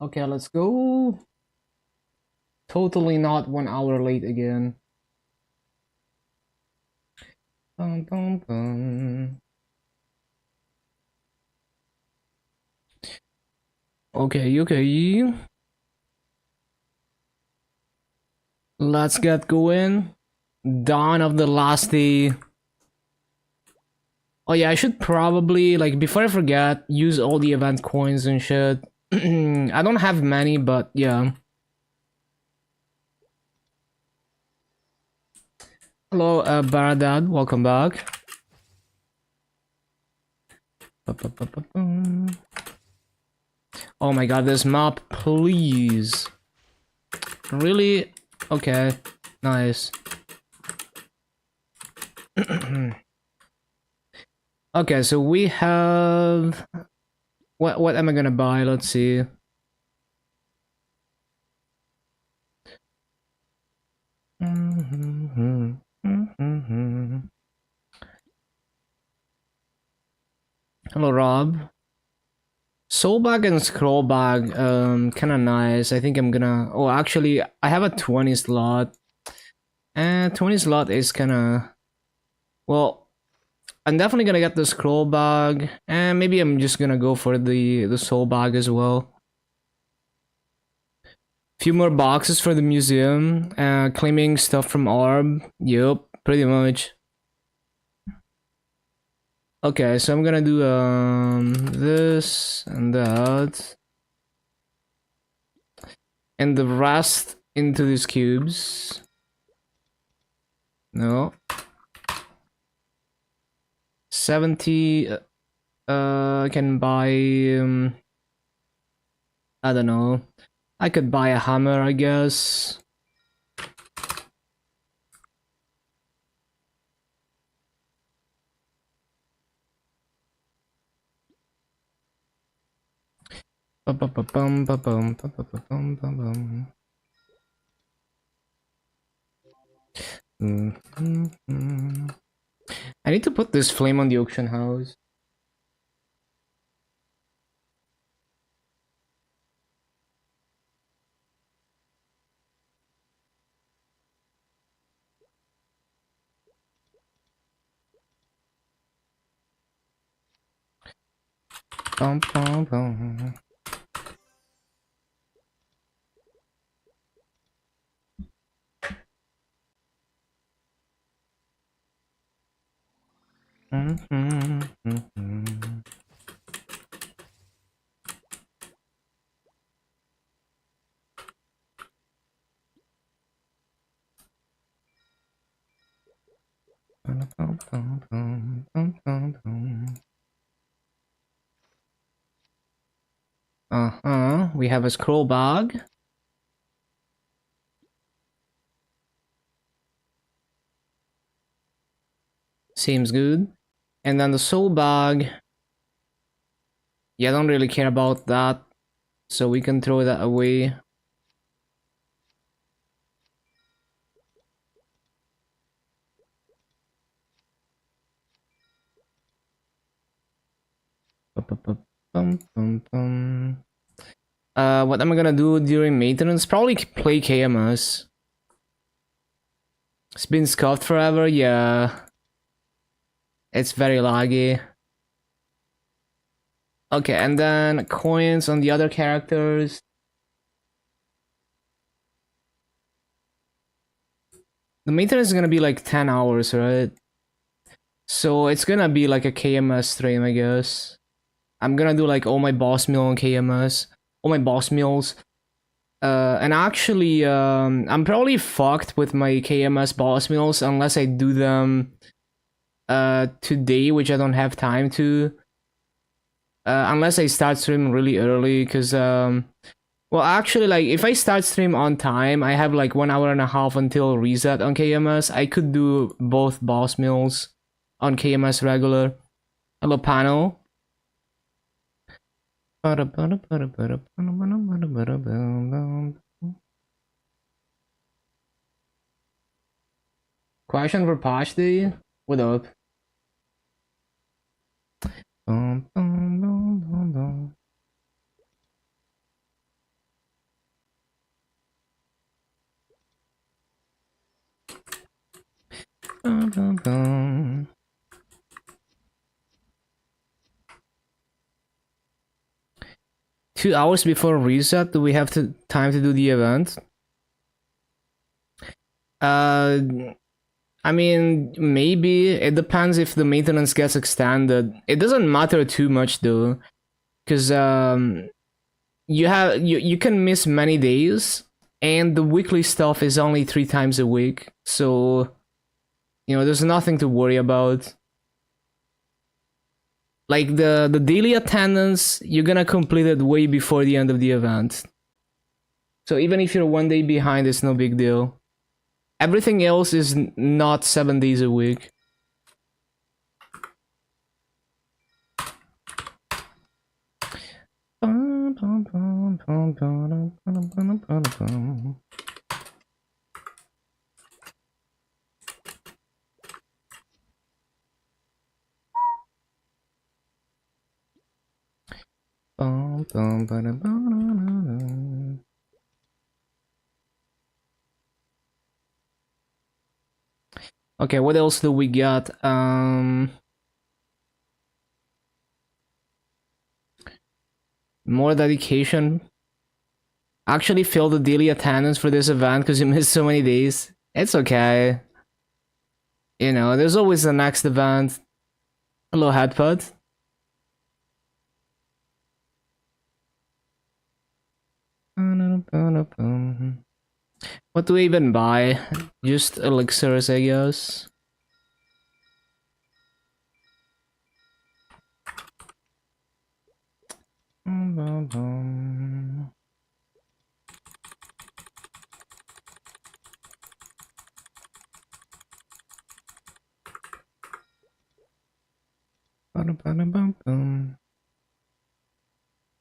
Okay, let's go. Totally not 1 hour late again. Bum, bum, bum. Okay, okay. Let's get going. Dawn of the last day. Oh yeah, I should probably, like, before I forget, use all the event coins and shit. I don't have many, but yeah. Hello, Baradad, welcome back. Oh my god, this map, please. Really? Okay, nice. Okay, so we have... What am I gonna buy? Let's see. Hello, Rob. Soul bag and scroll bag, kind of nice. I think I'm gonna. Oh, actually, I have a 20 slot, and 20 slot is kind of. Well, I'm definitely gonna get the scroll bag, and maybe I'm just gonna go for the soul bag as well. Few more boxes for the museum, claiming stuff from Orb. Yup, pretty much. Okay, so I'm gonna do this and that, and the rest into these cubes. No. 70. I can buy. I don't know. I could buy a hammer, I guess. I need to put this flame on the auction house. Bum, bum, bum. We have a scroll bag. Seems good. And then the soul bag. Yeah, I don't really care about that. So we can throw that away. What am I gonna do during maintenance? Probably play KMS. It's been scuffed forever, yeah. It's very laggy. Okay, and then coins on the other characters. The maintenance is gonna be like 10 hours, right? So it's gonna be like a KMS stream, I guess. I'm gonna do like all my boss meal on KMS. All my boss meals. And actually, I'm probably fucked with my KMS boss meals unless I do them today, which I don't have time to. Unless I start stream really early, because well, actually, like, if I start stream on time, I have like 1 hour and a half until reset on KMS. I could do both boss meals on KMS regular. Hello, panel. Question for Pashdi? What up? 2 hours before reset, do we have time to do the event? I mean, maybe. It depends if the maintenance gets extended. It doesn't matter too much though, because you can miss many days, and the weekly stuff is only 3 times a week, so there's nothing to worry about. Like the daily attendance, you're gonna complete it way before the end of the event. So even if you're 1 day behind, it's no big deal. Everything else is not 7 days a week. Okay, what else do we got? More dedication. Actually fill the daily attendance for this event because you missed so many days. It's okay. There's always the next event. Hello, Headpad. What do we even buy? Just elixirs, I guess.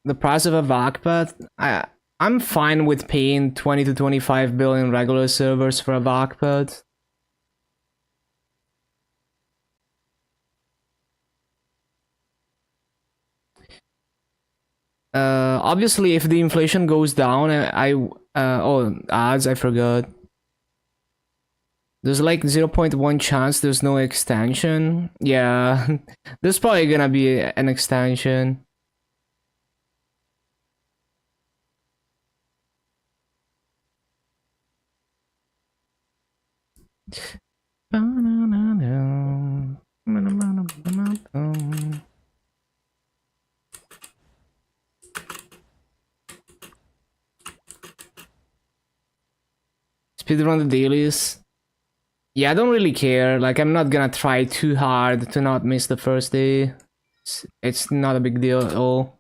The price of a VACPad? I'm fine with paying 20 to 25 billion regular servers for a VACPad. Obviously, if the inflation goes down, ads, I forgot. There's like 0.1 chance there's no extension. Yeah, there's probably gonna be an extension. Speedrun the dailies. Yeah, I don't really care. Like, I'm not gonna try too hard to not miss the first day. It's not a big deal at all.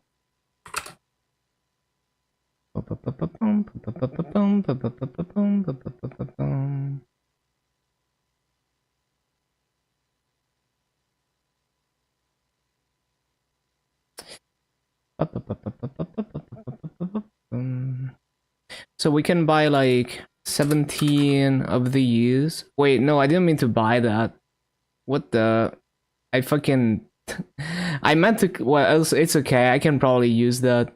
So we can buy like 17 of these. Wait, no, I didn't mean to buy that. What the? I fucking... I meant to... Well, it's okay, I can probably use that.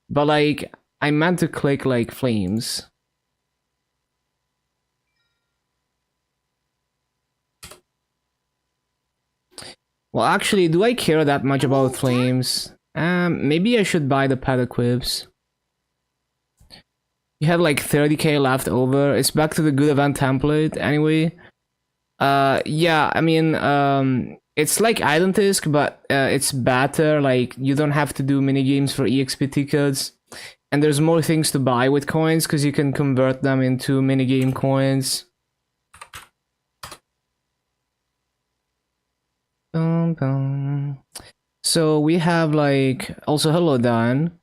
But like, I meant to click like flames. Well, actually, do I care that much about flames? Maybe I should buy the pet equips. You have like 30k left over. It's back to the good event template anyway. Yeah, I mean, it's like Identisk, but it's better. Like, you don't have to do minigames for EXP tickets. And there's more things to buy with coins because you can convert them into minigame coins. So we have like... Also, hello, Dan.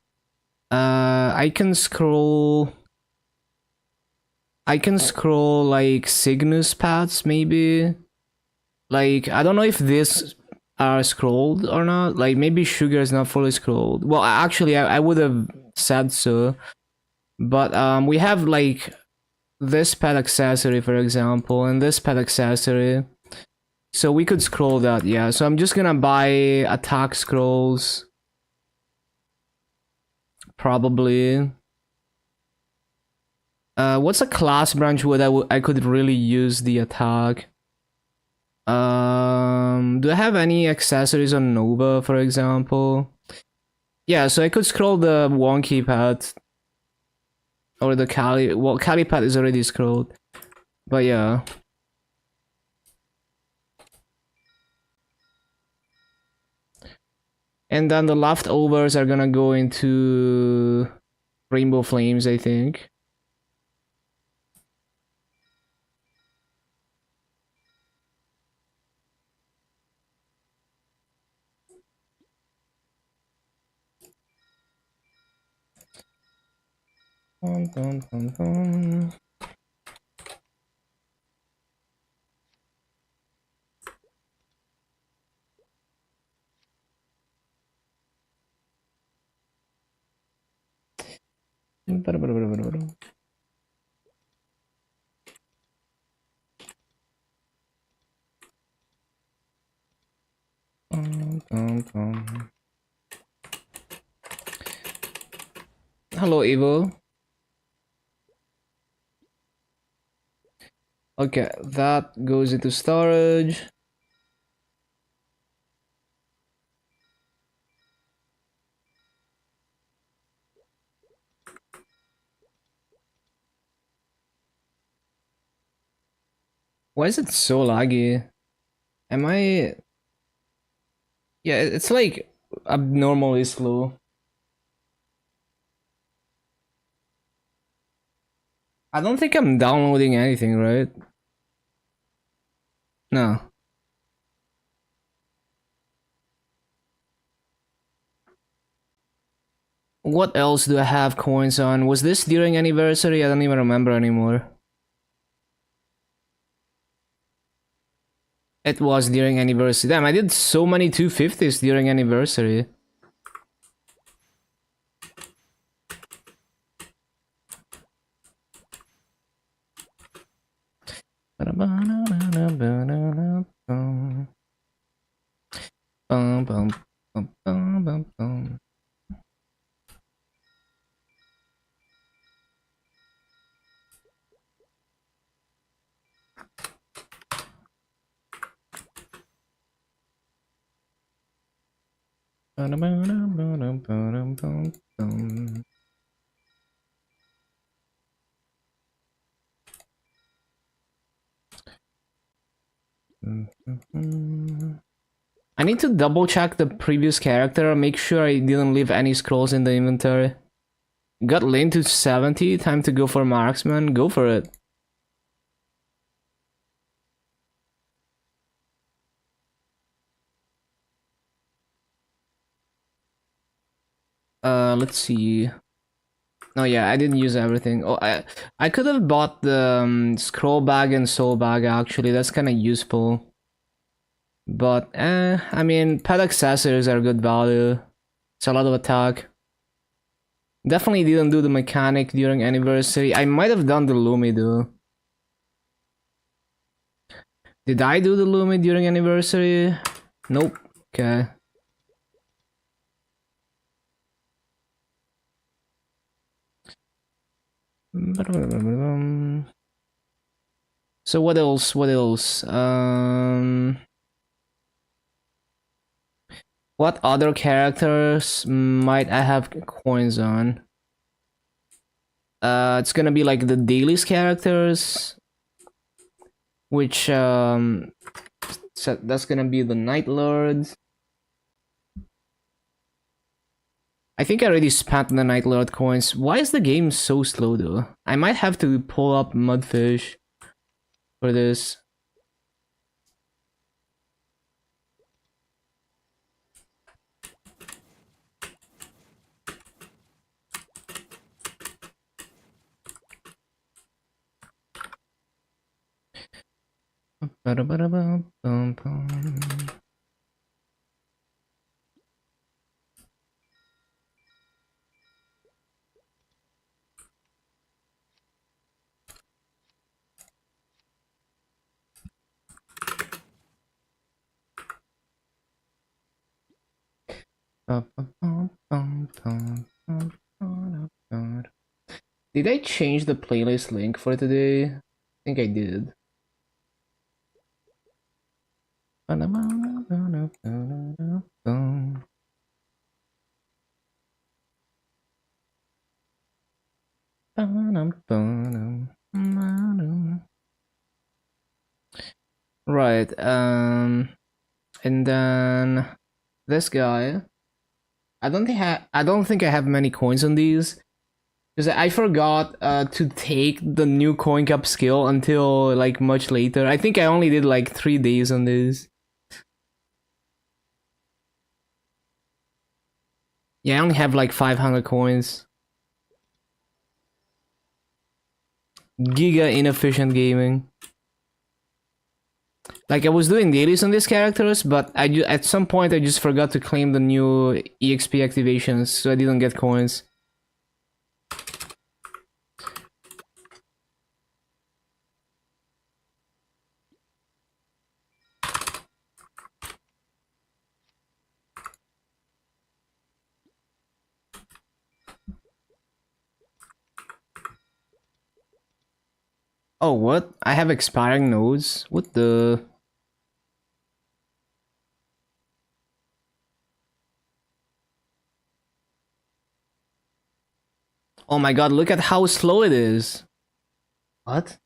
I can scroll like Cygnus paths, maybe. Like, I don't know if this are scrolled or not. Like, maybe sugar is not fully scrolled. Well, actually, I would have said so. But we have like this pet accessory, for example, and this pet accessory. So we could scroll that, yeah. So I'm just gonna buy attack scrolls. Probably. What's a class branch where I could really use the attack? Do I have any accessories on Nova, for example? Yeah, so I could scroll the wonky pad or the Kali. Well, Kali pad is already scrolled, but yeah. And then the leftovers are gonna go into Rainbow Flames, I think. Dun, dun, dun, dun. Hello, Evo. Okay, that goes into storage. Why is it so laggy? Am I... Yeah, it's like abnormally slow. I don't think I'm downloading anything, right? No. What else do I have coins on? Was this during anniversary? I don't even remember anymore. It was during anniversary. Damn, I did so many 250s during anniversary. I need to double check the previous character, make sure I didn't leave any scrolls in the inventory. Got lane to 70, time to go for marksman, go for it. Let's see. Oh yeah, I didn't use everything. Oh, I could have bought the scroll bag and soul bag actually, that's kind of useful. But, I mean, pet accessories are good value. It's a lot of attack. Definitely didn't do the mechanic during anniversary. I might have done the Lumi though. Did I do the Lumi during anniversary? Nope. Okay. So what else? What else? What other characters might I have coins on? It's gonna be like the dailies characters, which so that's gonna be the Night Lords. I think I already spent the Night Lord coins. Why is the game so slow though? I might have to pull up Mudfish for this. Did I change the playlist link for today? I think I did. Right, and then this guy. I don't think I have many coins on these because I forgot to take the new coin cap skill until like much later. I think I only did like 3 days on this. Yeah, I only have like 500 coins. Giga inefficient gaming. Like I was doing dailies on these characters, but at some point I just forgot to claim the new EXP activations, so I didn't get coins. Oh, what? I have expiring nodes? What the... Oh my god, look at how slow it is. What?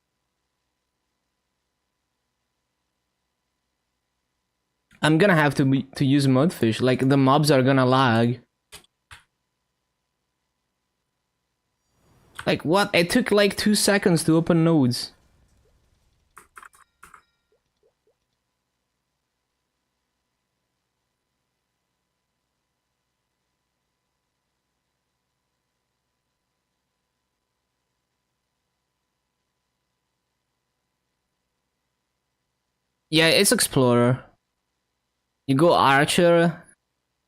I'm gonna have to use mudfish. Like the mobs are gonna lag. Like what? It took like 2 seconds to open nodes. Yeah, it's explorer. You go archer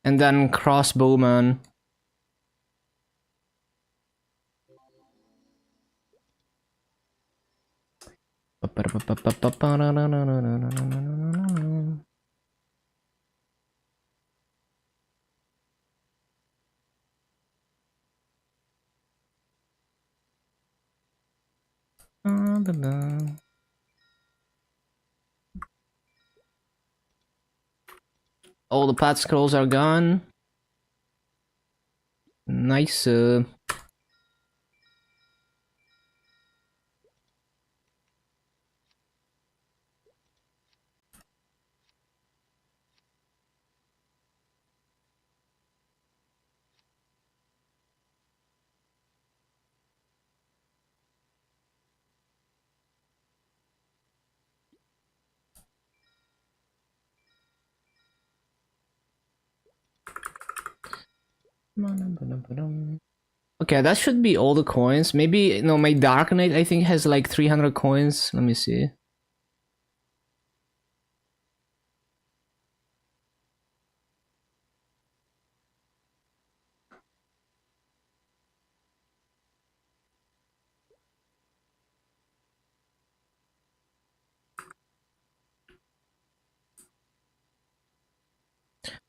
and then crossbowman. All the path scrolls are gone. Nice. Okay, that should be all the coins. Maybe no, my Dark Knight I think has like 300 coins. Let me see.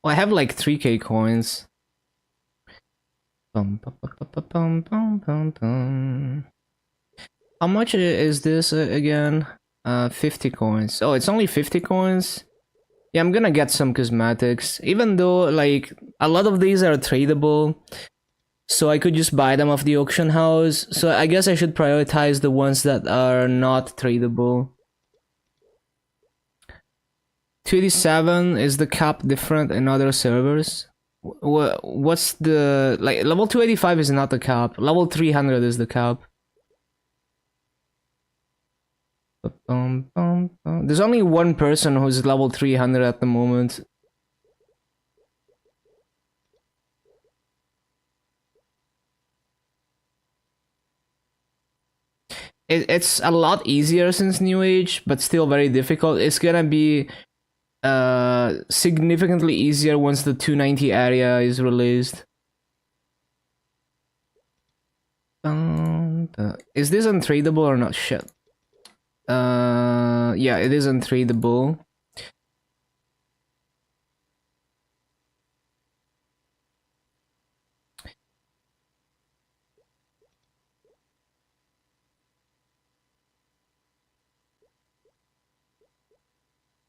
Oh, I have like 3k coins. How much is this again? 50 coins. Oh, it's only 50 coins? Yeah, I'm gonna get some cosmetics. Even though, like, a lot of these are tradable. So I could just buy them off the auction house. So I guess I should prioritize the ones that are not tradable. 287, is the cap different in other servers? What's the... like, level 285 is not the cap. Level 300 is the cap. There's only one person who's level 300 at the moment. It's a lot easier since New Age, but still very difficult. It's gonna be significantly easier once the 290 area is released. Is this untradeable or not? Shit. Yeah, it is untradeable.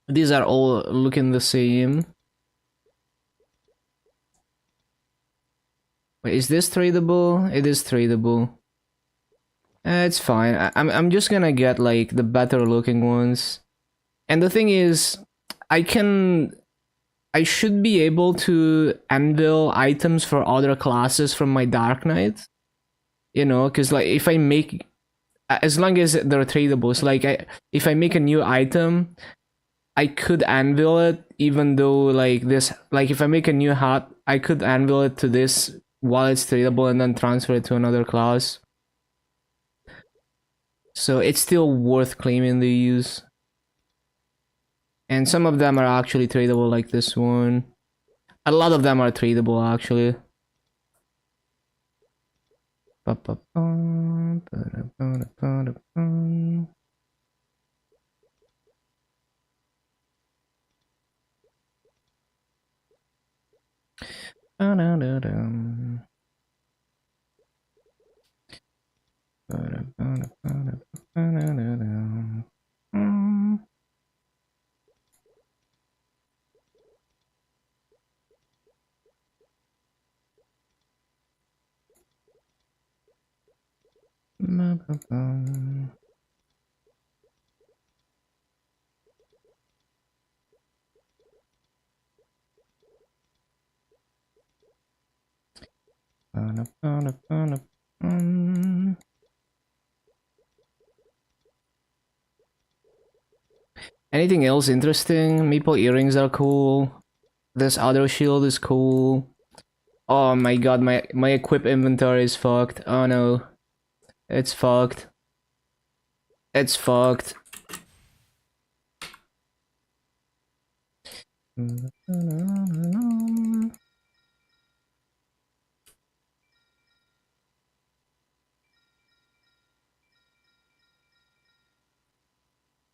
These are all looking the same. Wait, is this tradable? It is tradable. It's fine. I'm just gonna get like the better looking ones. And the thing is, I should be able to anvil items for other classes from my Dark Knight. You know, because like if I make, as long as they're tradables, like if I make a new item, I could anvil it, even though like this, like if I make a new hat, I could anvil it to this while it's tradable and then transfer it to another class. So it's still worth claiming these. And some of them are actually tradable, like this one. A lot of them are tradable, actually. Anything else interesting? Maple earrings are cool. This other shield is cool. Oh my god, my equip inventory is fucked. Oh no. It's fucked. It's fucked.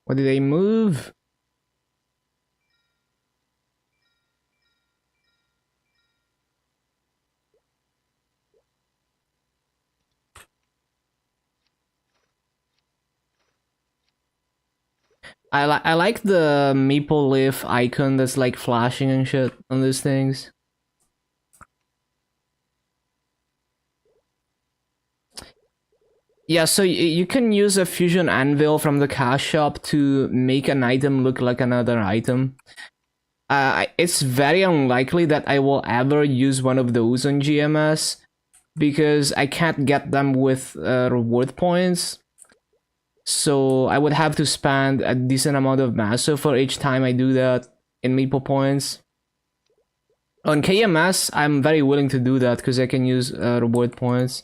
What did they move? I like the maple leaf icon that's like flashing and shit on these things. Yeah, so you can use a fusion anvil from the cash shop to make an item look like another item. It's very unlikely that I will ever use one of those on GMS because I can't get them with reward points. So I would have to spend a decent amount of masso for each time I do that in Maple points. On KMS, I'm very willing to do that because I can use reward points.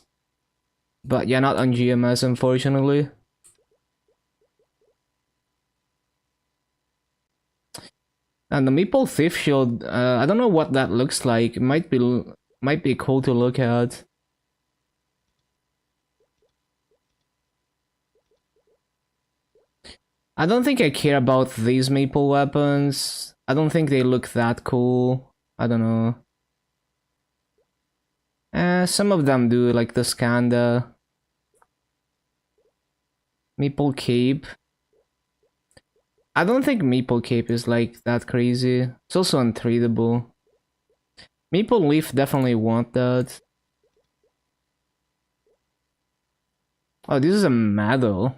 But yeah, not on GMS, unfortunately. And the Maple Thief Shield, I don't know what that looks like. It might be cool to look at. I don't think I care about these Maple weapons. I don't think they look that cool. I don't know. Some of them do, like the Skanda. Maple Cape. I don't think Maple Cape is like that crazy. It's also untradeable. Maple Leaf definitely want that. Oh, this is a medal.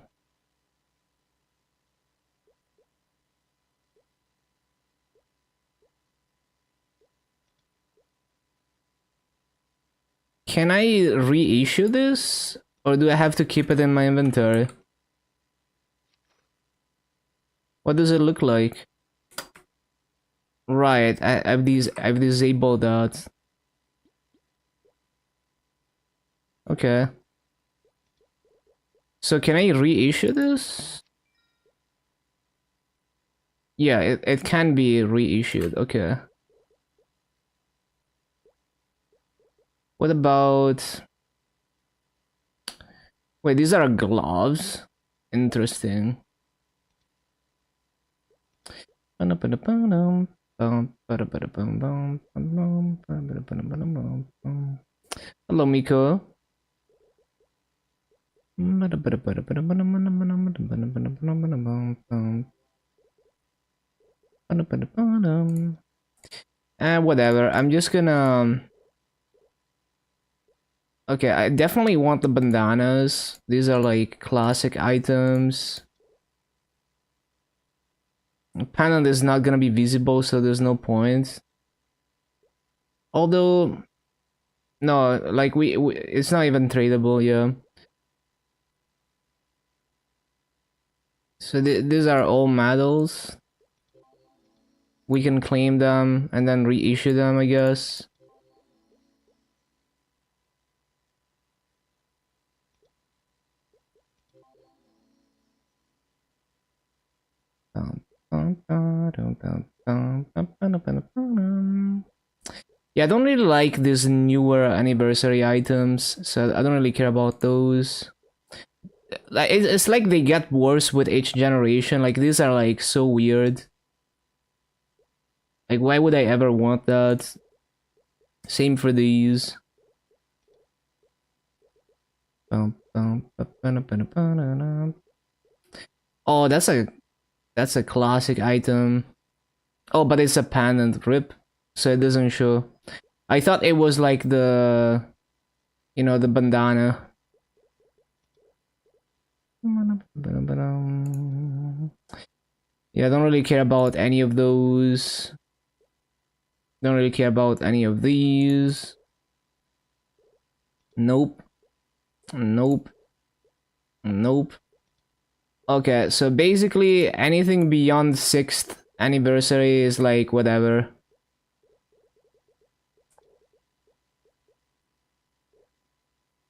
Can I reissue this? Or do I have to keep it in my inventory? What does it look like? Right, I've disabled that. Okay. So can I reissue this? Yeah, it can be reissued. Okay. What about... Wait, these are gloves? Interesting. Hello, Miko. Whatever. I'm just gonna. Okay, I definitely want the bandanas. These are like classic items. Panel is not gonna be visible, so there's no point. Although, no, like we it's not even tradable, yeah. So these are all medals. We can claim them and then reissue them, I guess. Yeah, I don't really like these newer anniversary items, so I don't really care about those. Like it's like they get worse with each generation. Like these are like so weird. Like why would I ever want that? Same for these. Oh, that's a classic item. Oh, but it's a pendant rip, so it doesn't show. I thought it was like the, you know, the bandana. Yeah, I don't really care about any of those. Don't really care about any of these. Nope. Nope. Nope. Okay, so basically anything beyond 6th anniversary is like whatever.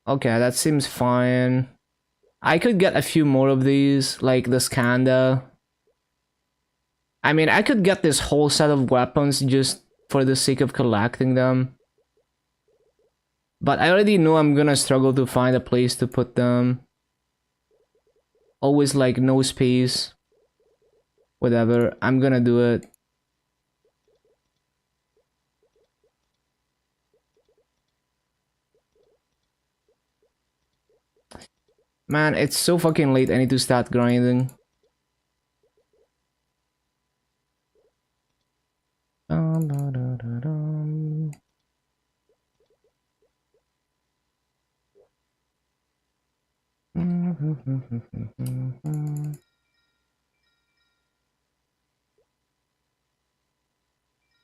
Okay, that seems fine. I could get a few more of these, like the Skanda. I mean, I could get this whole set of weapons just for the sake of collecting them. But I already know I'm gonna struggle to find a place to put them. Always like no space. Whatever, I'm gonna do it. Man, it's so fucking late, I need to start grinding.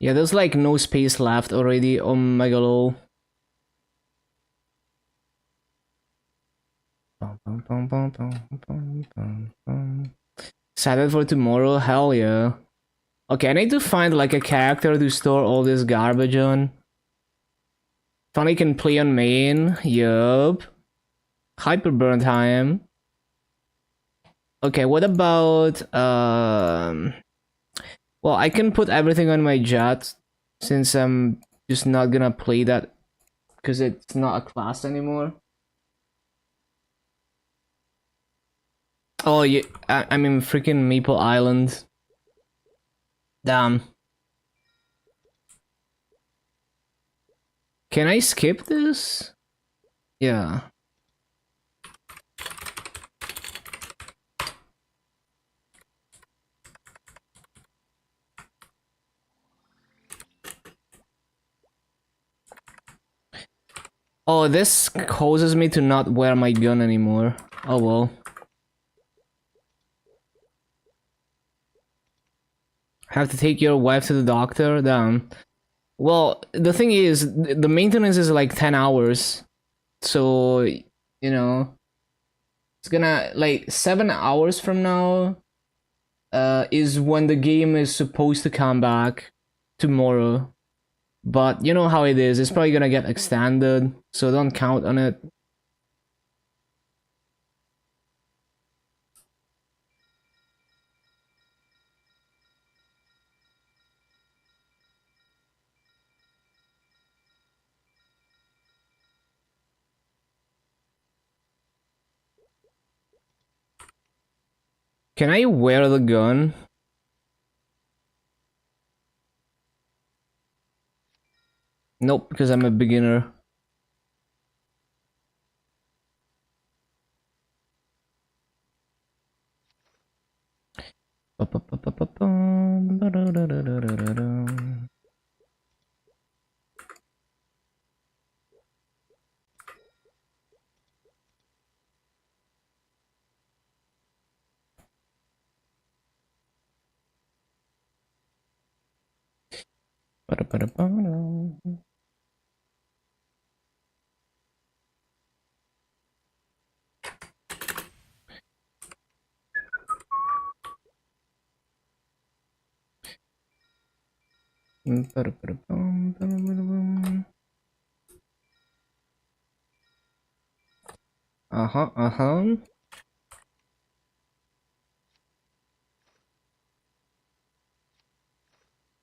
Yeah, there's like no space left already on Megalo. Excited for tomorrow? Hell yeah. Okay, I need to find like a character to store all this garbage on. Tony can play on main. Yup. Hyperburn time. Okay, what about well, I can put everything on my jet since I'm just not gonna play that because it's not a class anymore. Oh yeah, I'm in freaking Maple Island. Damn. Can I skip this? Yeah. Oh, this causes me to not wear my gun anymore. Oh well. Have to take your wife to the doctor? Damn. Well, the thing is, the maintenance is like 10 hours. So, you know, it's gonna, like, 7 hours from now, is when the game is supposed to come back tomorrow. But you know how it is, it's probably gonna get extended, so don't count on it. Can I wear the gun? Nope, because I'm a beginner. Ba-da-ba-da-ba-da. Ba-da-ba-da-bum, ba-da-ba-da-bum. Uh-huh, uh-huh.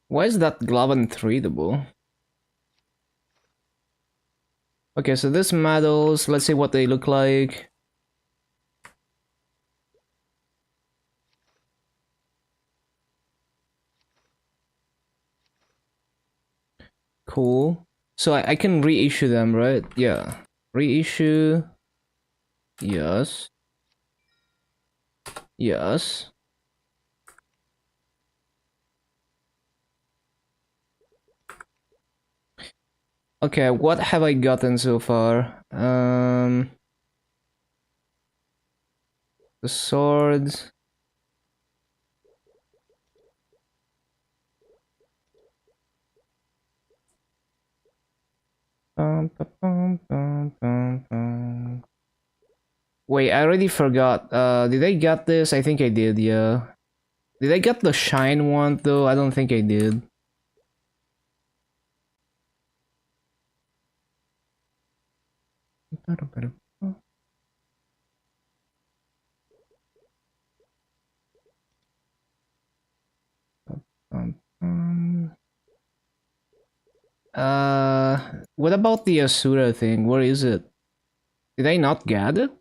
Why is that glove untreatable? Okay, so these medals, let's see what they look like. Cool. So I can reissue them, right? Yeah. Reissue. Yes. Yes. Okay, what have I gotten so far? The swords. Wait, I already forgot. Did I get this? I think I did, yeah. Did I get the shine one though? I don't think I did. What about the Asura thing? Where is it? Did I not get it?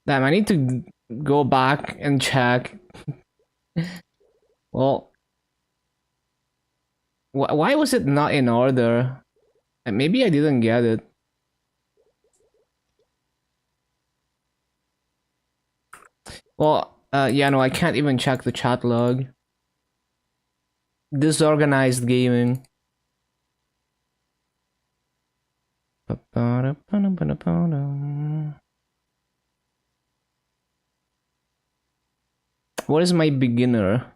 Damn, I need to go back and check. Well, why was it not in order? Maybe I didn't get it. Well, yeah, no, I can't even check the chat log. Disorganized gaming. What is my beginner?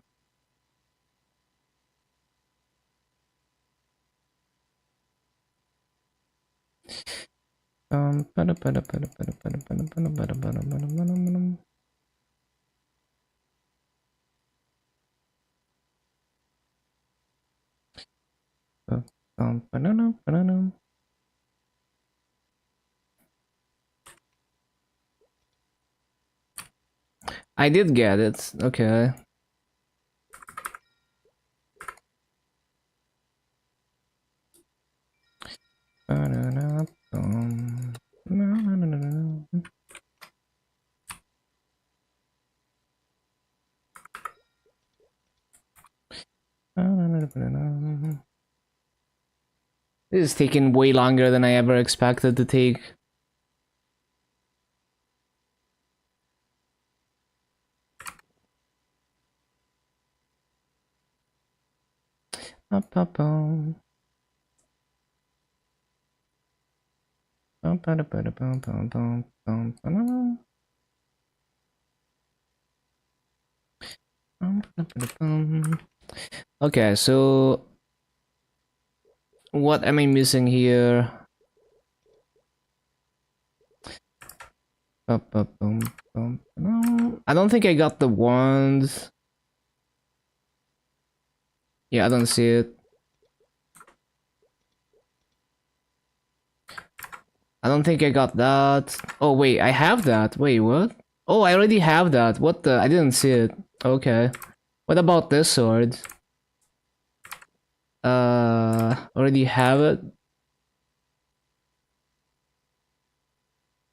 I did get it. Okay. This is taking way longer than I ever expected to take. Okay, so what am I missing here? I don't think I got the wand. Yeah, I don't see it. I don't think I got that. Oh wait, I have that. Wait, what? Oh, I already have that. What the? I didn't see it. Okay. What about this sword? Already have it.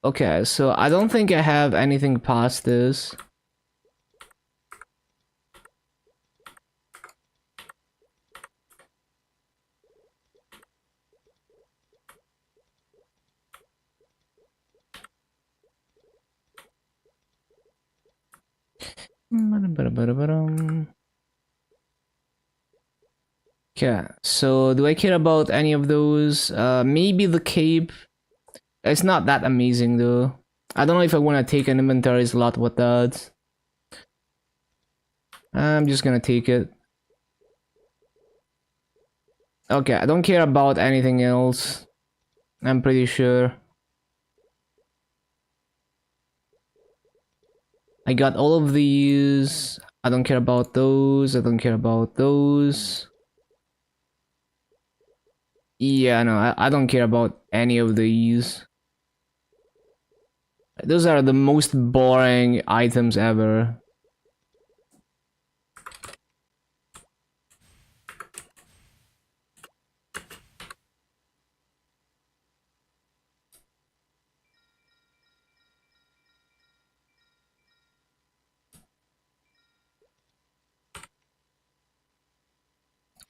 Okay, so I don't think I have anything past this. Okay, so do I care about any of those? Maybe the cape. It's not that amazing though. I don't know if I want to take an inventory slot with that. I'm just gonna take it. Okay, I don't care about anything else. I'm pretty sure. I got all of these. I don't care about those. I don't care about those. Yeah, no, I don't care about any of these. Those are the most boring items ever.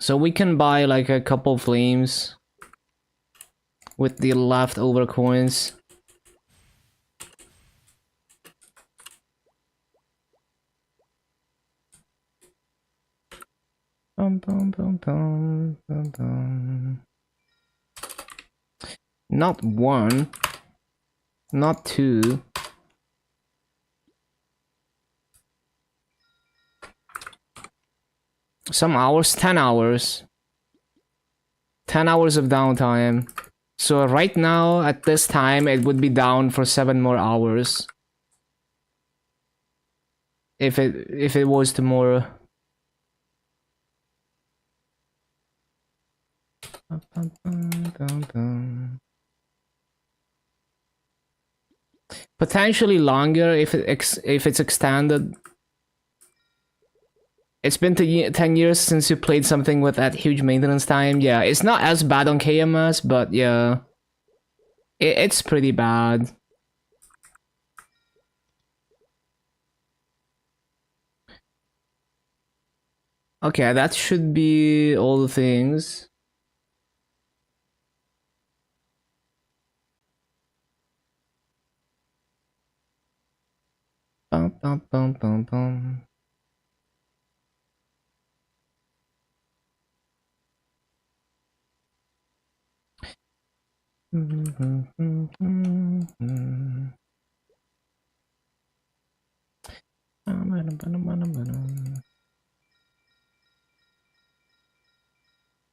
So we can buy like a couple flames with the leftover coins. Bum, bum, bum, bum, bum, bum. Not one, not two. Some hours, 10 hours. 10 hours of downtime. So right now, at this time, it would be down for 7 more hours. If it was tomorrow. Potentially longer if it's extended. It's been 10 years since you played something with that huge maintenance time. Yeah, it's not as bad on KMS, but yeah, it's pretty bad. Okay, that should be all the things. Bum, bum, bum, bum, bum.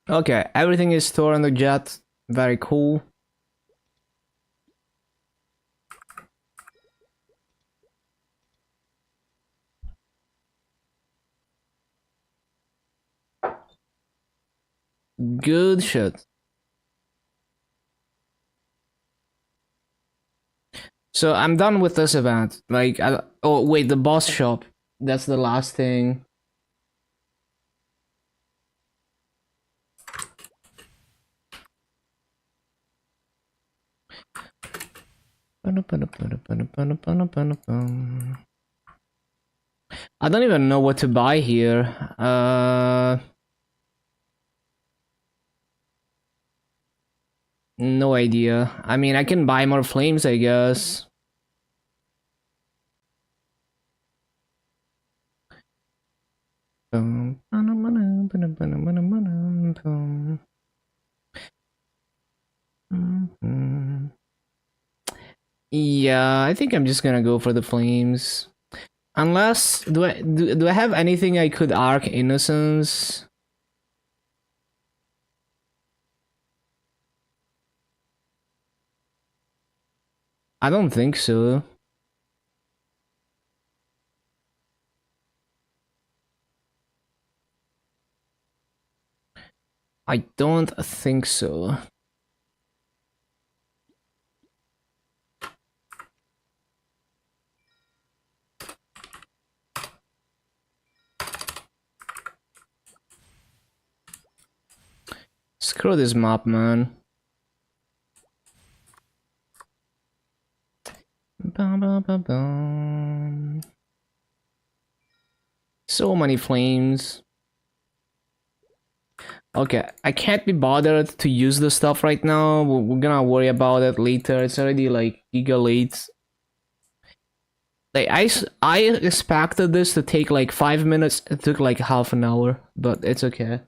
Okay, everything is stored on the jet. Very cool. Good shit. So I'm done with this event. Like, oh wait, the boss shop. That's the last thing. I don't even know what to buy here. No idea. I mean, I can buy more flames, I guess. Yeah, I think I'm just gonna go for the flames. Unless, do I have anything I could arc innocence? I don't think so. I don't think so. Screw this map, man. Bum, bum, bum, bum. So many flames. Okay, I can't be bothered to use the stuff right now. We're gonna worry about it later. It's already like giga late. Like I expected this to take like 5 minutes. It took like half an hour, but it's okay.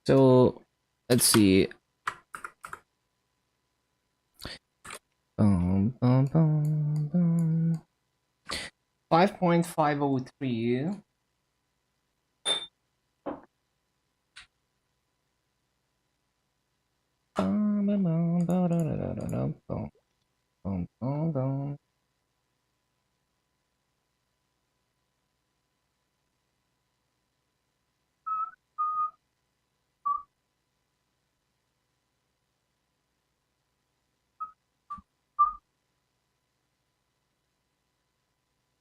So let's see. Boom, boom, boom, boom. 5.503.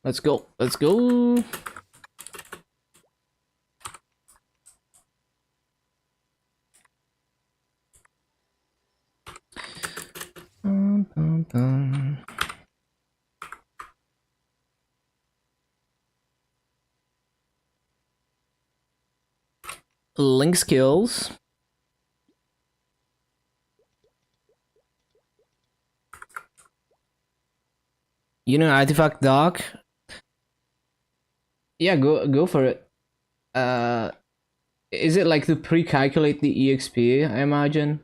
Let's go. Let's go. Link skills. You know, artifact dock. Yeah, go for it. Is it like to pre-calculate the EXP? I imagine.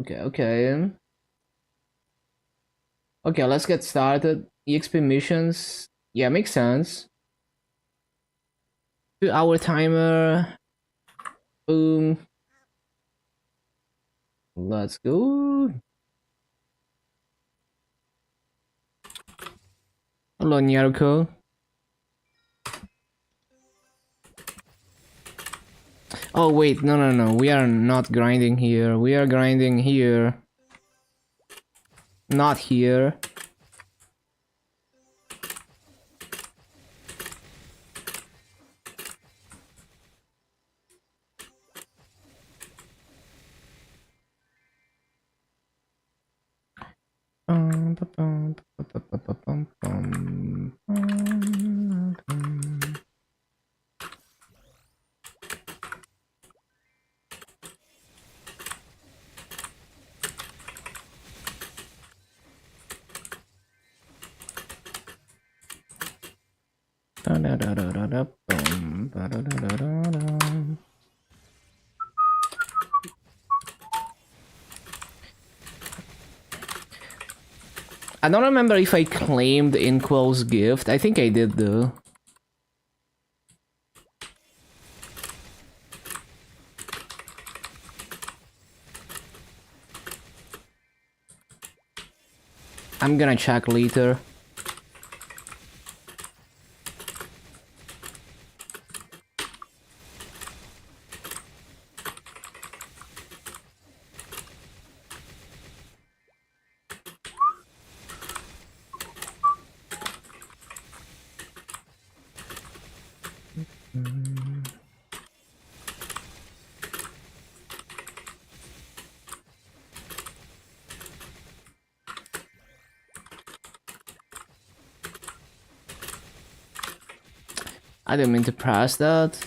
Okay, okay. Okay, let's get started. EXP missions. Yeah, makes sense. 2-hour timer. Boom. Let's go. Hello, Nyaruko. Oh, wait, no. We are not grinding here. We are grinding here. Not here. I don't remember if I claimed Inkwell's gift. I think I did though. I'm gonna check later. I didn't mean to press that.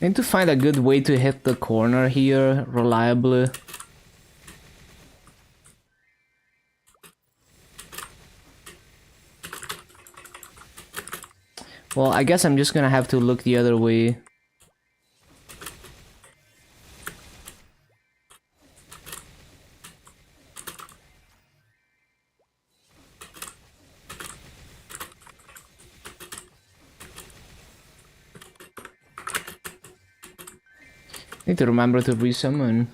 Need to find a good way to hit the corner here reliably. Well, I guess I'm just gonna have to look the other way. Need to remember to resummon.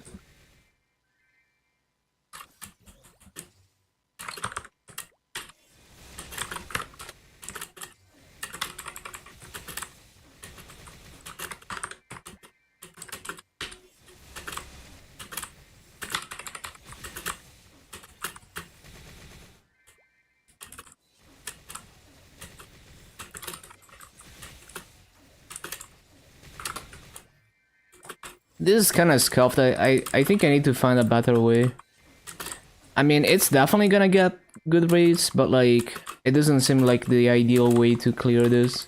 This is kind of scuffed. I think I need to find a better way. I mean, it's definitely gonna get good rates, but like, it doesn't seem like the ideal way to clear this.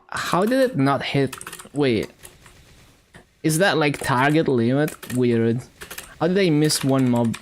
How did it not hit? Wait, is that like target limit? Weird. How did I miss one mob?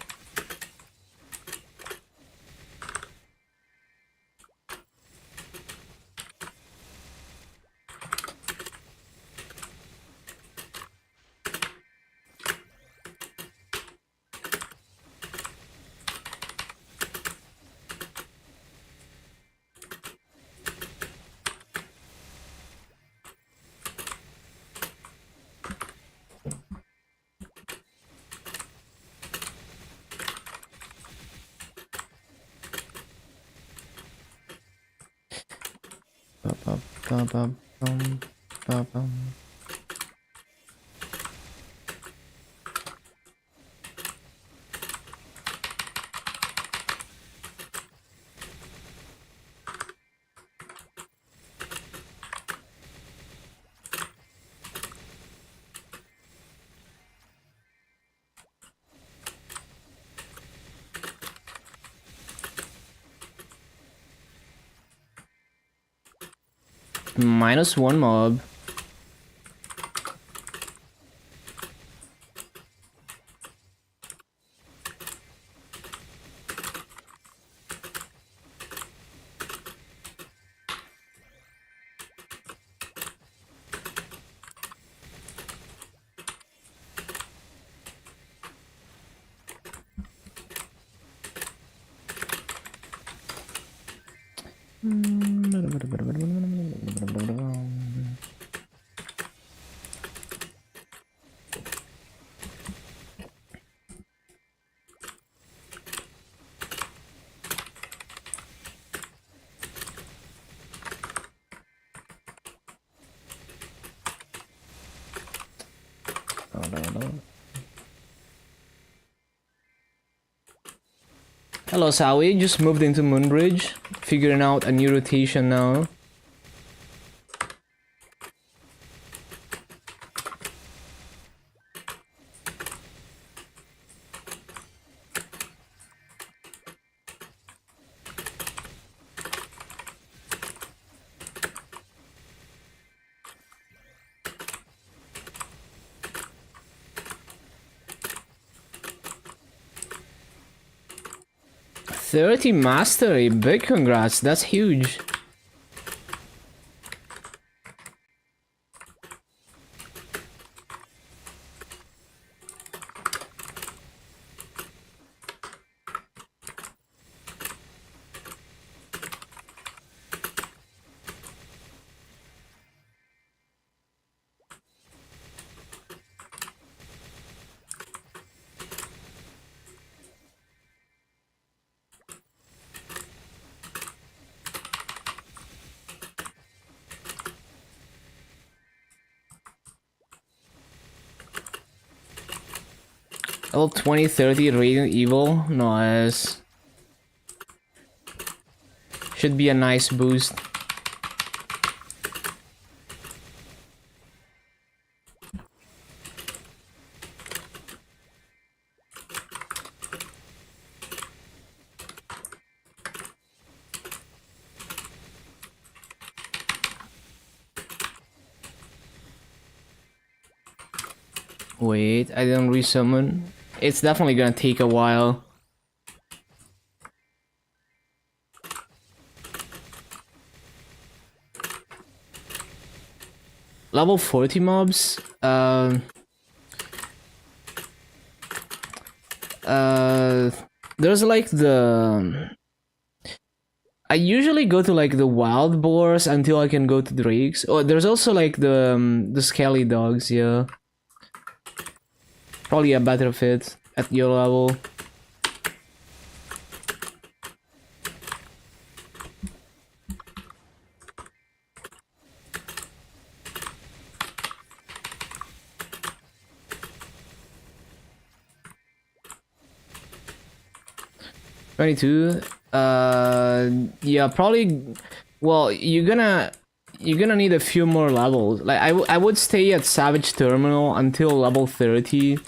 Minus one mob. Hello, Sawi. Just moved into Moonbridge. Figuring out a new rotation now. $30 mastery, big congrats, that's huge. Level 2030 Radiant Evil, nice. Should be a nice boost. Wait, I didn't resummon. It's definitely gonna take a while. Level 40 mobs? There's like the... I usually go to like the wild boars until I can go to drakes. Oh, there's also like the scaly dogs, yeah. Probably a better fit at your level. 22. Yeah, probably. Well, you're gonna need a few more levels. Like I would stay at Savage Terminal until level 30,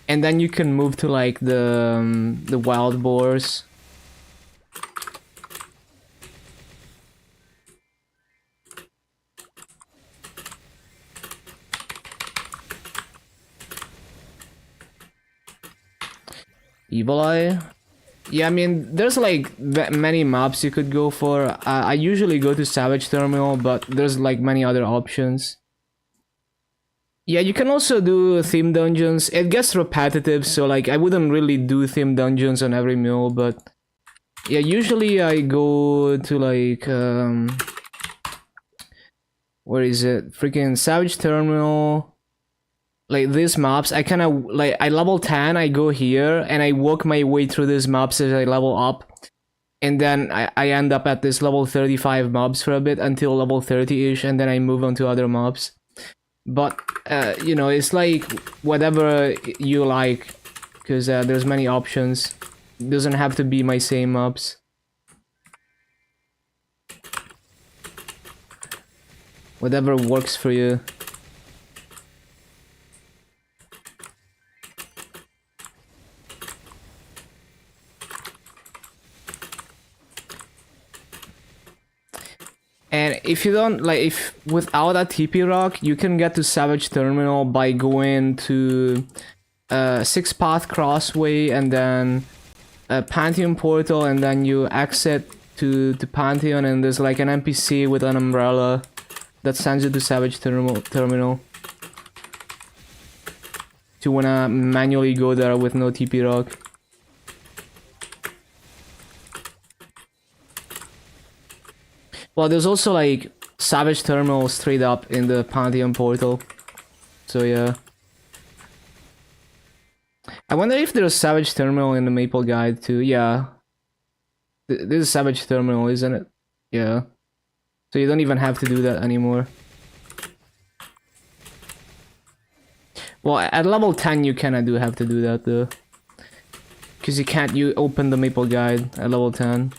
and then you can move to like the Wild Boars. Evil Eye. Yeah, I mean, there's like many maps you could go for. I usually go to Savage Terminal, but there's like many other options. Yeah, you can also do theme dungeons. It gets repetitive, so like I wouldn't really do theme dungeons on every mule, but yeah, usually I go to like where is it? Freaking Savage Terminal. Like these maps, I kind of like I level 10, I go here and I work my way through these maps as I level up. And then I end up at this level 35 mobs for a bit until level 30-ish, and then I move on to other mobs. But you know, it's like whatever you like, because there's many options. It doesn't have to be my same mobs. Whatever works for you. And if you don't like, if without a TP rock, you can get to Savage Terminal by going to 6 Path Crossway and then Pantheon Portal, and then you exit to Pantheon, and there's like an NPC with an umbrella that sends you to Savage Terminal. To wanna manually go there with no TP rock. Well, there's also like Savage Terminal straight up in the Pantheon portal. So yeah. I wonder if there's Savage Terminal in the Maple Guide too. Yeah. This is Savage Terminal, isn't it? Yeah. So you don't even have to do that anymore. Well, at level 10 you kinda do have to do that though. Because you open the Maple Guide at level 10.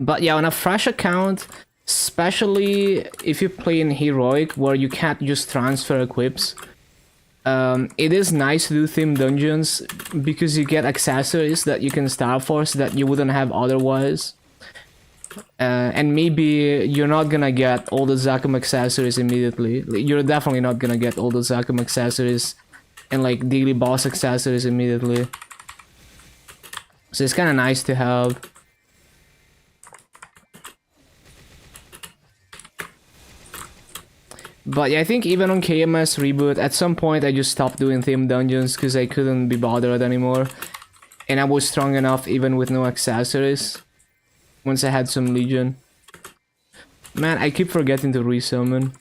But yeah, on a fresh account, especially if you play in Heroic where you can't just transfer equips, it is nice to do theme dungeons because you get accessories that you can Star Force that you wouldn't have otherwise. And maybe you're not gonna get all the Zakum accessories immediately. You're definitely not gonna get all the Zakum accessories and like daily boss accessories immediately. So it's kind of nice to have. But yeah, I think even on KMS reboot, at some point I just stopped doing theme dungeons because I couldn't be bothered anymore. And I was strong enough even with no accessories. Once I had some Legion. Man, I keep forgetting to resummon.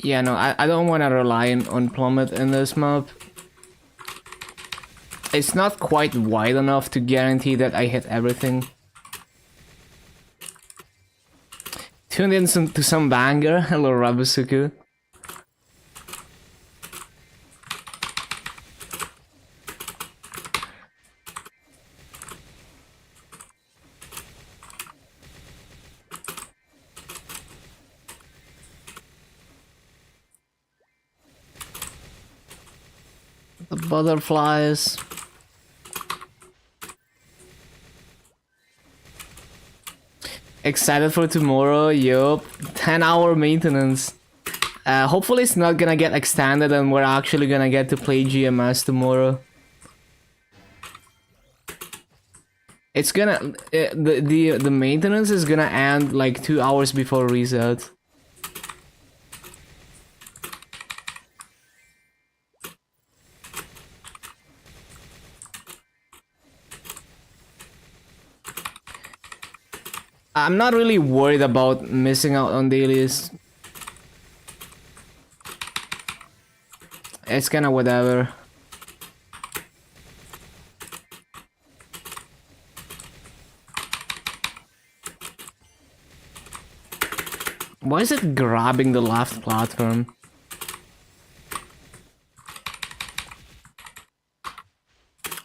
Yeah, no, I don't want to rely on plummet in this map. It's not quite wide enough to guarantee that I hit everything. Tuned in to some banger. Hello, Rabusuku. The butterflies. Excited for tomorrow, yup. 10-hour maintenance. Hopefully it's not gonna get extended and we're actually gonna get to play GMS tomorrow. It's gonna... the maintenance is gonna end like 2 hours before reset. I'm not really worried about missing out on dailies. It's kinda whatever. Why is it grabbing the left platform?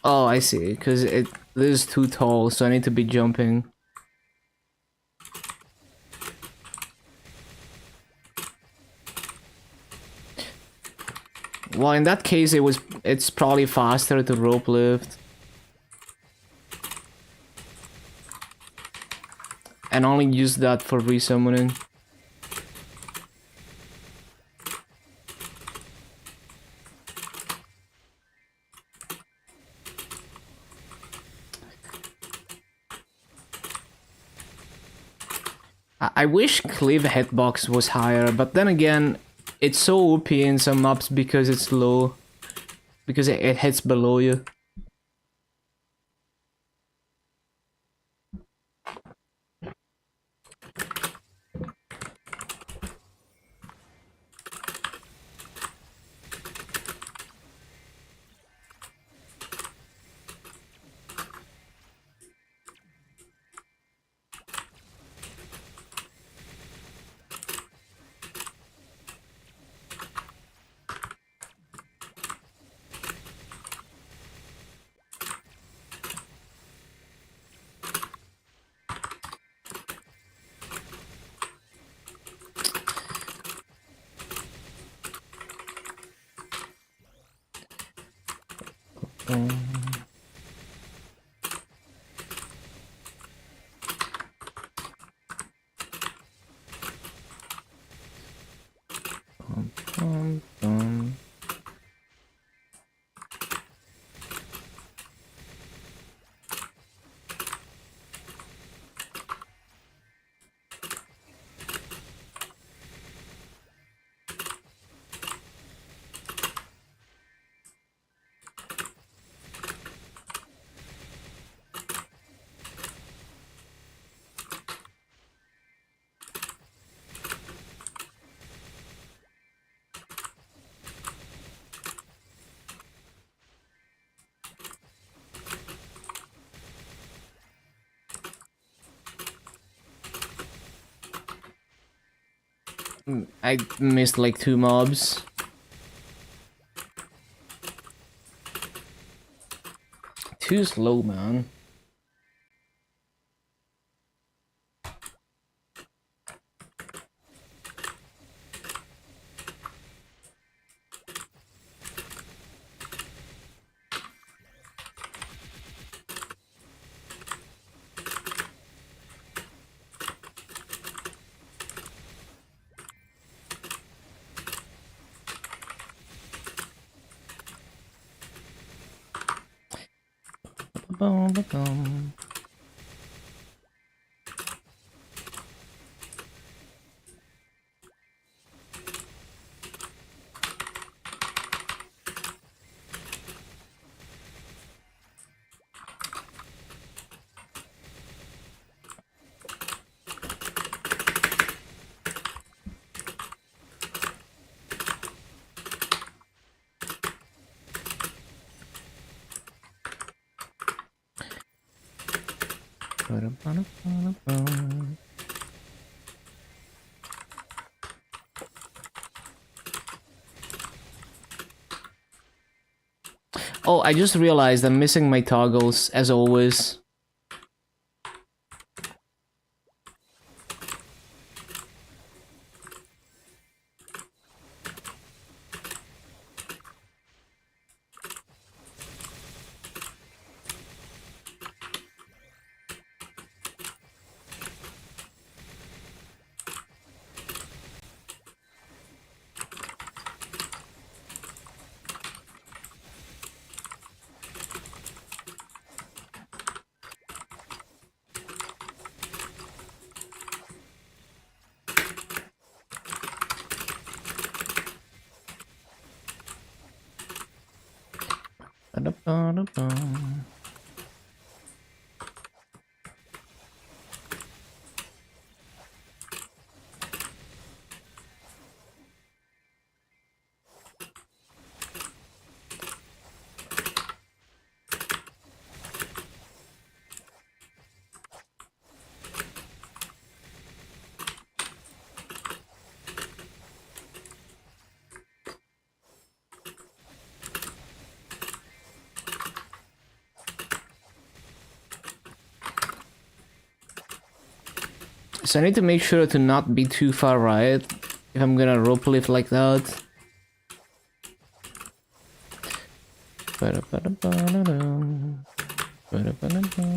Oh, I see, because this is too tall, so I need to be jumping. Well, in that case, it's probably faster to rope lift. And only use that for resummoning. I wish Cliff hitbox was higher, but then again, it's so OP in some maps because it's low. Because it hits below you. I missed like 2 mobs. Too slow, man. Oh, I just realized I'm missing my toggles, as always. So I need to make sure to not be too far right if I'm gonna rope lift like that.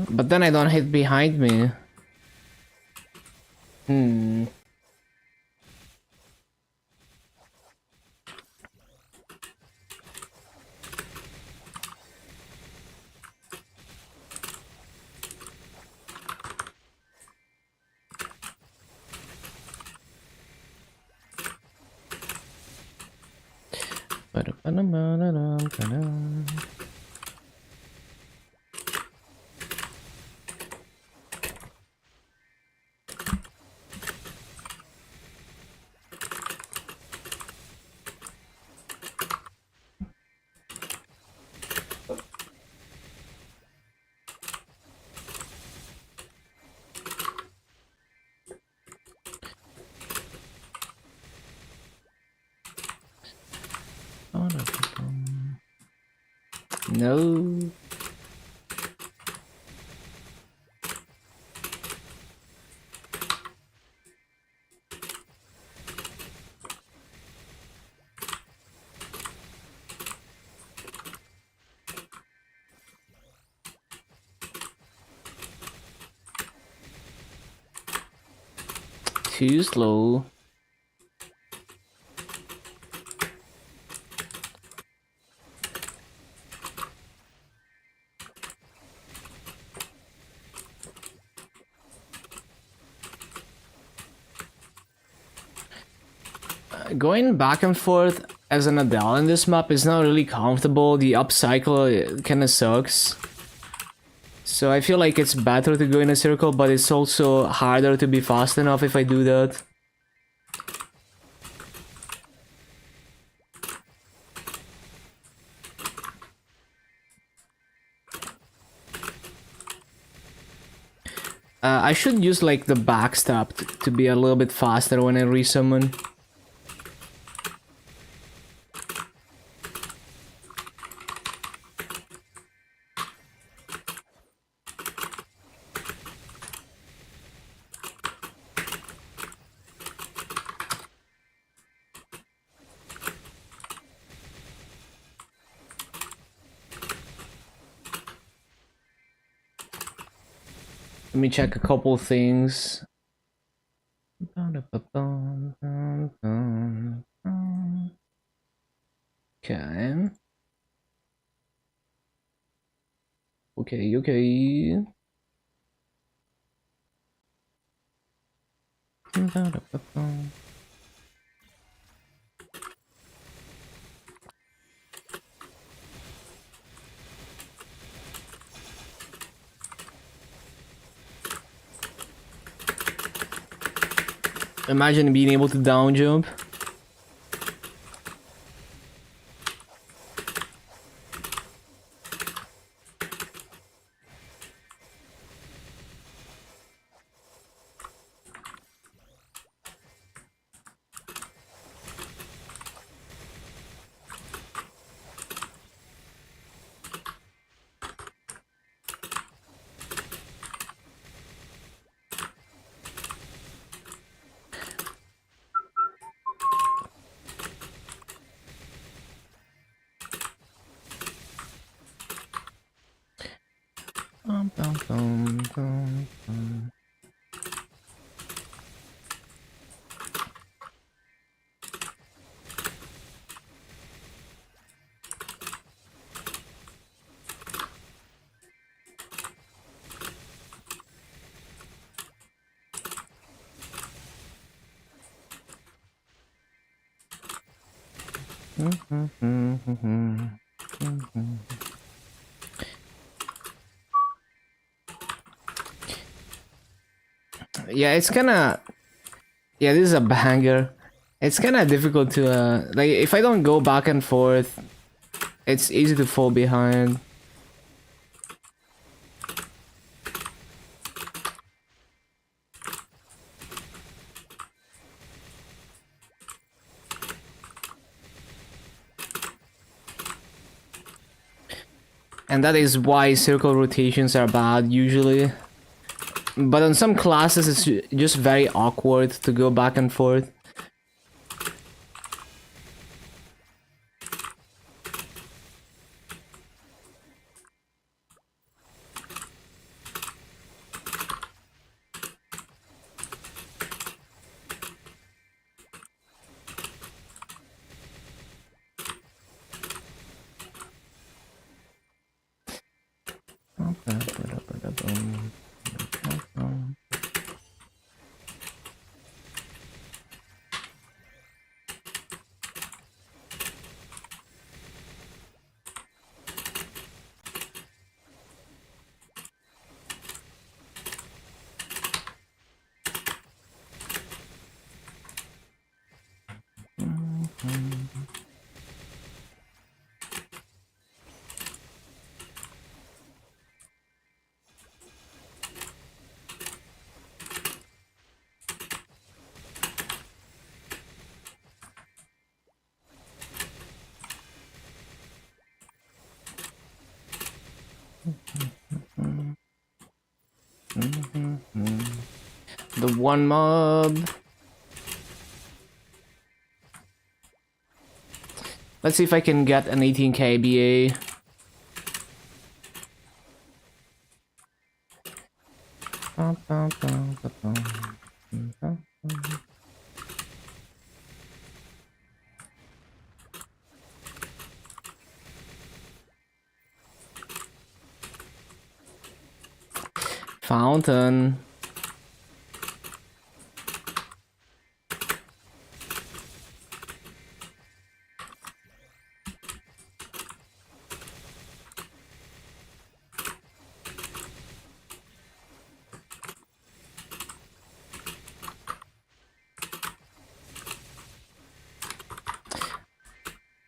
But then I don't hit behind me. No. Too slow. Going back and forth as an Adele in this map is not really comfortable. The up cycle kinda sucks. So I feel like it's better to go in a circle, but it's also harder to be fast enough if I do that. I should use like the backstab to be a little bit faster when I resummon. Let me check a couple things. Okay. Okay. Imagine being able to down jump. Dum, dum, dum, dum. Yeah, it's kinda... Yeah, this is a banger. It's kinda difficult to, like, if I don't go back and forth, it's easy to fall behind. And that is why circle rotations are bad, usually. But on some classes, it's just very awkward to go back and forth. The one mob. Let's see if I can get an 18k BA. Fountain.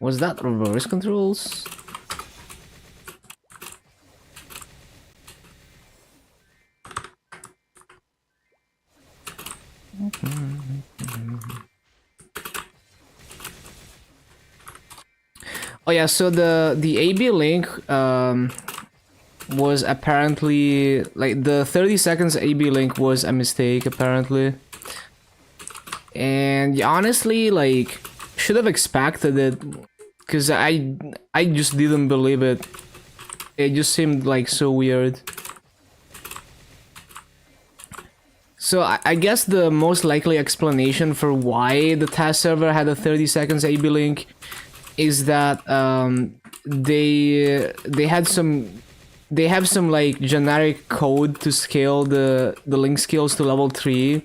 Was that reverse controls? Oh yeah, so the AB link was apparently like the 30 seconds AB link was a mistake apparently. And honestly, like, should have expected it, cause I just didn't believe it. It just seemed like so weird. So I guess the most likely explanation for why the test server had a 30 seconds AB link is that they have some like generic code to scale the link skills to level 3,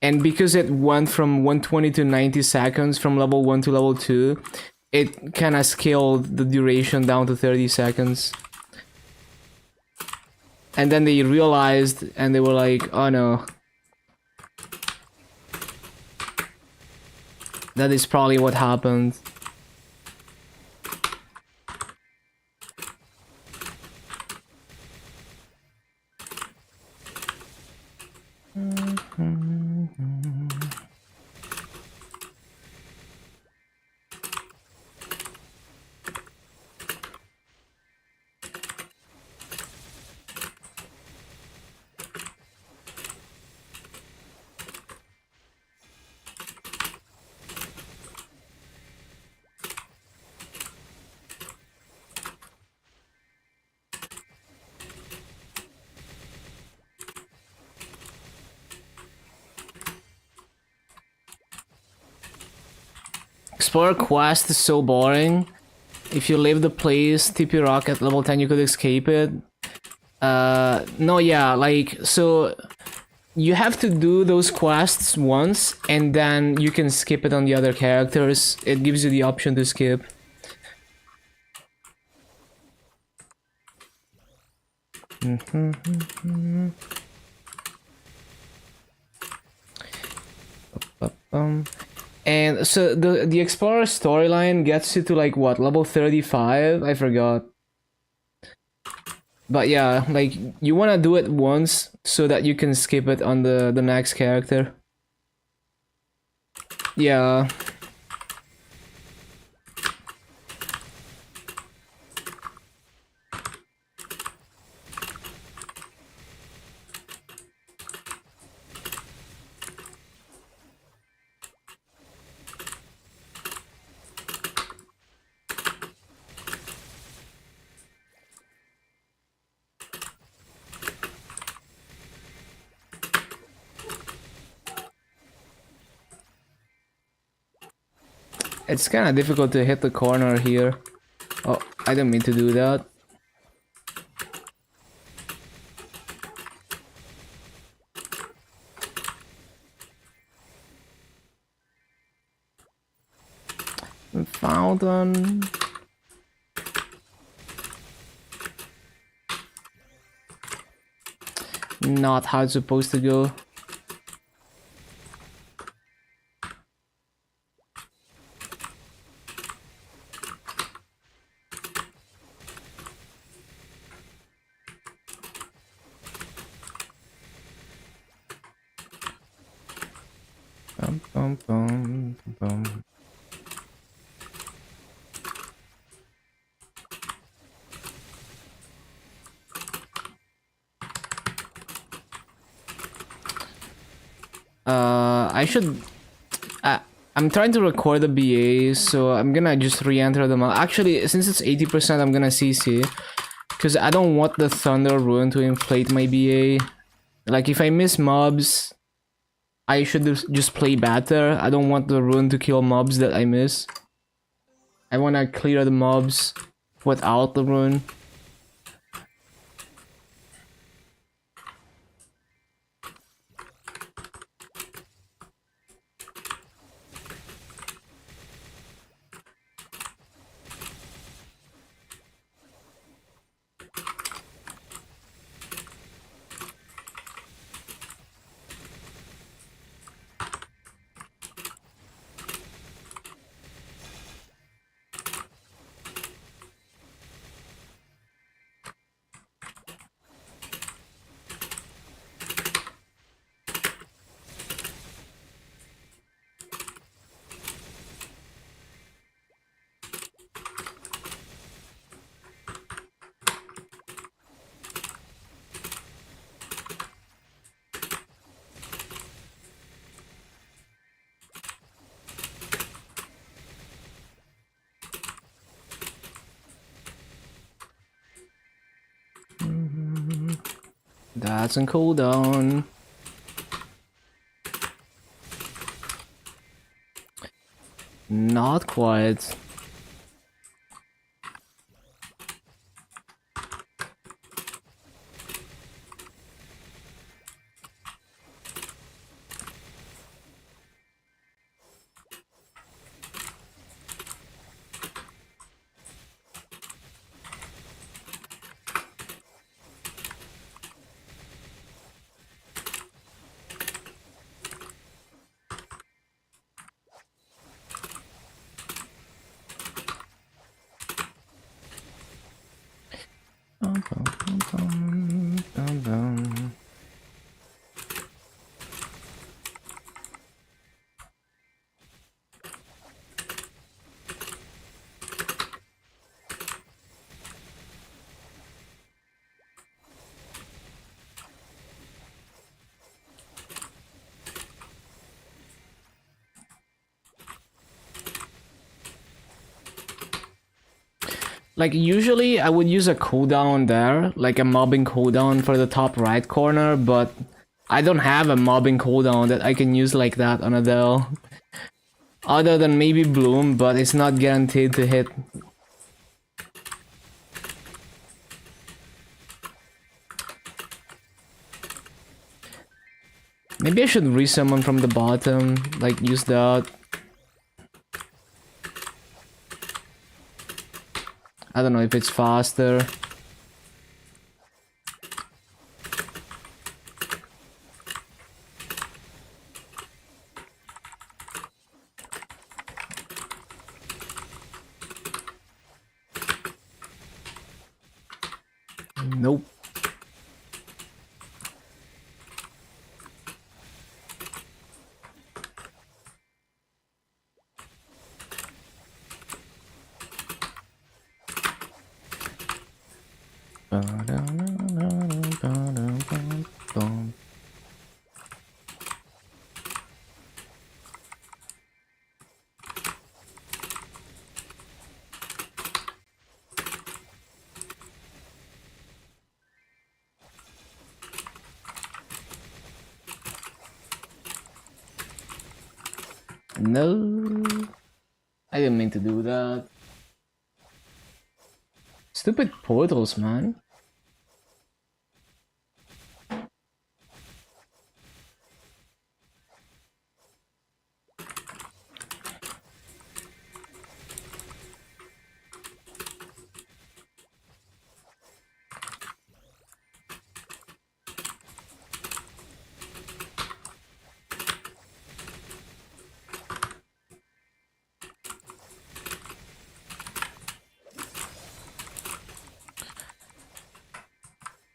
and because it went from 120 to 90 seconds from level 1 to level 2, it kind of scaled the duration down to 30 seconds. And then they realized, and they were like, oh no, that is probably what happened. Explorer quest is so boring. If you leave the place, TP Rock at level 10, you could escape it. No, yeah, like, so you have to do those quests once, and then you can skip it on the other characters. It gives you the option to skip. And so the Explorer storyline gets you to like what, level 35? I forgot. But yeah, like you wanna do it once so that you can skip it on the next character. Yeah. It's kind of difficult to hit the corner here. Oh, I didn't mean to do that. Fountain. Not how it's supposed to go. Bum, bum, bum. I should. I'm trying to record the BAs, so I'm gonna just re-enter them. Actually, since it's 80%, I'm gonna CC, because I don't want the Thunder Rune to inflate my BA. Like, if I miss mobs, I should just play better. I don't want the rune to kill mobs that I miss. I wanna clear the mobs without the rune. That's on cooldown. Not quite. Like, usually I would use a cooldown there, like a mobbing cooldown for the top right corner, but I don't have a mobbing cooldown that I can use like that on Adele. Other than maybe Bloom, but it's not guaranteed to hit. Maybe I should resummon from the bottom, like use that. I don't know if it's faster. Nope. No, I didn't mean to do that. Stupid portals, man.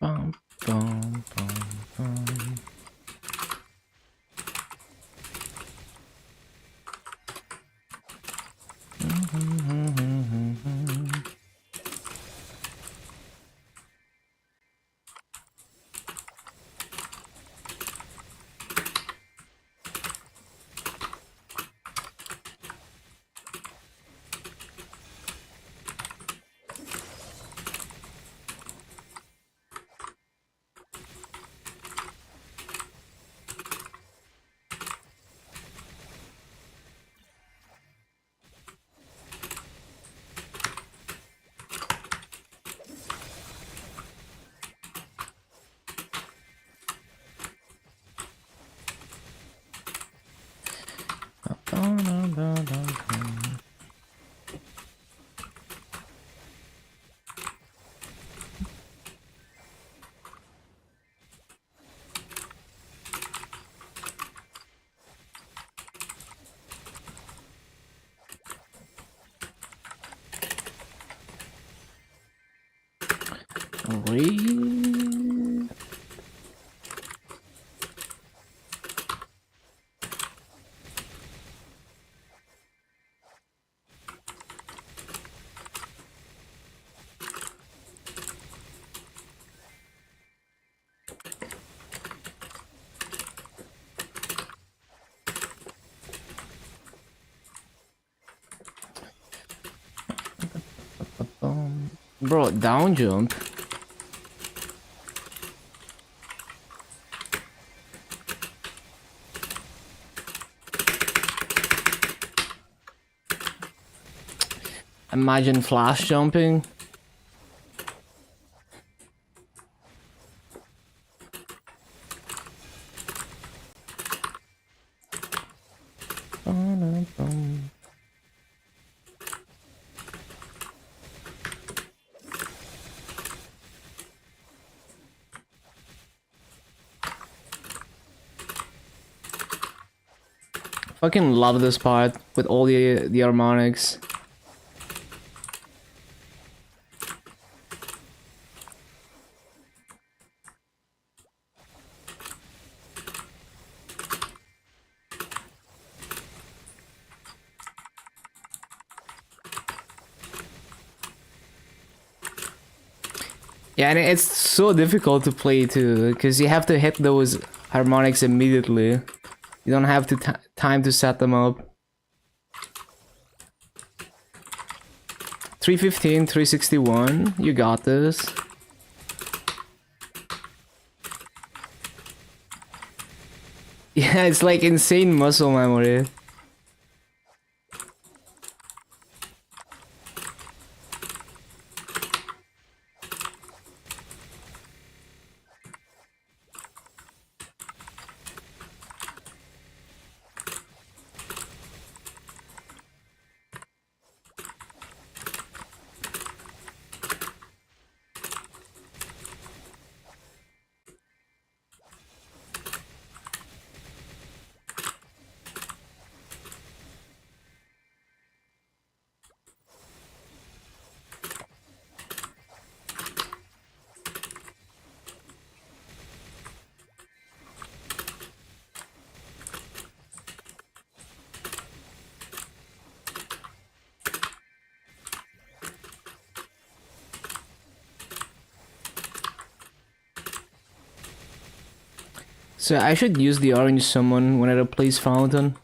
Bum, bum, bum, bum. Wait. Bro, down jump. Imagine flash jumping. Fucking love this part with all the harmonics. Yeah, and it's so difficult to play too, because you have to hit those harmonics immediately. You don't have to time to set them up. 315, 361, you got this. Yeah, it's like insane muscle memory. So I should use the orange summon when I replace Fountain.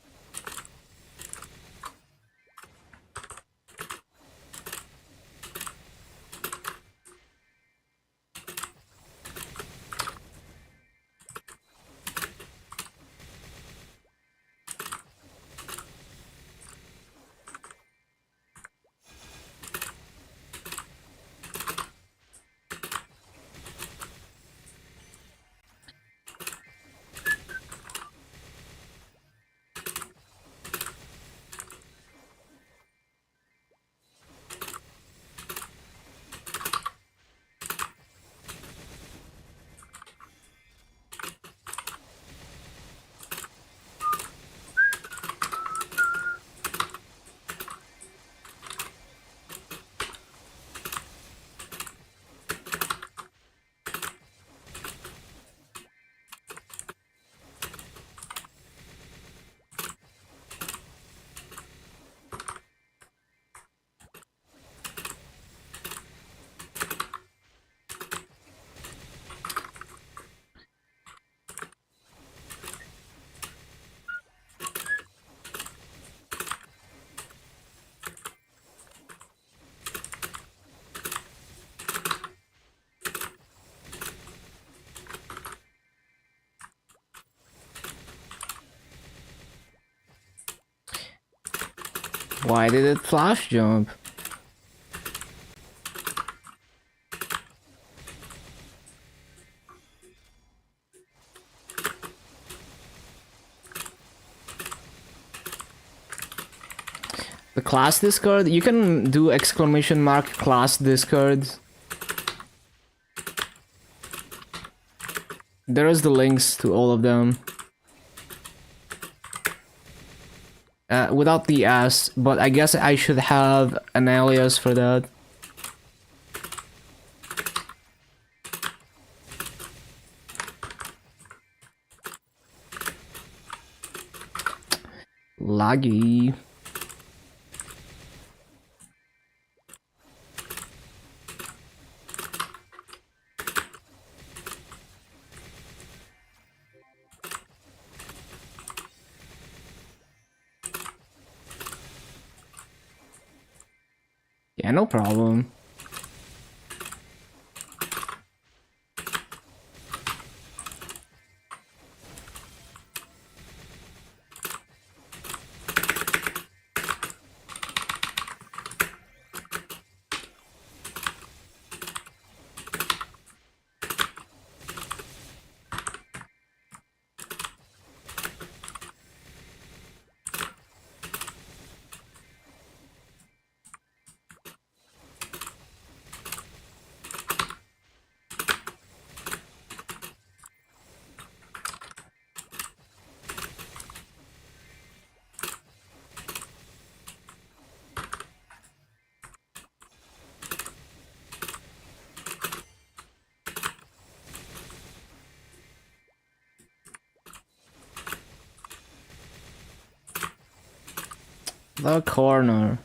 Why did it flash jump? The class discard? You can do exclamation mark class discards. There is the links to all of them. Without the S, but I guess I should have an alias for that. Laggy. Yeah, no problem. The corner.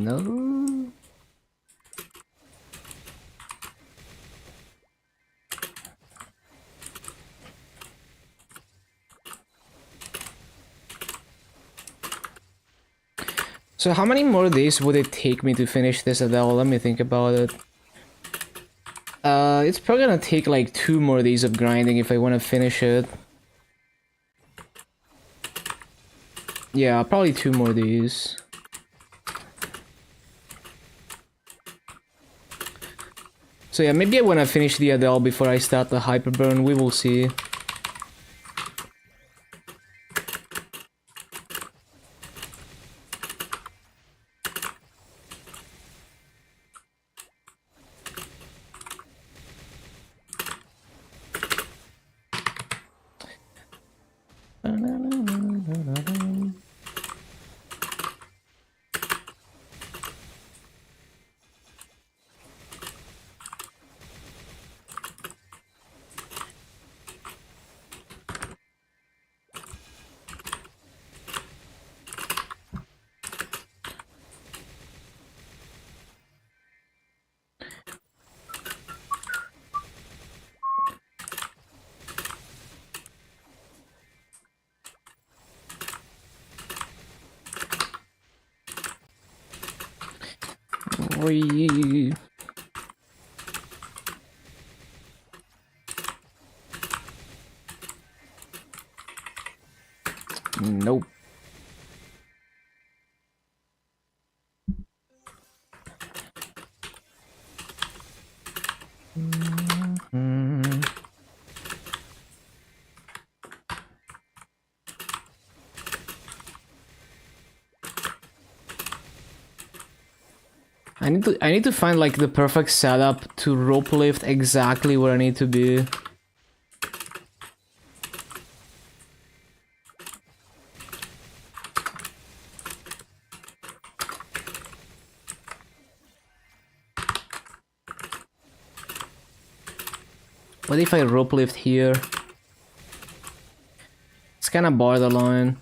No. So how many more days would it take me to finish this Adele? Let me think about it. It's probably gonna take like 2 more days of grinding if I want to finish it. Yeah, probably 2 more days. So yeah, maybe I want to finish the Adele before I start the Hyperburn. We will see. Wee. Nope. I need to find like the perfect setup to rope lift exactly where I need to be. What if I rope lift here? It's kind of borderline.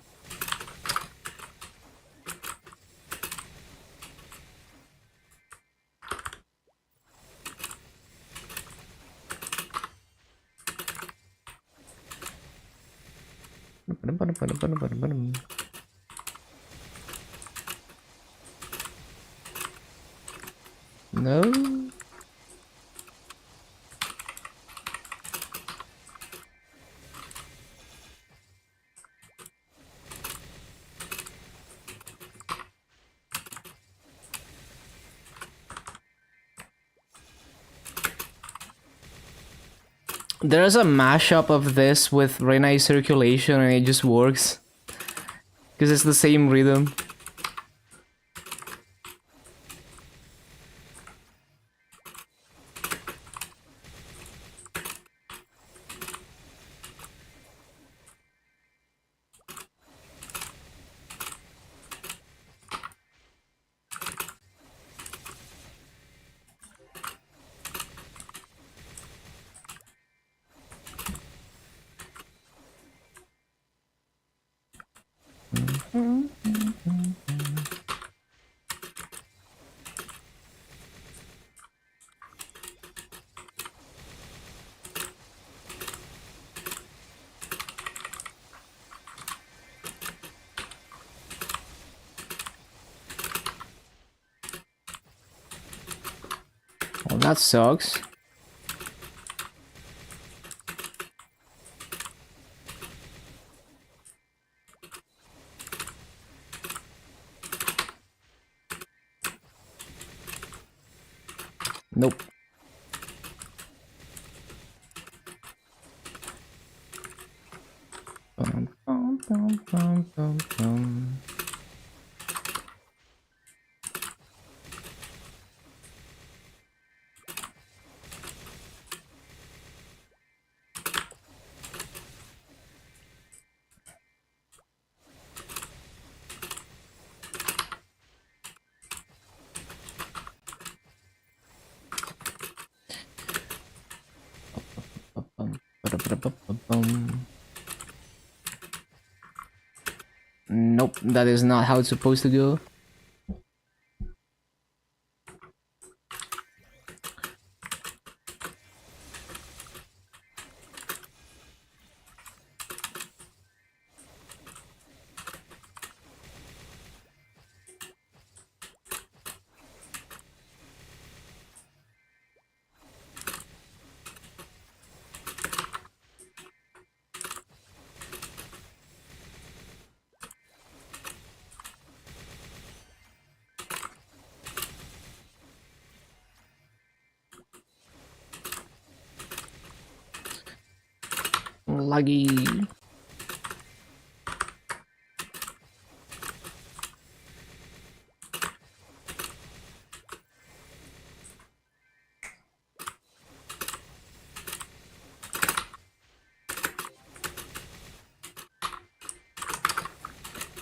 No. There's a mashup of this with Renai circulation and it just works. Because it's the same rhythm. Well, that sucks. Nope. Bum, bum, bum, bum, bum, bum. Ba-da-ba-da-ba-ba-bum. Nope, that is not how it's supposed to go. Laggy.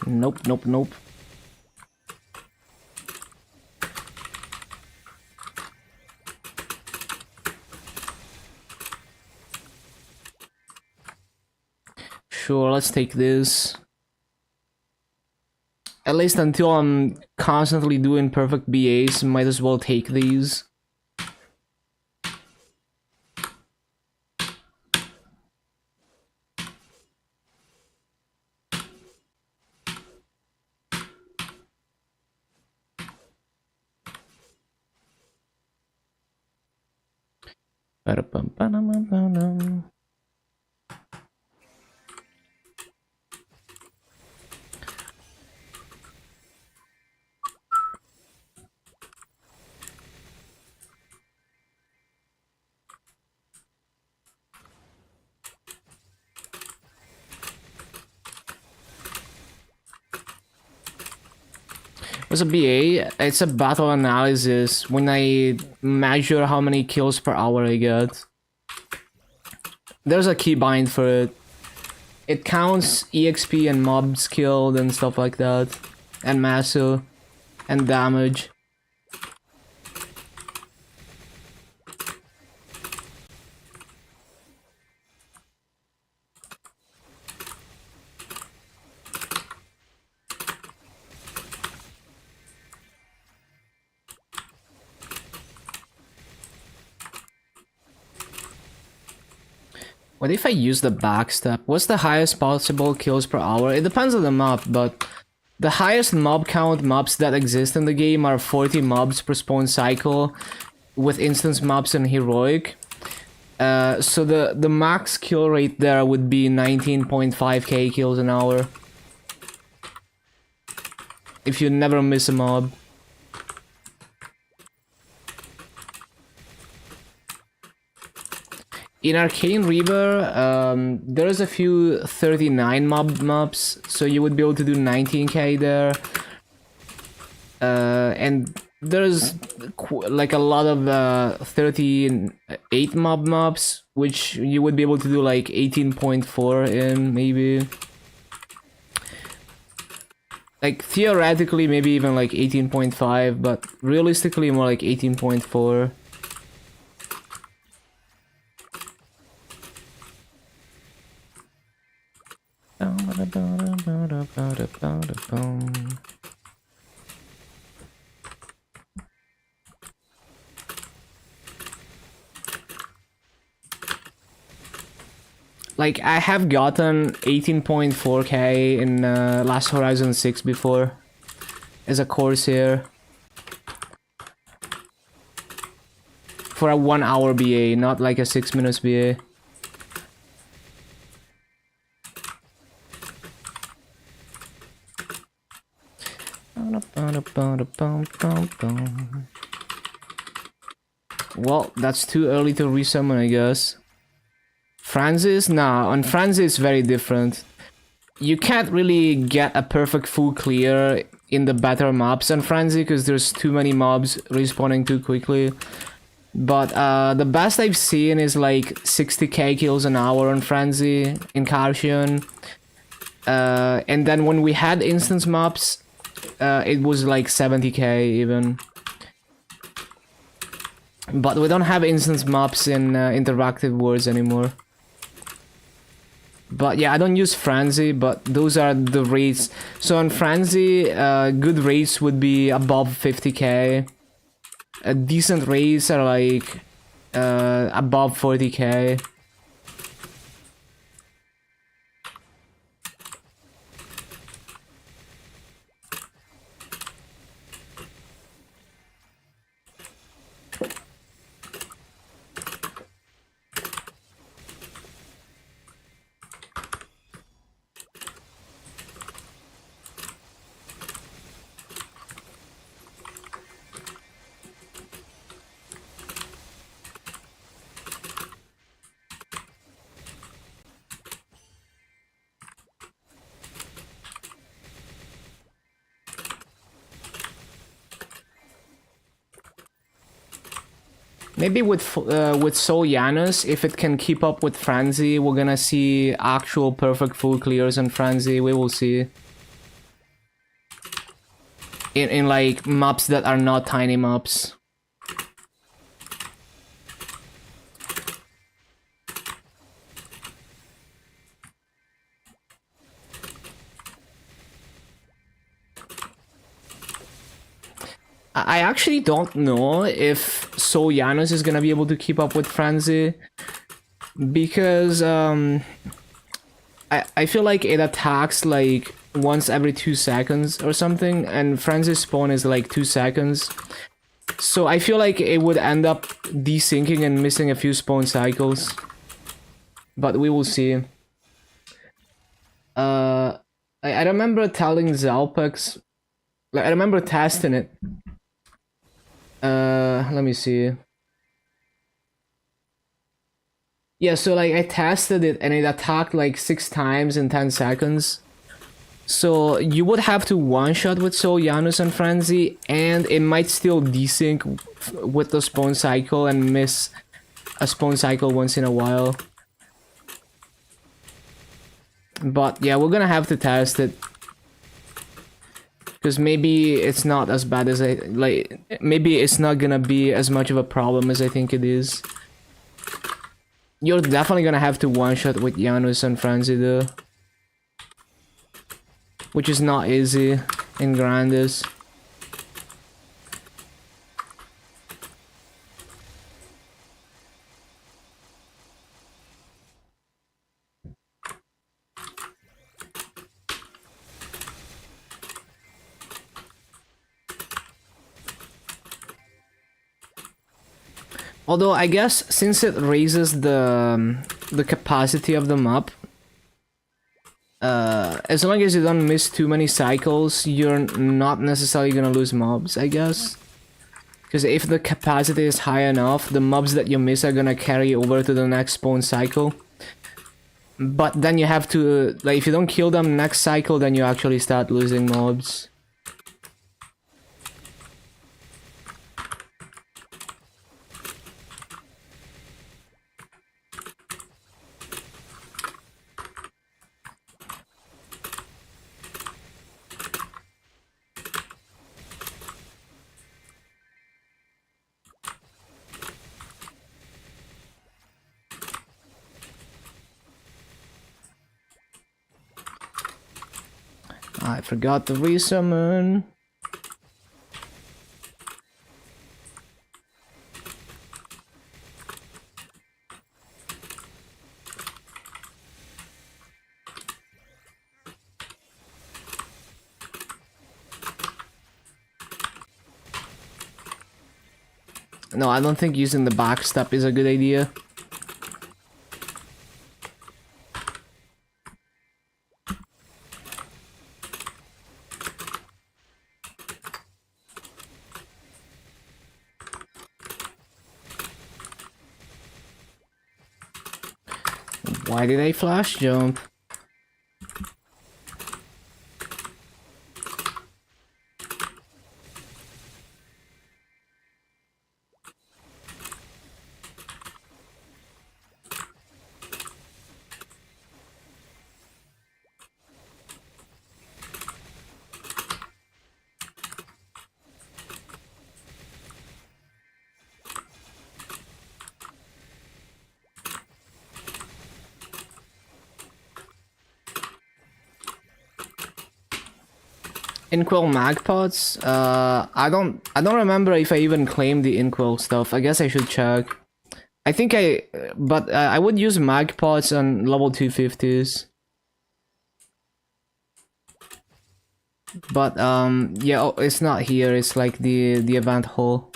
Nope, nope, nope. Sure, let's take this. At least until I'm constantly doing perfect BAs, might as well take these. What's a BA? It's a battle analysis when I measure how many kills per hour I get. There's a keybind for it. It counts EXP and mobs killed and stuff like that. And masso. And damage. What if I use the backstep? What's the highest possible kills per hour? It depends on the map, but the highest mob count mobs that exist in the game are 40 mobs per spawn cycle with instance mobs and heroic. So the max kill rate there would be 19.5k kills an hour. If you never miss a mob. In Arcane Reaver, there's a few 39 mobs, so you would be able to do 19k there. And there's like a lot of 38 mobs, which you would be able to do like 18.4 in, maybe. Like theoretically, maybe even like 18.5, but realistically more like 18.4. Like, I have gotten 18.4k in Last Horizon 6 before as a Corsair. For a 1 hour BA, not like a 6 minutes BA. Well, that's too early to resummon, I guess. Francis? Nah, on Francis it's very different. You can't really get a perfect full clear in the better maps on Francis because there's too many mobs respawning too quickly. But the best I've seen is like 60k kills an hour on Francis in Carcion. And then when we had instance mobs, it was like 70k even. But we don't have instance mobs in interactive worlds anymore. But yeah, I don't use Frenzy, but those are the rates. So on Frenzy, good rates would be above 50k. Decent rates are like above 40k. Maybe with Soul Janus, if it can keep up with Frenzy, we're gonna see actual perfect full clears on Frenzy. We will see. In like maps that are not tiny maps. I actually don't know if Soul Janus is gonna be able to keep up with Frenzy, because I feel like it attacks like once every 2 seconds or something, and Frenzy's spawn is like 2 seconds. So I feel like it would end up desyncing and missing a few spawn cycles. But we will see. I remember telling Zalpex, like I remember testing it. Let me see. Yeah, so like I tested it and it attacked like 6 times in 10 seconds. So you would have to one-shot with Soul Janus and Frenzy, and it might still desync with the spawn cycle and miss a spawn cycle once in a while. But yeah, we're gonna have to test it. Because maybe it's not as bad as maybe it's not gonna be as much of a problem as I think it is. You're definitely gonna have to one-shot with Janus and Frenzy though. Which is not easy in Grandis. Although I guess since it raises the capacity of the map, as long as you don't miss too many cycles, you're not necessarily gonna lose mobs, I guess. Because if the capacity is high enough, the mobs that you miss are gonna carry over to the next spawn cycle. But then you have to, like, if you don't kill them next cycle, then you actually start losing mobs. I forgot to resummon. No, I don't think using the backstep is a good idea. Why did I flash jump? Inkwell magpots? I don't remember if I even claimed the Inkwell stuff. I guess I should check. I think I would use magpots on level 250s. But yeah, oh, it's not here. It's like the event hall.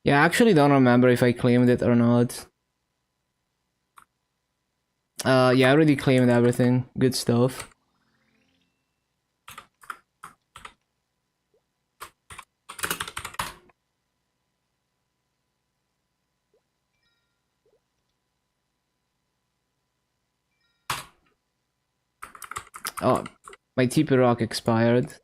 Yeah, I actually don't remember if I claimed it or not. Yeah, I already claimed everything. Good stuff. Oh, my TP rock expired.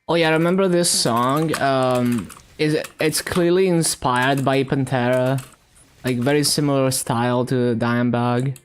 Oh yeah, I remember this song. It's clearly inspired by Pantera, like very similar style to Dimebag.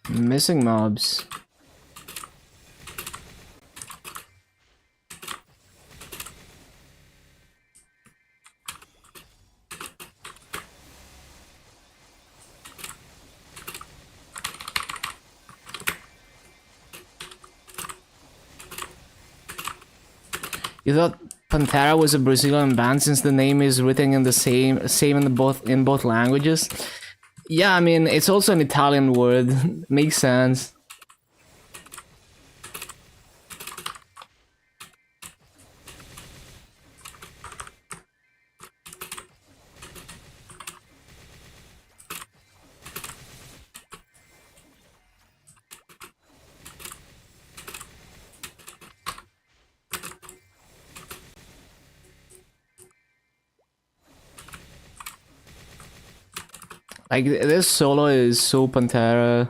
Missing mobs. You thought Pantera was a Brazilian band since the name is written in the same in both languages? Yeah, I mean it's also an Italian word. Makes sense. Like this solo is so Pantera.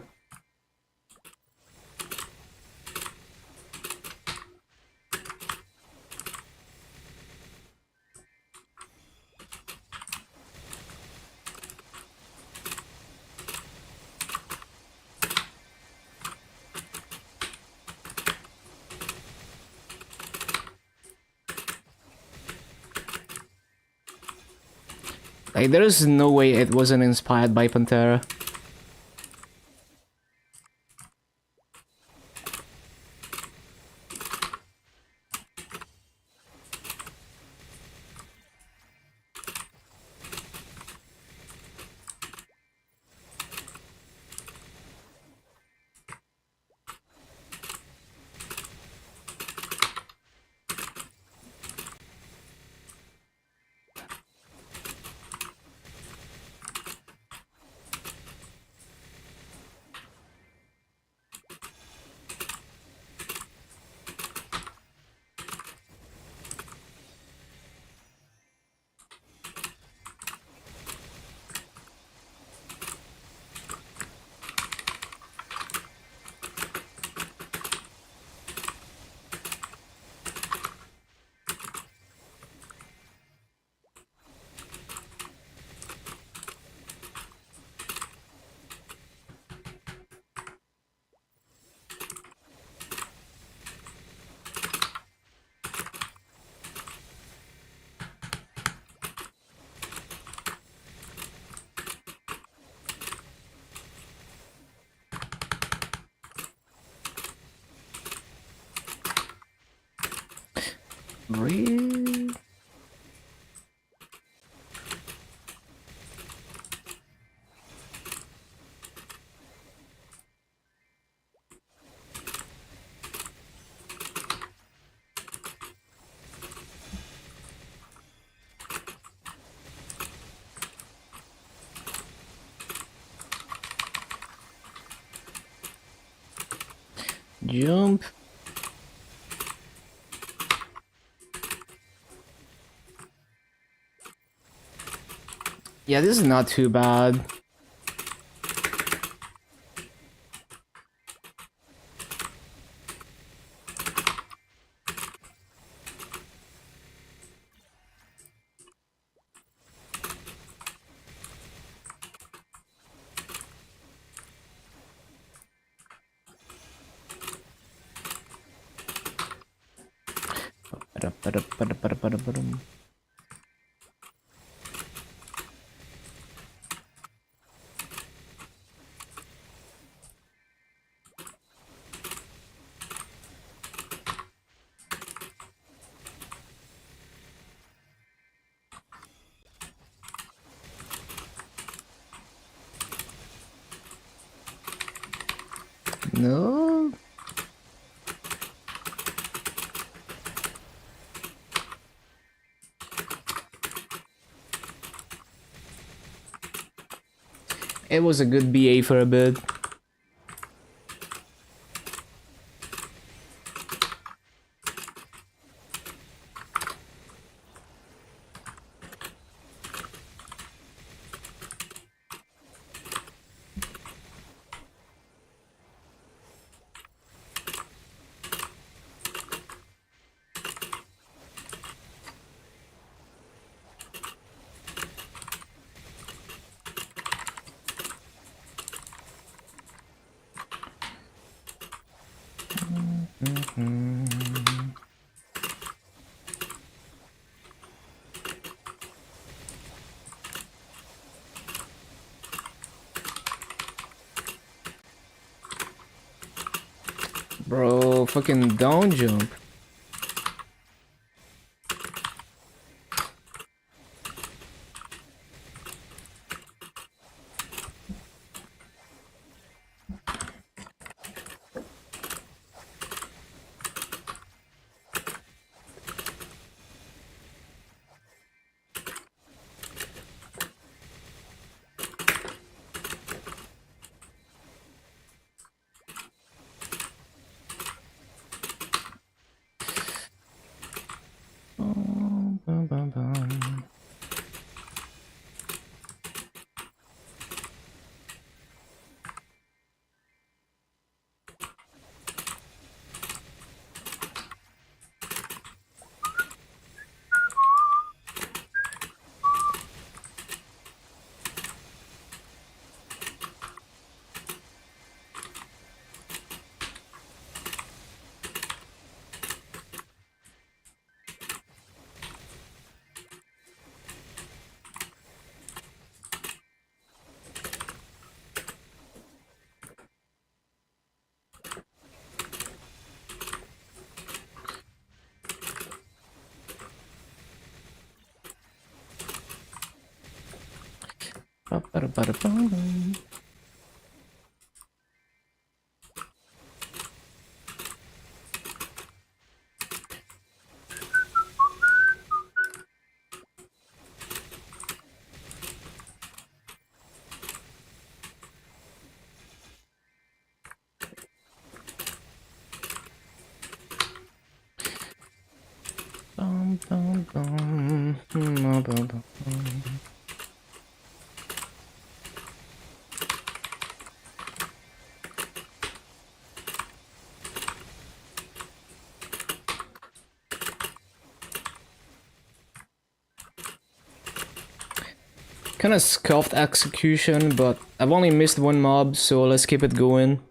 Like there is no way it wasn't inspired by Pantera. Really? Jump. Yeah, this is not too bad. No. It was a good BA for a bit. Bro, fucking down jump. Kind of scuffed execution, but I've only missed one mob, so let's keep it going.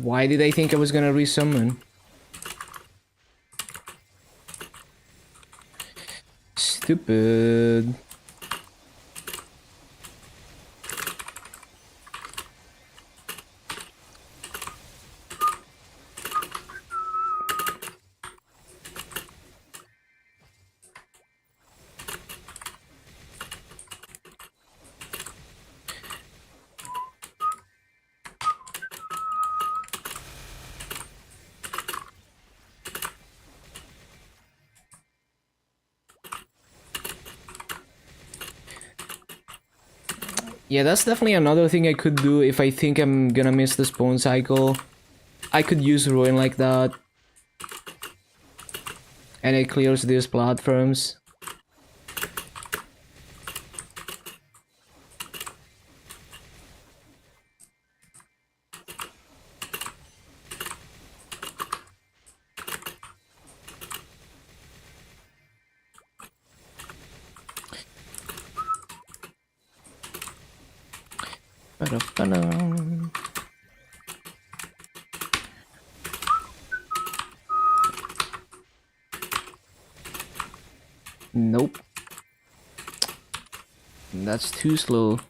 Why did I think I was gonna resummon? Stupid. Yeah, that's definitely another thing I could do if I think I'm gonna miss the spawn cycle. I could use ruin like that. And it clears these platforms. Ba-da-ba-da. Nope. That's too slow.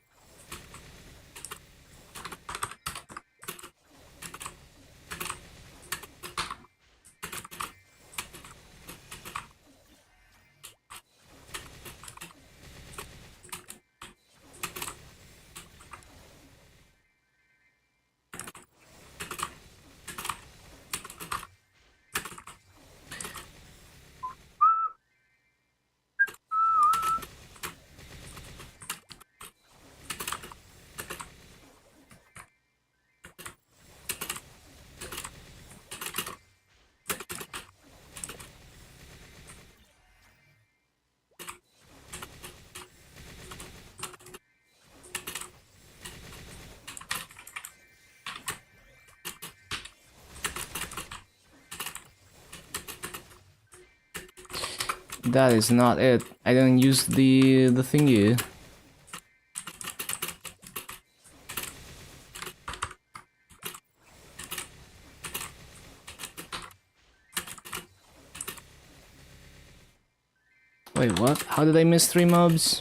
That is not it. I didn't use the thingy. Wait, what? How did I miss 3 mobs?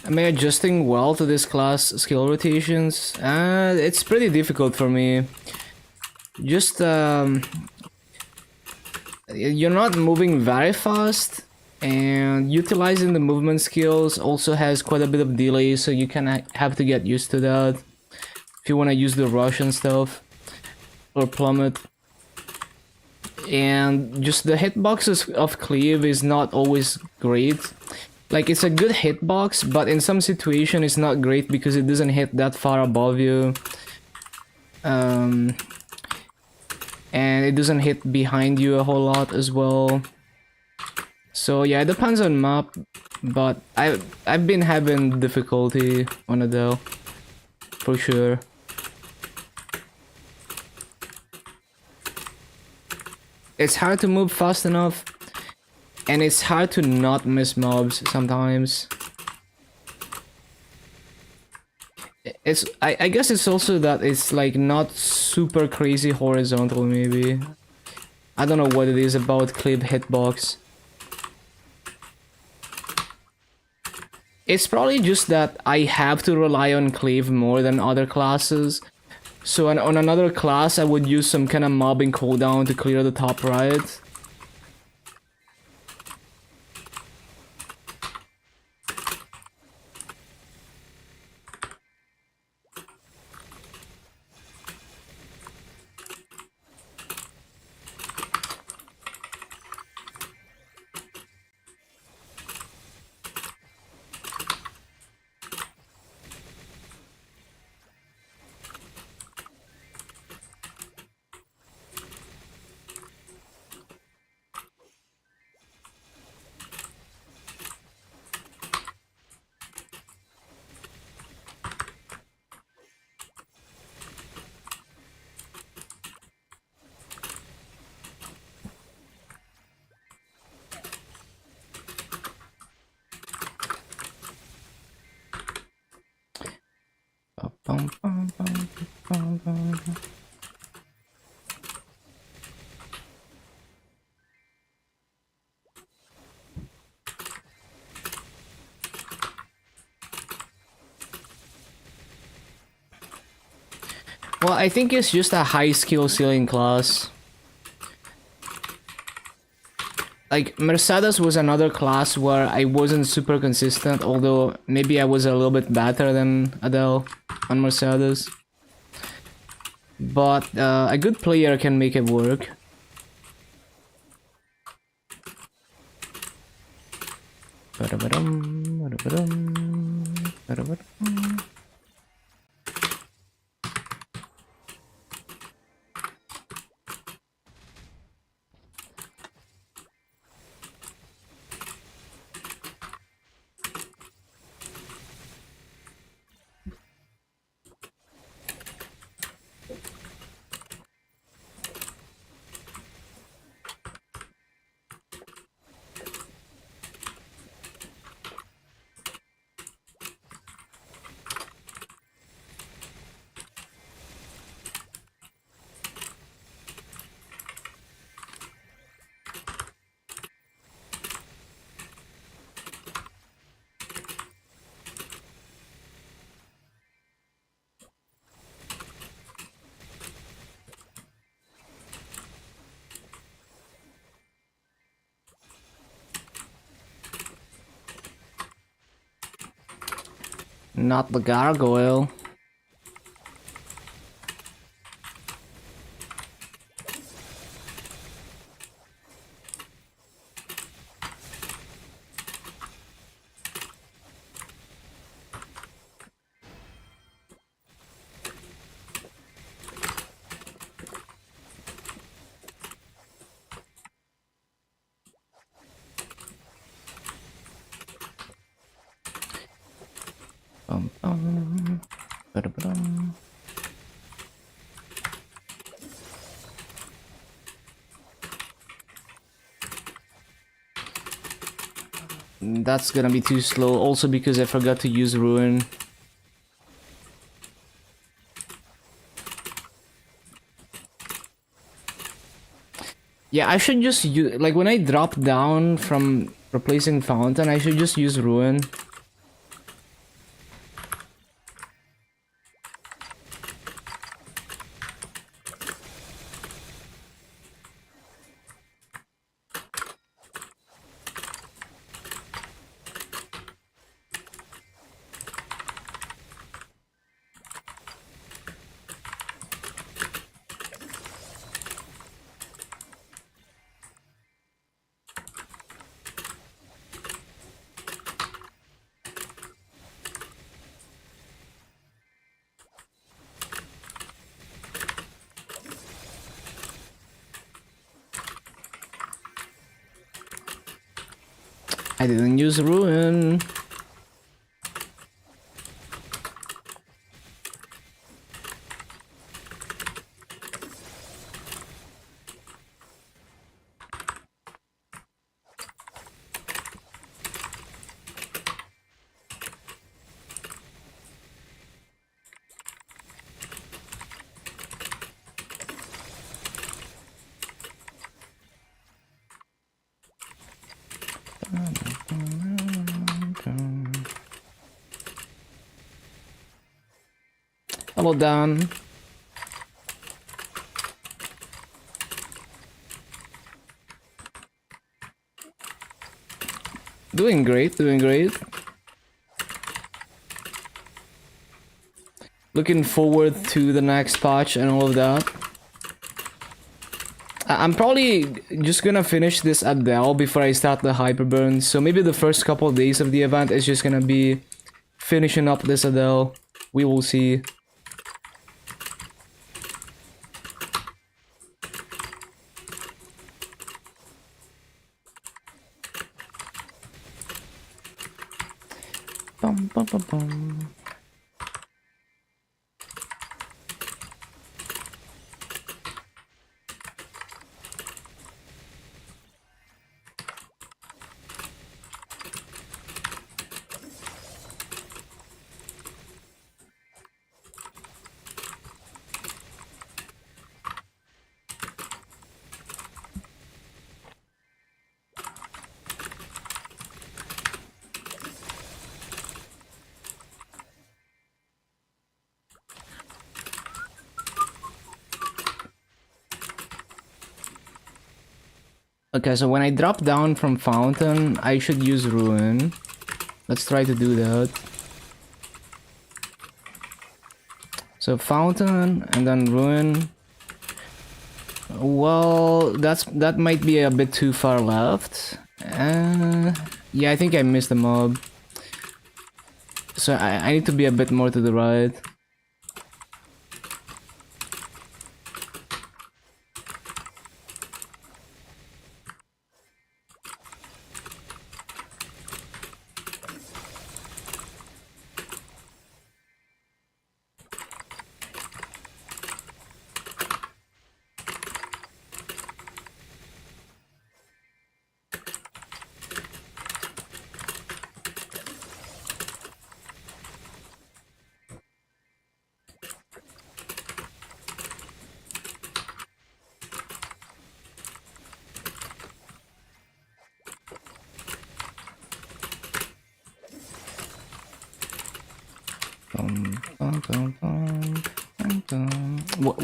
Am I adjusting well to this class skill rotations? It's pretty difficult for me. Just, you're not moving very fast, and utilizing the movement skills also has quite a bit of delay, so you kind of have to get used to that if you want to use the rush and stuff, or plummet. And just the hitboxes of cleave is not always great. Like, it's a good hitbox, but in some situation it's not great because it doesn't hit that far above you. And it doesn't hit behind you a whole lot as well. So yeah, it depends on map, but I've been having difficulty on Adele, for sure. It's hard to move fast enough. And it's hard to not miss mobs sometimes. I guess it's also that it's like not super crazy horizontal maybe. I don't know what it is about clip hitbox. It's probably just that I have to rely on cleave more than other classes. So on another class I would use some kind of mobbing cooldown to clear the top right. Bum, bum, bum, bum, bum. Well, I think it's just a high skill ceiling class. Like, Mercedes was another class where I wasn't super consistent, although maybe I was a little bit better than Adele on Mercedes. But a good player can make it work. Ba-da-ba-dum, ba-da-ba-dum, ba-da-ba-dum. Not the gargoyle. Ba-da-ba-dum. That's gonna be too slow, also because I forgot to use Ruin. Yeah, I should just use, like, when I drop down from replacing Fountain, I should just use Ruin. I didn't use Ruin. Hello, Dan. Doing great, doing great. Looking forward to the next patch and all of that. I'm probably just gonna finish this Adele before I start the Hyperburn, so maybe the first couple of days of the event is just gonna be finishing up this Adele. We will see. Bum, bum, bum, bum. Okay, so when I drop down from Fountain, I should use Ruin. Let's try to do that. So Fountain and then Ruin. Well, that might be a bit too far left. Yeah, I think I missed the mob. So I need to be a bit more to the right.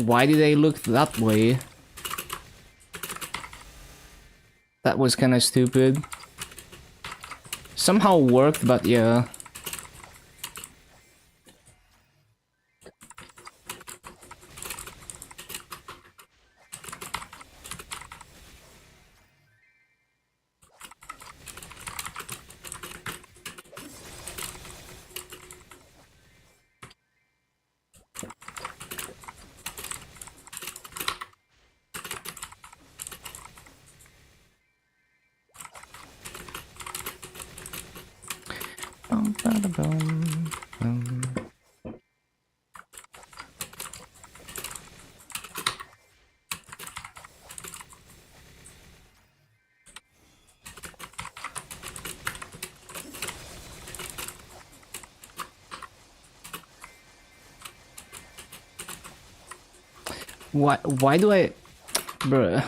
Why did they look that way? That was kind of stupid. Somehow worked, but yeah. Why do I... Bruh.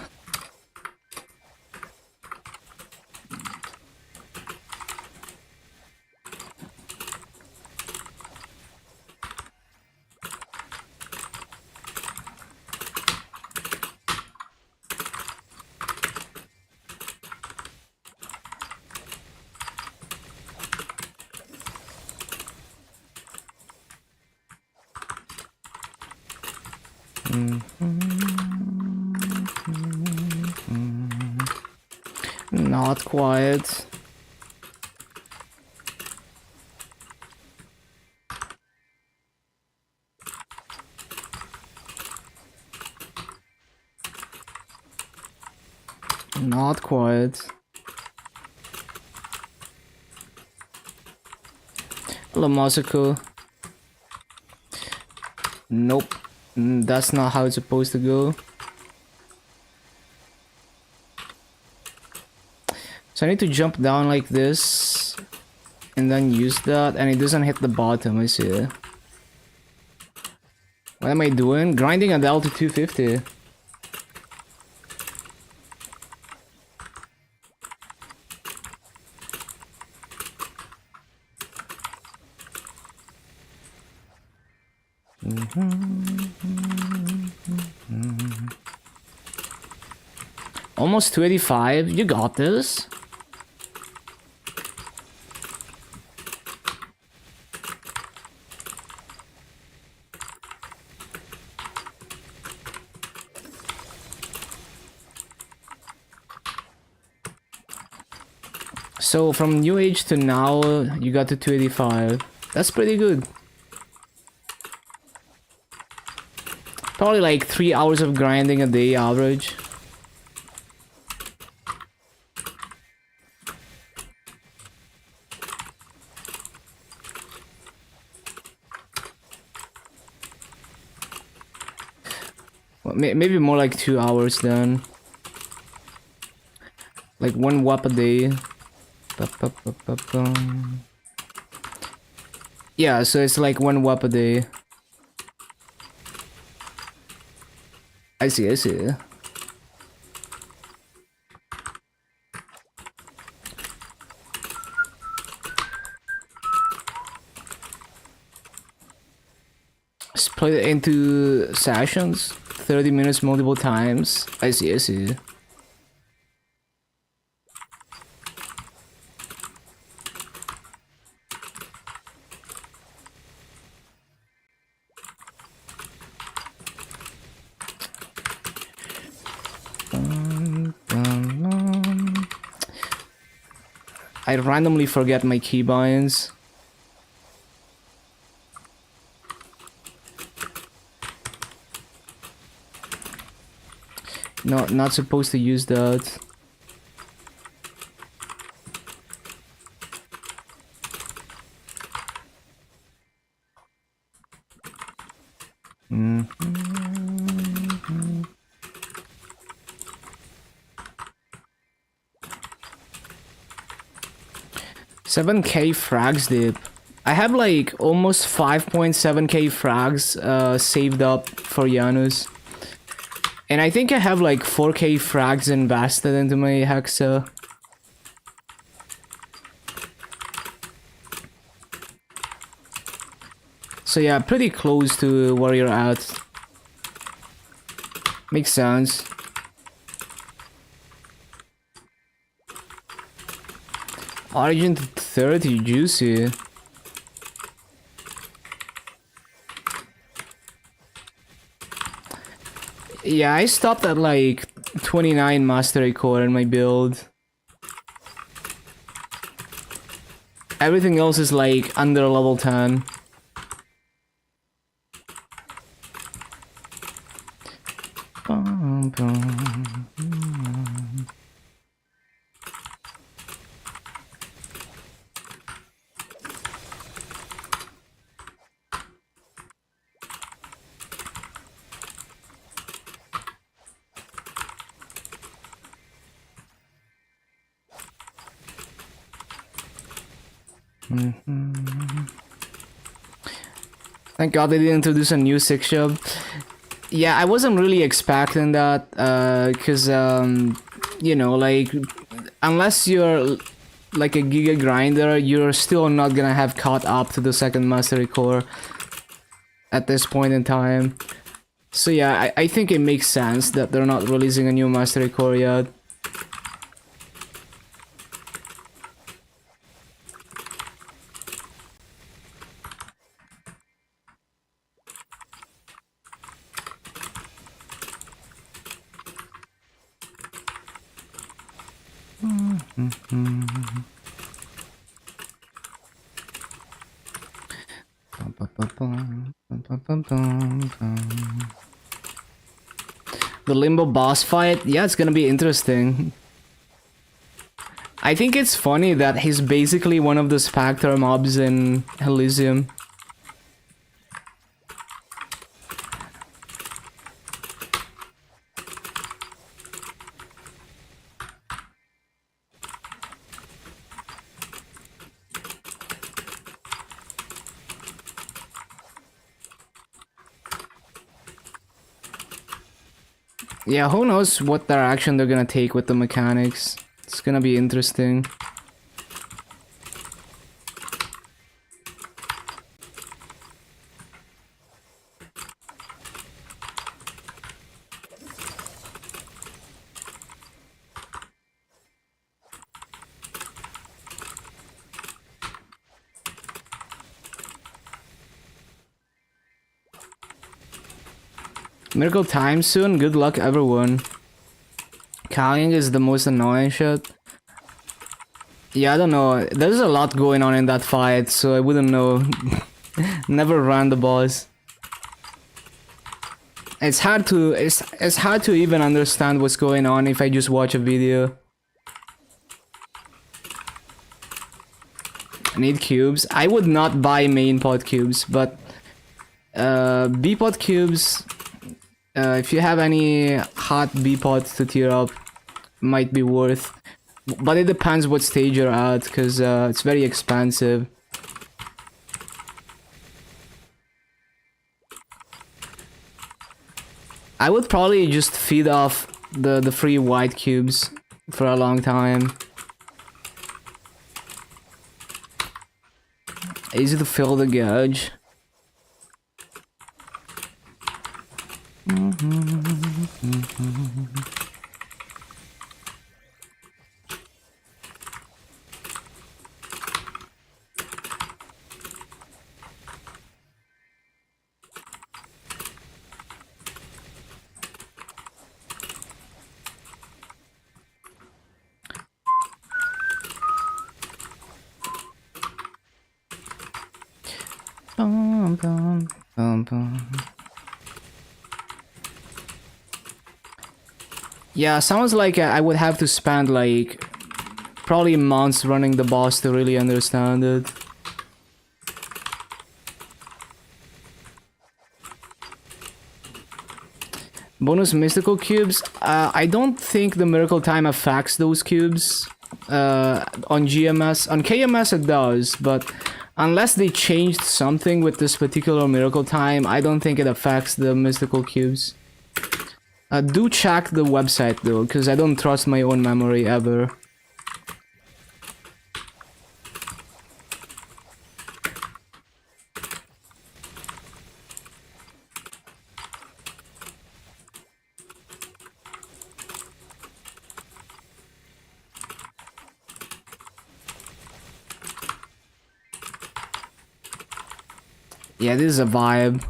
Not quiet. Not quiet. Hello, Masako. Nope. That's not how it's supposed to go. So I need to jump down like this and then use that, and it doesn't hit the bottom. I see. What am I doing? Grinding Adele to 250. Almost 285. You got this. So from New Age to now, you got to 285. That's pretty good. Probably like 3 hours of grinding a day average. Well, maybe more like 2 hours then. Like 1 WAP a day. Yeah, so it's like 1 WAP a day. I see, I see. Split it into sessions, 30 minutes multiple times. I see, I see. I randomly forget my keybinds. No, not supposed to use that. Mm-hmm. 7k frags dip. I have like almost 5.7k frags saved up for Janus. And I think I have like 4k frags invested into my Hexa. So yeah, pretty close to where you're at. Makes sense. Argent 30, juicy. Yeah, I stopped at like 29 mastery core in my build. Everything else is like under level 10. Bum, bum, bum. Thank God they didn't introduce a new 6 shop. Yeah, I wasn't really expecting that, cause you know, like, unless you're like a giga grinder, you're still not gonna have caught up to the second mastery core at this point in time. So yeah, I think it makes sense that they're not releasing a new mastery core yet. The Limbo boss fight? Yeah, it's gonna be interesting. I think it's funny that he's basically one of the Spectre mobs in Elysium. Yeah, who knows what direction they're gonna take with the mechanics. It's gonna be interesting. Miracle time soon? Good luck everyone. Calling is the most annoying shit. Yeah, I don't know. There's a lot going on in that fight, so I wouldn't know. Never ran the boss. It's hard to even understand what's going on if I just watch a video. I need cubes. I would not buy main pot cubes, but B pot cubes. If you have any hot B pots to tier up, might be worth. But it depends what stage you're at, because it's very expensive. I would probably just feed off the free white cubes for a long time. Easy to fill the gauge. Bum, bum, bum, bum. Yeah, sounds like I would have to spend like probably months running the boss to really understand it. Bonus mystical cubes? I don't think the miracle time affects those cubes. On GMS. On KMS it does, but unless they changed something with this particular miracle time, I don't think it affects the mystical cubes. Do check the website though, because I don't trust my own memory ever. Yeah, this is a vibe.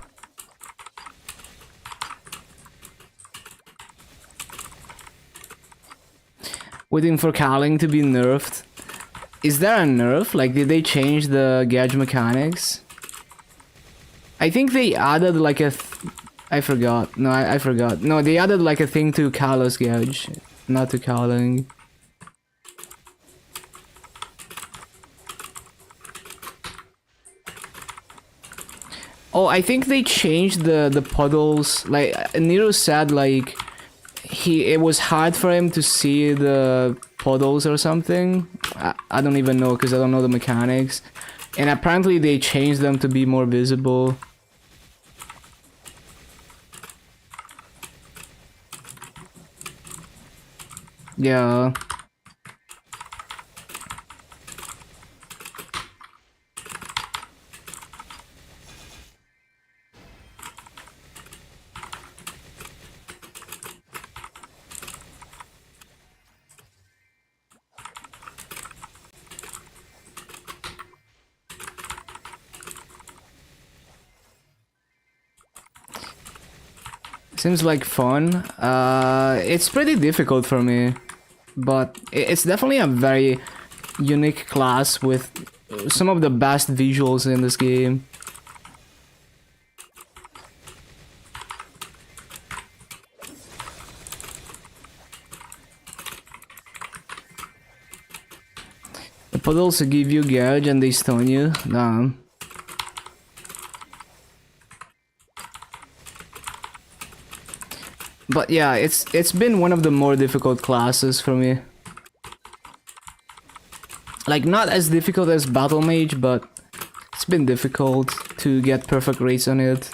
Waiting for Cowling to be nerfed. Is there a nerf? Like, did they change the gauge mechanics? I think they added like a... I forgot. No, I forgot. No, they added like a thing to Callus gauge, not to Cowling. Oh, I think they changed the puddles. Like Nero said, like it was hard for him to see the puddles or something. I don't even know because I don't know the mechanics. And apparently they changed them to be more visible. Yeah. Seems like fun. It's pretty difficult for me, but it's definitely a very unique class with some of the best visuals in this game. The puddles give you gauge and they stun you. Damn. But yeah, it's been one of the more difficult classes for me. Like, not as difficult as Battle Mage, but it's been difficult to get perfect rates on it.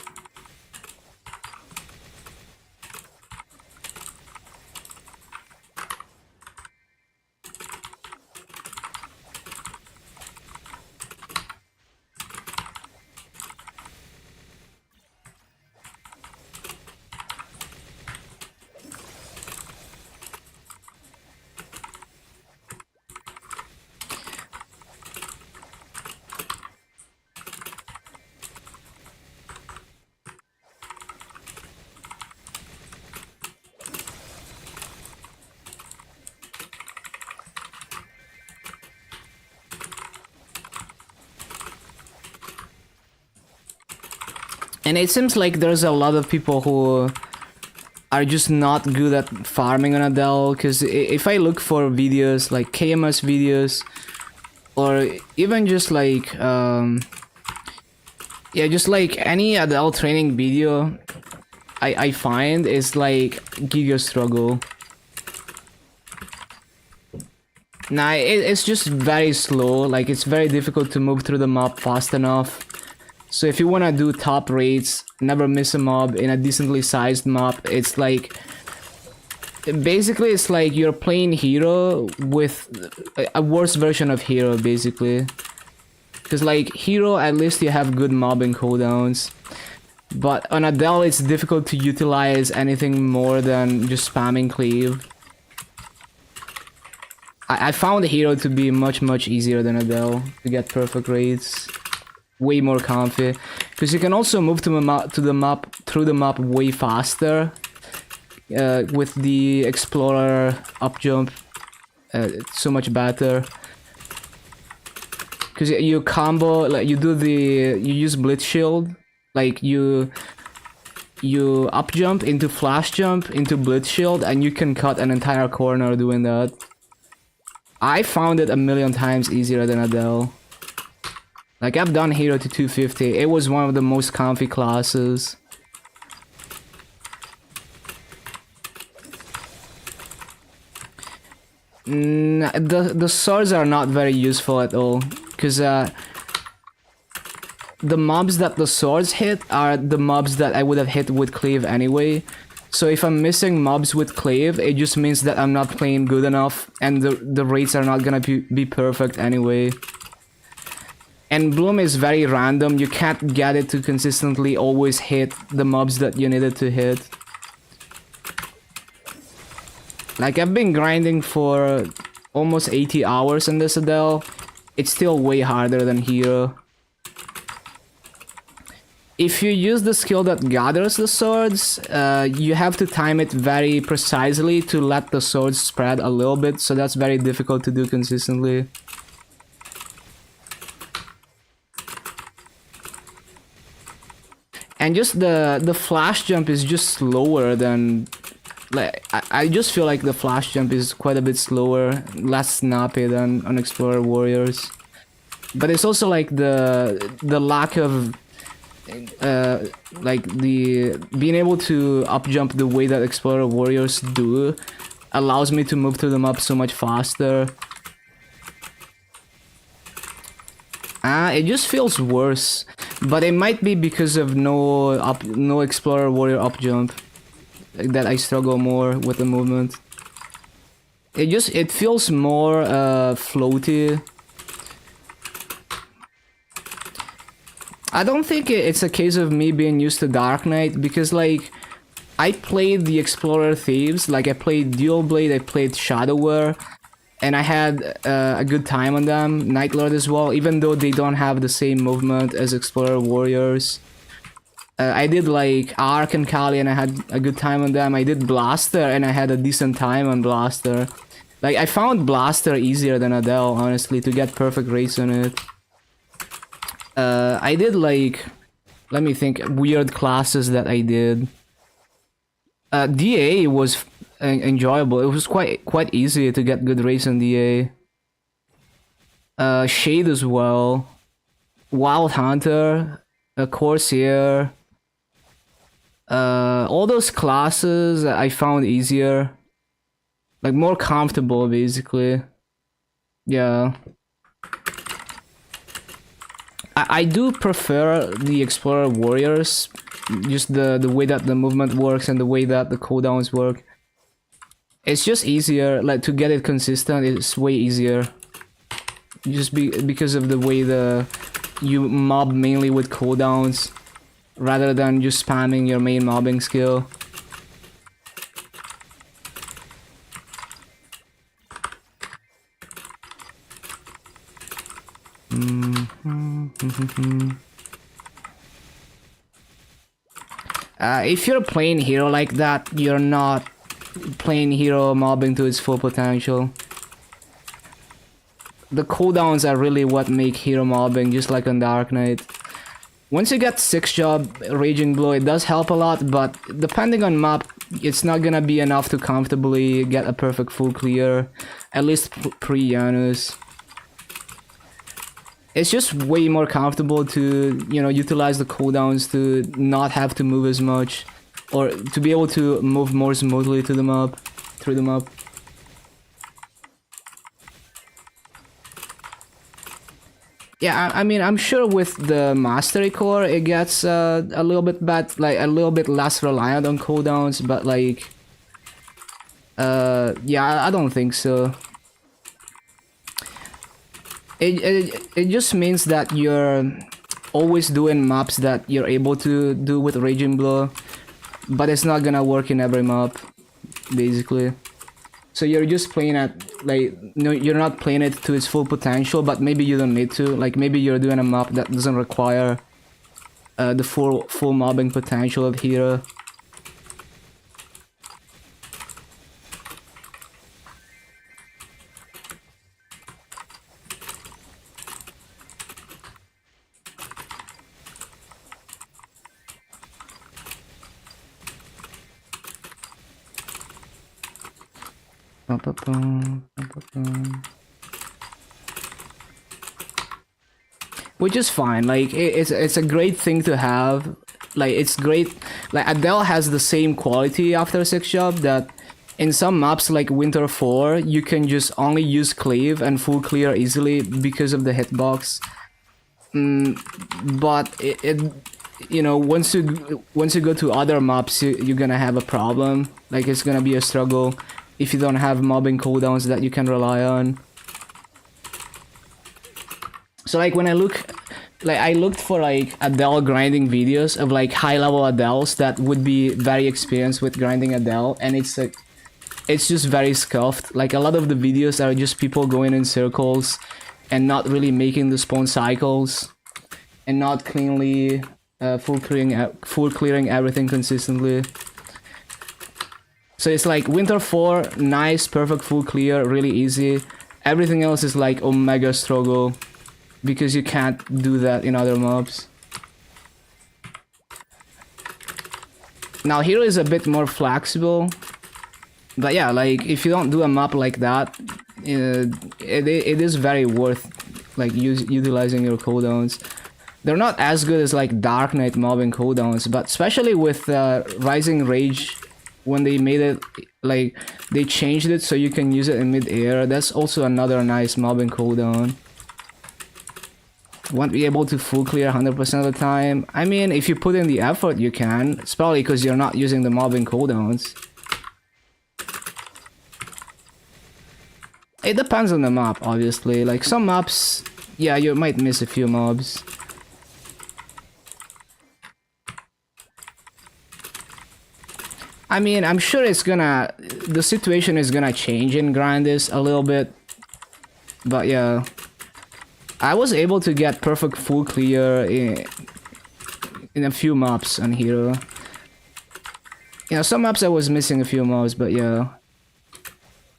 And it seems like there's a lot of people who are just not good at farming on Adele, because if I look for videos, like KMS videos, or even just like, yeah, just like any Adele training video, I find is like giga struggle. Nah, it's just very slow, like it's very difficult to move through the map fast enough. So if you want to do top rates, never miss a mob in a decently sized map, it's like... Basically, it's like you're playing Hero with a worse version of Hero, basically. Because like, Hero, at least you have good mobbing cooldowns. But on Adele, it's difficult to utilize anything more than just spamming cleave. I found Hero to be much easier than Adele to get perfect rates. Way more comfy, because you can also move to the map through the map way faster with the Explorer up jump. It's so much better, because you combo, like you use blitz shield, like you up jump into flash jump into blitz shield, and you can cut an entire corner doing that. I found it a million times easier than Adele. Like, I've done hero to 250. It was one of the most comfy classes. The swords are not very useful at all, because the mobs that the swords hit are the mobs that I would have hit with cleave anyway. So if I'm missing mobs with cleave, it just means that I'm not playing good enough, and the rates are not gonna be perfect anyway. And Bloom is very random. You can't get it to consistently always hit the mobs that you needed to hit. Like, I've been grinding for almost 80 hours in this Adele. It's still way harder than Hero. If you use the skill that gathers the swords, you have to time it very precisely to let the swords spread a little bit, so that's very difficult to do consistently. And just the flash jump is just slower than... Like, I just feel like the flash jump is quite a bit slower, less snappy than on Explorer Warriors. But it's also like the lack of... like the being able to up jump the way that Explorer Warriors do allows me to move through the map so much faster. It just feels worse, but it might be because of no Explorer Warrior up jump that I struggle more with the movement. It feels more floaty. I don't think it's a case of me being used to Dark Knight, because like I played the Explorer Thieves, like I played Dual Blade, I played Shadow War, and I had a good time on them. Night Lord as well, even though they don't have the same movement as Explorer Warriors. I did like Arc and Kali and I had a good time on them. I did Blaster and I had a decent time on Blaster. Like, I found Blaster easier than Adele, honestly, to get perfect rates on it. I did like, let me think, weird classes that I did. DA was enjoyable. It was quite easy to get good rates on DA. Shade as well. Wild Hunter, Corsair. All those classes I found easier. Like, more comfortable, basically. Yeah. I do prefer the Explorer Warriors. Just the way that the movement works and the way that the cooldowns work. It's just easier, like, to get it consistent, it's way easier. Just because of the way you mob mainly with cooldowns, rather than just spamming your main mobbing skill. If you're playing hero like that, you're not playing hero mobbing to its full potential. The cooldowns are really what make hero mobbing, just like on Dark Knight. Once you get 6 job Raging Blow, it does help a lot, but depending on map, it's not gonna be enough to comfortably get a perfect full clear, at least pre-Janus. It's just way more comfortable to, you know, utilize the cooldowns to not have to move as much, or to be able to move more smoothly to the map, through the map. Yeah, I mean, I'm sure with the Mastery Core, it gets a little bit bad, like a little bit less reliant on cooldowns, but like, yeah, I don't think so. It just means that you're always doing maps that you're able to do with Raging Blow, but it's not gonna work in every map, basically. So you're just playing at, like, no, you're not playing it to its full potential, but maybe you don't need to. Like, maybe you're doing a map that doesn't require the full mobbing potential of hero. Which is fine. Like it's a great thing to have. Like it's great. Like Adele has the same quality after 6 job that in some maps like Winter 4 you can just only use cleave and full clear easily because of the hitbox. But it you know, once you go to other maps, you're gonna have a problem. Like it's gonna be a struggle if you don't have mobbing cooldowns that you can rely on. So like when I looked for like Adele grinding videos of like high level Adeles that would be very experienced with grinding Adele, and it's like it's just very scuffed. Like a lot of the videos are just people going in circles and not really making the spawn cycles and not cleanly full clearing everything consistently. So it's like Winter 4, nice, perfect full clear, really easy. Everything else is like omega struggle because you can't do that in other mobs. Now Hero is a bit more flexible, but yeah, like if you don't do a map like that, it is very worth like utilizing your cooldowns. They're not as good as like Dark Knight mobbing cooldowns, but especially with Rising Rage, when they made it, like they changed it so you can use it in mid-air. That's also another nice mobbing cooldown. Won't be able to full clear 100% of the time. I mean, if you put in the effort, you can. It's probably because you're not using the mobbing cooldowns. It depends on the map, obviously. Like some maps, yeah, you might miss a few mobs. I mean, I'm sure the situation is gonna change in Grindis a little bit. But yeah, I was able to get perfect full clear in a few maps on Hero. You know, some maps I was missing a few mobs, but yeah.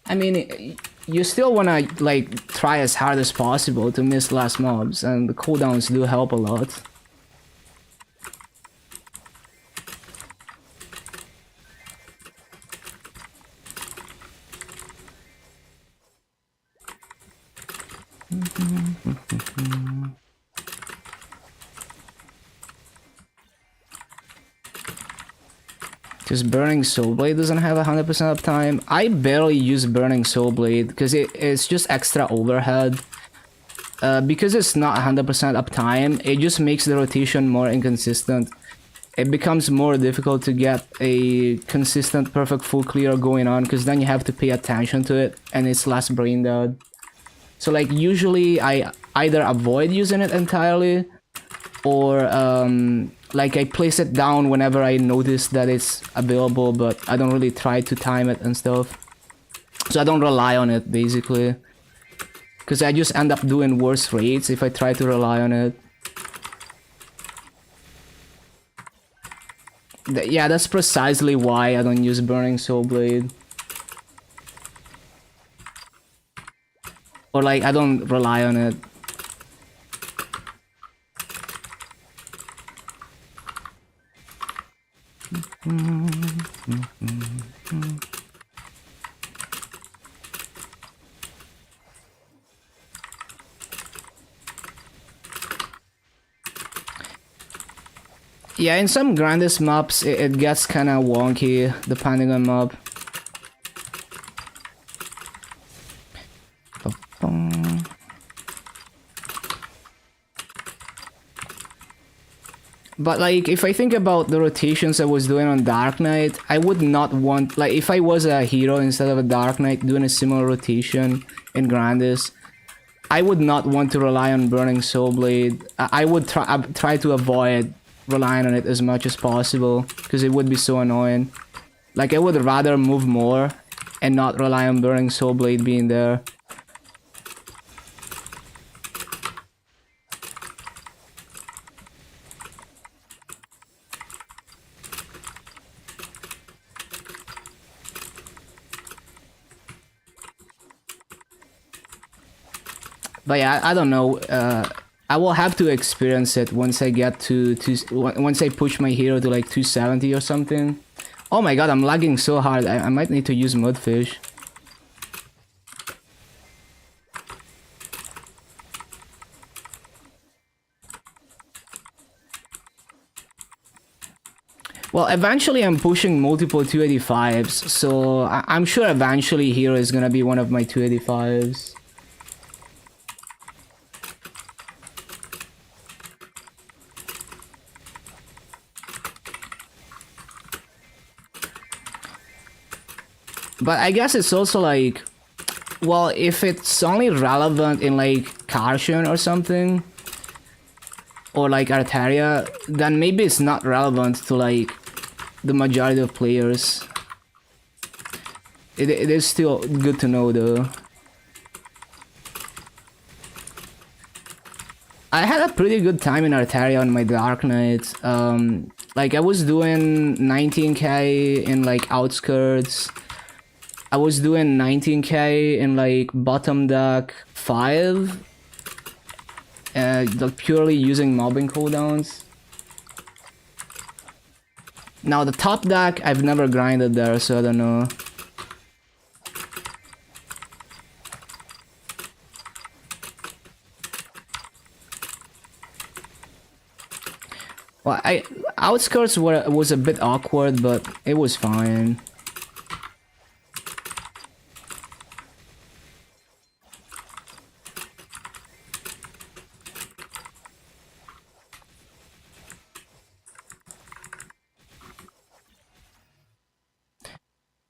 I mean, you still wanna like try as hard as possible to miss less mobs, and the cooldowns do help a lot. Because Burning Soul Blade doesn't have 100% uptime. I barely use Burning Soul Blade because it's just extra overhead. Because it's not 100% uptime, it just makes the rotation more inconsistent. It becomes more difficult to get a consistent perfect full clear going on, because then you have to pay attention to it and it's less brain dead. So like usually I either avoid using it entirely, or like I place it down whenever I notice that it's available, but I don't really try to time it and stuff. So I don't rely on it basically, because I just end up doing worse rates if I try to rely on it. Yeah, that's precisely why I don't use Burning Soul Blade. Or like, I don't rely on it. Yeah, in some grandest maps, it gets kind of wonky depending on map. But like, if I think about the rotations I was doing on Dark Knight, I would not want, like, if I was a hero instead of a Dark Knight doing a similar rotation in Grandis, I would not want to rely on Burning Soul Blade. I would try to avoid relying on it as much as possible, because it would be so annoying. Like, I would rather move more and not rely on Burning Soul Blade being there. But yeah, I don't know. I will have to experience it once I get once I push my hero to like 270 or something. Oh my god, I'm lagging so hard. I might need to use Mudfish. Well, eventually I'm pushing multiple 285s, so I'm sure eventually Hero is gonna be one of my 285s. But I guess it's also like, well, if it's only relevant in like Cartion or something, or like Arteria, then maybe it's not relevant to like the majority of players. It is still good to know though. I had a pretty good time in Arteria on my Dark Knight. Like I was doing 19k in like Outskirts. I was doing 19k in like Bottom Deck 5. Like purely using mobbing cooldowns. Now the top deck, I've never grinded there, so I don't know. Well, Outskirts was a bit awkward, but it was fine.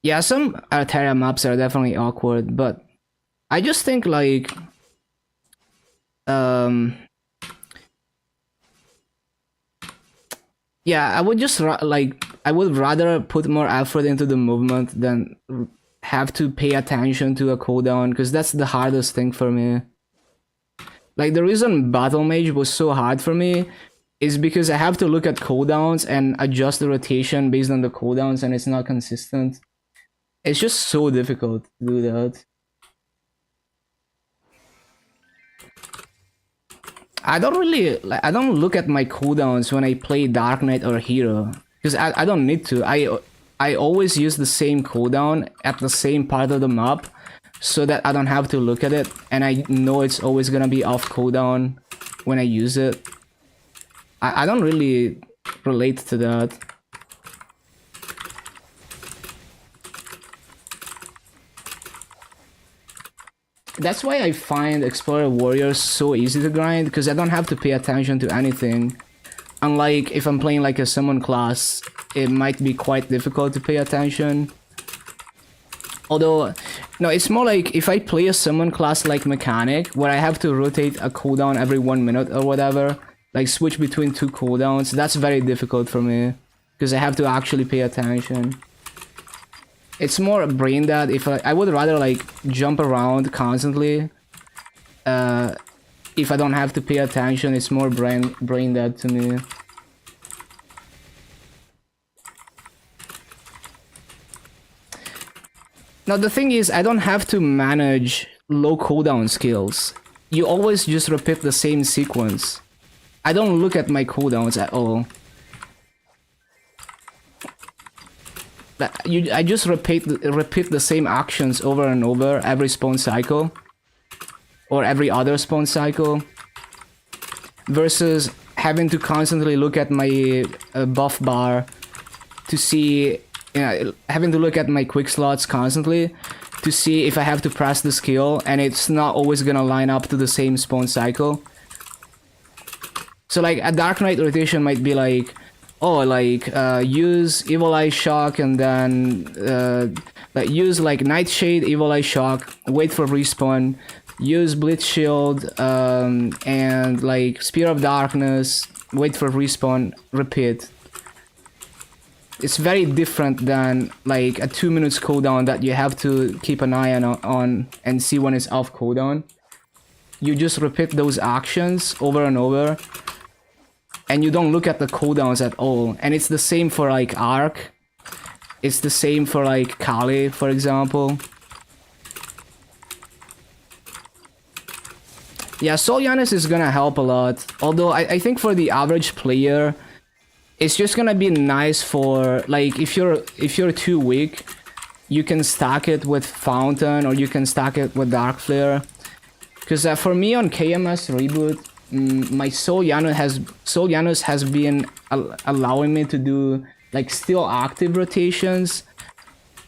Yeah, some Arteria maps are definitely awkward, but I just think like yeah, I would just I would rather put more effort into the movement than have to pay attention to a cooldown, because that's the hardest thing for me. Like the reason Battle Mage was so hard for me is because I have to look at cooldowns and adjust the rotation based on the cooldowns, and it's not consistent. It's just so difficult to do that. I don't look at my cooldowns when I play Dark Knight or Hero, because I don't need to. I always use the same cooldown at the same part of the map, so that I don't have to look at it, and I know it's always gonna be off cooldown when I use it. I don't really relate to that. That's why I find Explorer Warriors so easy to grind, because I don't have to pay attention to anything. Unlike if I'm playing like a summon class, it might be quite difficult to pay attention. Although, no, it's more like if I play a summon class like Mechanic, where I have to rotate a cooldown every 1 minute or whatever, like switch between 2 cooldowns, that's very difficult for me, because I have to actually pay attention. It's more brain dead. If I would rather like jump around constantly. If I don't have to pay attention, it's more brain dead to me. Now the thing is, I don't have to manage low cooldown skills. You always just repeat the same sequence. I don't look at my cooldowns at all. I just repeat the same actions over and over every spawn cycle, or every other spawn cycle, versus having to constantly look at my buff bar to see, having to look at my quick slots constantly to see if I have to press the skill, and it's not always gonna line up to the same spawn cycle. So like a Dark Knight rotation might be like, oh, like use Evil Eye Shock, and then like use like Nightshade, Evil Eye Shock, wait for respawn, use Blitz Shield, and like Spear of Darkness, wait for respawn, repeat. It's very different than like a 2 minutes cooldown that you have to keep an eye on and see when it's off cooldown. You just repeat those actions over and over, and you don't look at the cooldowns at all. And it's the same for like Arc. It's the same for like Kali, for example. Yeah, Soul Yanis is gonna help a lot. Although I think for the average player, it's just gonna be nice for like if you're too weak, you can stack it with Fountain, or you can stack it with Dark Flare. Because for me on KMS reboot, my Soul Yanis has been allowing me to do like still active rotations,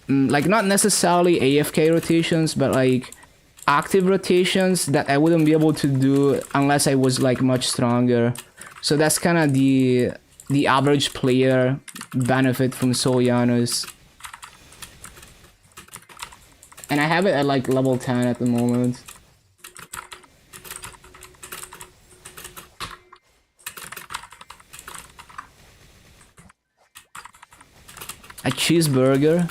like not necessarily AFK rotations, but like active rotations that I wouldn't be able to do unless I was like much stronger. So that's kind of the average player benefit from Solianos. And I have it at like level 10 at the moment. A cheeseburger?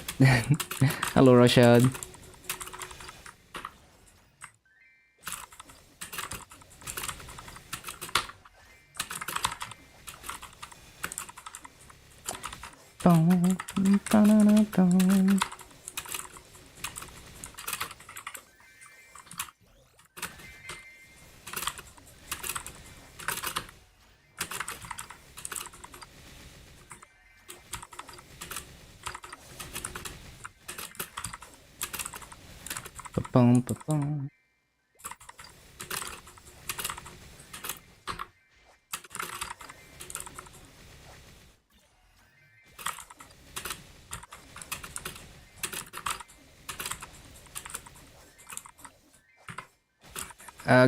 Hello, Rashad.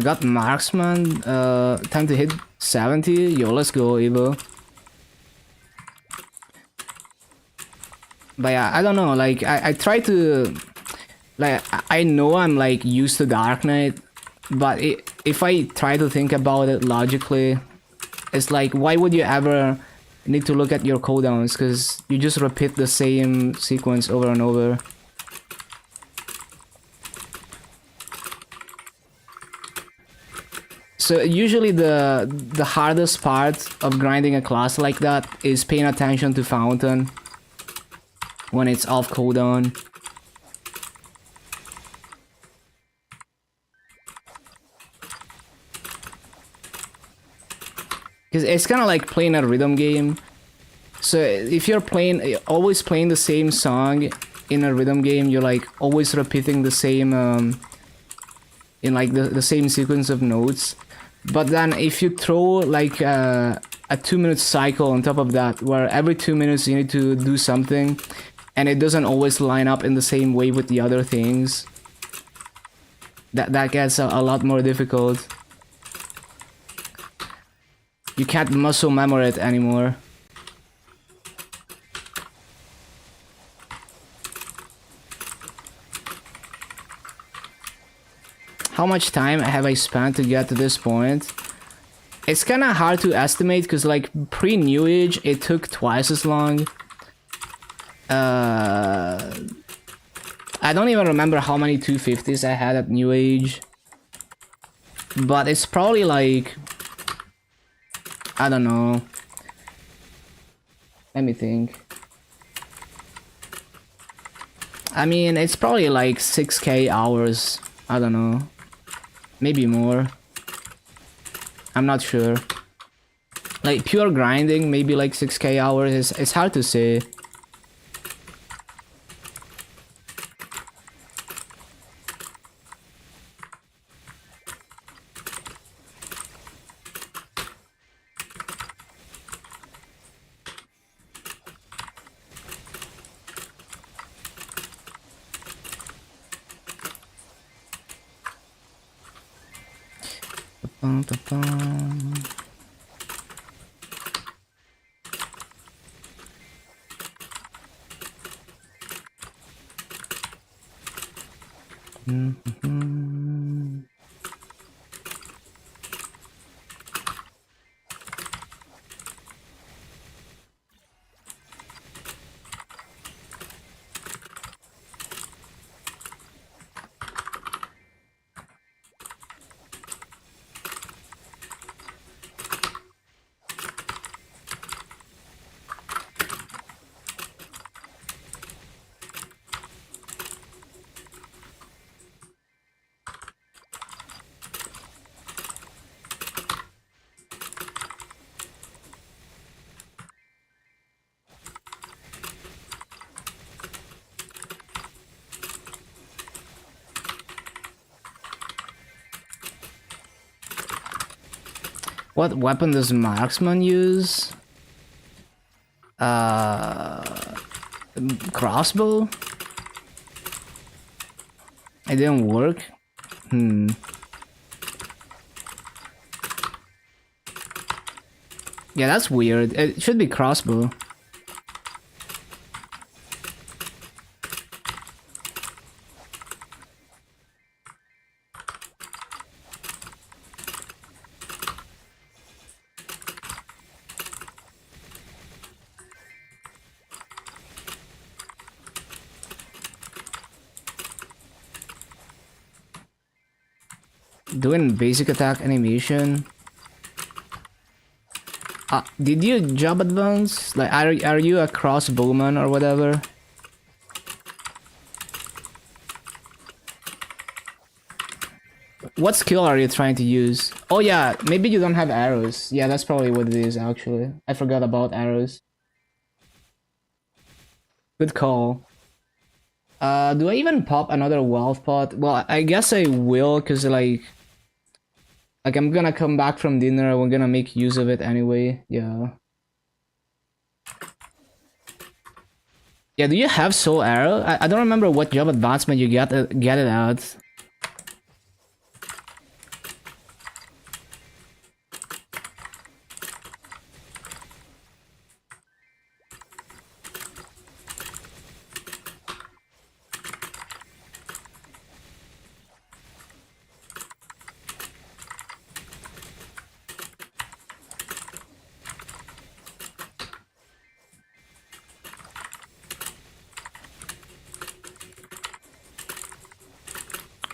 Got marksman. Time to hit 70. Yo, let's go, Evo. But yeah, I don't know. Like, I try to. Like, I know I'm like used to Dark Knight, but if I try to think about it logically, it's like, why would you ever need to look at your cooldowns? Because you just repeat the same sequence over and over. So usually the hardest part of grinding a class like that is paying attention to Fountain when it's off cooldown. Because it's kind of like playing a rhythm game. So if you're always playing the same song in a rhythm game, you're like always repeating the same, in like the same sequence of notes. But then if you throw like a 2-minute cycle on top of that, where every 2 minutes you need to do something, and it doesn't always line up in the same way with the other things, that gets a lot more difficult. You can't muscle memory it anymore. How much time have I spent to get to this point? It's kind of hard to estimate because like pre-New Age it took twice as long. I don't even remember how many 250s I had at New Age. But it's probably like, I don't know. Let me think. I mean, it's probably like 6k hours. I don't know. Maybe more. I'm not sure. Like pure grinding, maybe like 6k hours. It's hard to say. What weapon does Marksman use? Uh, crossbow? It didn't work? Hmm. Yeah, that's weird. It should be crossbow. Doing basic attack animation. Did you job advance? Like, are you a crossbowman or whatever? What skill are you trying to use? Oh yeah, maybe you don't have arrows. Yeah, that's probably what it is actually. I forgot about arrows. Good call. Do I even pop another wealth pot? Well, I guess I will, cause like I'm gonna come back from dinner. We're gonna make use of it anyway. Yeah. Yeah. Do you have soul arrow? I don't remember what job advancement you get it out.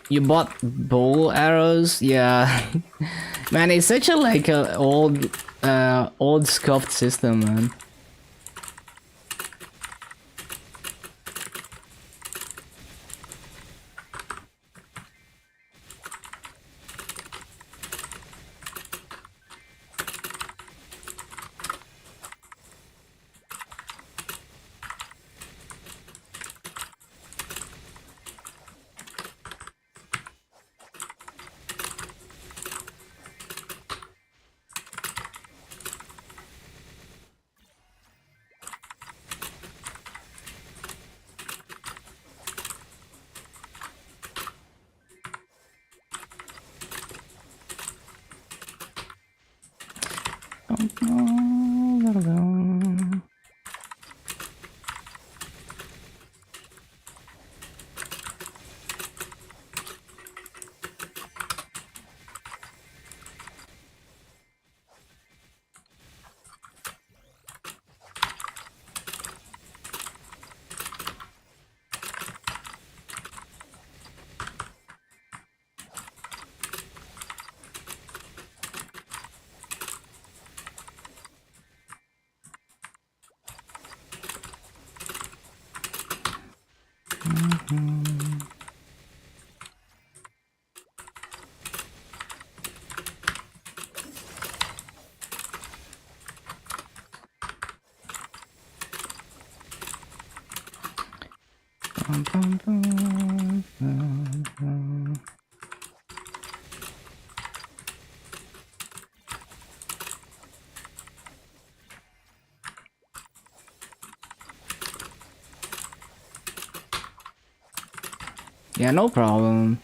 You bought bow arrows? Yeah. Man, it's such a like a old scuffed system, man. Yeah, no problem.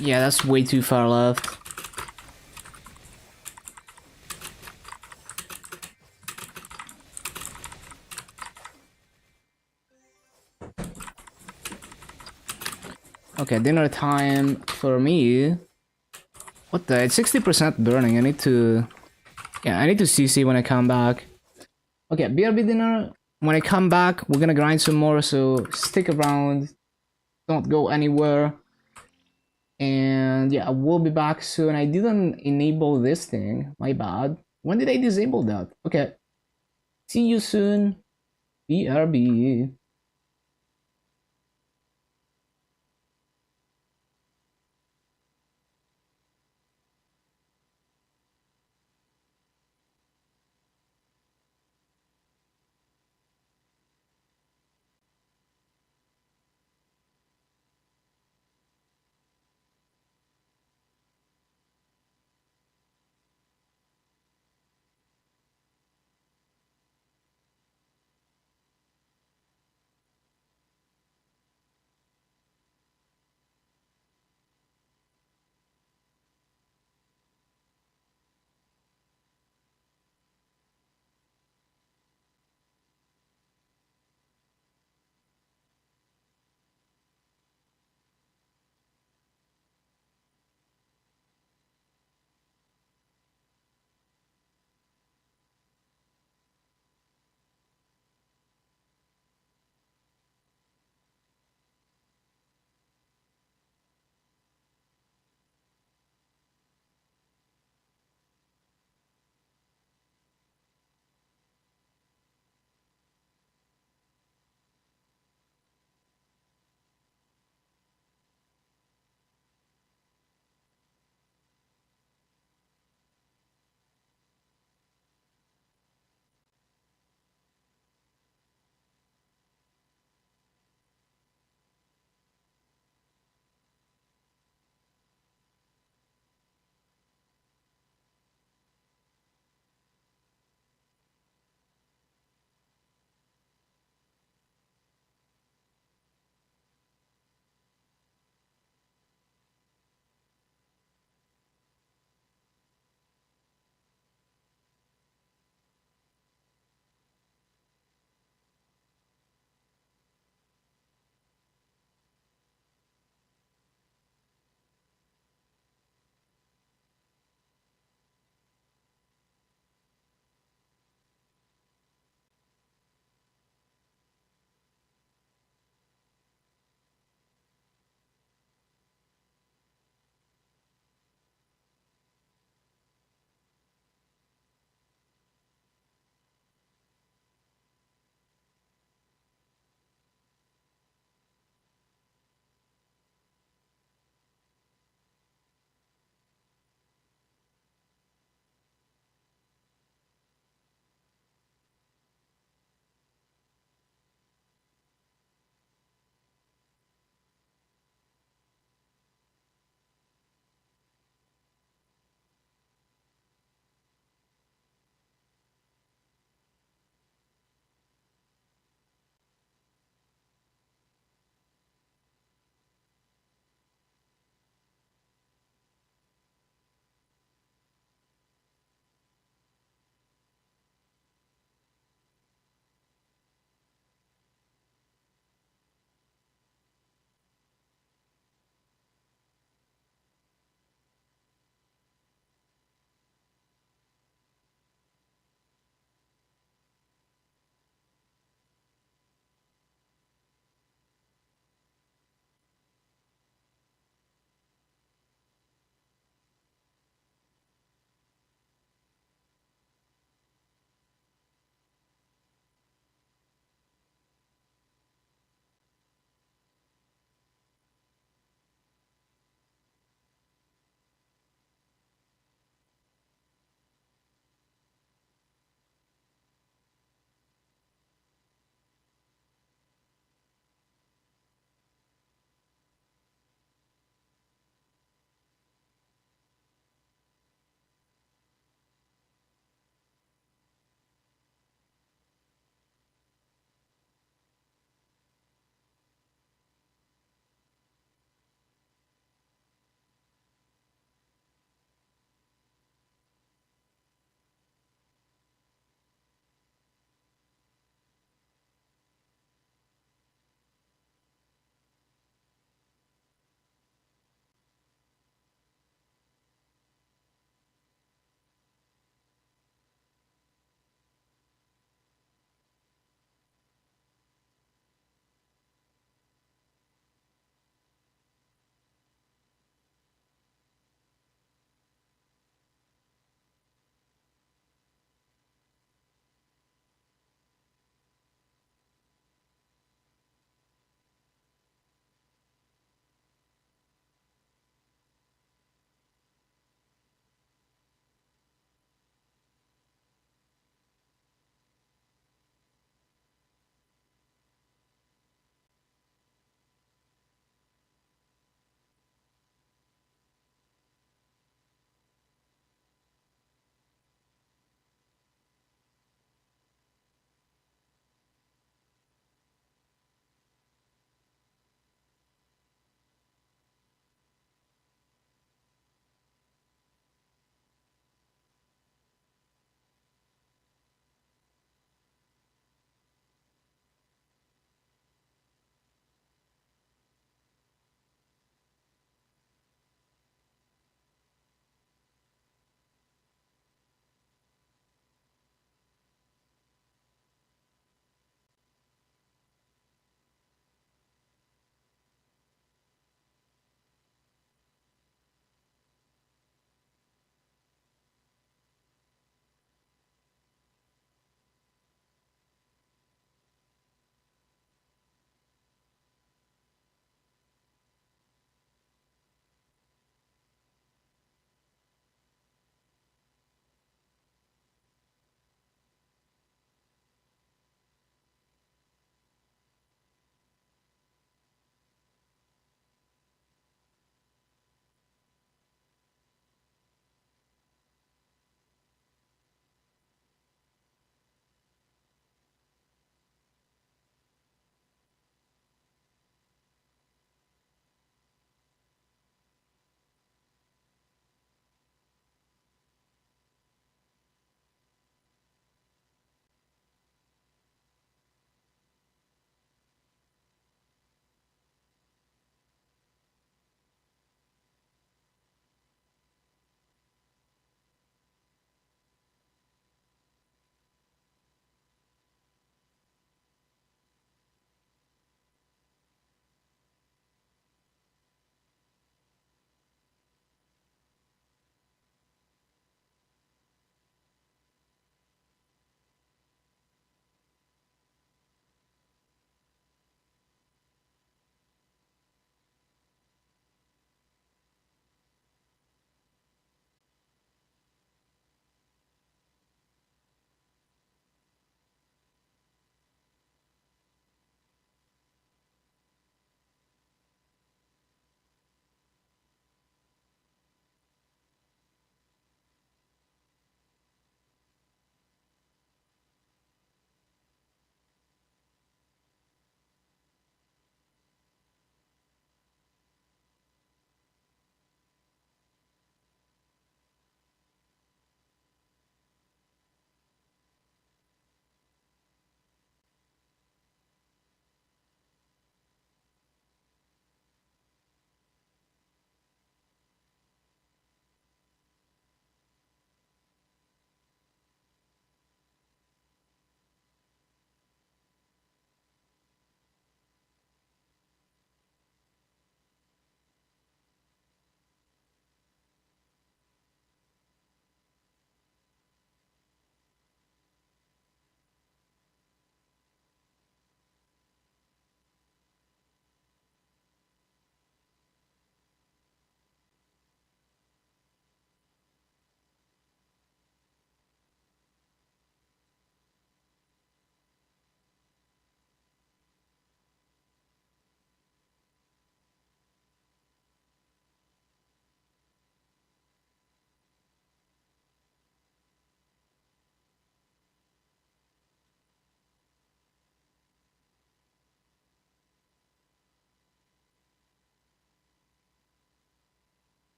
Yeah, that's way too far left. Okay, dinner time for me. What the? It's 60% burning. I need to... Yeah, I need to CC when I come back. Okay, BRB dinner. When I come back, we're gonna grind some more, so stick around. Don't go anywhere. And yeah, I will be back soon. I didn't enable this thing. My bad. When did I disable that? Okay. See you soon. BRB.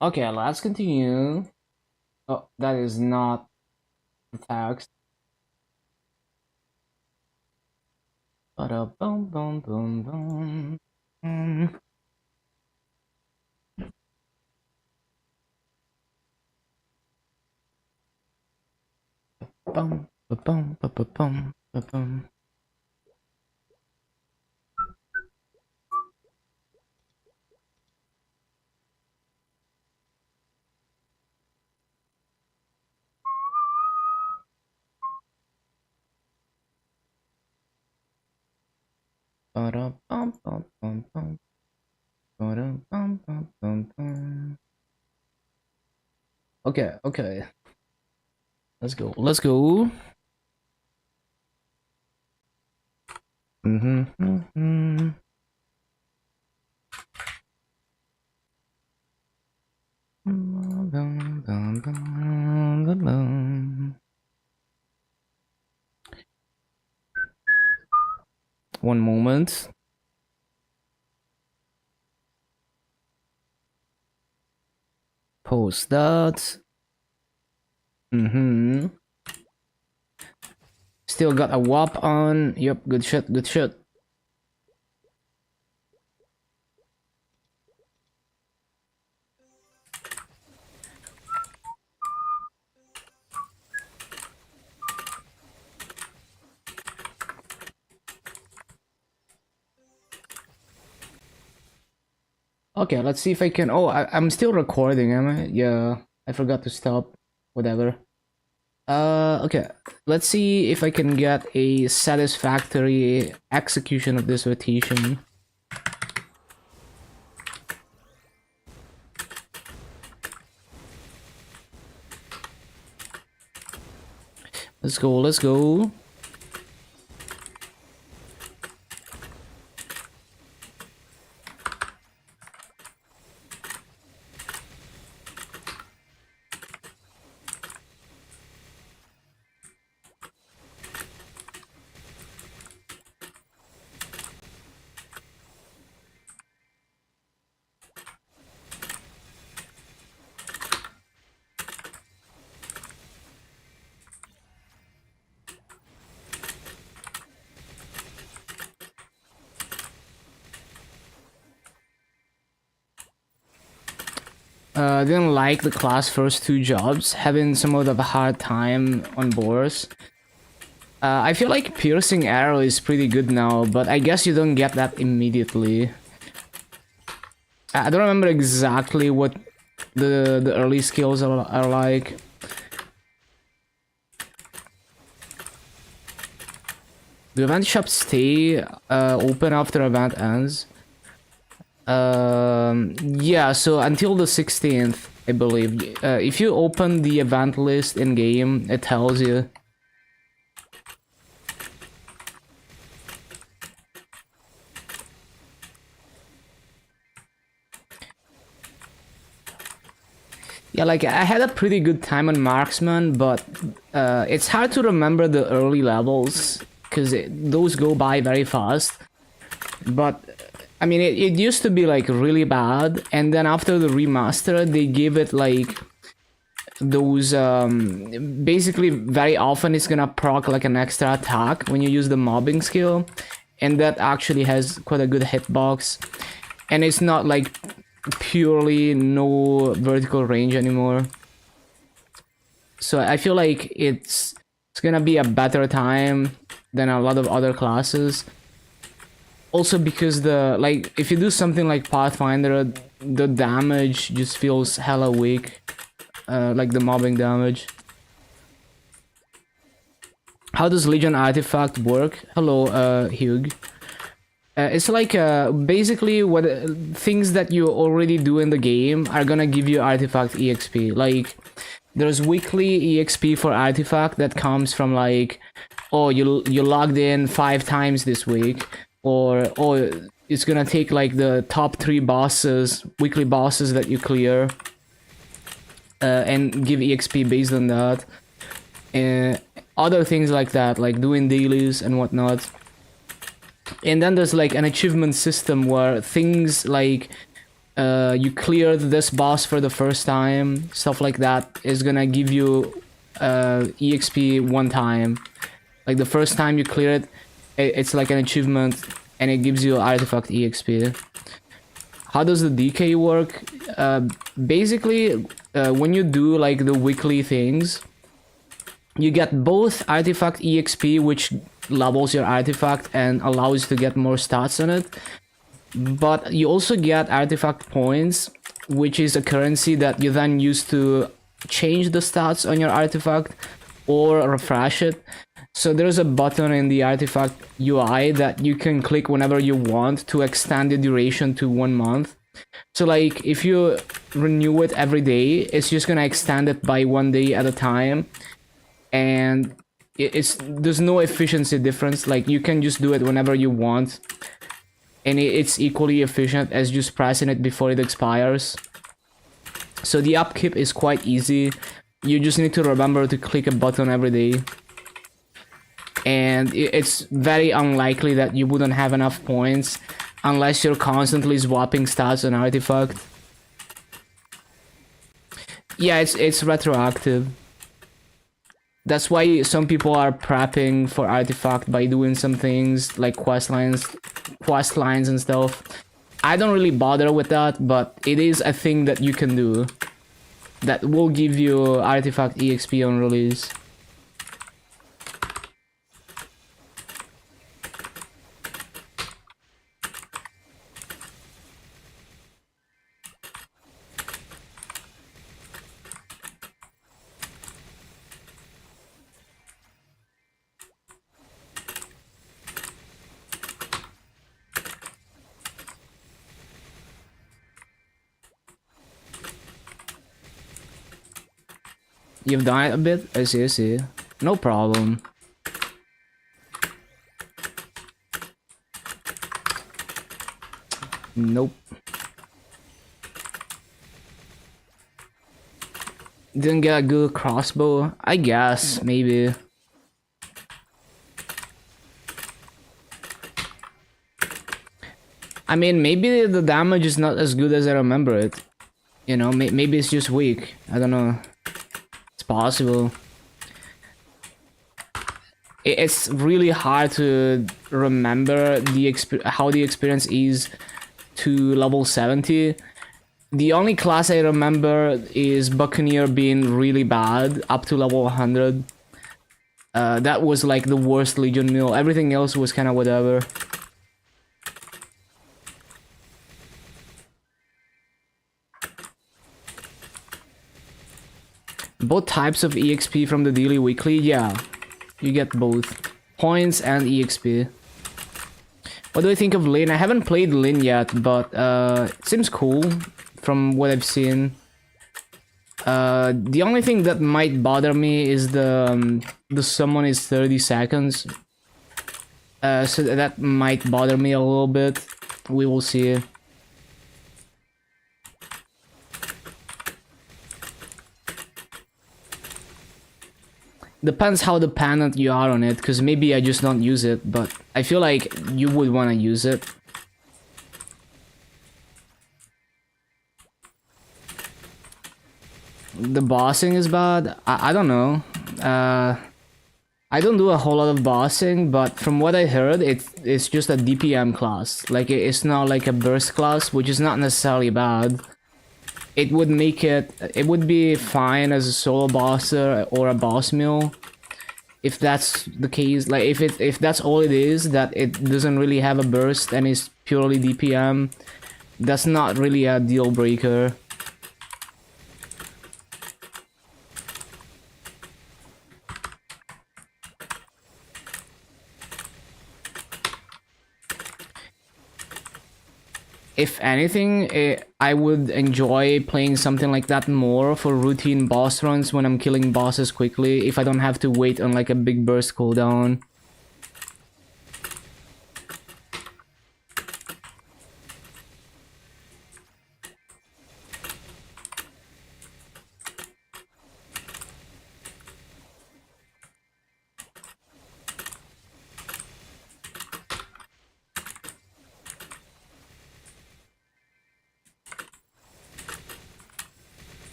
Okay, let's continue. Oh, that is not the text. Ba-da-bum, bum, bum, bum. Bum, ba-bum, ba-ba-bum, ba-bum. Ba-da-bum, bum, bum, bum. Ba-da-bum, bum, bum, bum. Okay, okay. Let's go. Let's go. Mm-hmm. Mm-hmm. One moment. Post that. Mm-hmm. Still got a WAP on. Yep, good shit, good shit. Okay, let's see if I can. Oh, I'm still recording, am I? Yeah, I forgot to stop. Whatever. Okay. Let's see if I can get a satisfactory execution of this rotation. Let's go, let's go. Didn't like the class first two jobs, having somewhat of a hard time on boars. I feel like piercing arrow is pretty good now, but I guess you don't get that immediately. I don't remember exactly what the early skills are like. Do event shops stay open after event ends? Yeah, so until the 16th, I believe. If you open the event list in game, it tells you. Yeah, like I had a pretty good time on marksman, but it's hard to remember the early levels because those go by very fast. But I mean, it used to be like really bad, and then after the remaster, they gave it like those basically very often it's gonna proc like an extra attack when you use the mobbing skill, and that actually has quite a good hitbox, and it's not like purely no vertical range anymore. So I feel like it's gonna be a better time than a lot of other classes. Also because the like if you do something like Pathfinder, the damage just feels hella weak. Like the mobbing damage. How does Legion Artifact work? Hello, Hugh. It's like basically what things that you already do in the game are gonna give you artifact exp. Like there's weekly exp for artifact that comes from like, oh you logged in 5 times this week, or oh it's gonna take like the top 3 bosses, weekly bosses that you clear, and give exp based on that. Other things like that, like doing dailies and whatnot. And then there's like an achievement system where things like you cleared this boss for the first time, stuff like that is gonna give you EXP one time. Like the first time you clear it, it's like an achievement and it gives you artifact EXP. How does the decay work? Basically, when you do like the weekly things, you get both artifact EXP, which levels your artifact and allows you to get more stats on it, but you also get artifact points, which is a currency that you then use to change the stats on your artifact or refresh it. So there's a button in the artifact UI that you can click whenever you want to extend the duration to 1 month. So like if you renew it every day, it's just gonna extend it by 1 day at a time, and there's no efficiency difference. Like you can just do it whenever you want, and it's equally efficient as just pressing it before it expires. So the upkeep is quite easy. You just need to remember to click a button every day, and it's very unlikely that you wouldn't have enough points unless you're constantly swapping stats on artifact. Yeah, it's retroactive. That's why some people are prepping for artifact by doing some things like quest lines and stuff. I don't really bother with that, but it is a thing that you can do that will give you artifact EXP on release. You've done it a bit? I see, I see. No problem. Nope. Didn't get a good crossbow? I guess, maybe. I mean, maybe the damage is not as good as I remember it. You know, maybe it's just weak. I don't know. It's possible. It's really hard to remember how the experience is to level 70. The only class I remember is Buccaneer being really bad up to level 100. That was like the worst Legion meal. Everything else was kind of whatever. Both types of EXP from the daily weekly, yeah. You get both. Points and EXP. What do I think of Lin? I haven't played Lin yet, but it seems cool from what I've seen. The only thing that might bother me is the summon is 30 seconds. So that might bother me a little bit. We will see. Depends how dependent you are on it, because maybe I just don't use it, but I feel like you would want to use it. The bossing is bad? I don't know. I don't do a whole lot of bossing, but from what I heard, it's just a DPM class. Like, it's not like a burst class, which is not necessarily bad. It would make it would be fine as a solo bosser or a boss mill, if that's the case. Like if that's all it is, that it doesn't really have a burst and is purely DPM, that's not really a deal breaker. If anything, I would enjoy playing something like that more for routine boss runs when I'm killing bosses quickly, if I don't have to wait on like a big burst cooldown.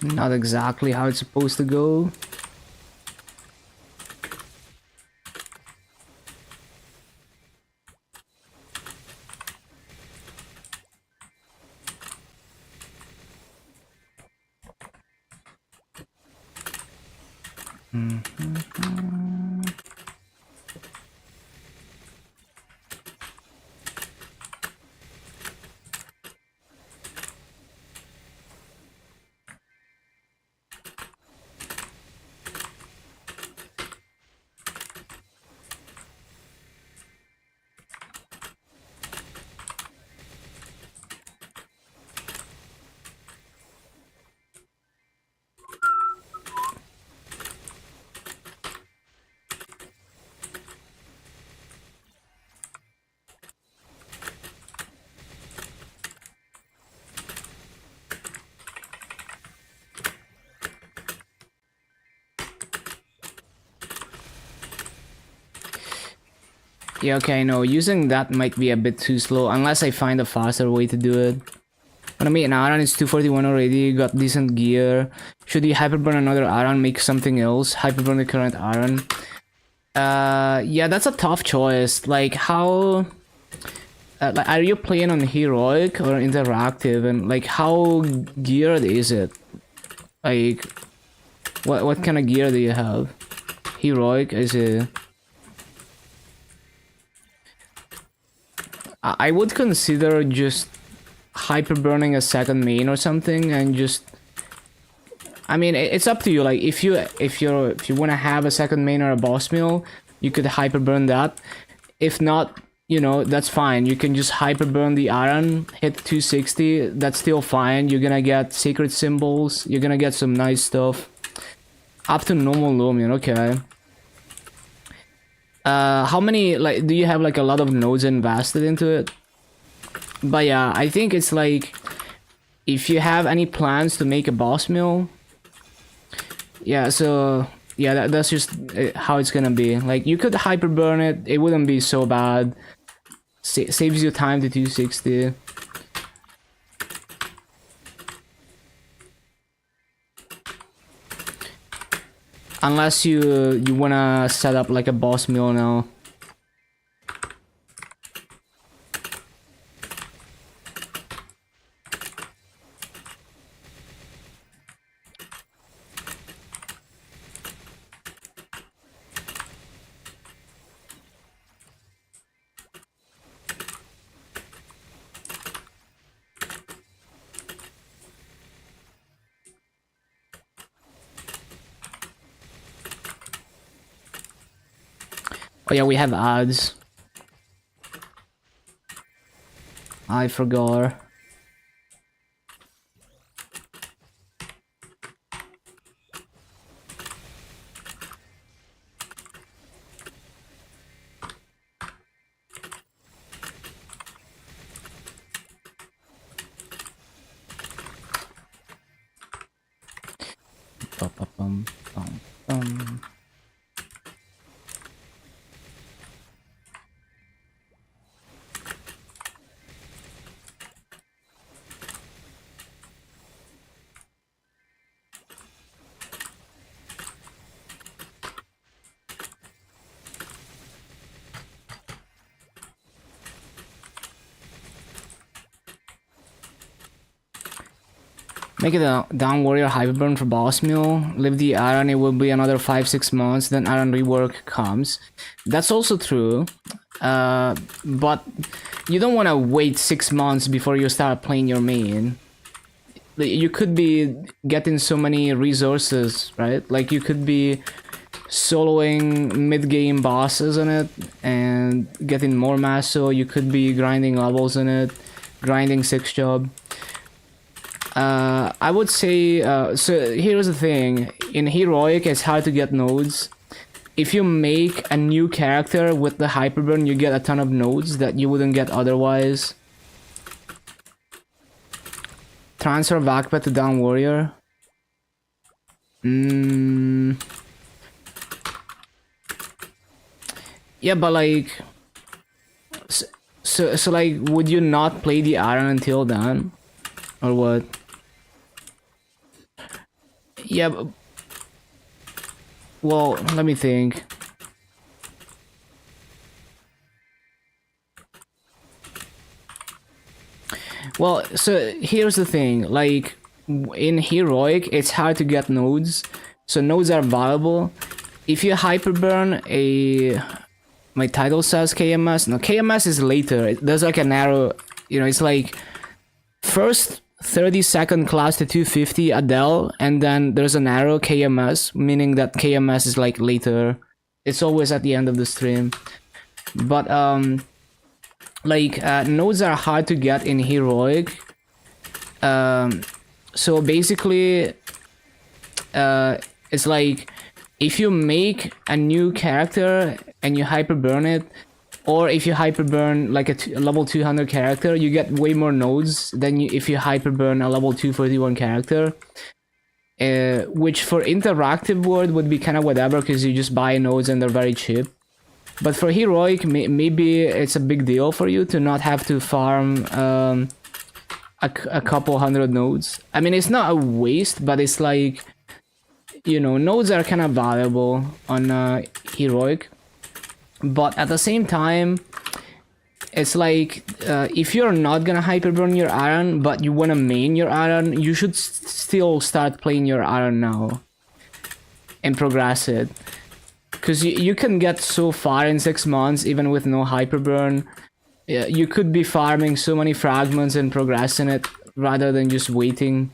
Not exactly how it's supposed to go. Yeah, okay, no, using that might be a bit too slow unless I find a faster way to do it. But I mean, Aran is 241 already, got decent gear. Should you hyperburn another Aran, make something else? Hyperburn the current Aran? Yeah, that's a tough choice. Like, how... like, are you playing on heroic or interactive? And, like, how geared is it? Like, what kind of gear do you have? Heroic, is it... I would consider just hyperburning a second main or something and just... I mean, it's up to you. Like, if you want to have a second main or a boss mill, you could hyperburn that. If not, you know, that's fine. You can just hyperburn the Aran, hit 260. That's still fine. You're gonna get sacred symbols. You're gonna get some nice stuff. Up to normal Lumion, okay. How many, like, do you have like a lot of nodes invested into it? But yeah, I think it's like, if you have any plans to make a boss mill, yeah, so yeah, that's just how it's gonna be. Like, you could hyperburn it, it wouldn't be so bad. Saves you time to 260. Unless you wanna set up like a boss mill now. Oh yeah, we have ads. I forgot. Bum. Make it a down warrior hyperburn for boss mill. Leave the Aran, it will be another 5-6 months, then Aran rework comes. That's also true. But you don't want to wait 6 months before you start playing your main. You could be getting so many resources, right? Like, you could be soloing mid-game bosses on it and getting more masso. You could be grinding levels in it, grinding 6 job. I would say, so here's the thing, in Heroic it's hard to get nodes. If you make a new character with the Hyperburn, you get a ton of nodes that you wouldn't get otherwise. Transfer Vakpet to Down Warrior. Yeah, but like... So like, would you not play the Aran until then? Or what? Yeah, well, let me think. Well, so here's the thing, like in heroic, it's hard to get nodes, so nodes are valuable. If you hyperburn a, my title says KMS. No, KMS is later. There's like an arrow, you know, it's like first 30-second class to 250 Adele, and then there's an arrow KMS, meaning that KMS is like later. It's always at the end of the stream. But like nodes are hard to get in heroic. So basically it's like if you make a new character and you hyperburn it, or if you hyperburn like a level 200 character, you get way more nodes than if you hyperburn a level 241 character. Which for interactive world would be kind of whatever, because you just buy nodes and they're very cheap. But for heroic, maybe it's a big deal for you to not have to farm a couple hundred nodes. I mean, it's not a waste, but it's like, you know, nodes are kind of valuable on heroic. But at the same time, it's like if you're not gonna hyperburn your iron, but you wanna main your iron, you should still start playing your iron now and progress it. Because you can get so far in 6 months even with no hyperburn. You could be farming so many fragments and progressing it rather than just waiting.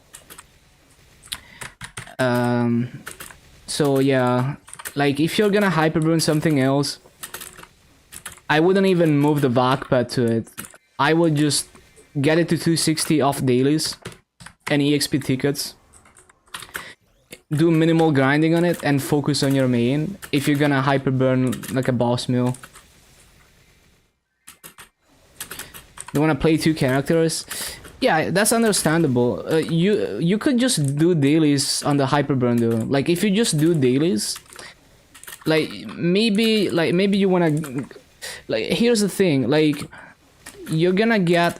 So yeah, like if you're gonna hyperburn something else, I wouldn't even move the VAC pad to it. I would just get it to 260 off dailies and EXP tickets. Do minimal grinding on it and focus on your main if you're gonna hyperburn like a boss mill. You wanna play 2 characters? Yeah, that's understandable. You could just do dailies on the hyperburn though. Like if you just do dailies, like maybe you wanna, like here's the thing, like you're gonna get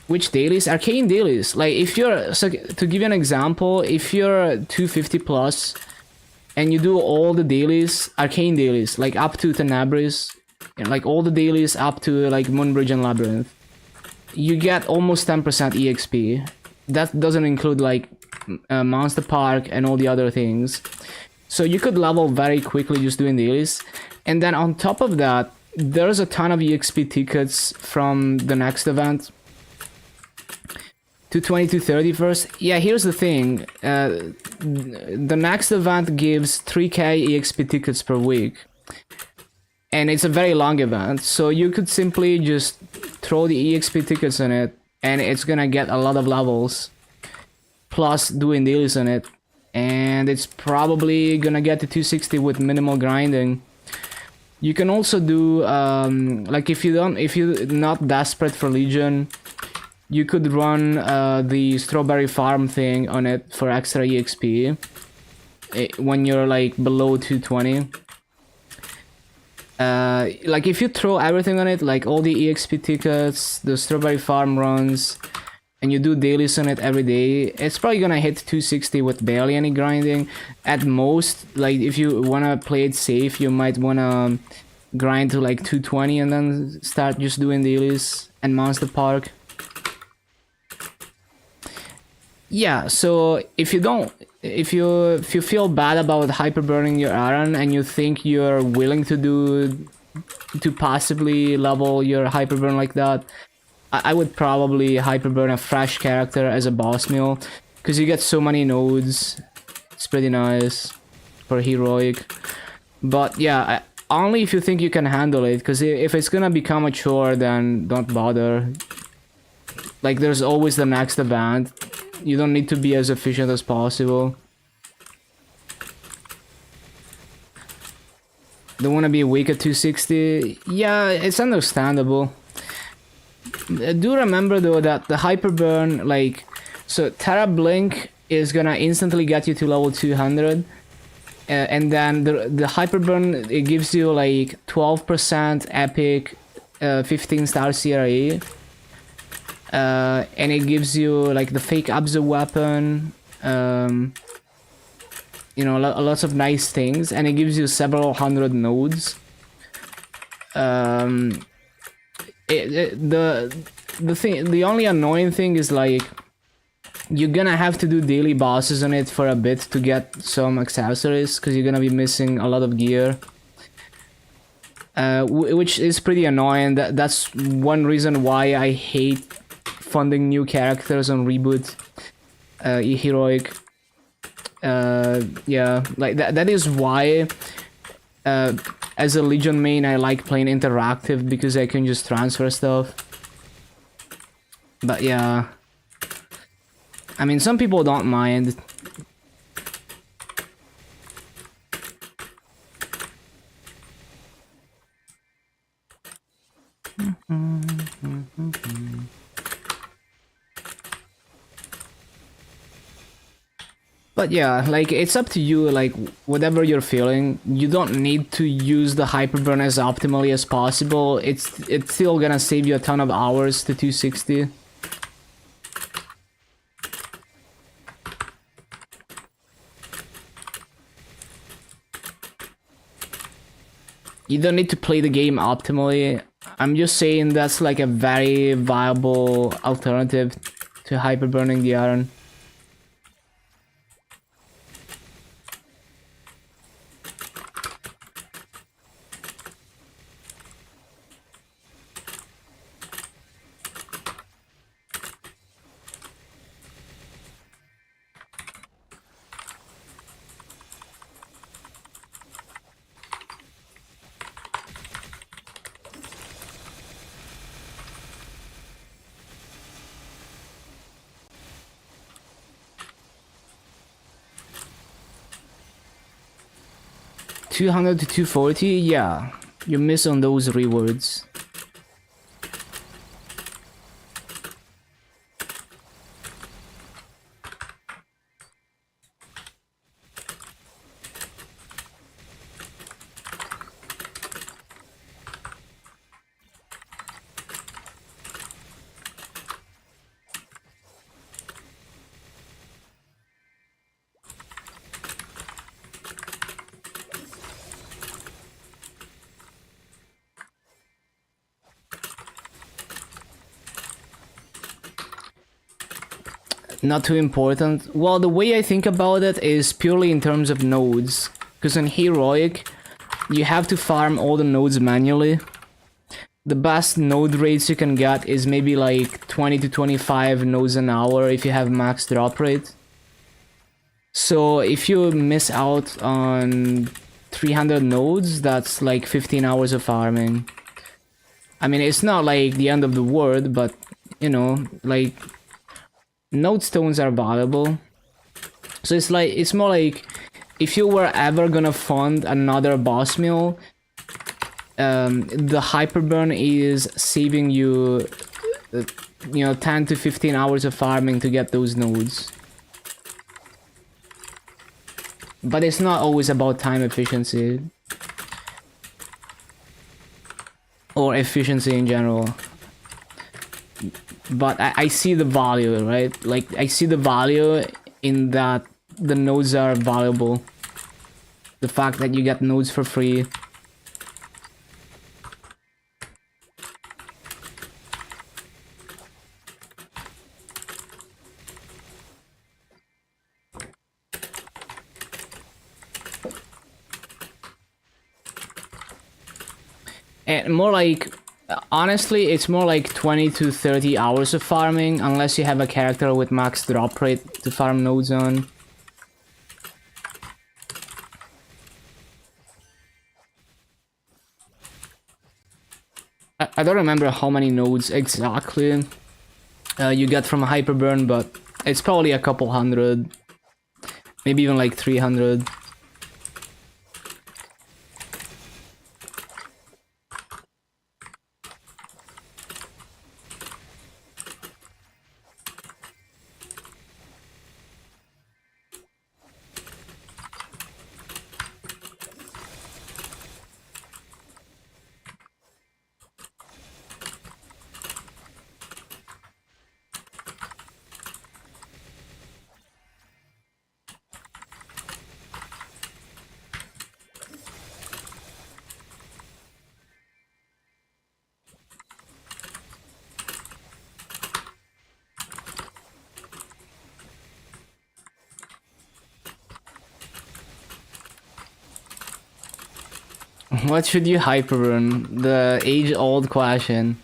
which dailies? Arcane dailies. Like if you're, so to give you an example, if you're 250 plus and you do all the dailies, arcane dailies, like up to Tenebris, and like all the dailies up to like Moonbridge and Labyrinth, you get almost 10% EXP. That doesn't include like Monster Park and all the other things. So you could level very quickly just doing dailies. And then on top of that, there's a ton of EXP tickets from the next event. 220 to 30 first. Yeah, here's the thing. The next event gives 3k EXP tickets per week. And it's a very long event, so you could simply just throw the EXP tickets in it, and it's gonna get a lot of levels. Plus doing dailies on it. And it's probably gonna get to 260 with minimal grinding. You can also do, like if you're not desperate for Legion, you could run the strawberry farm thing on it for extra EXP when you're like below 220. Like if you throw everything on it, like all the EXP tickets, the strawberry farm runs, and you do dailies on it every day, it's probably gonna hit 260 with barely any grinding. At most, like if you wanna play it safe, you might wanna grind to like 220 and then start just doing dailies and Monster Park. Yeah, so if you feel bad about hyperburning your iron and you think you're willing to possibly level your hyperburn like that, I would probably hyperburn a fresh character as a boss mill, because you get so many nodes. It's pretty nice for heroic. But yeah, only if you think you can handle it, because if it's gonna become a chore, then don't bother. Like there's always the next event. You don't need to be as efficient as possible. Don't want to be weak at 260. Yeah, it's understandable. Do remember though that the hyperburn, like, so Terra Blink is gonna instantly get you to level 200. And then the hyperburn, it gives you like 12% epic, 15-star CRA. And it gives you like the fake Abzu weapon, you know, lots of nice things, and it gives you several hundred nodes. The only annoying thing is like you're gonna have to do daily bosses on it for a bit to get some accessories, because you're gonna be missing a lot of gear. Which is pretty annoying. That's one reason why I hate funding new characters on Reboot, Heroic. Yeah, like that is why as a Legion main I like playing interactive, because I can just transfer stuff. But yeah, I mean, some people don't mind. But yeah, like, it's up to you, like, whatever you're feeling. You don't need to use the Hyperburn as optimally as possible. It's still gonna save you a ton of hours to 260. You don't need to play the game optimally. I'm just saying that's like a very viable alternative to hyperburning the iron. $200 to $240, yeah, you miss on those rewards. Not too important. Well, the way I think about it is purely in terms of nodes. Because in Heroic, you have to farm all the nodes manually. The best node rates you can get is maybe like 20 to 25 nodes an hour if you have max drop rate. So if you miss out on 300 nodes, that's like 15 hours of farming. I mean, it's not like the end of the world, but, you know, like, node stones are valuable. So it's more like, if you were ever gonna fund another boss mill, the hyperburn is saving you, you know, 10 to 15 hours of farming to get those nodes. But it's not always about time efficiency. Or efficiency in general. But I see the value, right? Like, I see the value in that the nodes are valuable. The fact that you get nodes for free. And more like, honestly, it's more like 20 to 30 hours of farming, unless you have a character with max drop rate to farm nodes on. I don't remember how many nodes exactly you get from Hyperburn, but it's probably a couple hundred. Maybe even like 300. What should you hyper run? The age-old question.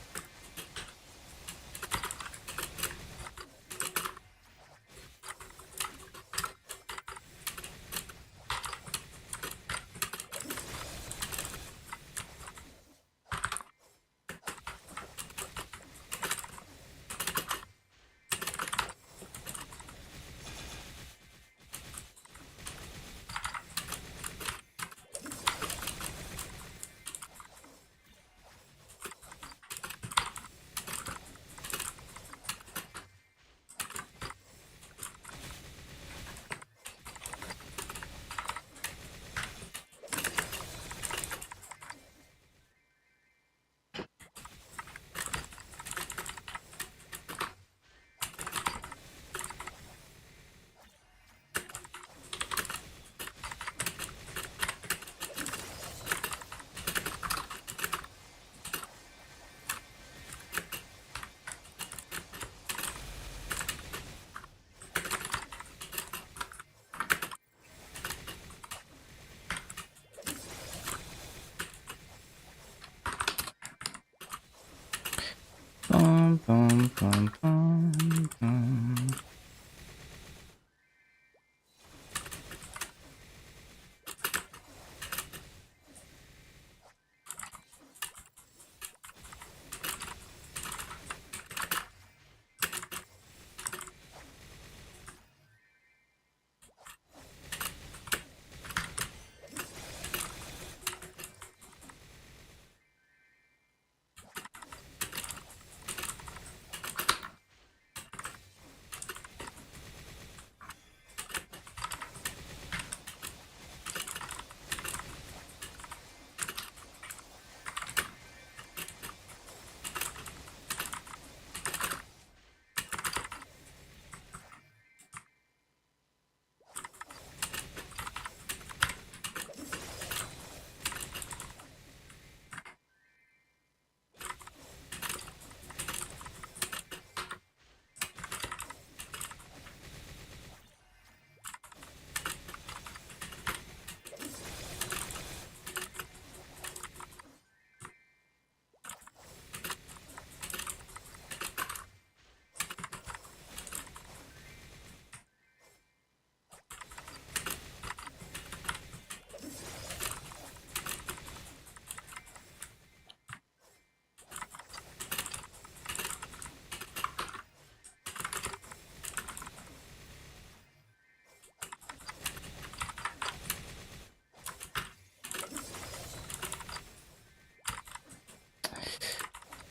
Bum, bum, bum, bum, bum.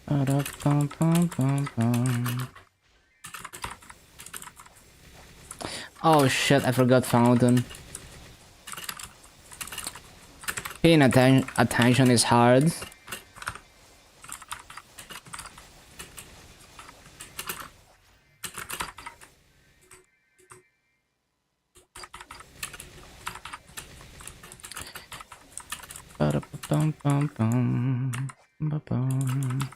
Ba-da-bum-bum-bum-bum. Oh shit, I forgot fountain. Paying attention is hard. Ba-da-bum-bum-bum. Ba-bum.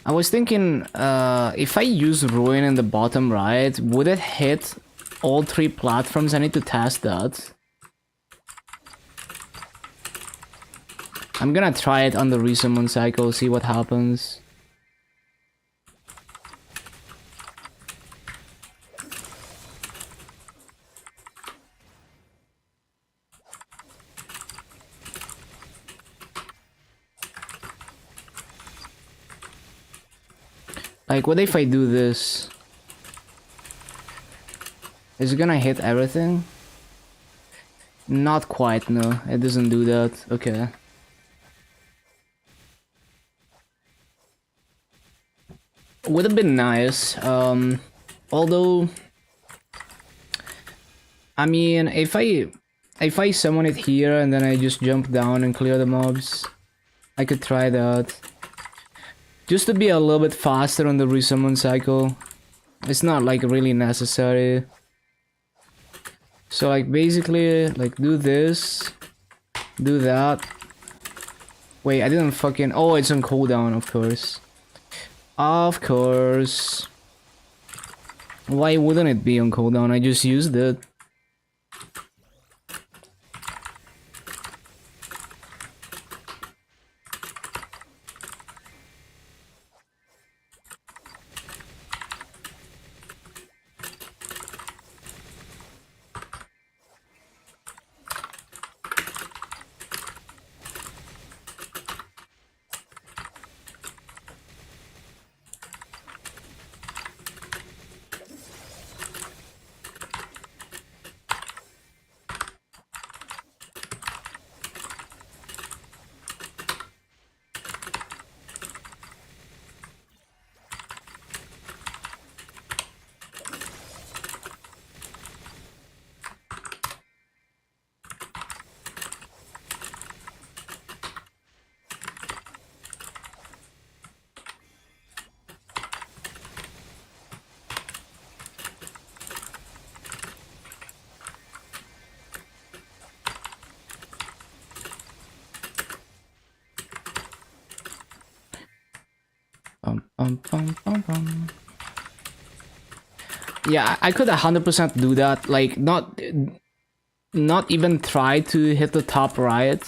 I was thinking, if I use ruin in the bottom right, would it hit all 3 platforms? I need to test that. I'm gonna try it on the resummon cycle, see what happens. Like, what if I do this? Is it gonna hit everything? Not quite, no. It doesn't do that. Okay. Would have been nice. Although, I mean, if I summon it here and then I just jump down and clear the mobs, I could try that. Just to be a little bit faster on the resummon cycle. It's not like really necessary. So like basically like do this, do that. Wait, I didn't fucking, oh, it's on cooldown, of course. Of course. Why wouldn't it be on cooldown? I just used it. Yeah, I could 100% do that. Like, not even try to hit the top right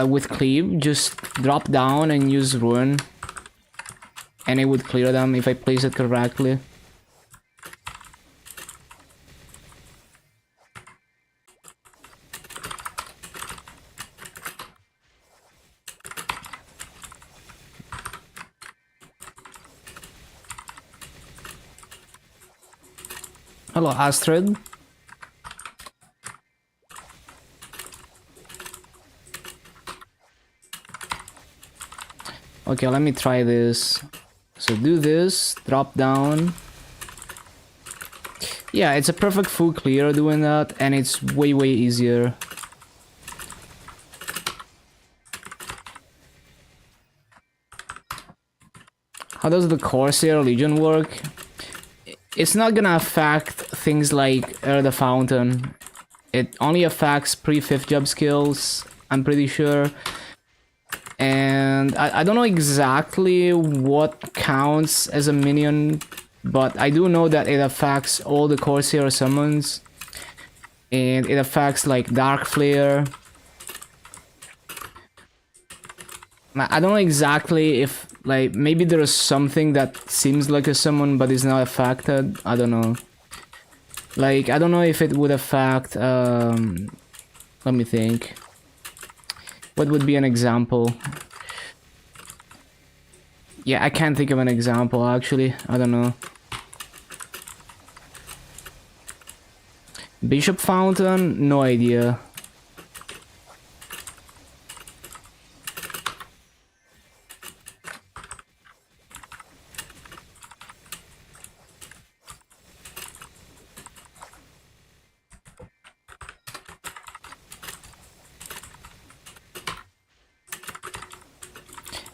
with cleave. Just drop down and use ruin, and it would clear them if I place it correctly. Hello, Astrid. Okay, let me try this. So do this, drop down. Yeah, it's a perfect full clear doing that, and it's way easier. How does the Corsair Legion work? It's not gonna affect things like the Fountain. It only affects pre-5th job skills, I'm pretty sure. And I don't know exactly what counts as a minion, but I do know that it affects all the Corsair summons. And it affects like Dark Flare. I don't know exactly if, like, maybe there's something that seems like a summon but is not affected. I don't know. Like, I don't know if it would affect, let me think. What would be an example? Yeah, I can't think of an example, actually. I don't know. Bishop Fountain? No idea.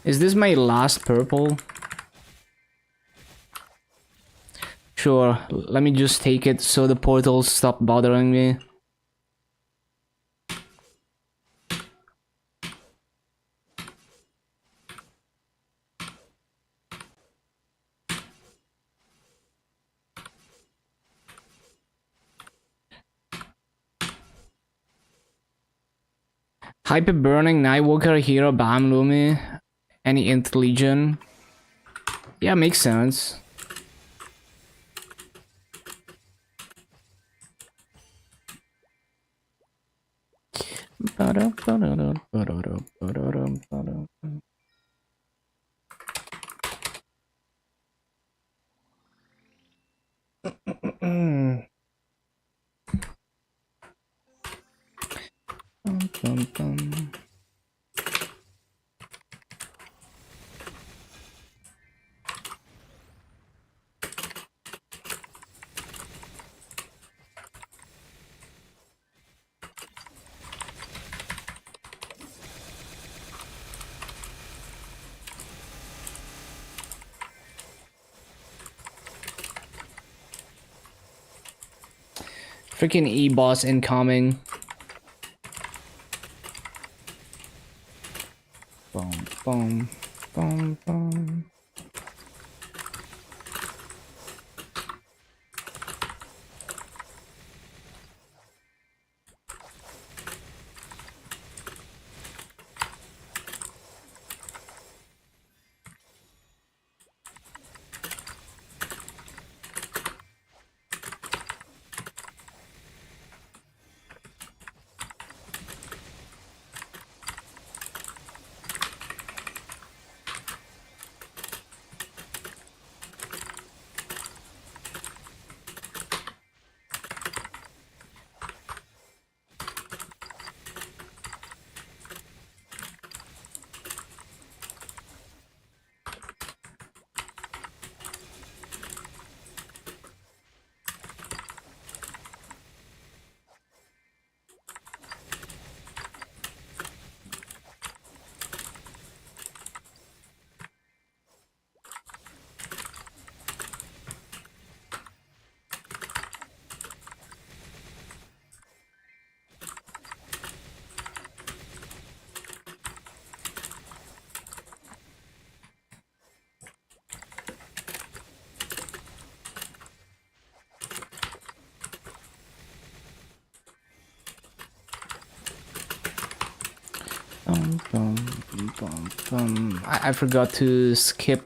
Is this my last purple? Sure, let me just take it so the portals stop bothering me. Hyper Burning, Nightwalker, Hero, Bam Lumi, any Int Legion. Yeah, makes sense. Freaking E-boss incoming. Boom, boom, boom, boom. I forgot to skip.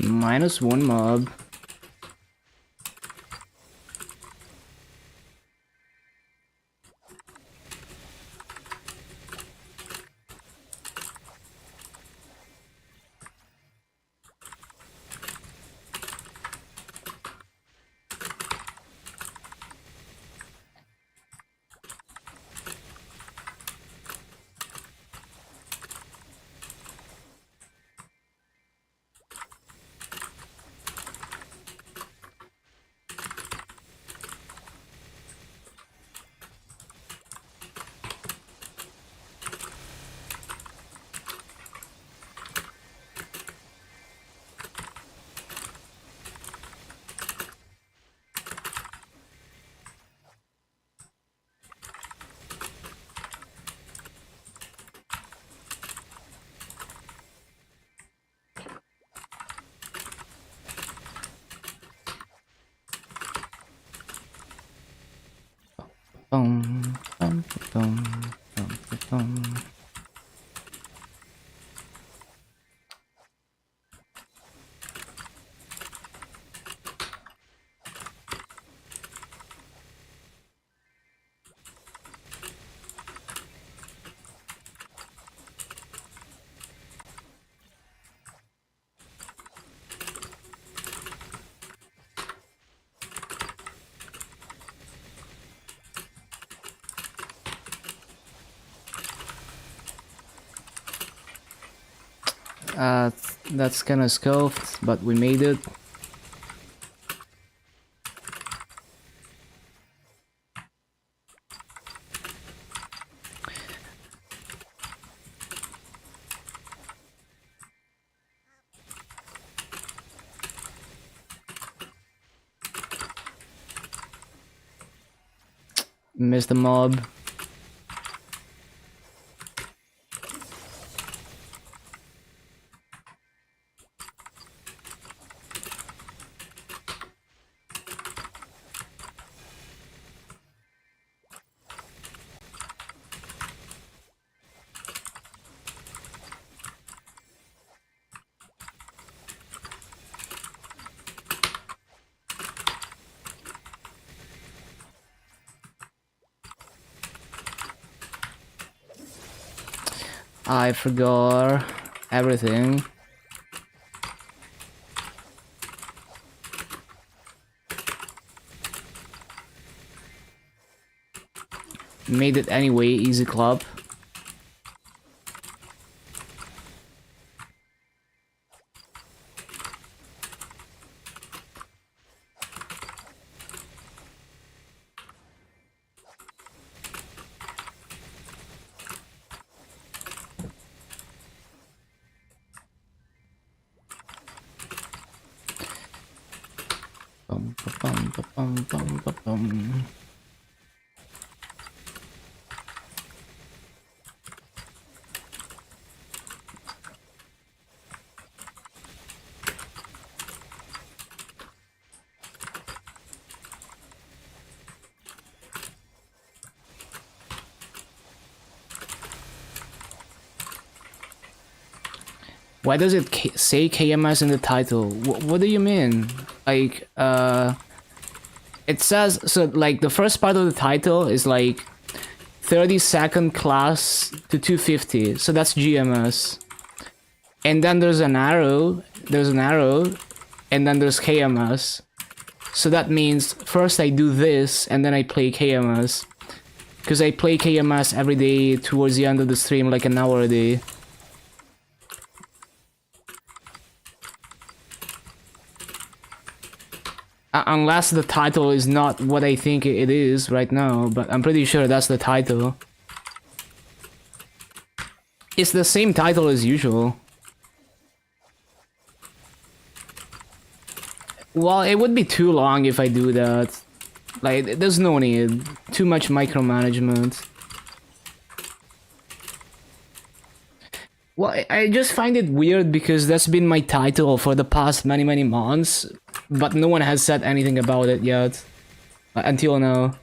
-1 mob. Bum, bum, bum, bum, bum. That's kinda scuffed, but we made it. Missed the mob. I forgot. everything. Made it anyway, easy club. Bum, bum, bum, bum, bum, bum. Why does it say KMS in the title? What do you mean? Like, it says, so like the first part of the title is like 32nd class to 250, so that's GMS. And then there's an arrow, and then there's KMS. So that means first I do this, and then I play KMS. Because I play KMS every day towards the end of the stream, like an hour a day. Unless the title is not what I think it is right now, but I'm pretty sure that's the title. It's the same title as usual. Well, it would be too long if I do that. Like, there's no need. Too much micromanagement. Well, I just find it weird because that's been my title for the past many months, but no one has said anything about it yet. Until now.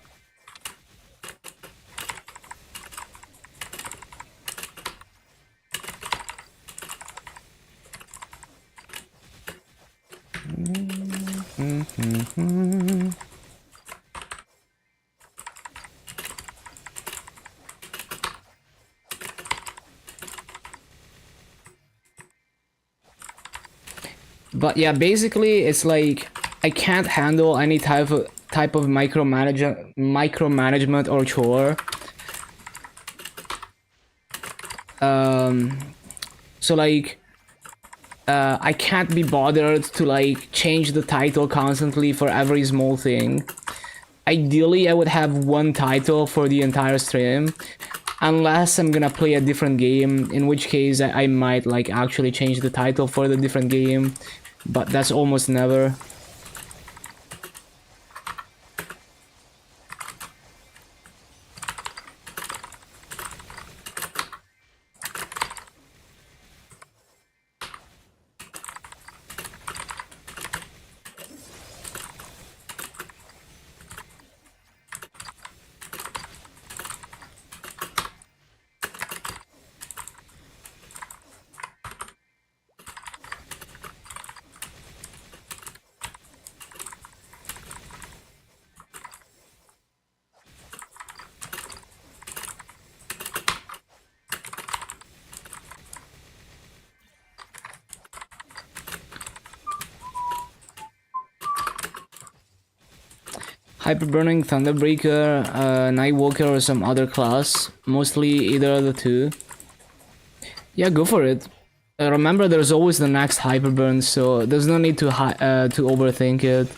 But yeah, basically it's like I can't handle any type of micromanagement or chore. So like I can't be bothered to like change the title constantly for every small thing. Ideally, I would have one title for the entire stream, unless I'm gonna play a different game, in which case I might like actually change the title for the different game, but that's almost never. Hyperburning, Thunderbreaker, Nightwalker, or some other class. Mostly either of the two. Yeah, go for it. Remember, there's always the next Hyperburn, so there's no need to overthink it.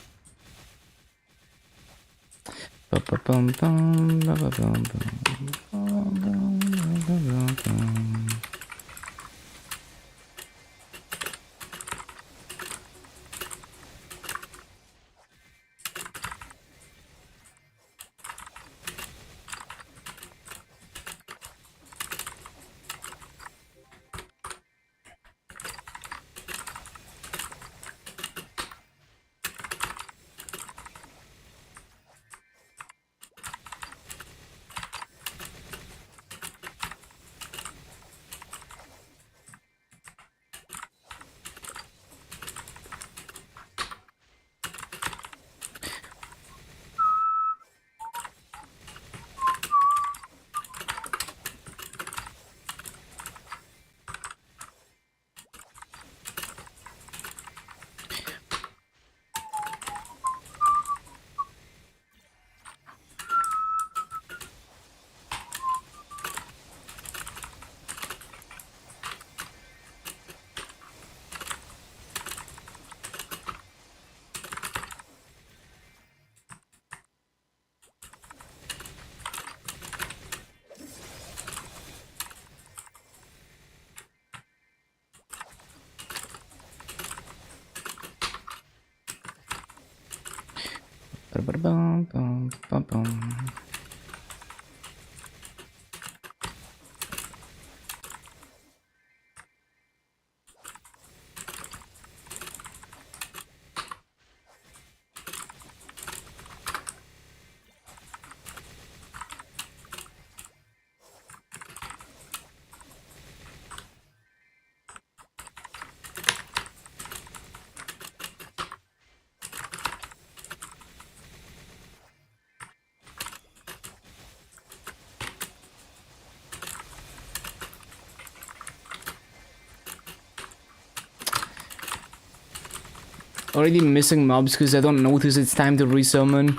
Already missing mobs because I don't notice it's time to resummon.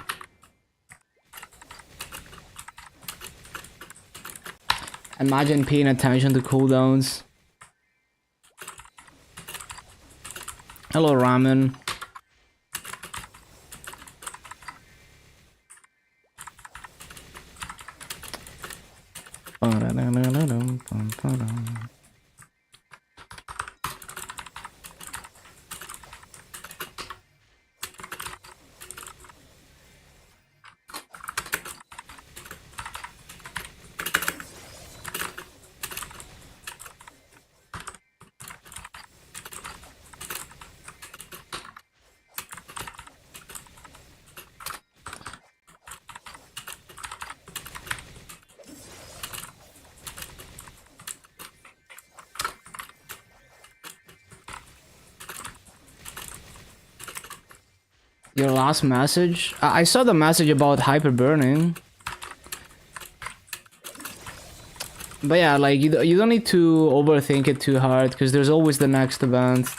Imagine paying attention to cooldowns. Hello, Ramen. Your last message? I saw the message about hyper burning. But yeah, like, you don't need to overthink it too hard, because there's always the next event.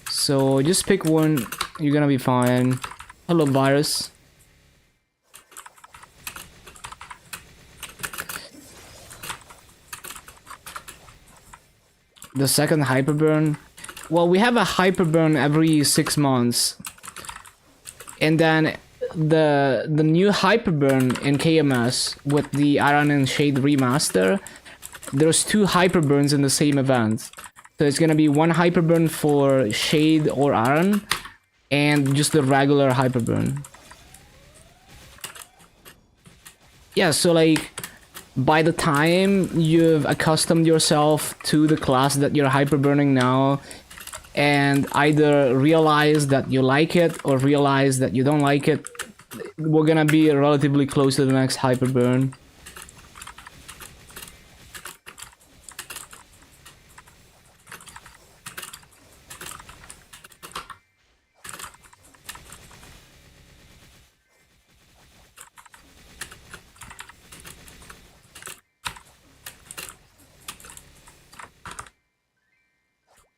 So just pick one, you're gonna be fine. Hello, Virus. The second hyper burn? Well, we have a hyper burn every 6 months. And then the new Hyperburn in KMS with the Iron and Shade remaster, there's 2 Hyperburns in the same event. So it's gonna be one Hyperburn for Shade or Iron, and just the regular Hyperburn. Yeah, so like, by the time you've accustomed yourself to the class that you're Hyperburning now, and either realize that you like it or realize that you don't like it, we're gonna be relatively close to the next Hyperburn.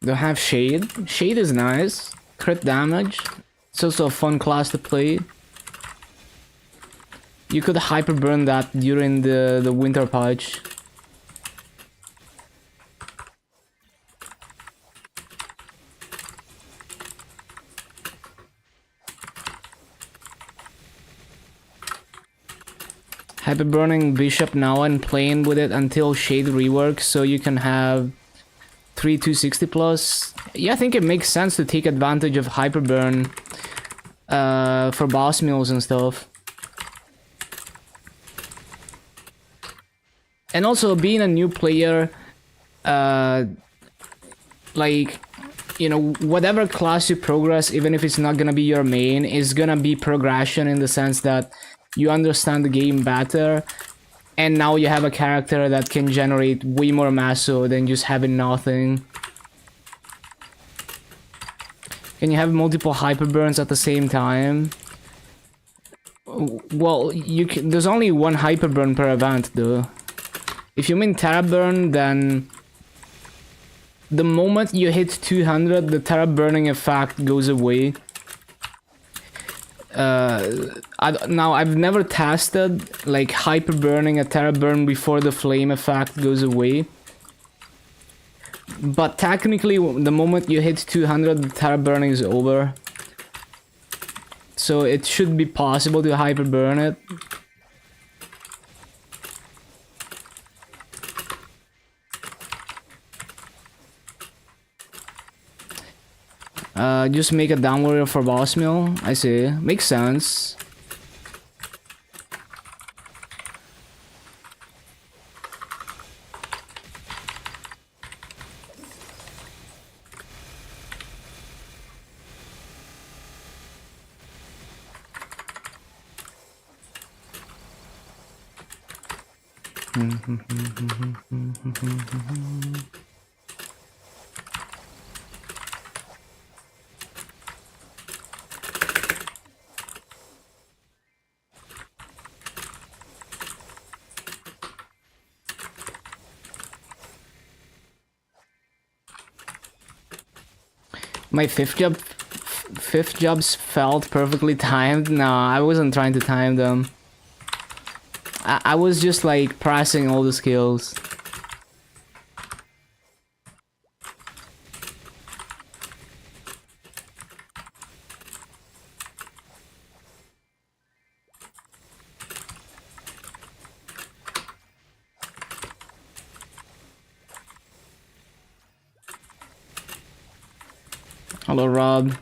Don't have Shade. Shade is nice. Crit damage. It's also a fun class to play. You could Hyperburn that during the winter patch. Hyperburning Bishop now and playing with it until Shade reworks, so you can have 3 260 plus. Yeah, I think it makes sense to take advantage of Hyperburn for boss mills and stuff. And also, being a new player, like, you know, whatever class you progress, even if it's not gonna be your main, is gonna be progression in the sense that you understand the game better. And now you have a character that can generate way more masso than just having nothing. Can you have multiple Hyperburns at the same time? Well, you can, there's only one Hyperburn per event though. If you mean Terraburn, then the moment you hit 200, the Terra burning effect goes away. Now, I've never tested like hyper burning a Terra burn before the flame effect goes away. But technically, the moment you hit 200, the Terra burning is over. So it should be possible to hyper burn it. Just make a down warrior for boss mill. I see. Makes sense. My fifth jobs felt perfectly timed. No, I wasn't trying to time them. I was just like pressing all the skills. Hello, Rob.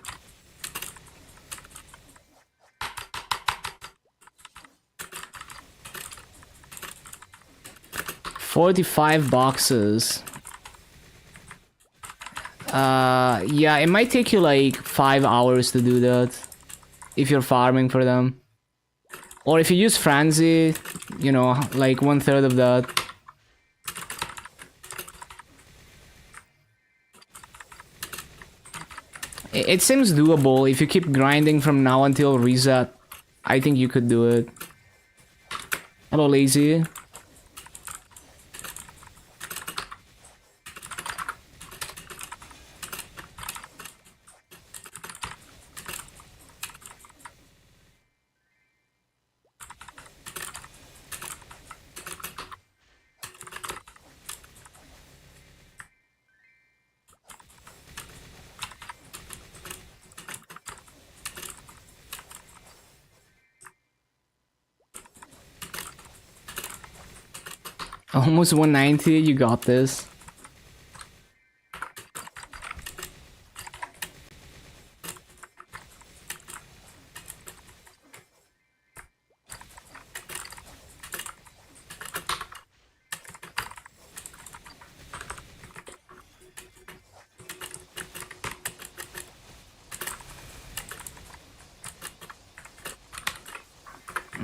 $45 boxes. Yeah, it might take you like 5 hours to do that if you're farming for them. Or if you use Frenzy, you know, like 1/3 of that. It seems doable. If you keep grinding from now until reset, I think you could do it. Hello, Lazy. Almost 190, you got this.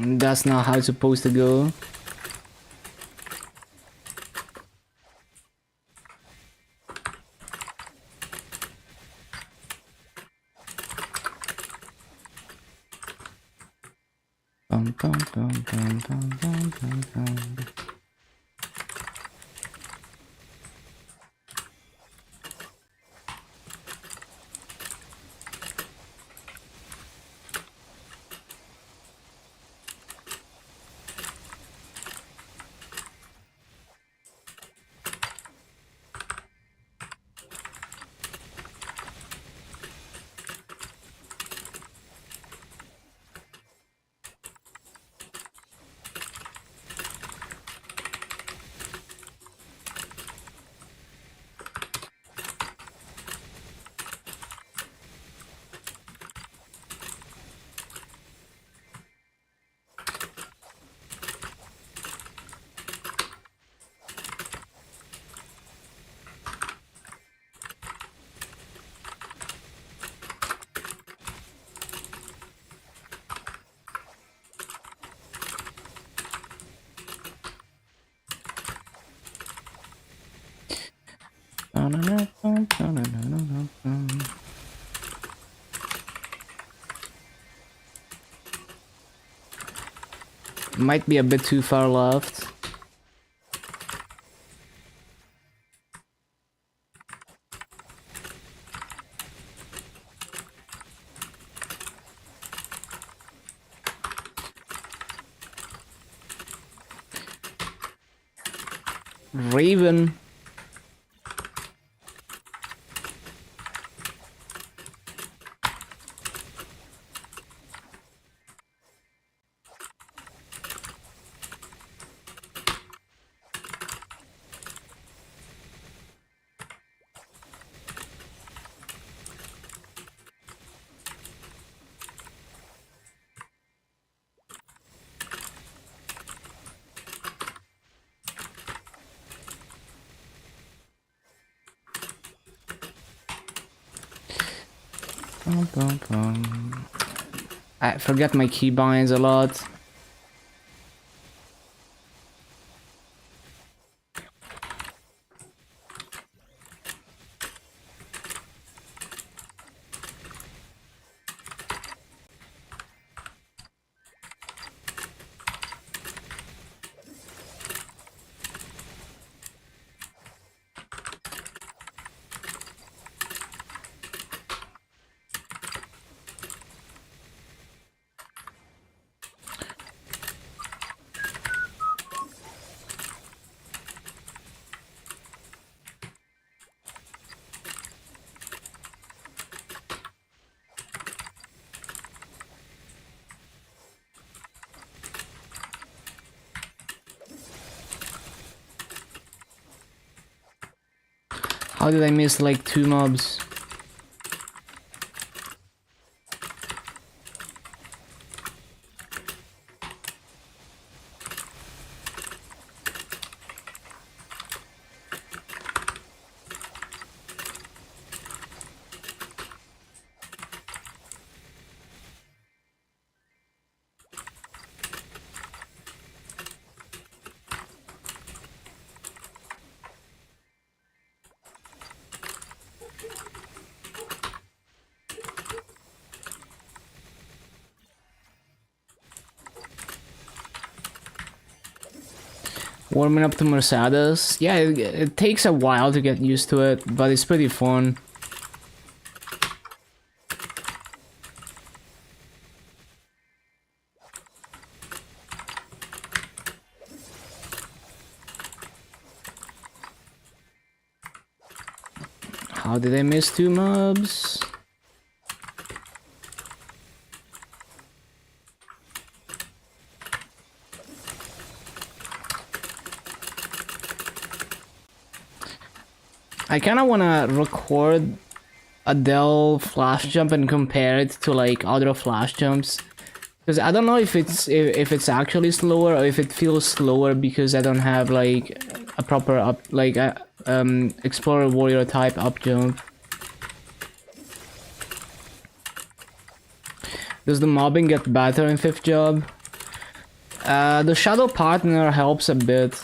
That's not how it's supposed to go. Bum, bum, bum, bum, bum, bum, bum, bum. Might be a bit too far left. Raven. I forget my keybinds a lot. How did I miss like 2 mobs? Warming up to Mercedes. Yeah, it takes a while to get used to it, but it's pretty fun. How did I miss 2 mobs? I kind of want to record Adele flash jump and compare it to like other flash jumps, because I don't know if it's actually slower or if it feels slower because I don't have like a proper up like Explorer Warrior type up jump. Does the mobbing get better in 5th job? The Shadow Partner helps a bit.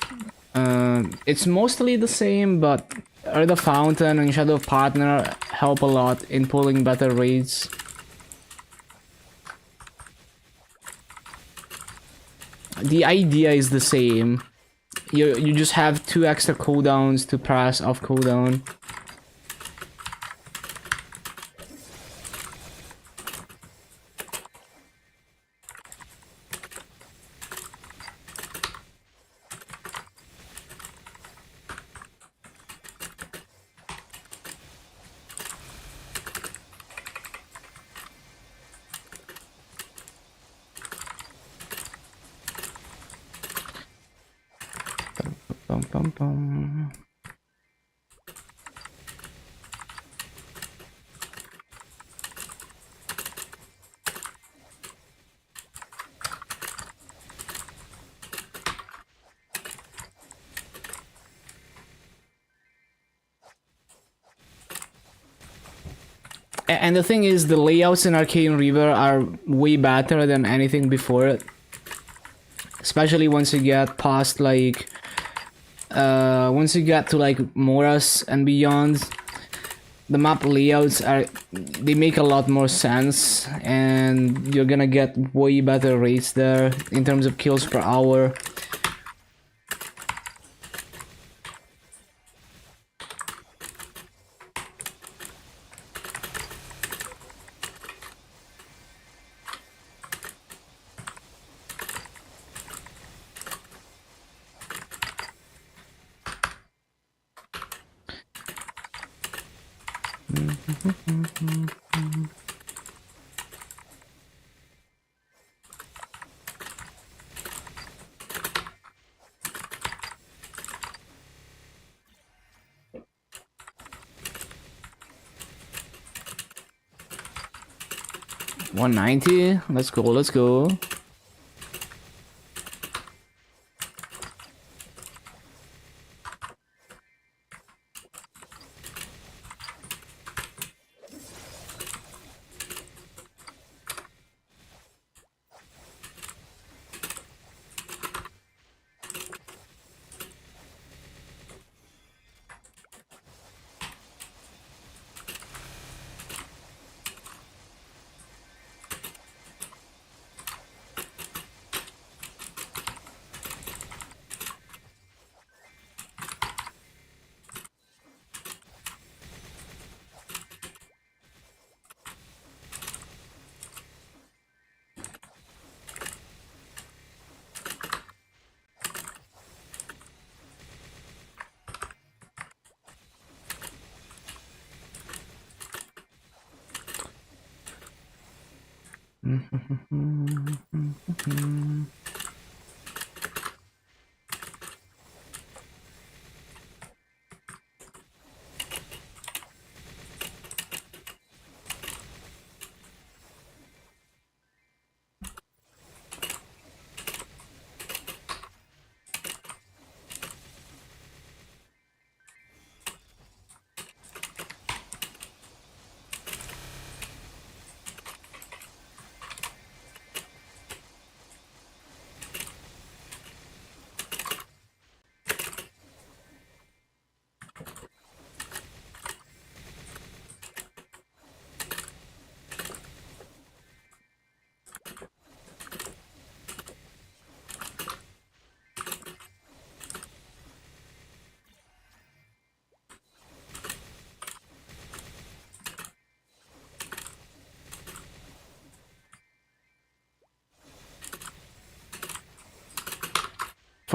It's mostly the same, but Earth Fountain and Shadow Partner help a lot in pulling better raids. The idea is the same. You just have 2 extra cooldowns to press off cooldown. Bum, bum, bum. And the thing is, the layouts in Arcane River are way better than anything before it. Especially once you get past like once you get to like Moras and beyond, the map layouts they make a lot more sense, and you're gonna get way better rates there in terms of kills per hour. $190. Let's go. Let's go.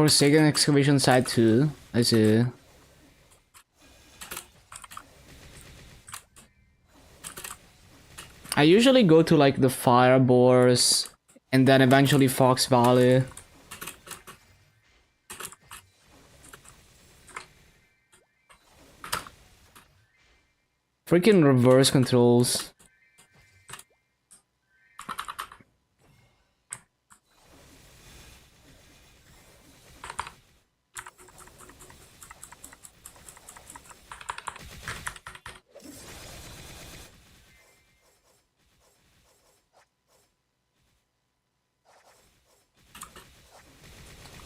Forsaken excavation site 2. I see. I usually go to like the fire bores and then eventually Fox Valley. Freaking reverse controls.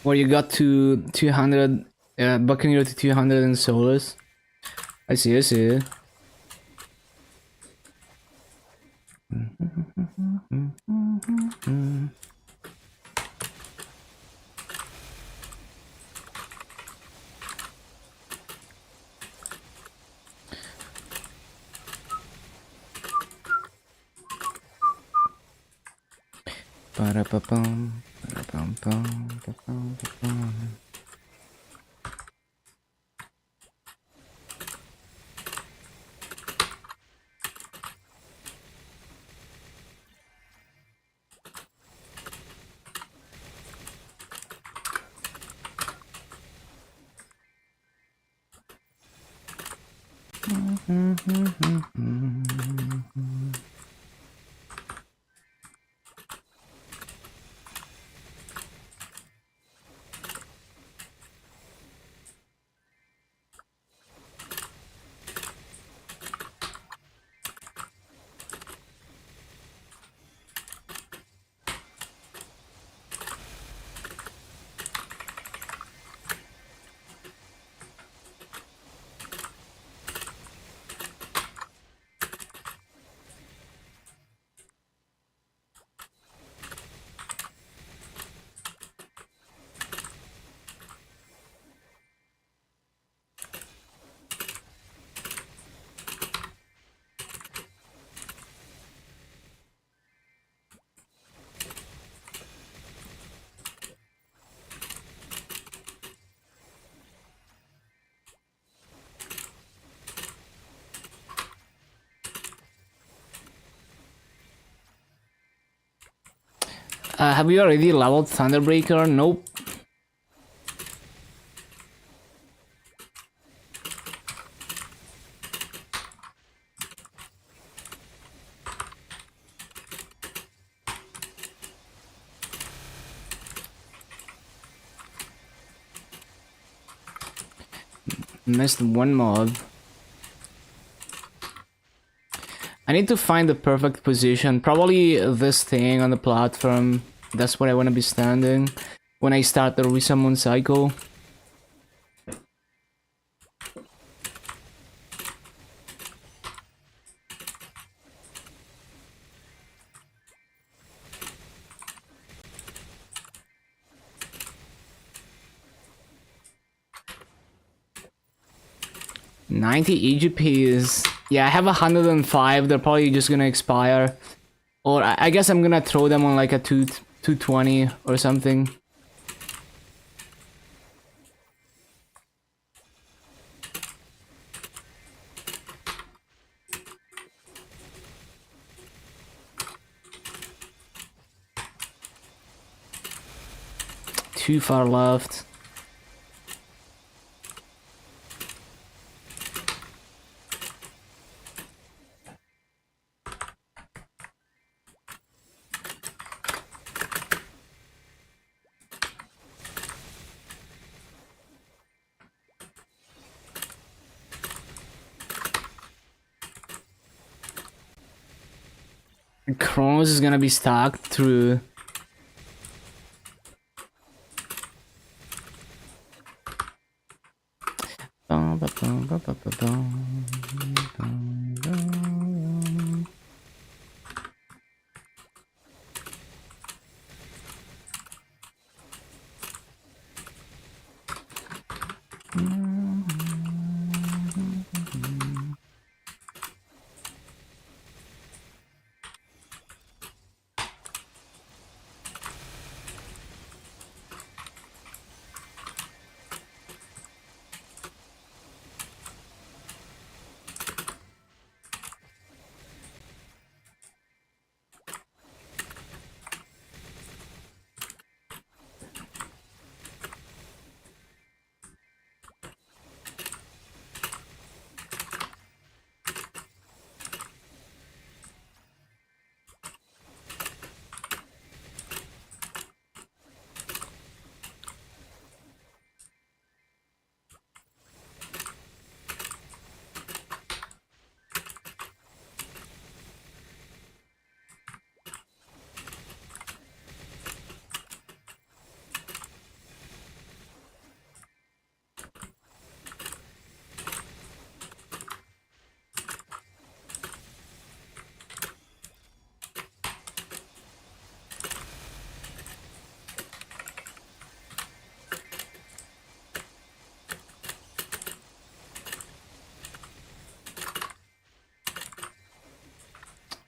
Where you got to 200, Buccaneer to 200 in Solus. I see, I see. Ba-da-ba-bum, ba-da-bum-bum, ba-bum-ba-bum. Have you already leveled Thunderbreaker? Nope. Missed one mob. I need to find the perfect position. Probably this thing on the platform. That's where I want to be standing when I start the resummon cycle. $90 EGPs. Yeah, I have 105. They're probably just gonna expire. Or I guess I'm gonna throw them on like a 220 or something. Too far left. Kronos is gonna be stacked through.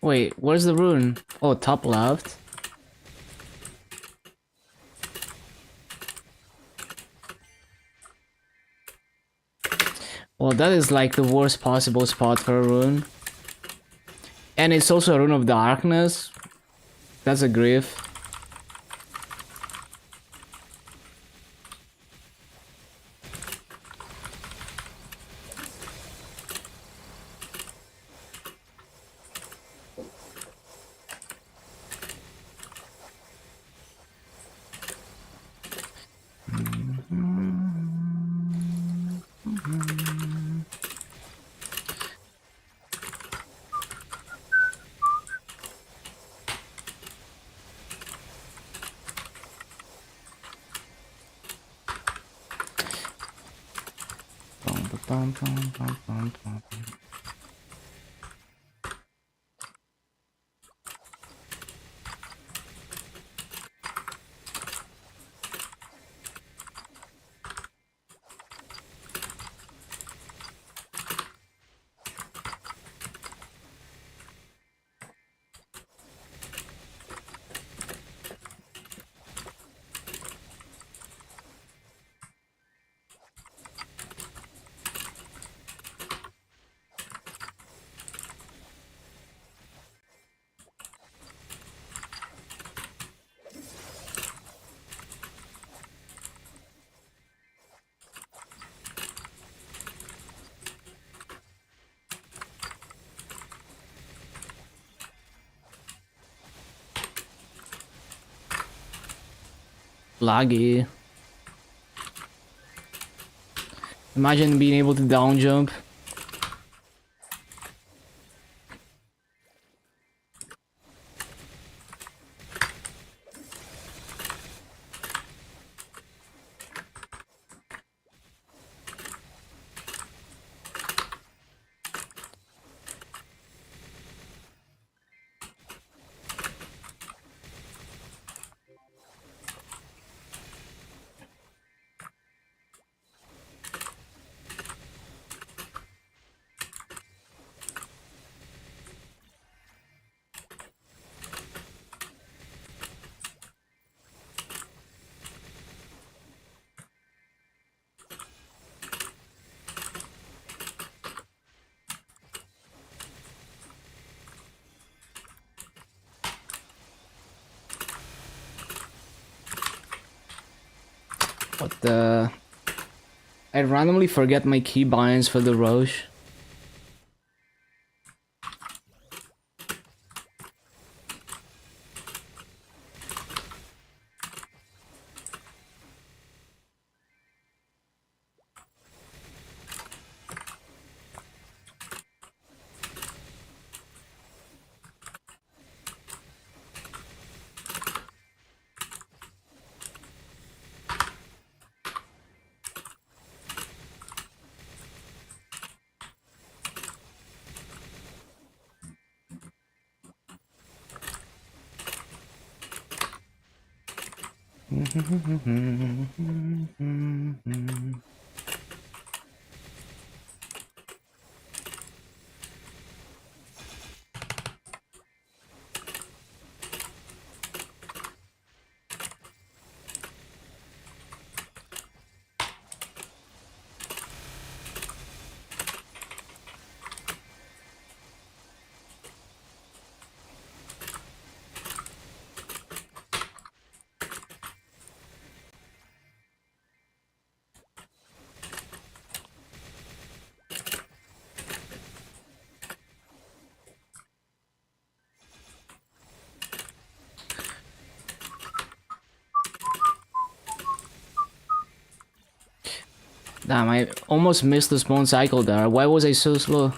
Wait, where's the rune? Oh, top left. Well, that is like the worst possible spot for a rune. And it's also a rune of darkness. That's a grief. Laggy. Imagine being able to down jump. What the... I randomly forget my keybinds for the Roche. Damn, I almost missed the spawn cycle there. Why was I so slow?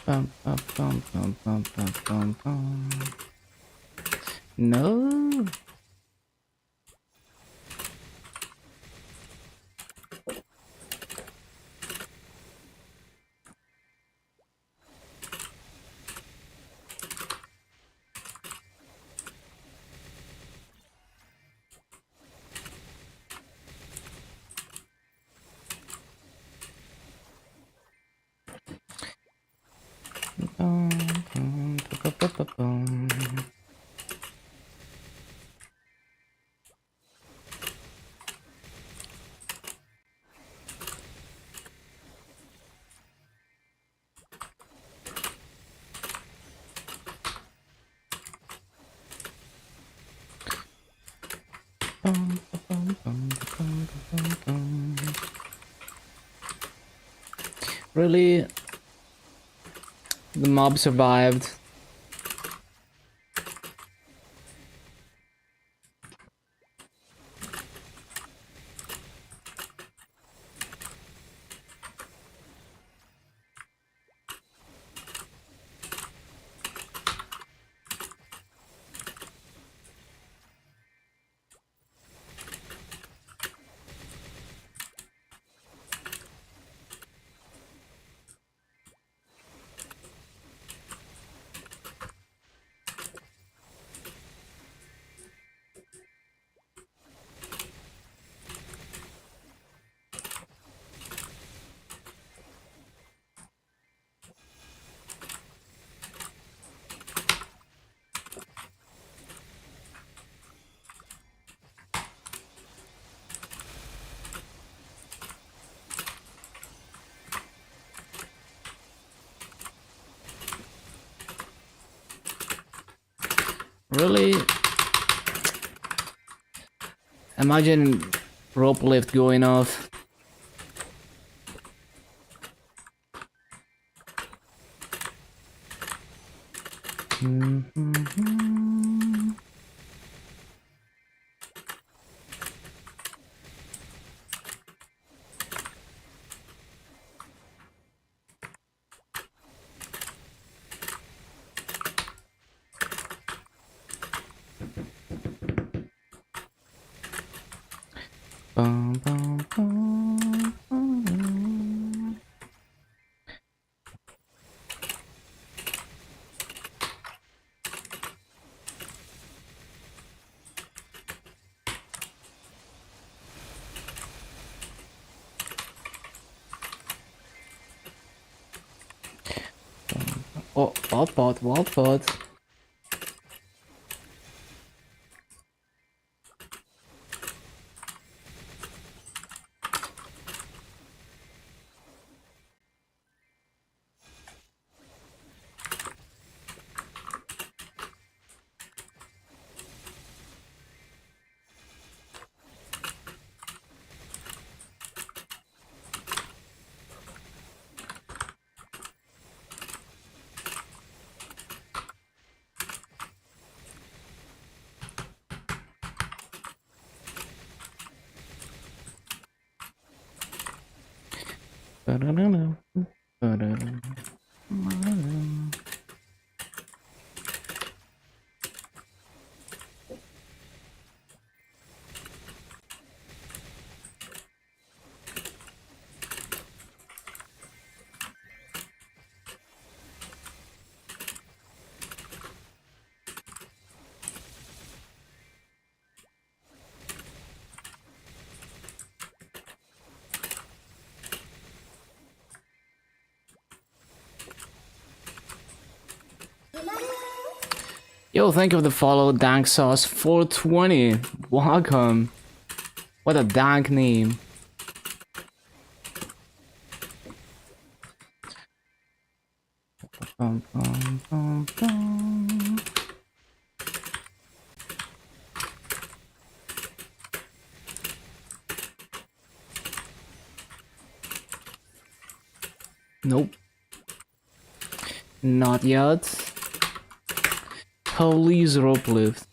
Bum, bum, bum, bum, bum, bum, bum, bum. No. Bum, bum, ba, ba, ba, bum. Bum, ba, bum, bum, ba, bum, ba, bum, bum. Really? The mob survived. Really? Imagine rope lift going off. Bum, bum, bum, bum. Oh, wild pot, wild pot. Ba-da-da-da, ba-da-da. Yo, thank you for the follow, Dank Sauce 420. Welcome. What a dank name. Bum, bum, bum, bum. Nope. Not yet. Police rope lift.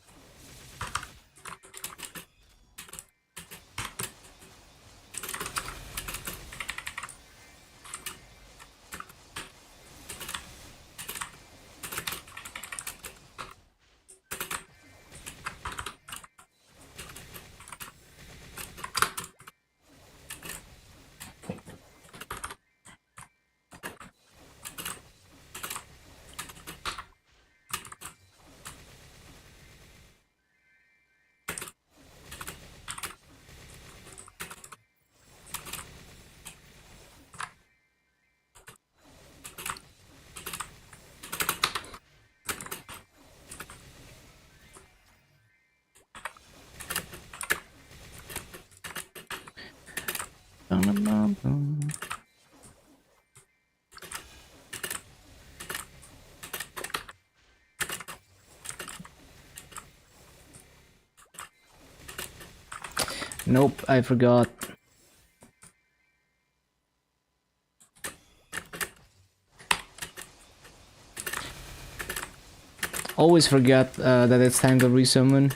Nope, I forgot. Always forget that it's time to resummon.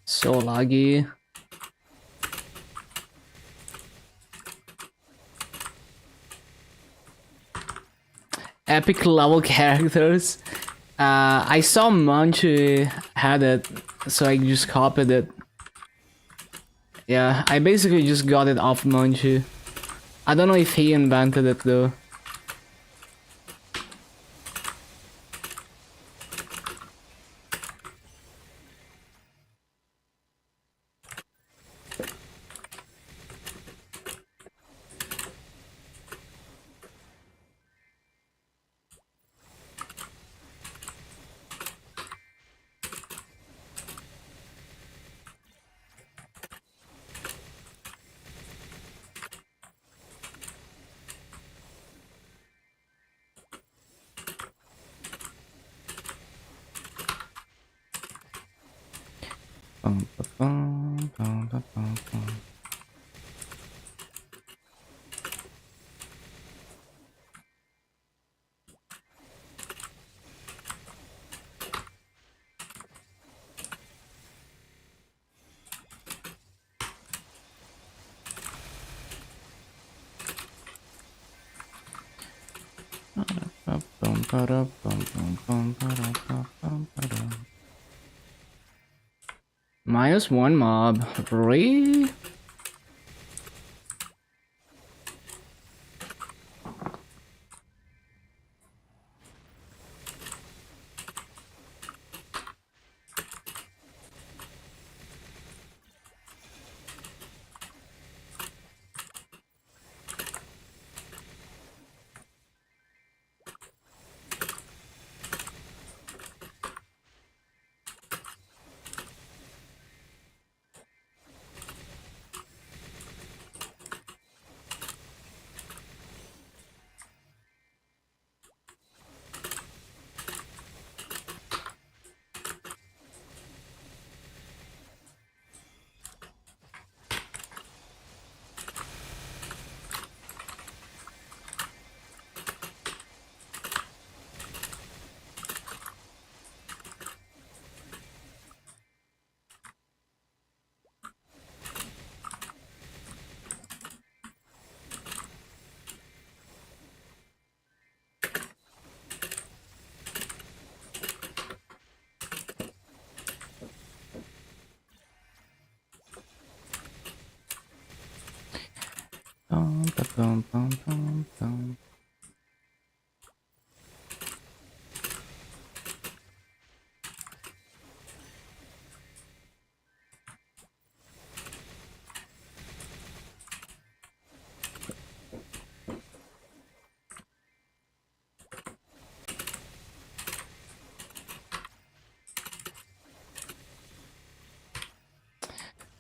So laggy. Epic level characters. I saw Manchu had it, so I just copied it. Yeah, I basically just got it off Manchu. I don't know if he invented it though. -1 mob. Really?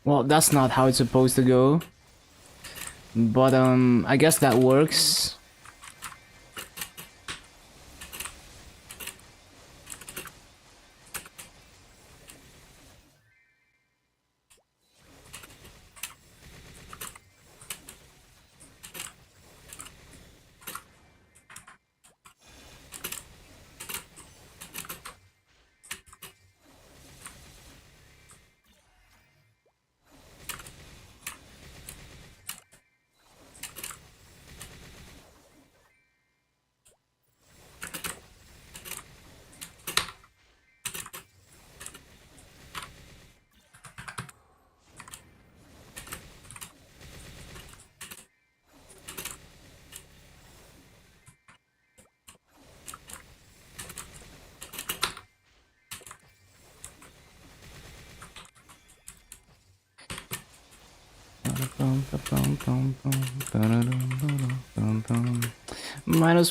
Well, that's not how it's supposed to go. But I guess that works.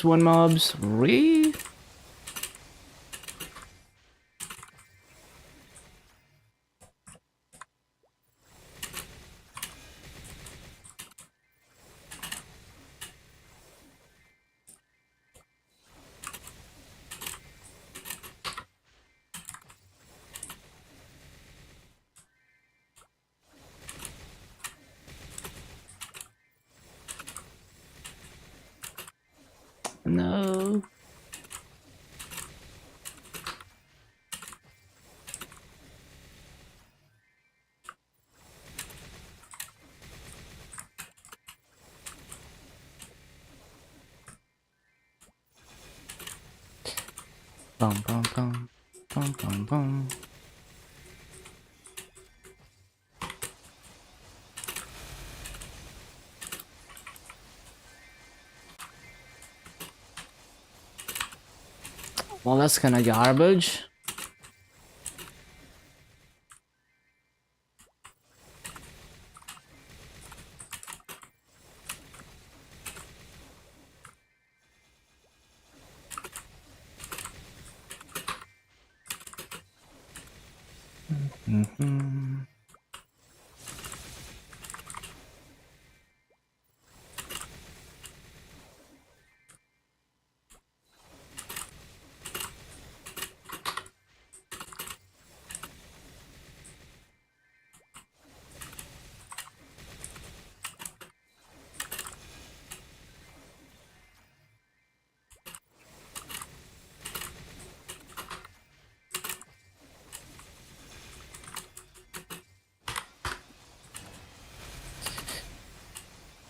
-1 mobs. Really? No. Bum bum bum bum bum bum. Well, that's kind of garbage. Mm-hmm.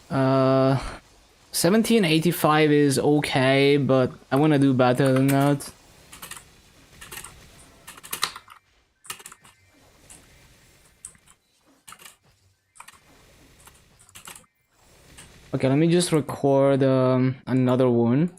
Uh, 1785 is okay, but I want to do better than that. Okay, let me just record another one.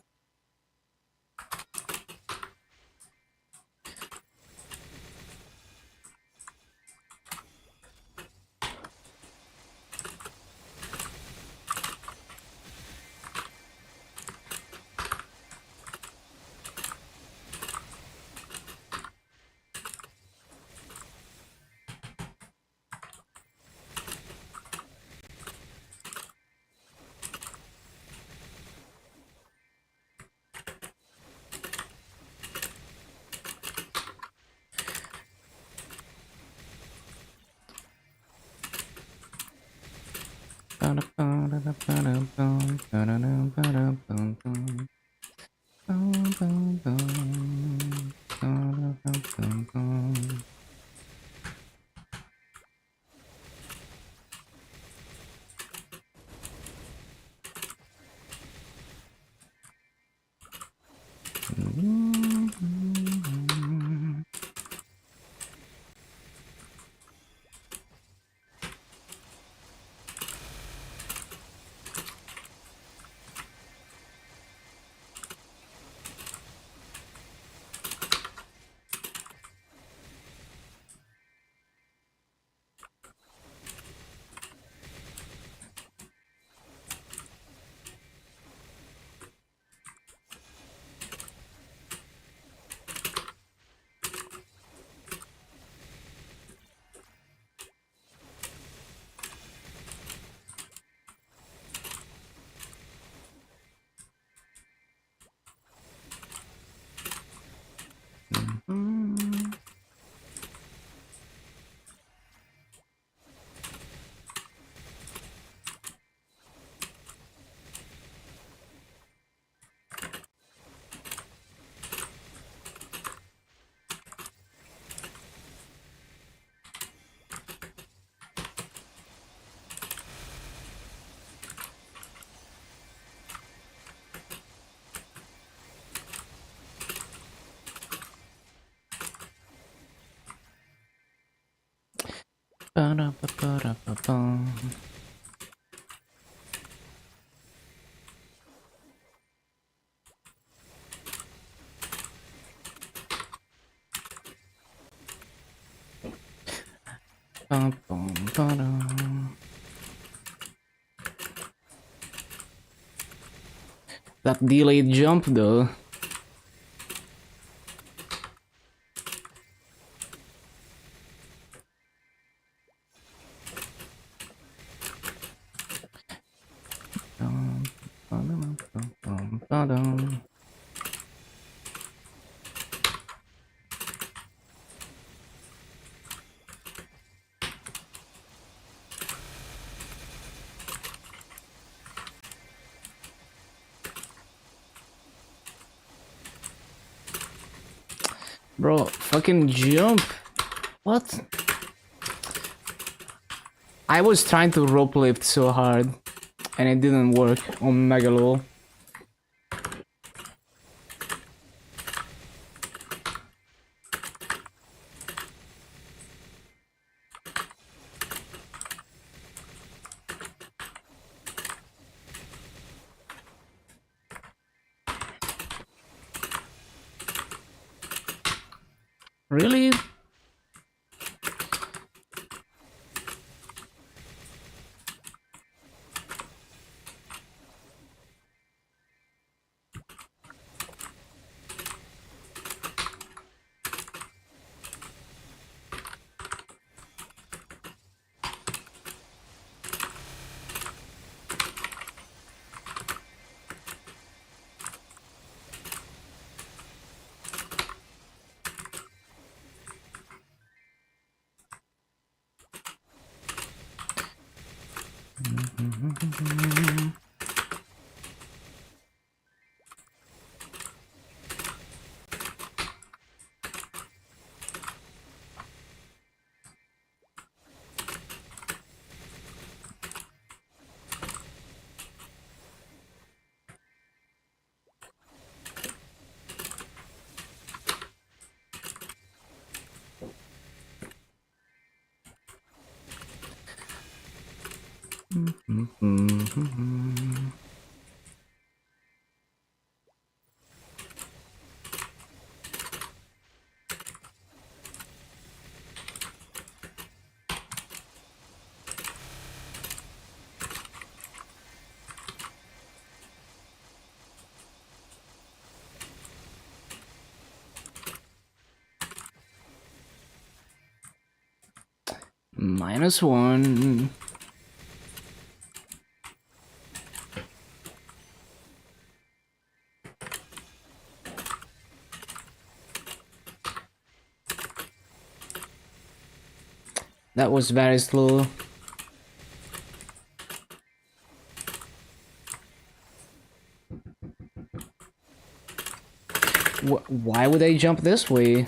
That delayed jump though. Bro, fucking jump. What? I was trying to rope lift so hard and it didn't work on Megalo. Really? -1. That was very slow. Why would I jump this way?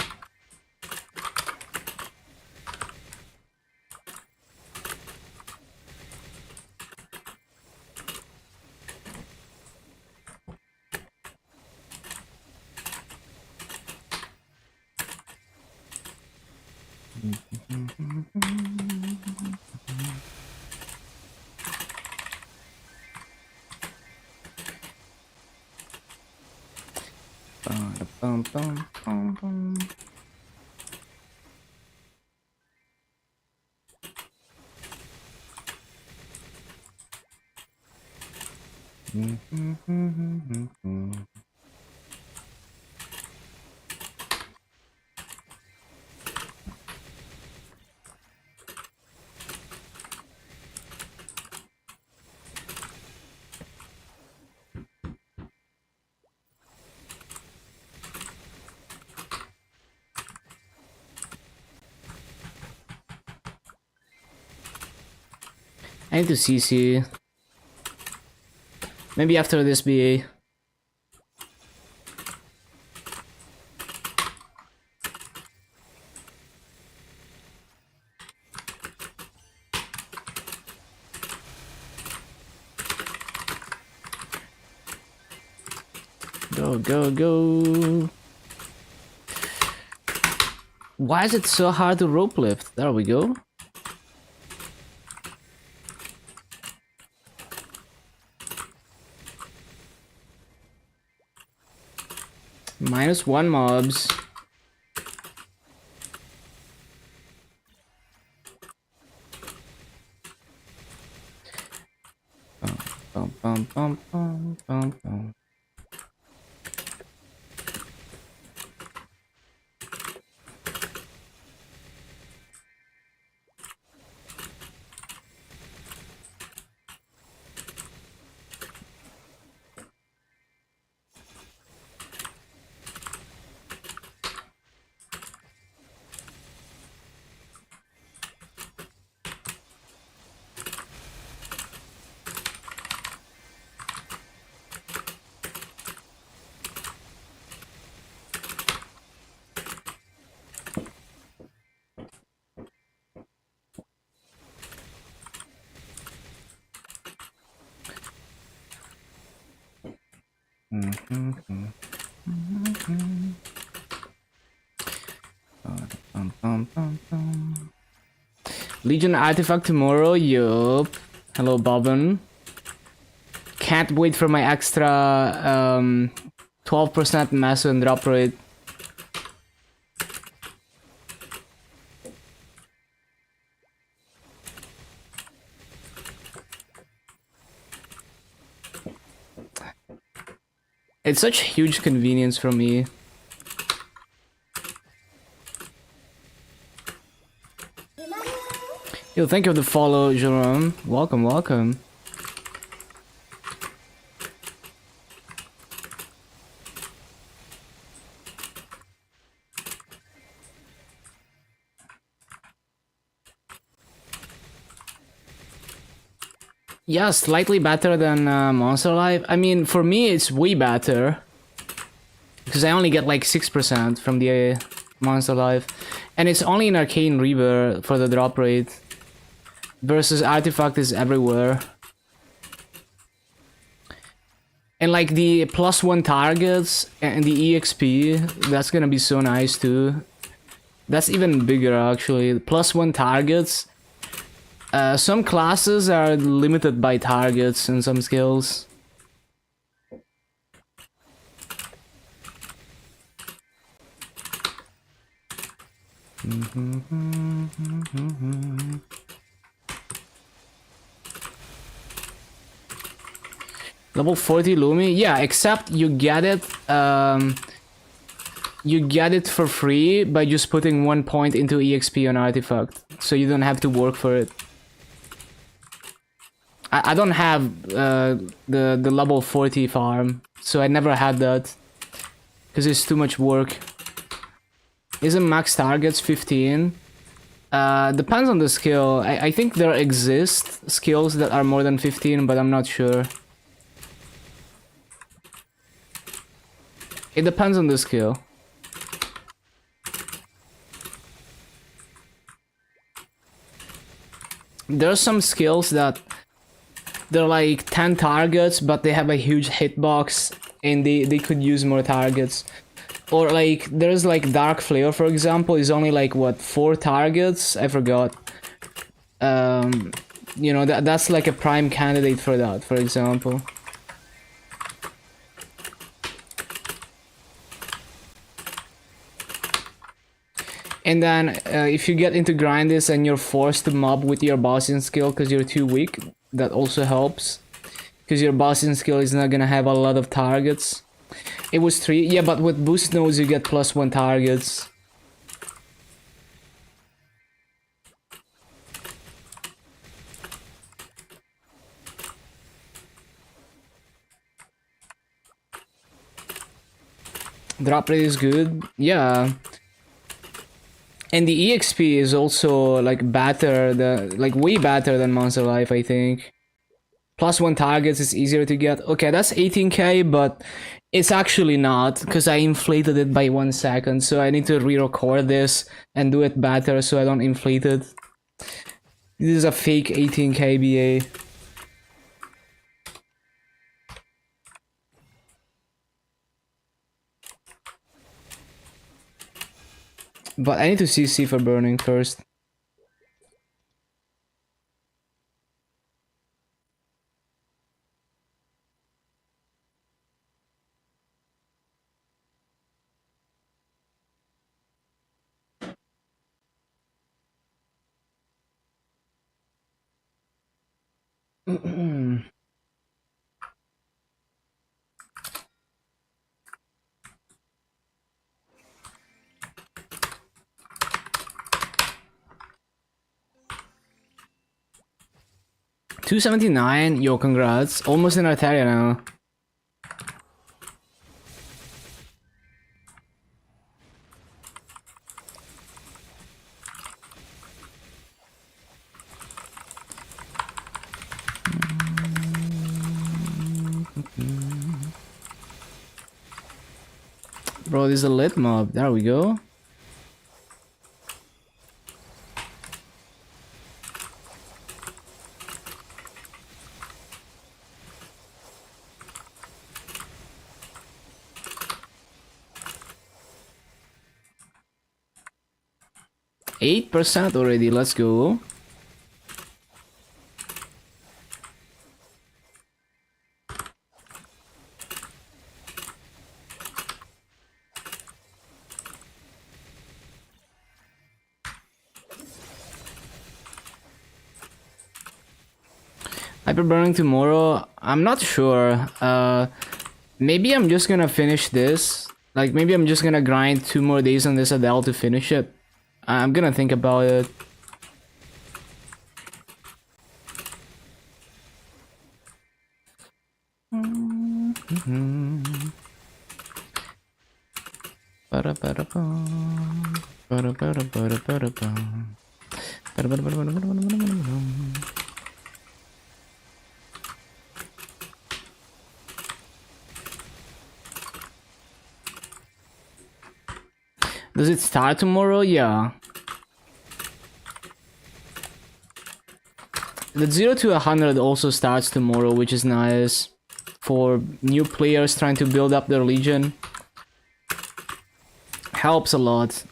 Bum, bum, bum, bum. I need to CC. Maybe after this BA. Go, go, go. Why is it so hard to rope lift? There we go. -1 mobs. Bum, bum, bum, bum, bum, bum. Legion artifact tomorrow, yup. Hello, Bobbin. Can't wait for my extra 12% mass and drop rate. It's such huge convenience for me. Yo, thank you for the follow, Jerome. Welcome, welcome. Yeah, slightly better than Monster Life. I mean, for me, it's way better. Because I only get like 6% from the Monster Life. And it's only in Arcane Reaver for the drop rate. Versus Artifact is everywhere. And like the +1 targets and the EXP, that's gonna be so nice too. That's even bigger actually. +1 targets. Some classes are limited by targets and some skills. Level 40 Lumi? Yeah, except you get it for free by just putting 1 point into EXP on Artifact. So you don't have to work for it. I don't have the level 40 farm, so I never had that. Because it's too much work. Isn't max targets 15? Depends on the skill. I think there exist skills that are more than 15, but I'm not sure. It depends on the skill. There are some skills that they're like 10 targets, but they have a huge hitbox and they could use more targets. Or like, there's like Dark Flare, for example, is only like, what, 4 targets? I forgot. You know, that's like a prime candidate for that, for example. And then, if you get into grinders and you're forced to mob with your bossing skill because you're too weak, that also helps. Because your bossing skill is not gonna have a lot of targets. It was 3, yeah, but with boost nodes you get +1 targets. Drop rate is good, yeah. And the EXP is also like better, like way better than Monster Life, I think. +1 targets is easier to get. Okay, that's 18k, but it's actually not, because I inflated it by 1 second, so I need to re-record this and do it better so I don't inflate it. This is a fake 18k BA. But I need to CC for burning first. $279, yo, congrats. Almost in Arteria now. Bro, this is a lit mob. There we go. 8% already, let's go. Hyper burning tomorrow? I'm not sure. Maybe I'm just gonna finish this. Like, maybe I'm just gonna grind 2 more days on this Adele to finish it. I'm gonna think about it. Does it start tomorrow? Yeah. The 0 to 100 also starts tomorrow, which is nice for new players trying to build up their legion. Helps a lot.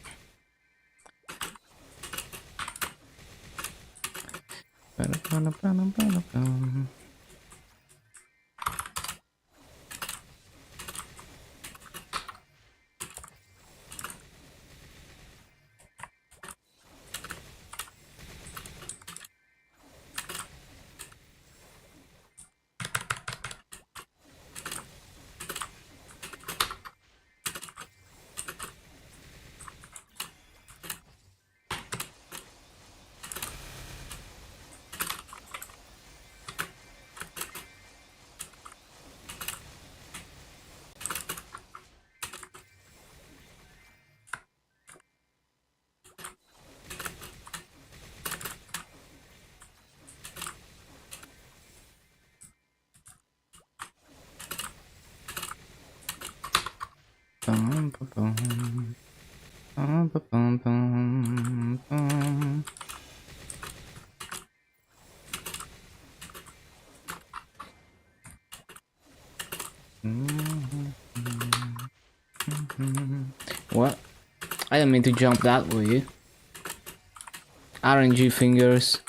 What? I didn't mean to jump that way. RNG fingers.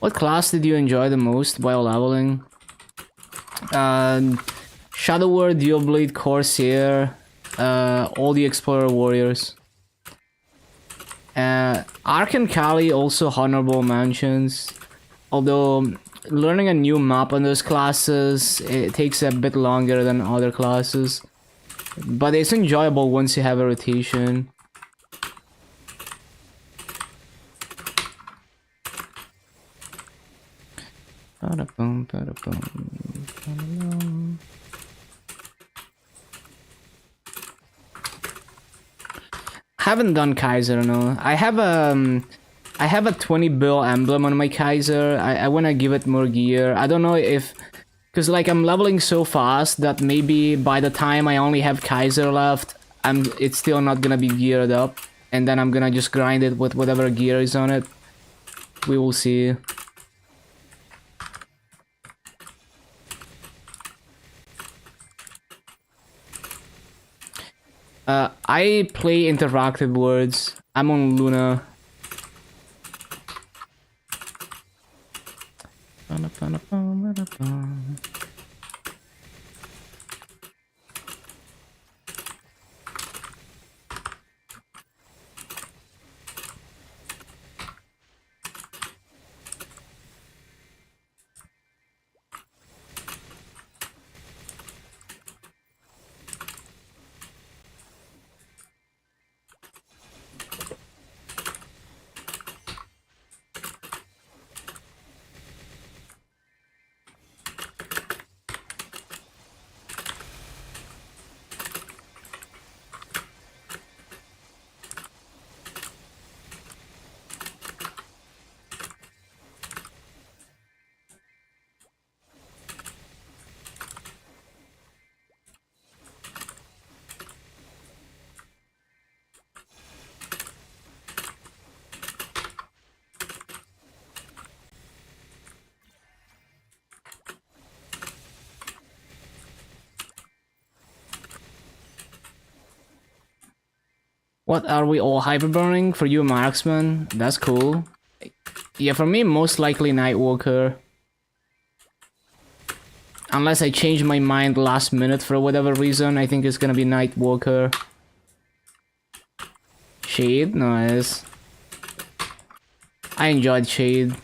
What class did you enjoy the most while leveling? Shadow War, Blade, Corsair, all the Explorer Warriors. Ark and Kali also honorable mentions. Although learning a new map on those classes, it takes a bit longer than other classes. But it's enjoyable once you have a rotation. Haven't done Kaiser, no. I have a 20 bill emblem on my Kaiser. I wanna give it more gear. I don't know if, cause like I'm leveling so fast that maybe by the time I only have Kaiser left, it's still not gonna be geared up, and then I'm gonna just grind it with whatever gear is on it. We will see. I play interactive words. I'm on Luna. What are we all hyperburning? For you, marksman? That's cool. Yeah, for me, most likely Nightwalker. Unless I change my mind last minute for whatever reason, I think it's gonna be Nightwalker. Shade, nice. I enjoyed Shade.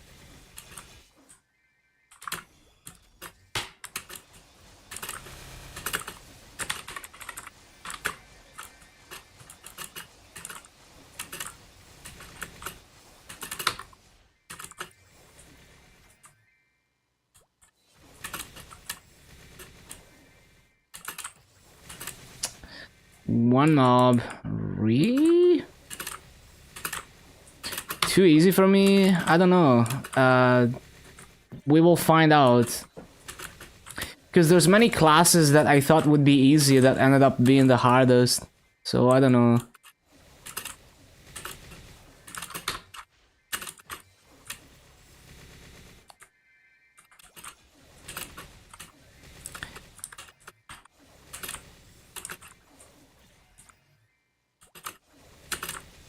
One mob. Really? Too easy for me? I don't know. We will find out. Because there's many classes that I thought would be easy that ended up being the hardest. So I don't know.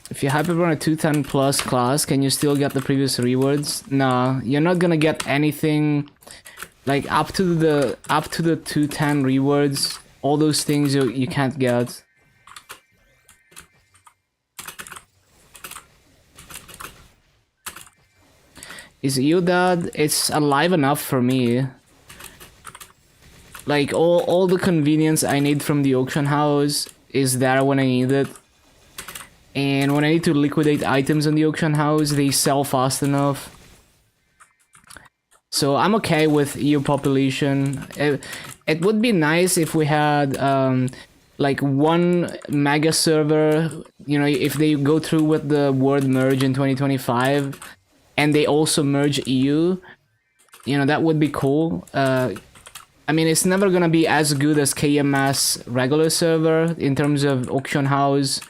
If you hyperburn a 210 plus class, can you still get the previous rewards? Nah, you're not gonna get anything like up to the 210 rewards. All those things you can't get. Is Eudad? It's alive enough for me. Like all the convenience I need from the auction house is there when I need it. And when I need to liquidate items in the auction house, they sell fast enough. So I'm okay with EU population. It would be nice if we had like one mega server, you know, if they go through with the world merge in 2025 and they also merge EU, you know, that would be cool. I mean, it's never gonna be as good as KMS regular server in terms of auction house,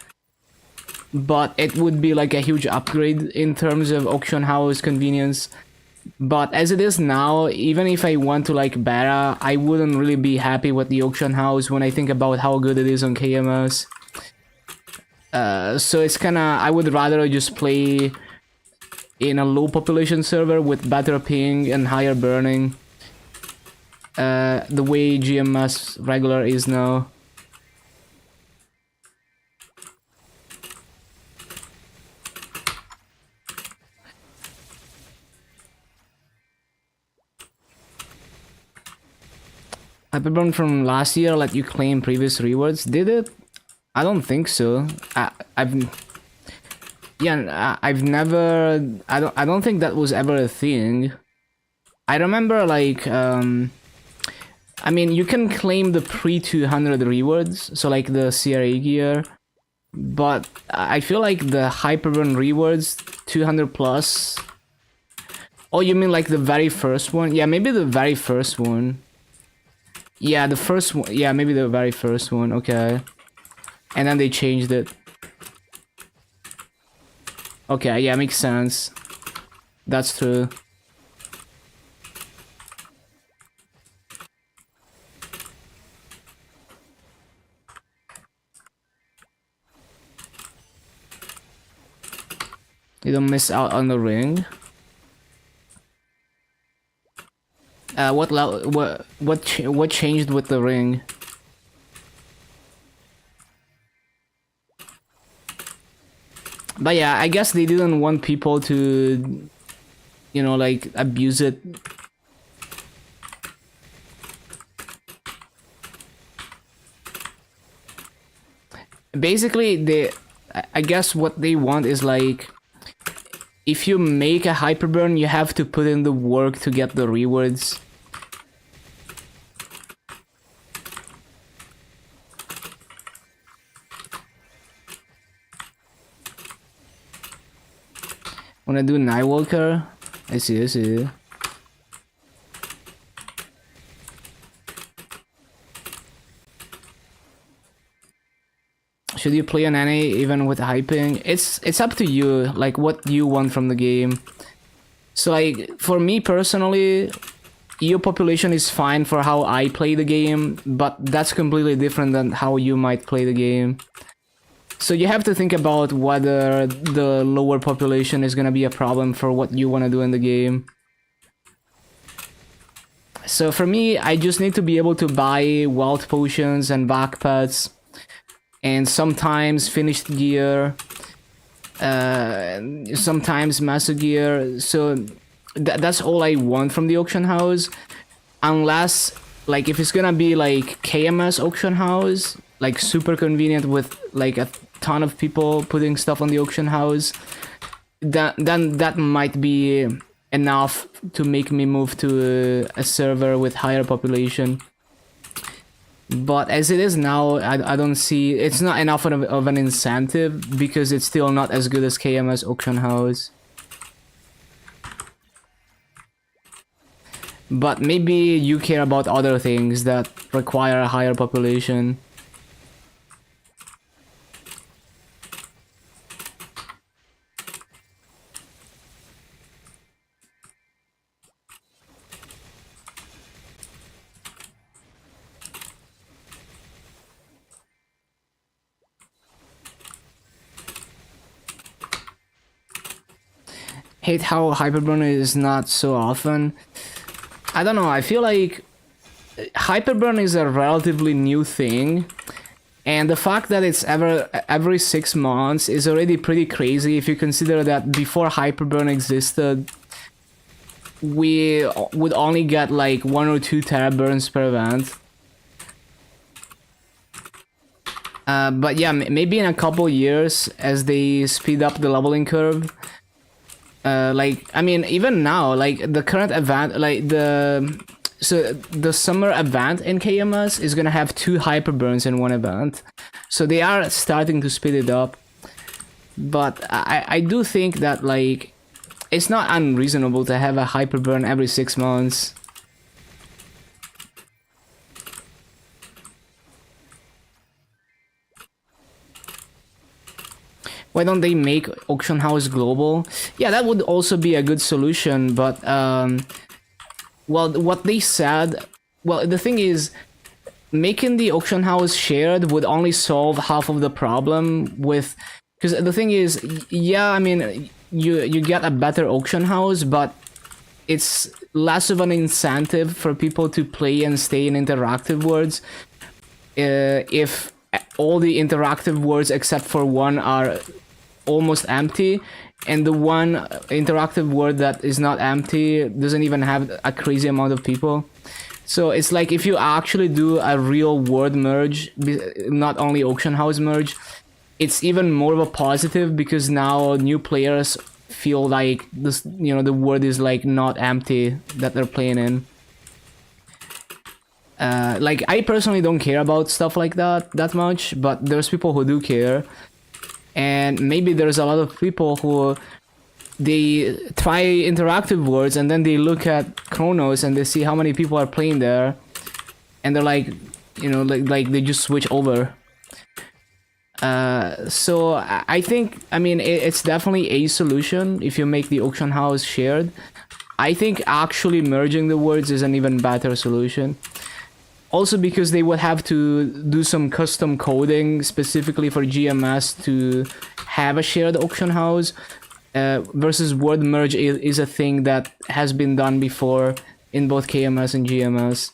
but it would be like a huge upgrade in terms of auction house convenience. But as it is now, even if I want to like beta, I wouldn't really be happy with the auction house when I think about how good it is on KMS. So it's kinda, I would rather just play in a low population server with better ping and higher burning. The way GMS regular is now. Hyperburn from last year let you claim previous rewards. Did it? I don't think so. I've never. I don't think that was ever a thing. I remember like I mean, you can claim the pre-200 rewards, so like the CRA gear, but I feel like the Hyperburn rewards 200 plus. Oh, you mean like the very first one? Yeah, maybe the very first one. Yeah, the first one. Yeah, maybe the very first one. Okay. And then they changed it. Okay, yeah, makes sense. That's true. You don't miss out on the ring. What changed with the ring? But yeah, I guess they didn't want people to, you know, like abuse it. Basically, I guess what they want is like, if you make a hyperburn, you have to put in the work to get the rewards. Wanna do Nightwalker? I see, I see. Should you play on any even with hyping? It's up to you, like what you want from the game. So like for me personally, EU population is fine for how I play the game, but that's completely different than how you might play the game. So you have to think about whether the lower population is gonna be a problem for what you want to do in the game. So for me, I just need to be able to buy wealth potions and backpacks, and sometimes finished gear, sometimes master gear. So that's all I want from the auction house, unless like if it's gonna be like KMS auction house, like super convenient with like a ton of people putting stuff on the auction house, then that might be enough to make me move to a server with higher population. But as it is now, I don't see, it's not enough of an incentive because it's still not as good as KMS auction house. But maybe you care about other things that require a higher population. Hate how Hyperburn is not so often. I don't know, I feel like Hyperburn is a relatively new thing, and the fact that it's every 6 months is already pretty crazy if you consider that before Hyperburn existed, we would only get like 1 or 2 teraburns per event. But yeah, maybe in a couple years as they speed up the leveling curve. Like, I mean, even now, like the current event, like the summer event in KMS is gonna have 2 hyperburns in one event, so they are starting to speed it up. But I do think that like it's not unreasonable to have a hyperburn every 6 months. Why don't they make auction house global? Yeah, that would also be a good solution, but well, what they said, well, the thing is, making the auction house shared would only solve half of the problem with, because the thing is, yeah, I mean, you get a better auction house, but it's less of an incentive for people to play and stay in interactive worlds if all the interactive worlds except for one are almost empty, and the one interactive world that is not empty doesn't even have a crazy amount of people. So it's like if you actually do a real world merge, not only auction house merge, it's even more of a positive because now new players feel like this, you know, the world is like not empty that they're playing in. Like I personally don't care about stuff like that much, but there's people who do care. And maybe there's a lot of people who they try interactive worlds and then they look at Chronos and they see how many people are playing there, and they're like, you know, like they just switch over. So I think, I mean, it's definitely a solution if you make the auction house shared. I think actually merging the worlds is an even better solution. Also because they would have to do some custom coding specifically for GMS to have a shared auction house, versus word merge is a thing that has been done before in both KMS and GMS.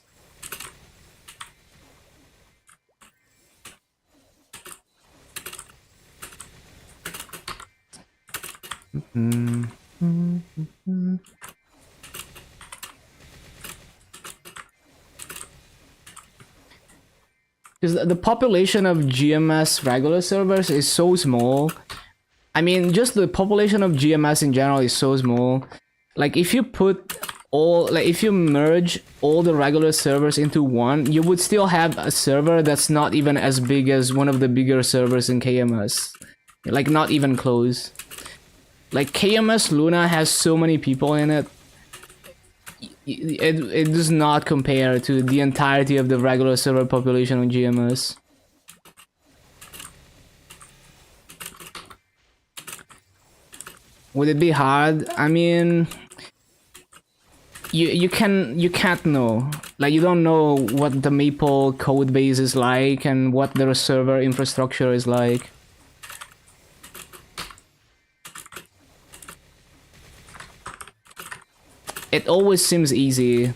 Because the population of GMS regular servers is so small. I mean, just the population of GMS in general is so small. Like, if you put all, like, if you merge all the regular servers into one, you would still have a server that's not even as big as one of the bigger servers in KMS. Like, not even close. Like, KMS Luna has so many people in it. It does not compare to the entirety of the regular server population on GMS. Would it be hard? I mean, you can't know. Like, you don't know what the Maple code base is like and what their server infrastructure is like. it always seems easy.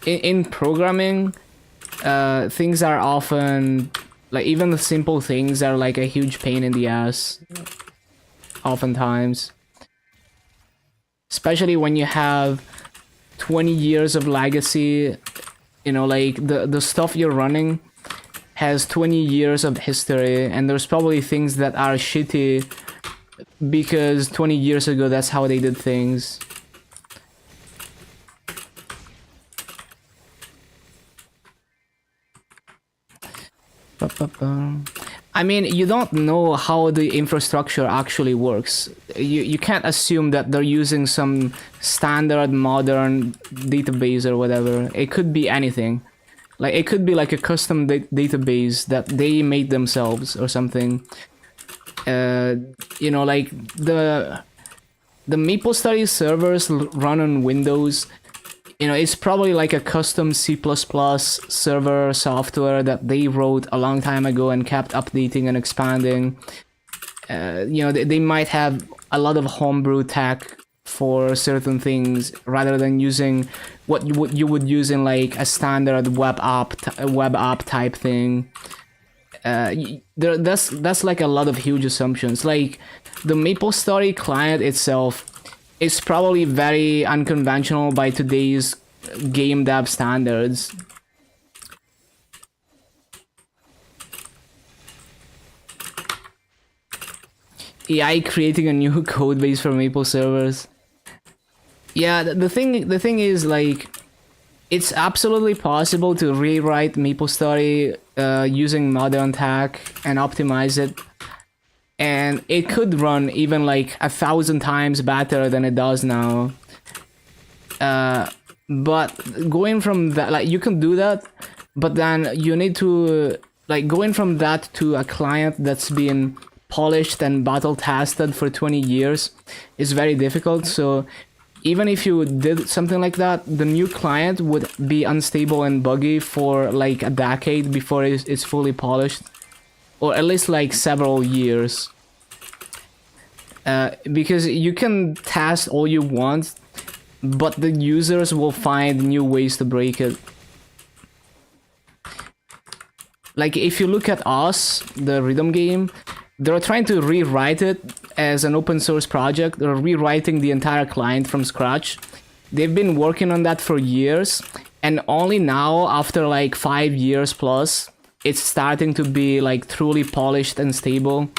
In programming, things are often like, even the simple things are like a huge pain in the ass oftentimes, especially when you have 20 years of legacy. You know, like the stuff you're running has 20 years of history, and there's probably things that are shitty because 20 years ago that's how they did things. I mean, you don't know how the infrastructure actually works. You can't assume that they're using some standard modern database or whatever. It could be anything. Like, it could be like a custom database that they made themselves or something. You know, like the MapleStory servers run on Windows. You know, it's probably like a custom C++ server software that they wrote a long time ago and kept updating and expanding. You know, they might have a lot of homebrew tech for certain things rather than using what you would use in like a standard web app type thing. That's like a lot of huge assumptions. Like the MapleStory client itself is probably very unconventional by today's game dev standards. AI creating a new code base for Maple servers. Yeah, the thing is, like, it's absolutely possible to rewrite MapleStory using modern tech and optimize it, and it could run even like 1,000 times better than it does now. But going from that, like, you can do that, but then you need to, like, going from that to a client that's been polished and battle tested for 20 years is very difficult. So even if you did something like that, the new client would be unstable and buggy for like a decade before it's fully polished, or at least like several years. Because you can test all you want, but the users will find new ways to break it. Like, if you look at us, the rhythm game, they're trying to rewrite it as an open source project. They're rewriting the entire client from scratch. They've been working on that for years, and only now, after like 5 years plus, it's starting to be like truly polished and stable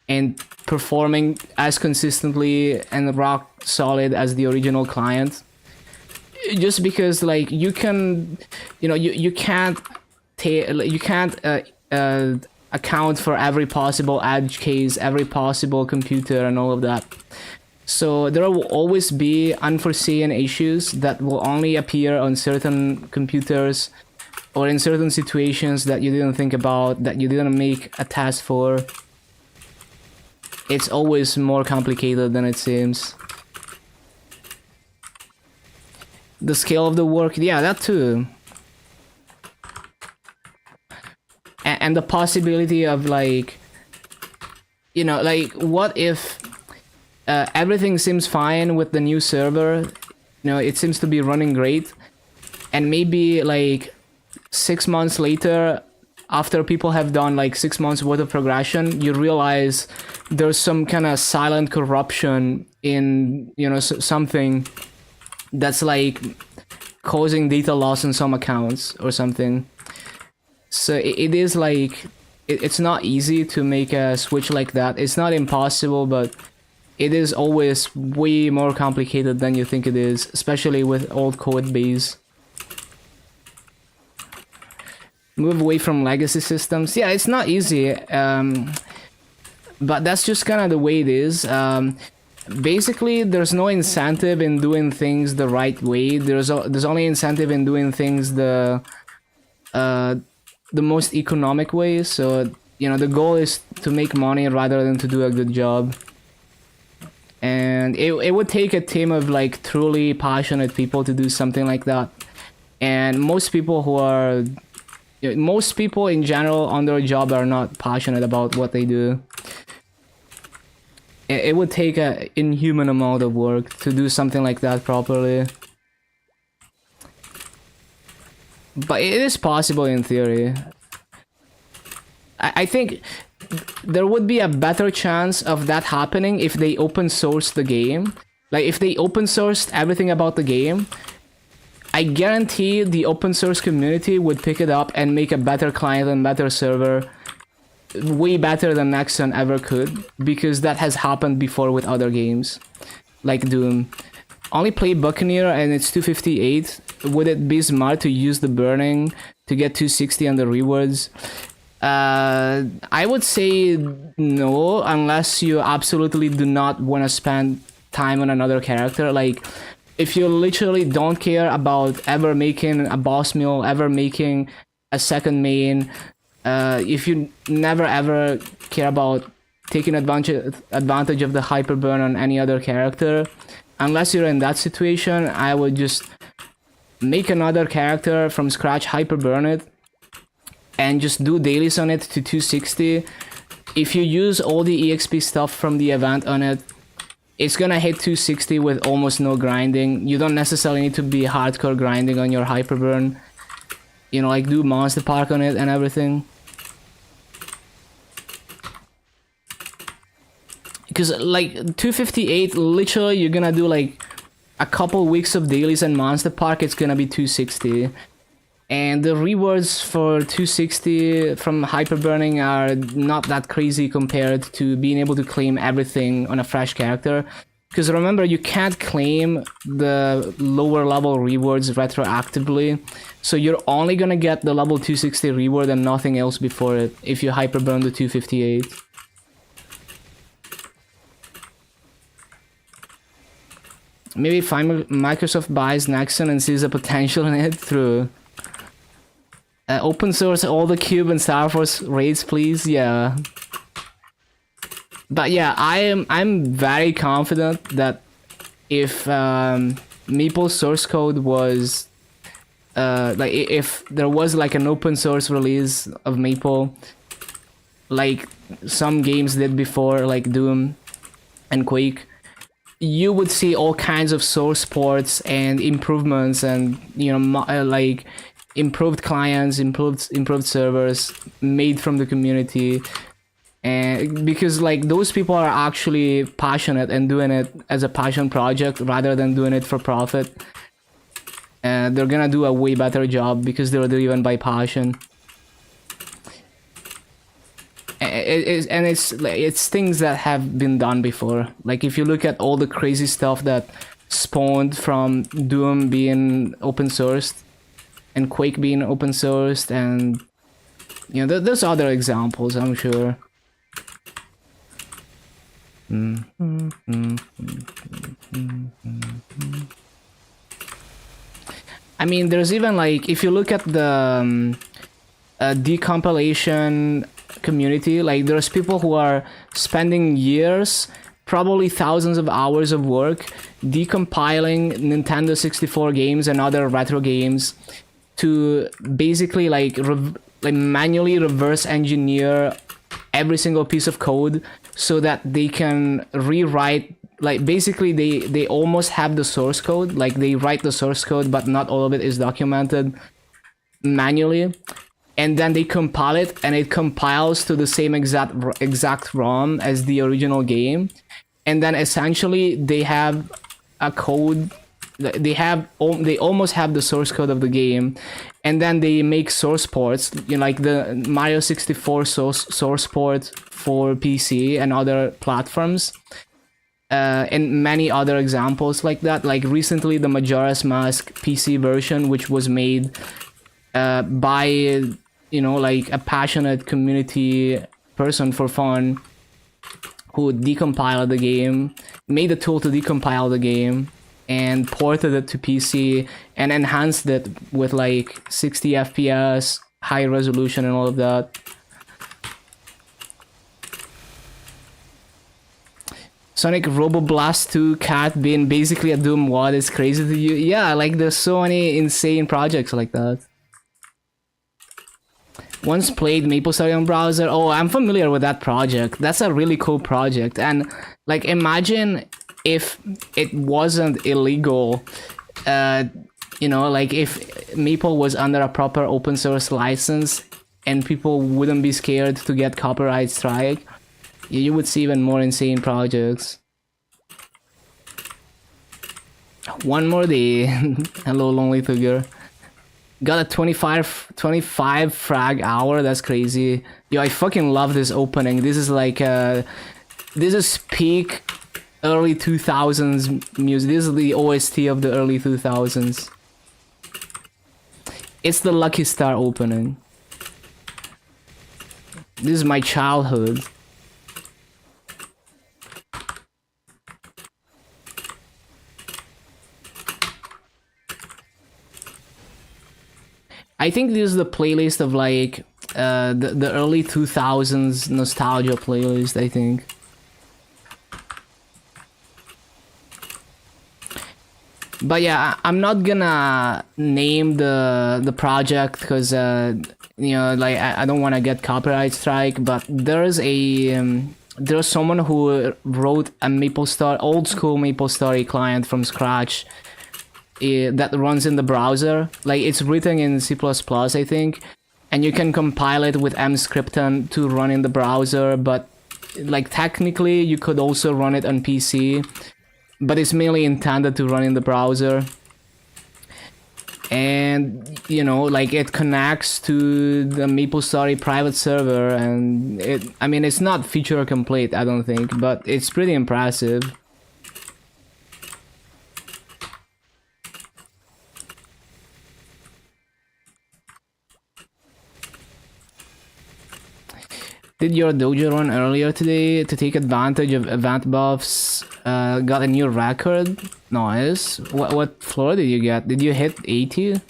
and performing as consistently and rock solid as the original client. Just because, like, you can, you know, you can't account for every possible edge case, every possible computer, and all of that. So there will always be unforeseen issues that will only appear on certain computers or in certain situations that you didn't think about, that you didn't make a test for. It's always more complicated than it seems. The scale of the work, yeah, that too. And the possibility of, like, you know, like, what if everything seems fine with the new server, you know, it seems to be running great, and maybe like 6 months later, after people have done like 6 months worth of progression, you realize there's some kind of silent corruption in, you know, something that's like causing data loss in some accounts or something. So it is like, it's not easy to make a switch like that. It's not impossible, but it is always way more complicated than you think it is, especially with old code base. Move away from legacy systems. Yeah, it's not easy, but that's just kind of the way it is. Basically, there's no incentive in doing things the right way. There's only incentive in doing things the most economic way. So, you know, the goal is to make money rather than to do a good job. And it would take a team of like truly passionate people to do something like that. And most people in general on their job are not passionate about what they do. It would take an inhuman amount of work to do something like that properly. But it is possible in theory. I think there would be a better chance of that happening if they open sourced the game. Like, if they open sourced everything about the game, I guarantee the open source community would pick it up and make a better client and better server. Way better than Nexon ever could, because that has happened before with other games. Like Doom. Only play Buccaneer and it's 258. Would it be smart to use the burning to get 260 on the rewards? I would say no, unless you absolutely do not want to spend time on another character. Like, if you literally don't care about ever making a boss meal, ever making a second main, if you never ever care about taking advantage of the hyper burn on any other character, unless you're in that situation, I would just make another character from scratch, hyper burn it, and just do dailies on it to 260. If you use all the EXP stuff from the event on it, it's gonna hit 260 with almost no grinding. You don't necessarily need to be hardcore grinding on your hyper burn. You know, like do Monster Park on it and everything. Because like 258, literally you're gonna do like a couple weeks of dailies and Monster Park, it's gonna be 260. And the rewards for 260 from hyper burning are not that crazy compared to being able to claim everything on a fresh character. Because remember, you can't claim the lower level rewards retroactively. So you're only gonna get the level 260 reward and nothing else before it if you hyper burn the 258. Maybe Microsoft buys Nexon and sees a potential in it through open source all the Cube and Star Force raids, please. Yeah. But yeah, I'm very confident that if Maple source code was like if there was like an open source release of Maple, like some games did before, like Doom and Quake, you would see all kinds of source ports and improvements, and you know, like improved clients, improved servers made from the community. And because like those people are actually passionate and doing it as a passion project rather than doing it for profit, and they're gonna do a way better job because they're driven by passion. It's things that have been done before. Like if you look at all the crazy stuff that spawned from Doom being open sourced and Quake being open sourced, and you know, there's other examples, I'm sure. I mean, there's even like, if you look at the decompilation community, like there's people who are spending years, probably thousands of hours of work decompiling Nintendo 64 games and other retro games to basically like manually reverse engineer every single piece of code so that they can rewrite, like basically they almost have the source code, like they write the source code but not all of it is documented manually, and then they compile it and it compiles to the same exact ROM as the original game, and then essentially they have a code, they almost have the source code of the game, and then they make source ports, you know, like the Mario 64 source port for PC and other platforms, and many other examples like that. Like recently the Majora's Mask PC version, which was made by, you know, like a passionate community person for fun who decompiled the game, made a tool to decompile the game and ported it to PC and enhanced it with like 60 FPS, high resolution and all of that. Sonic Roboblast 2 Cat being basically a Doom WOD is crazy to you. Yeah, like there's so many insane projects like that. Once played MapleStory on browser. Oh, I'm familiar with that project. That's a really cool project. And like, imagine if it wasn't illegal. You know, like if Maple was under a proper open source license and people wouldn't be scared to get copyright strike, you would see even more insane projects. One more day. Hello, lonely figure. Got a 25 frag hour. That's crazy. Yo, I fucking love this opening. This is like this is peak early 2000s music. This is the OST of the early 2000s. It's the Lucky Star opening. This is my childhood. I think this is the playlist of like the early 2000s nostalgia playlist, I think. But yeah, I'm not gonna name the project because you know, like I don't want to get copyright strike. But there's someone who wrote a MapleStory, old school MapleStory client from scratch. That runs in the browser. Like, it's written in C++, I think, and you can compile it with mscripton to run in the browser, but like technically you could also run it on PC, but it's mainly intended to run in the browser. And you know, like, it connects to the MapleStory private server, and I mean, it's not feature complete, I don't think, but it's pretty impressive. Did your dojo run earlier today to take advantage of event buffs? Got a new record? Nice. What floor did you get? Did you hit 80?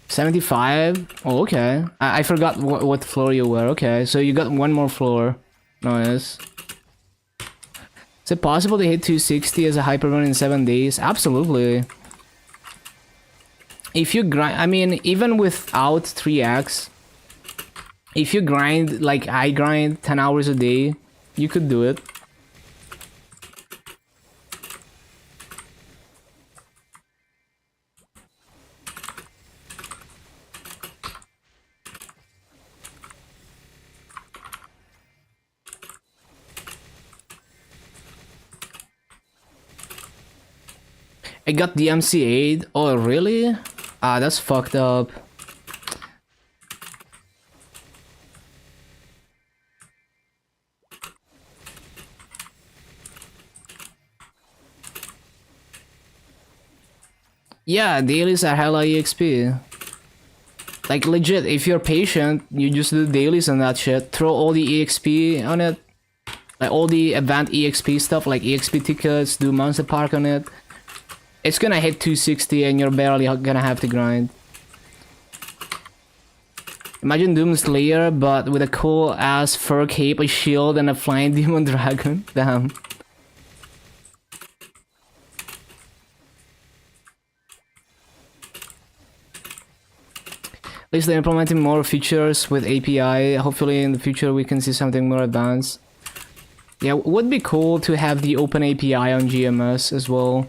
$75? Oh, okay. I forgot what floor you were. Okay, so you got one more floor. Nice. Is it possible to hit 260 as a hyper run in 7 days? Absolutely. If you grind, I mean, even without 3x, if you grind, like I grind 10 hours a day, you could do it. I got the MC8. Oh, really? Ah, that's fucked up. Yeah, dailies are hella EXP. Like, legit, if you're patient, you just do dailies on that shit. Throw all the EXP on it. Like, all the event EXP stuff, like EXP tickets, do Monster Park on it. It's gonna hit 260 and you're barely gonna have to grind. Imagine Doom Slayer, but with a cool ass fur cape, a shield, and a flying demon dragon. Damn. At least they're implementing more features with API. Hopefully in the future we can see something more advanced. Yeah, it would be cool to have the open API on GMS as well.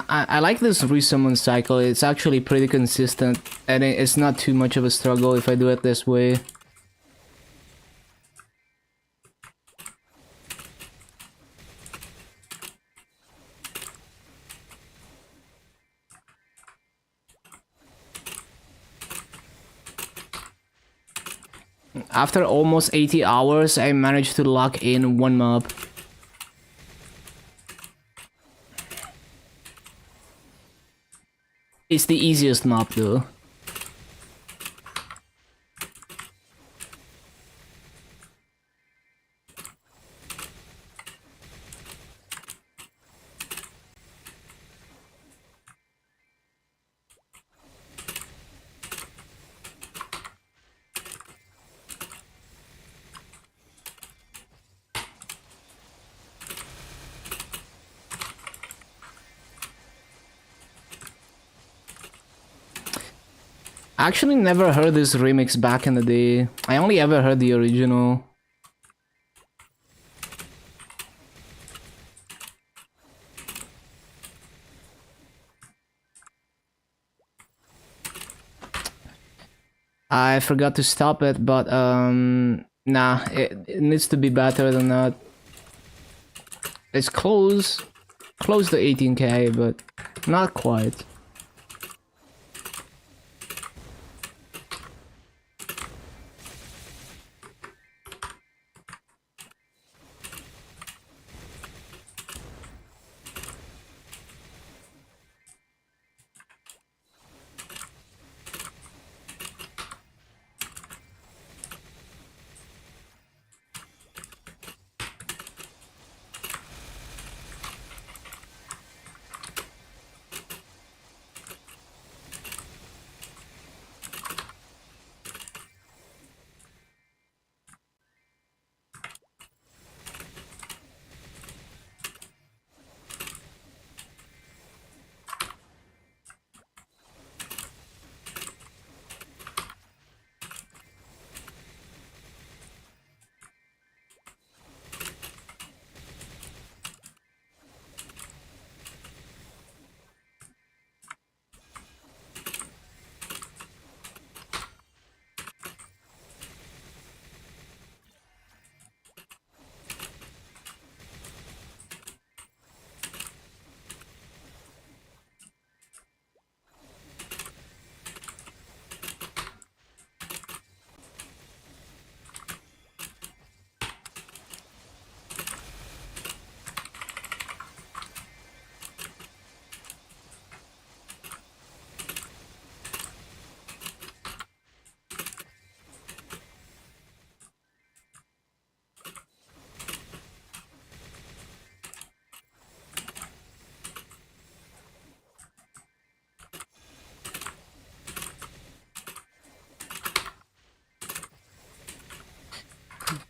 I like this resummon cycle. It's actually pretty consistent, and it's not too much of a struggle if I do it this way. After almost 80 hours, I managed to lock in one map. It's the easiest map though. I actually never heard this remix back in the day. I only ever heard the original. I forgot to stop it, but nah, it needs to be better than that. It's close to 18k, but not quite.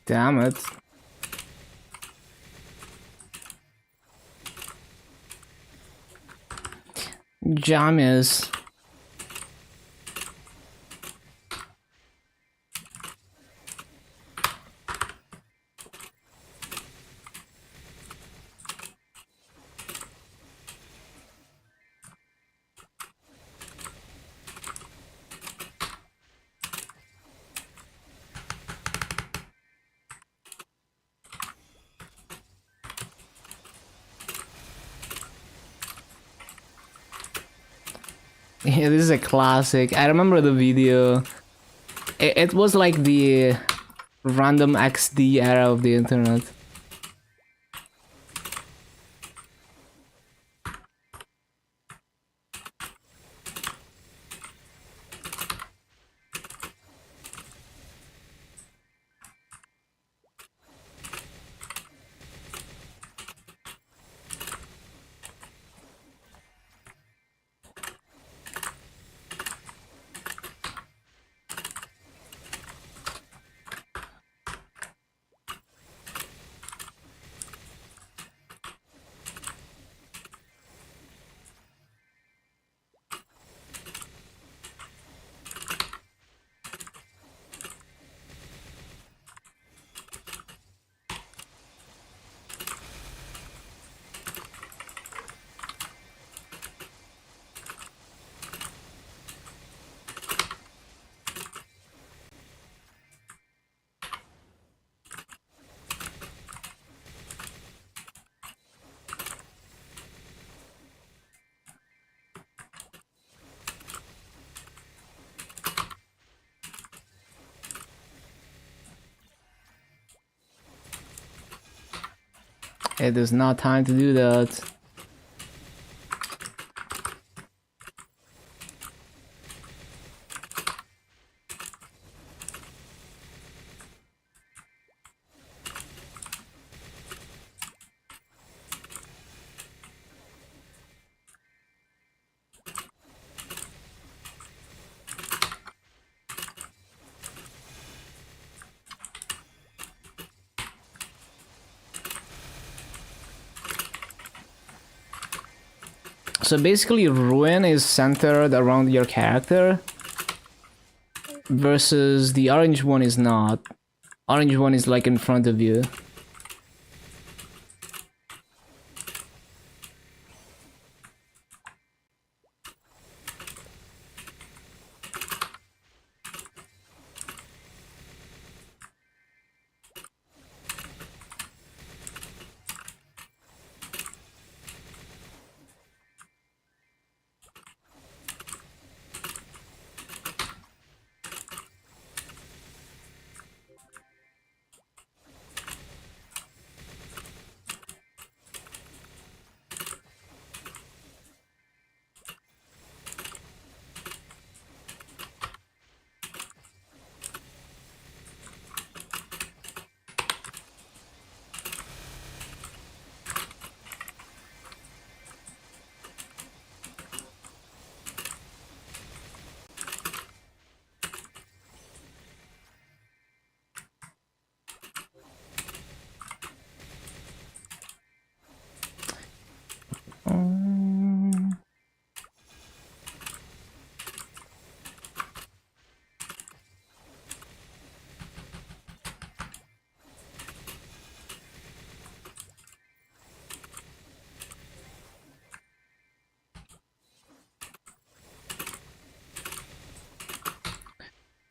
Damn it. Jammies. Yeah, this is a classic. I remember the video. It was like the random XD era of the internet. It is not time to do that. So basically, ruin is centered around your character, versus the orange one is not. Orange one is like in front of you.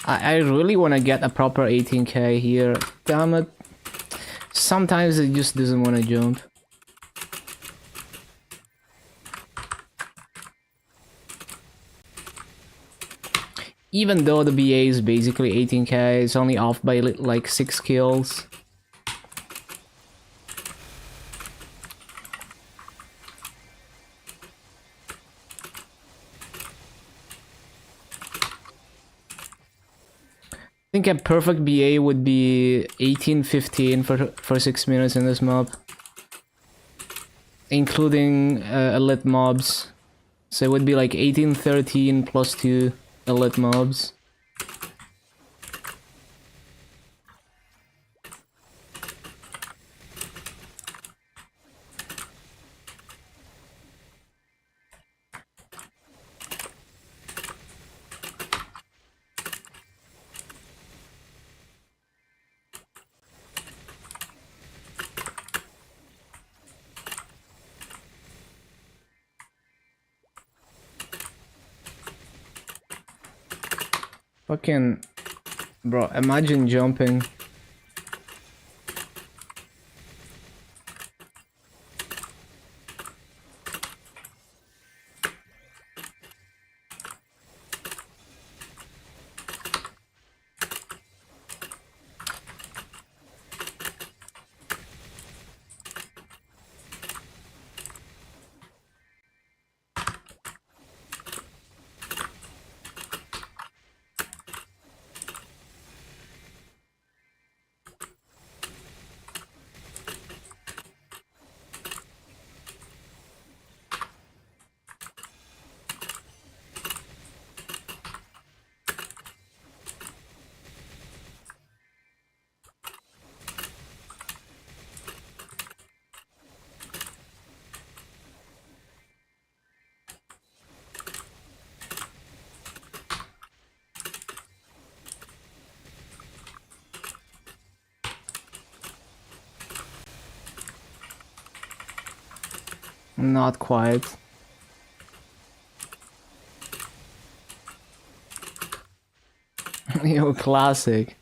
I really want to get a proper 18k here. Damn it. Sometimes it just doesn't want to jump. Even though the BA is basically 18k, it's only off by like 6 kills. I think a perfect BA would be 18-15 for 6 minutes in this map. Including elite mobs. So it would be like 18-13 plus 2 elite mobs. Fucking... Bro, imagine jumping. Not quite. Yo, classic.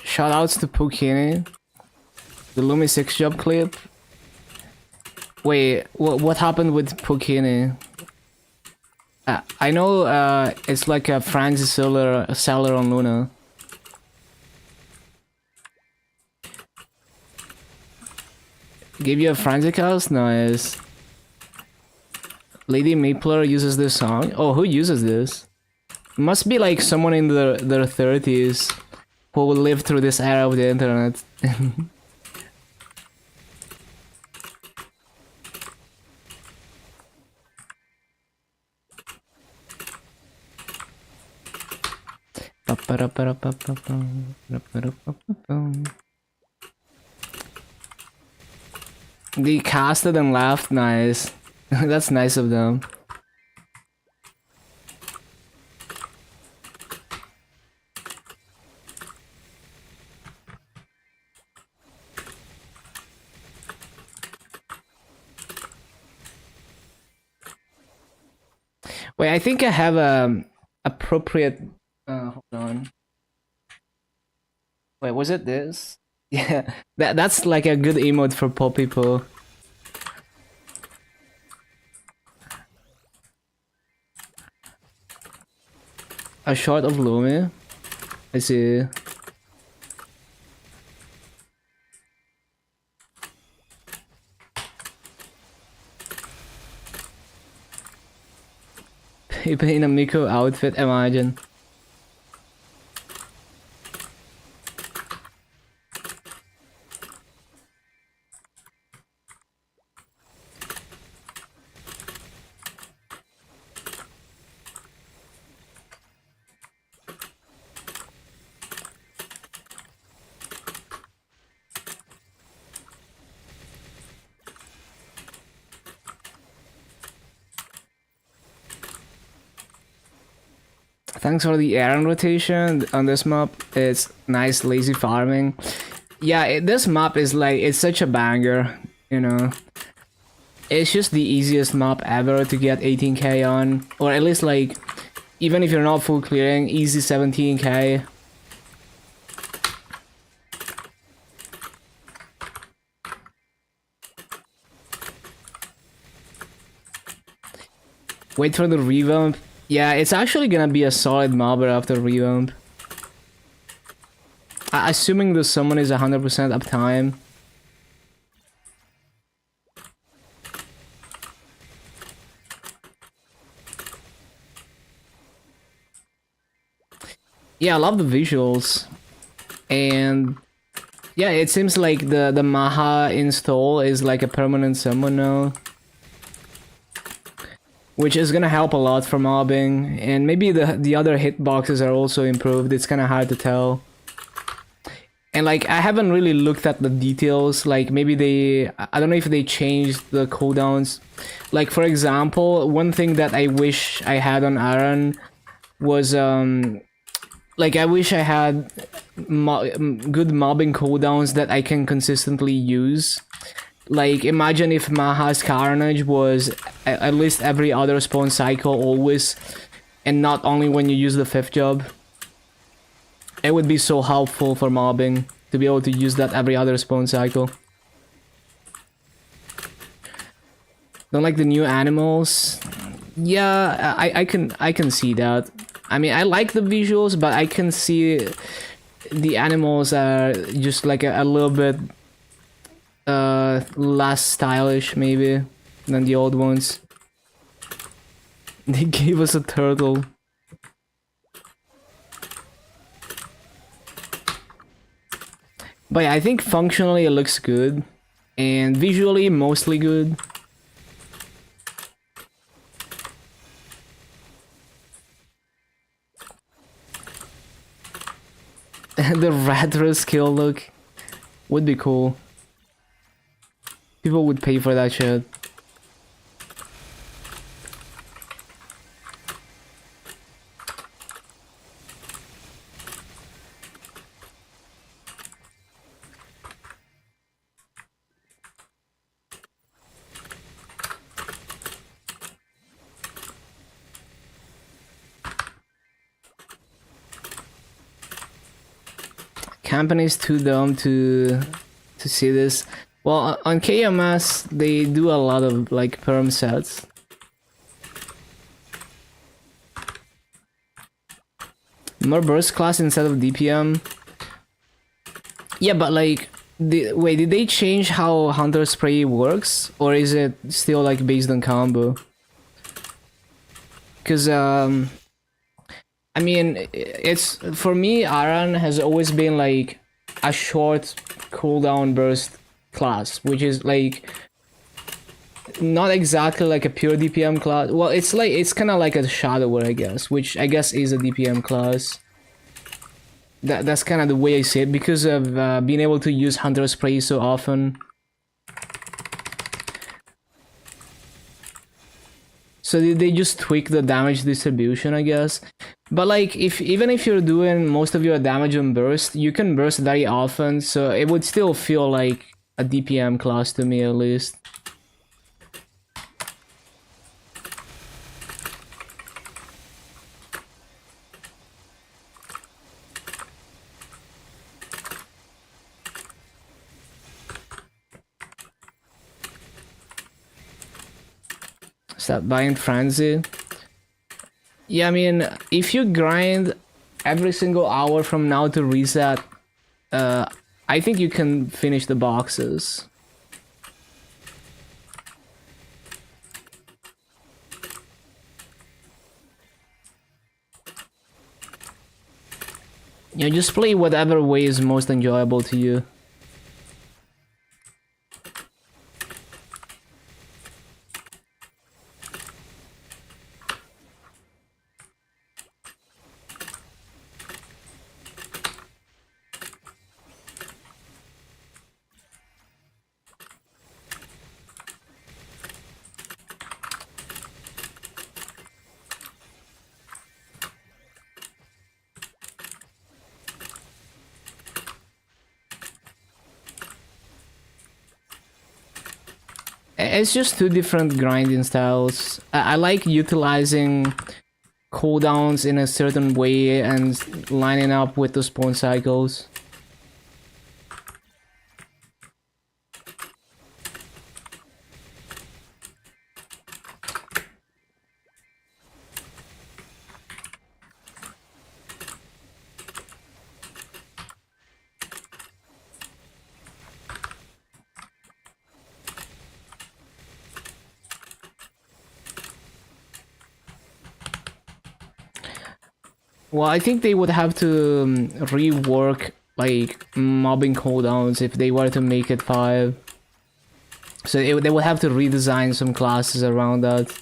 Shoutouts to Pukini. The Lumi 6 job clip. Wait, what happened with Pukini? I know it's like a Francis seller on Luna. Give you a Frantic house? Nice. Lady Mapler uses this song? Oh, who uses this? Must be like someone in their 30s who will live through this era of the internet. They casted and laughed, nice. That's nice of them. Wait, I think I have a appropriate. Hold on. Wait, was it this? Yeah, that's like a good emote for pop people. A shot of Lumi. I see. People in a Miko outfit, imagine. Thanks for the errand rotation on this map. It's nice lazy farming. Yeah, this map is like, it's such a banger, you know. It's just the easiest map ever to get 18k on, or at least like, even if you're not full clearing, easy 17k. Wait for the revamp. Yeah, it's actually gonna be a solid mobber after revamp. Assuming the summon is 100% uptime. Yeah, I love the visuals. And yeah, it seems like the Maha install is like a permanent summon now. Which is gonna help a lot for mobbing, and maybe the other hitboxes are also improved. It's kind of hard to tell. And like, I haven't really looked at the details. Like, maybe I don't know if they changed the cooldowns. Like, for example, one thing that I wish I had on Aran was like, I wish I had good mobbing cooldowns that I can consistently use. Like, imagine if Maha's Carnage was at least every other spawn cycle always, and not only when you use the 5th job. It would be so helpful for mobbing to be able to use that every other spawn cycle. Don't like the new animals? Yeah, I can see that. I mean, I like the visuals, but I can see the animals are just like a little bit less stylish maybe than the old ones. They gave us a turtle. But yeah, I think functionally it looks good, and visually mostly good. the retro skill look would be cool. People would pay for that shit. Company's too dumb to see this. Well, on KMS they do a lot of like perm sets. More burst class instead of DPM. Yeah, but like, wait, did they change how Hunter Spray works, or is it still like based on combo? Because I mean, it's, for me, Aran has always been like a short cooldown burst class, which is like not exactly like a pure DPM class. Well, it's like, it's kind of like a Shadower, I guess, which I guess is a DPM class. That's kind of the way I see it, because of being able to use Hunter Spray so often. So they just tweak the damage distribution, I guess. But like, even if you're doing most of your damage on burst, you can burst very often, so it would still feel like a DPM class to me, at least. Stop buying Frenzy. Yeah, I mean, if you grind every single hour from now to reset, I think you can finish the boxes. Yeah, just play whatever way is most enjoyable to you. It's just two different grinding styles. I like utilizing cooldowns in a certain way and lining up with the spawn cycles. Well, I think they would have to rework like mobbing cooldowns if they were to make it 5. So they would have to redesign some classes around that.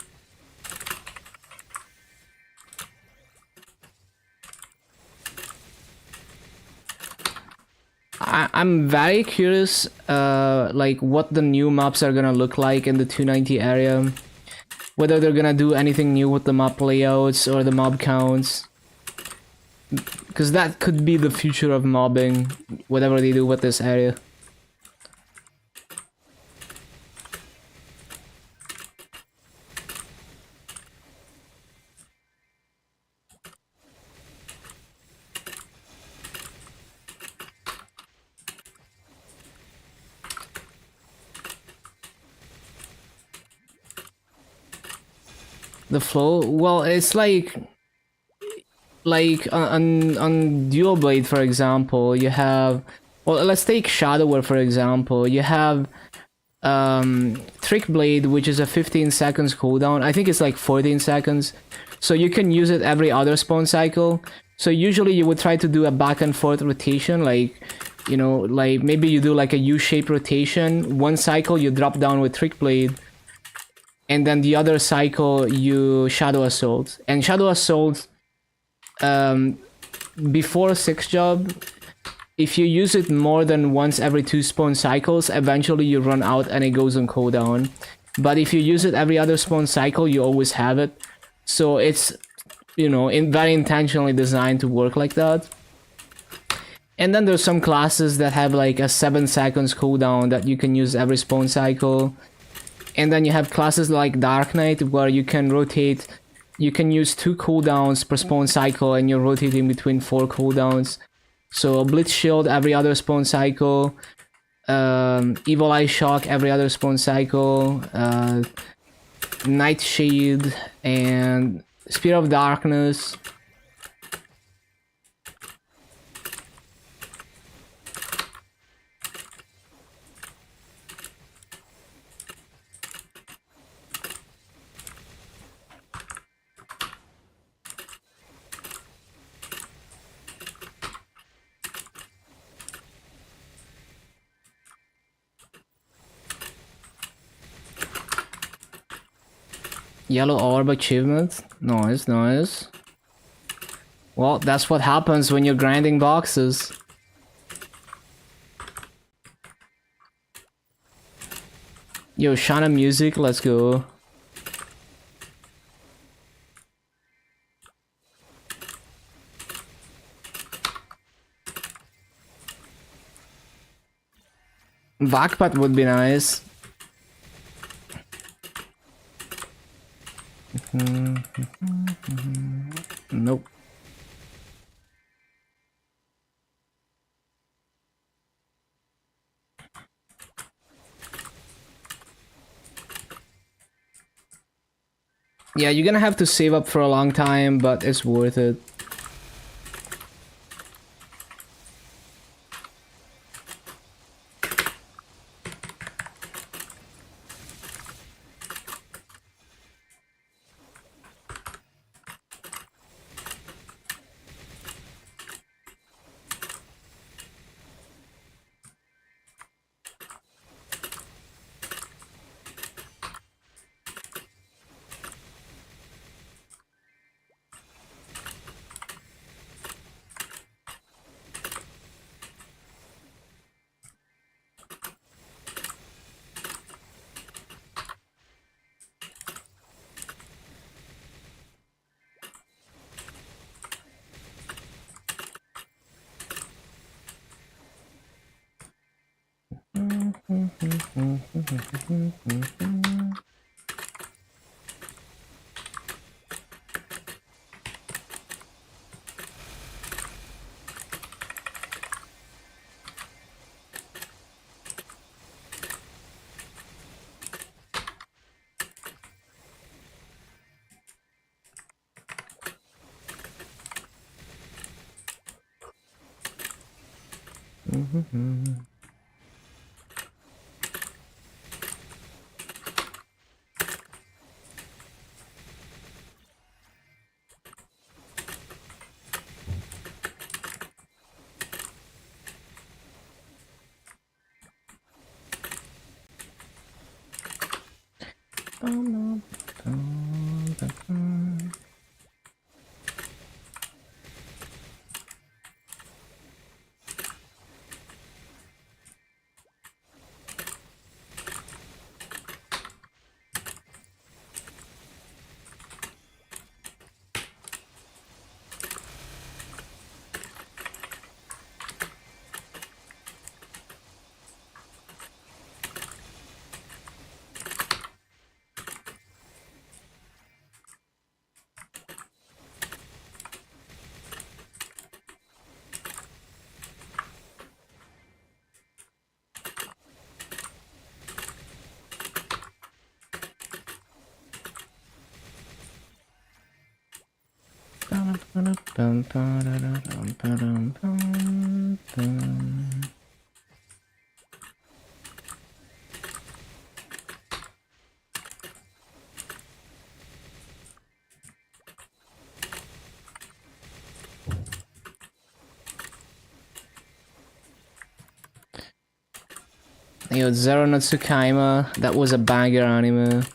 I'm very curious like what the new maps are gonna look like in the 290 area. Whether they're gonna do anything new with the map layouts or the mob counts. Because that could be the future of mobbing, whatever they do with this area. The flow? Well, it's like on Dual Blade, for example, you have, well, let's take Shadower for example. You have Trick Blade, which is a 15 seconds cooldown. I think it's like 14 seconds. So you can use it every other spawn cycle. So usually you would try to do a back and forth rotation, like, you know, like maybe you do like a U-shaped rotation. One cycle you drop down with Trick Blade, and then the other cycle you Shadow Assault. And Shadow Assault, before 6 job, if you use it more than once every 2 spawn cycles, eventually you run out and it goes on cooldown. But if you use it every other spawn cycle, you always have it. So it's, you know, very intentionally designed to work like that. And then there's some classes that have like a 7 seconds cooldown that you can use every spawn cycle. And then you have classes like Dark Knight where you can rotate, you can use 2 cooldowns per spawn cycle and you're rotating between 4 cooldowns. So Blitz Shield every other spawn cycle, Evil Eye Shock every other spawn cycle, Nightshade and Spear of Darkness. Yellow Orb achievement. Nice, nice. Well, that's what happens when you're grinding boxes. Yo, Shana music, let's go. Vakpat would be nice. Nope. Yeah, you're gonna have to save up for a long time, but it's worth it. Yo, Zero no Tsukaima, that was a banger anime.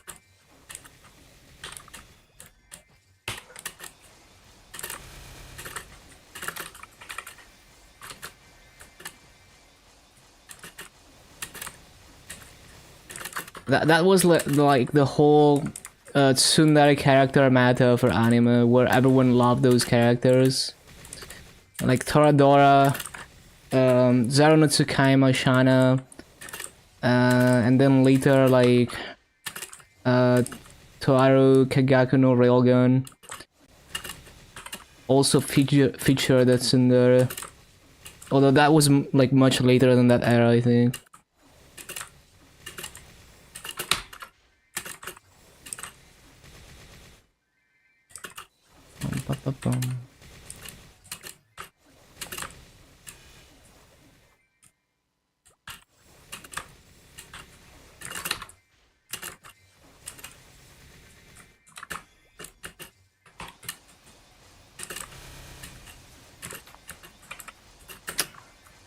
That was like the whole tsundere character meta for anime, where everyone loved those characters, like Toradora, Zero no Tsukaima Shana, and then later like Toaru Kagaku no Railgun also featured that tsundere. Although that was like much later than that era, I think.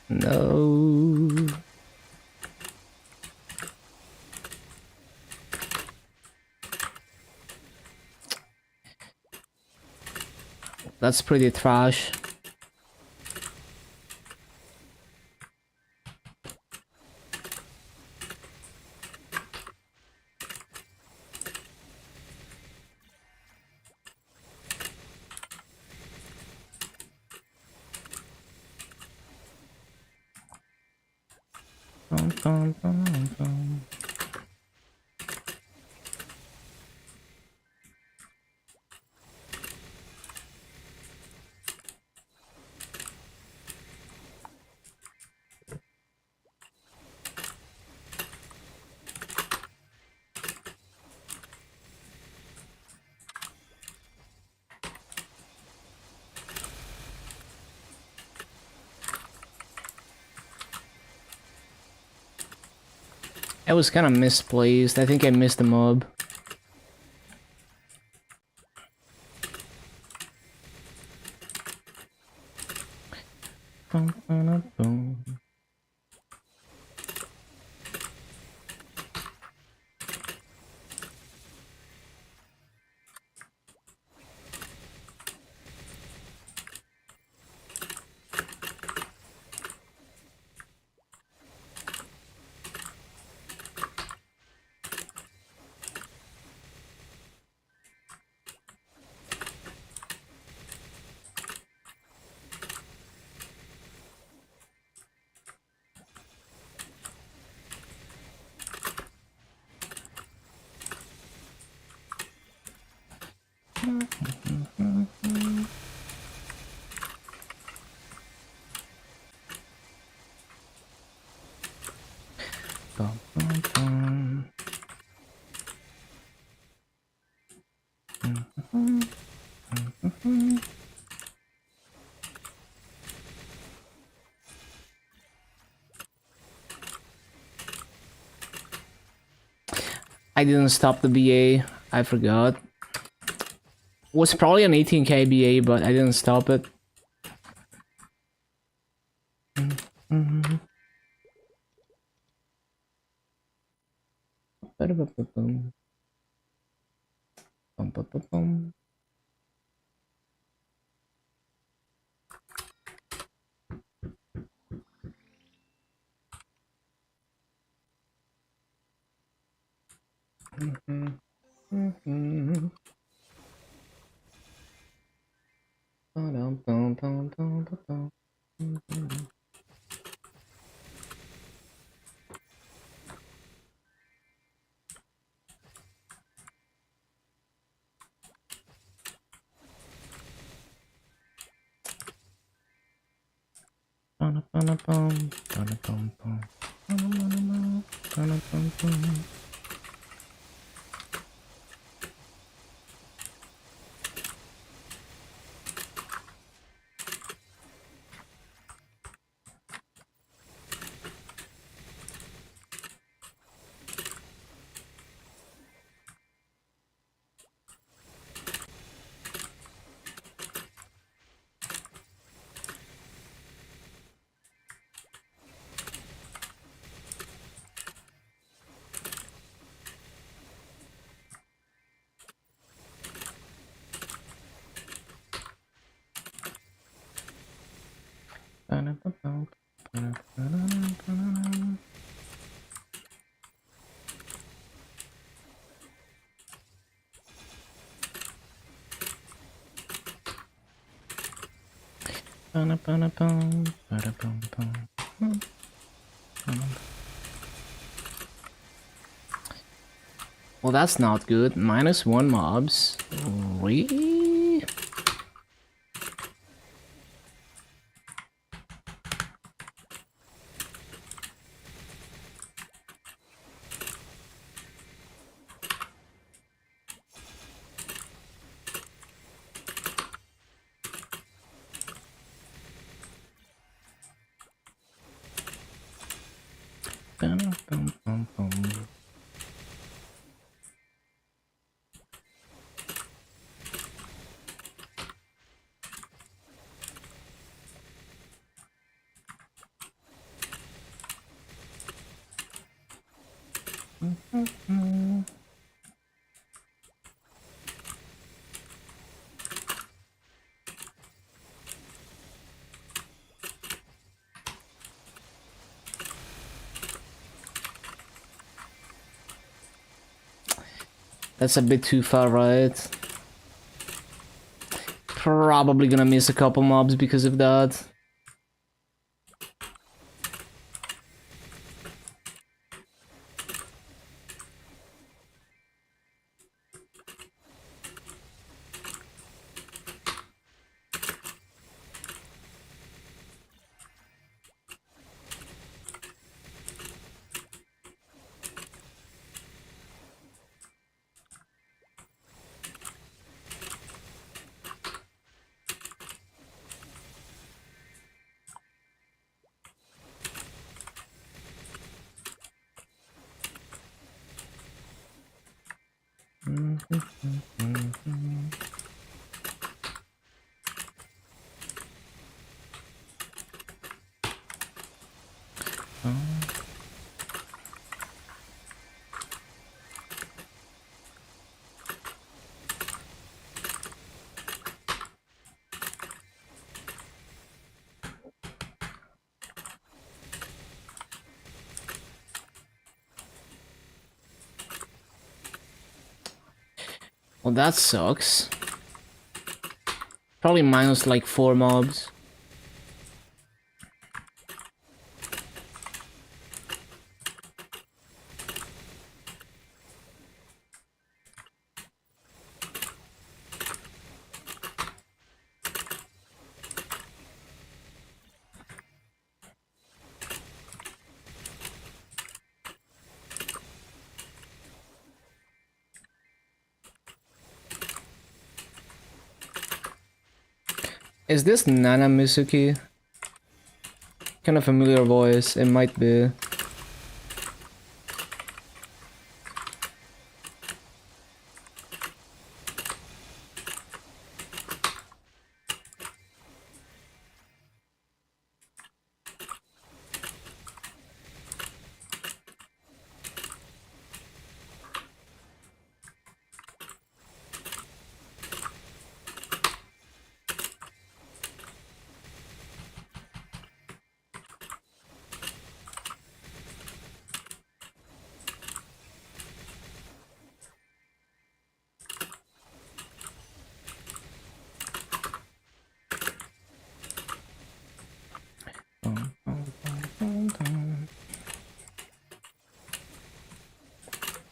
No. That's pretty trash. It was kind of misplaced. I think I missed the mob. I didn't stop the BA. I forgot. It was probably an 18k BA, but I didn't stop it. Well, that's not good. -1 mobs. Really? That's a bit too far, right? Probably gonna miss a couple mobs because of that. Well, that sucks. Probably minus like 4 mobs. Is this Nana Mizuki? Kind of familiar voice, it might be.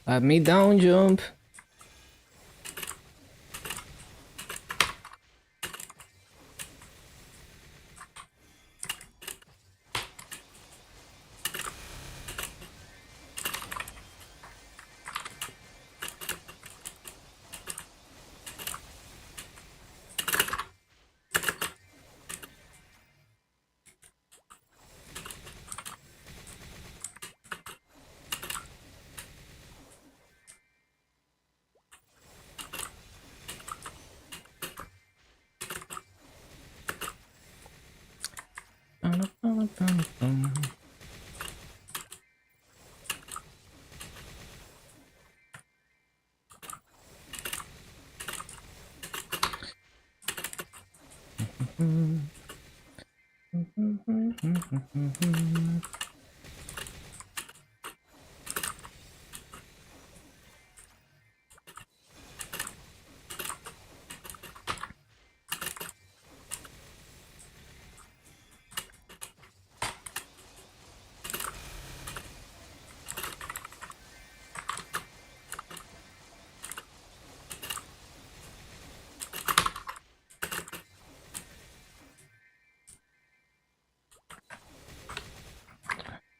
Let me down jump.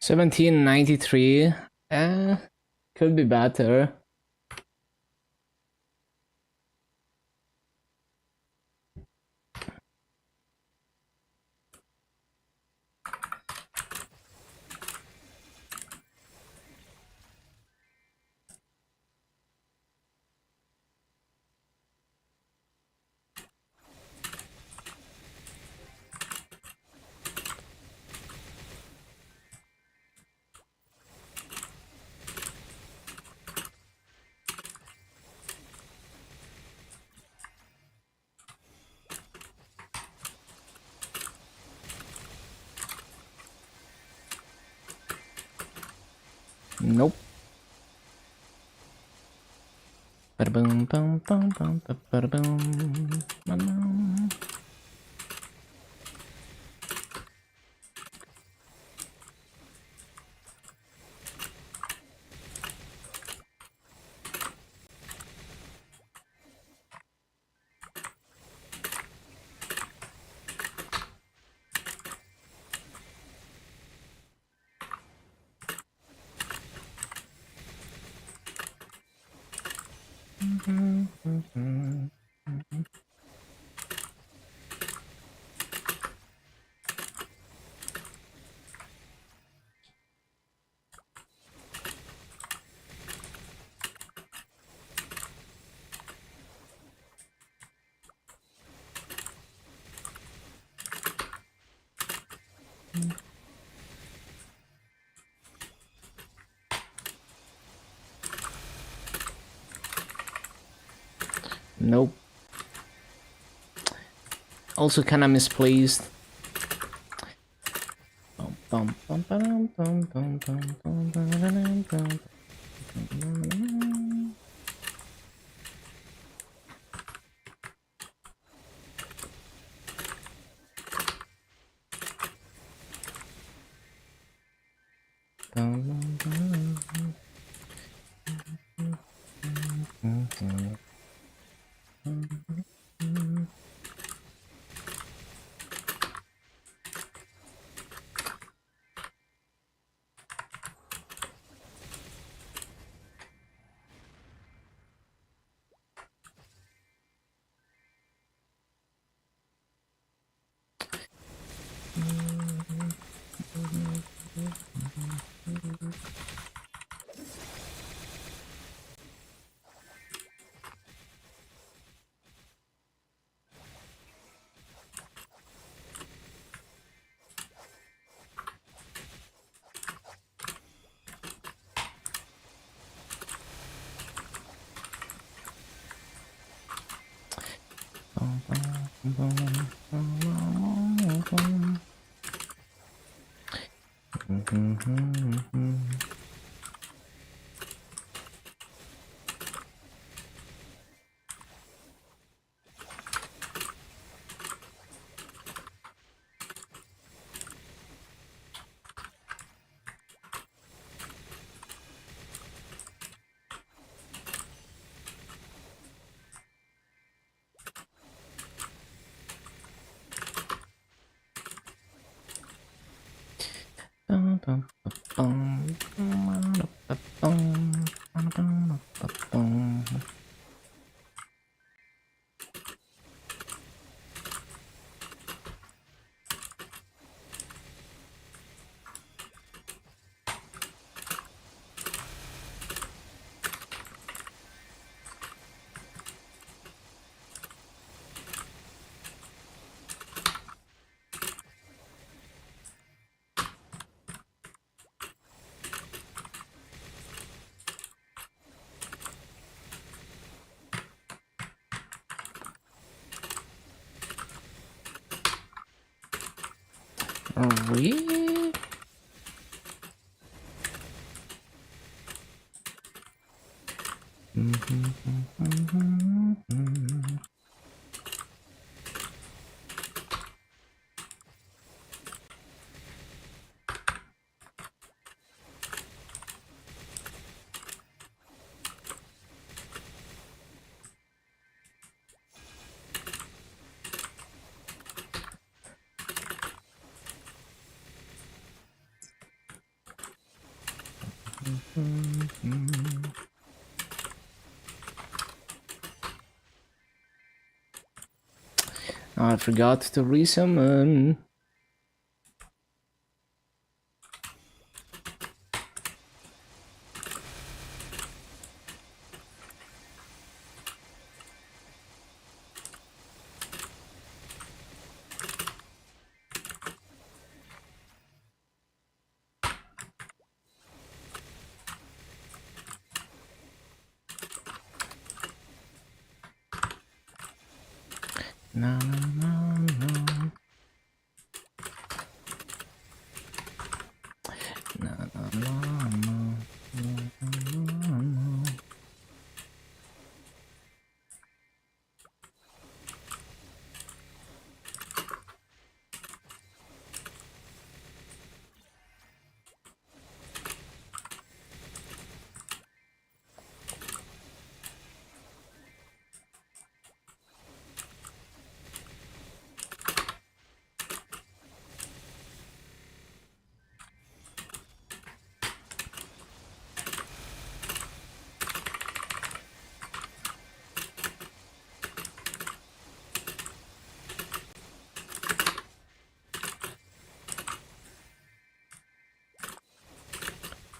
1793. Could be better. Nope. Ba-da-boom, bum, bum, bum, ba-da-boom, bum. Nope. Also kinda misplaced. Bum, bum, bum, bum, bum, bum, bum, bum, bum, bum. Really? I forgot to resummon. No, no, no, no. No, no, no, no. No, no.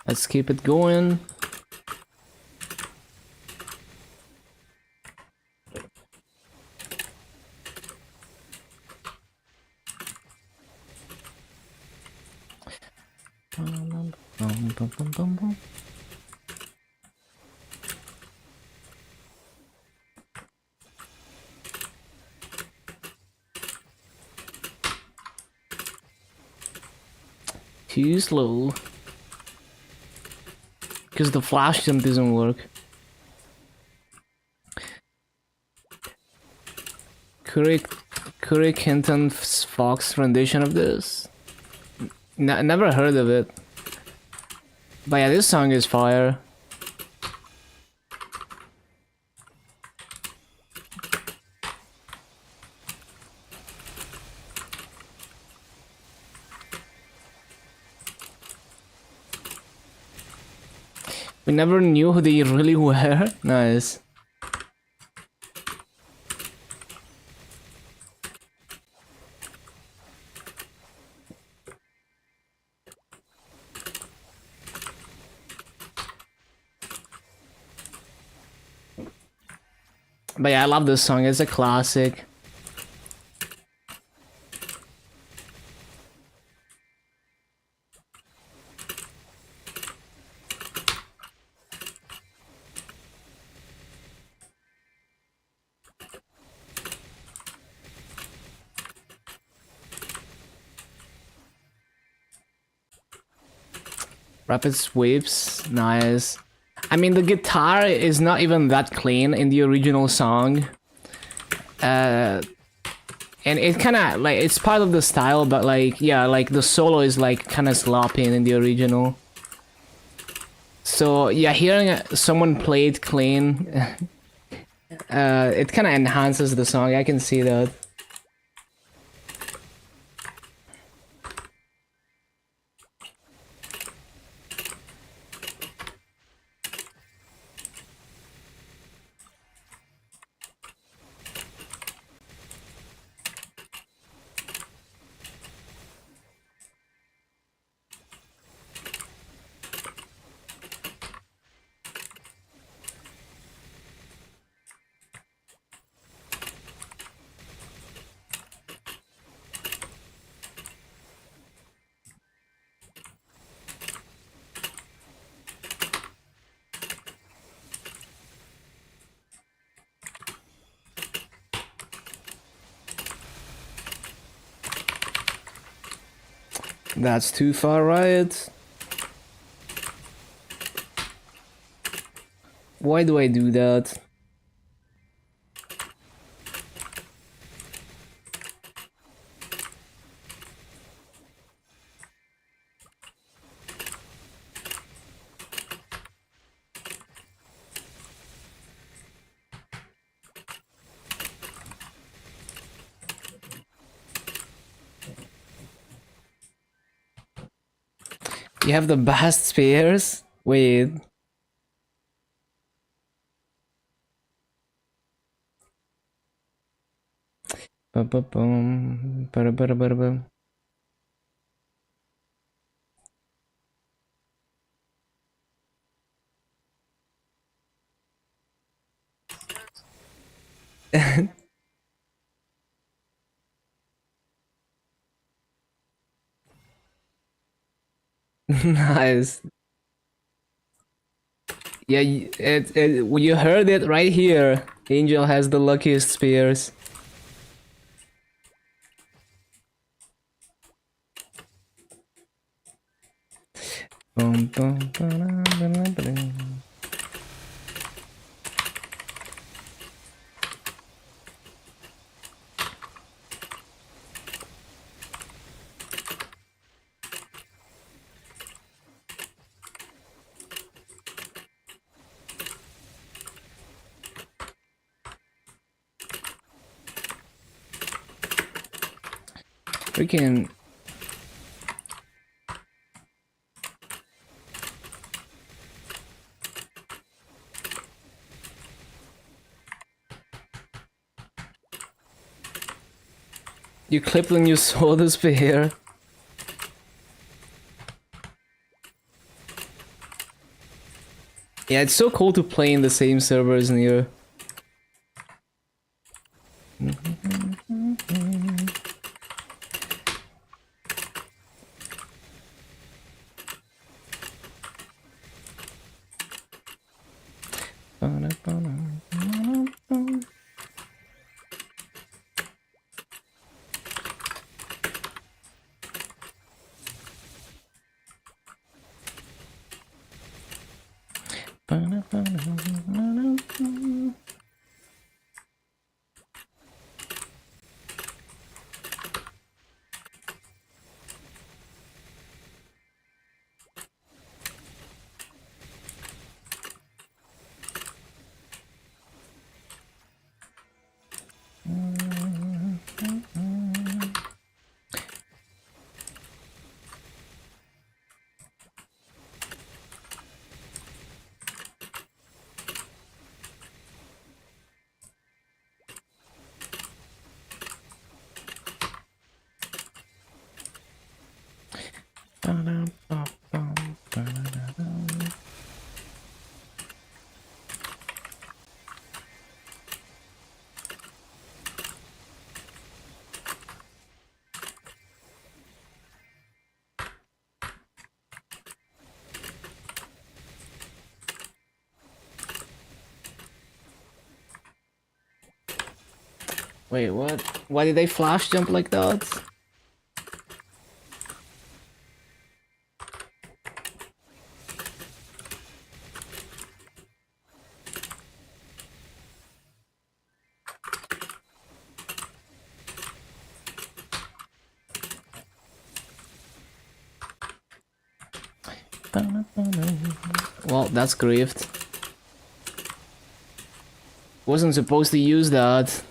Let's keep it going. Too slow. Because the flash jump doesn't work. Curry Kenton Fox rendition of this? Never heard of it. But yeah, this song is fire. We never knew who they really were. Nice. But yeah, I love this song. It's a classic. Rapid sweeps, nice. I mean, the guitar is not even that clean in the original song. And it kind of, like, it's part of the style, but, like, yeah, like, the solo is, like, kind of sloppy in the original. So, yeah, hearing someone play it clean, it kind of enhances the song, I can see that. That's too far, right? Why do I do that? You have the best spears? Wait. Ba-ba-bum, ba-da-ba-da-ba-da-bum. Nice. Yeah, you heard it right here. Angel has the luckiest spears. Bum, bum, ba-da, ba-da, ba-da. Freaking. You clipped when you saw the spear. Yeah, it's so cool to play in the same server as Neo. Wait, what? Why did they flash jump like that? Well, that's griefed. Wasn't supposed to use that.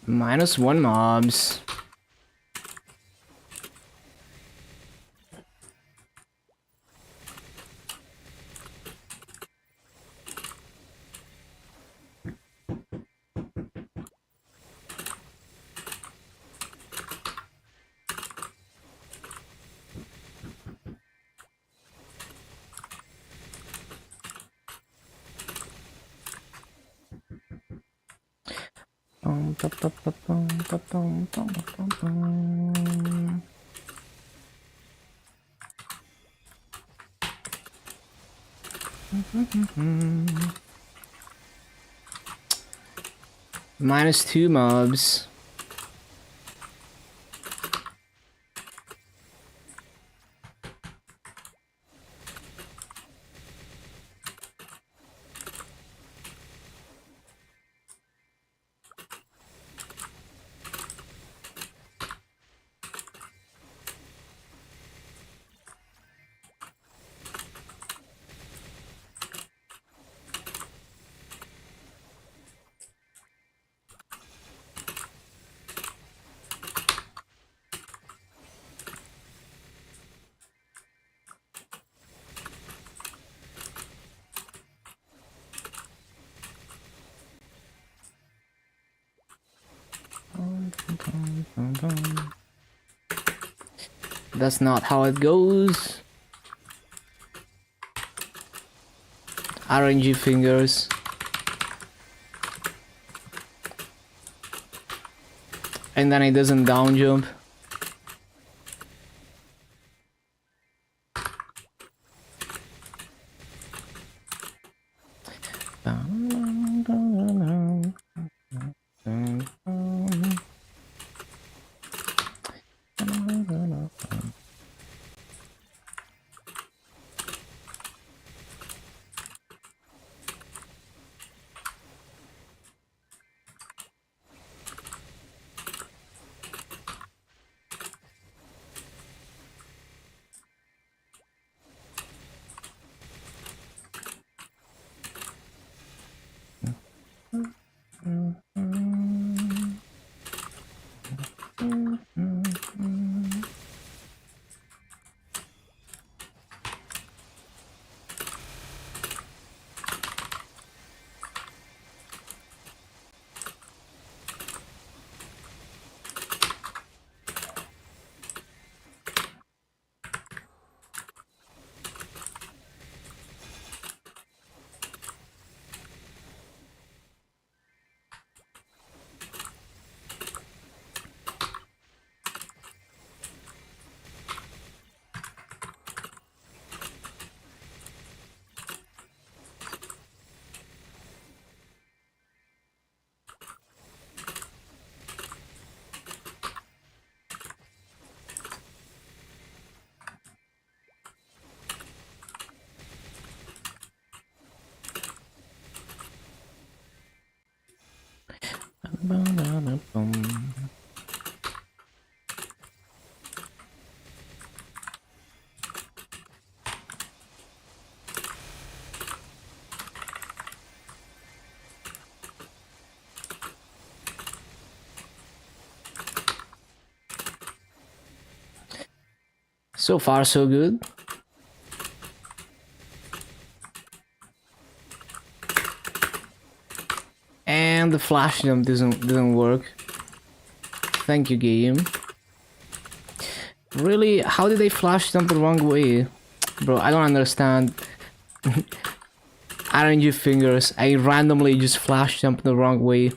-1 mobs. -2 mobs. That's not how it goes. RNG fingers. And then it doesn't down jump. So far, so good. And the flash jump doesn't work. Thank you, game. Really? How did they flash jump the wrong way? Bro, I don't understand. RNG fingers. I randomly just flash jump the wrong way.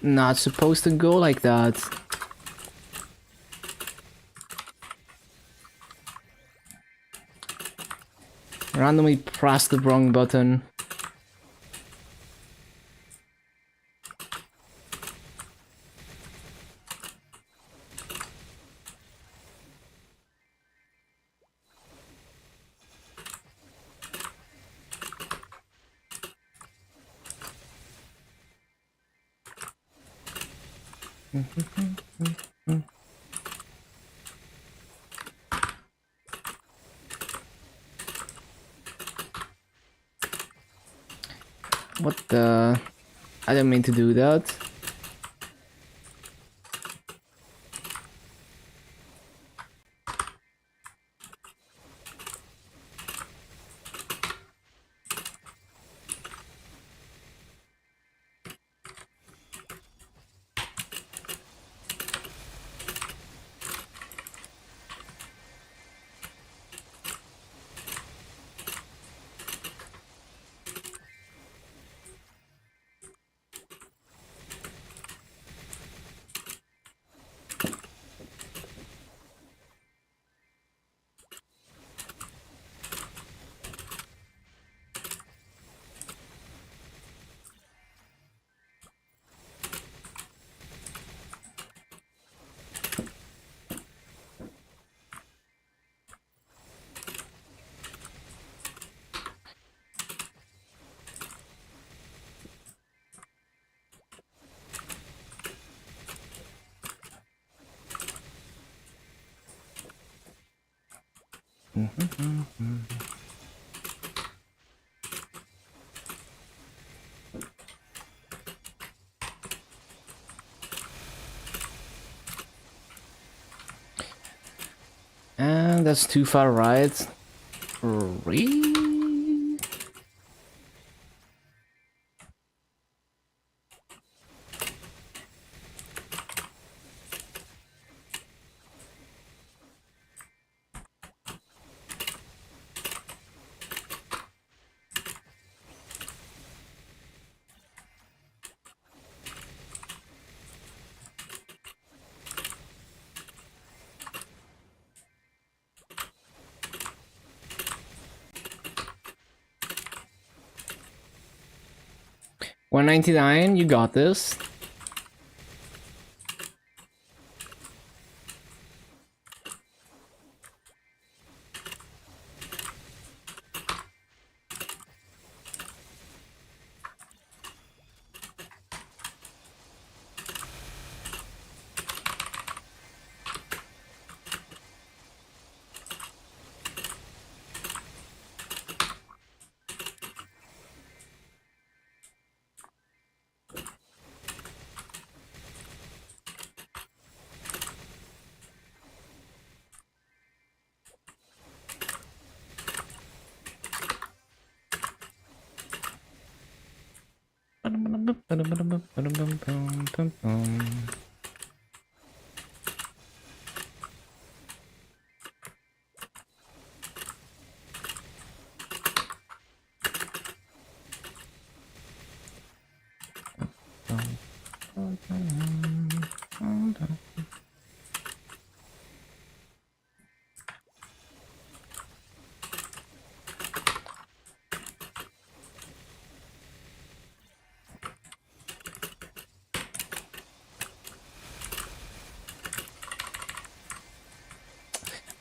Not supposed to go like that. Randomly press the wrong button. What the? I didn't mean to do that. And that's too far right. Really? $199, you got this.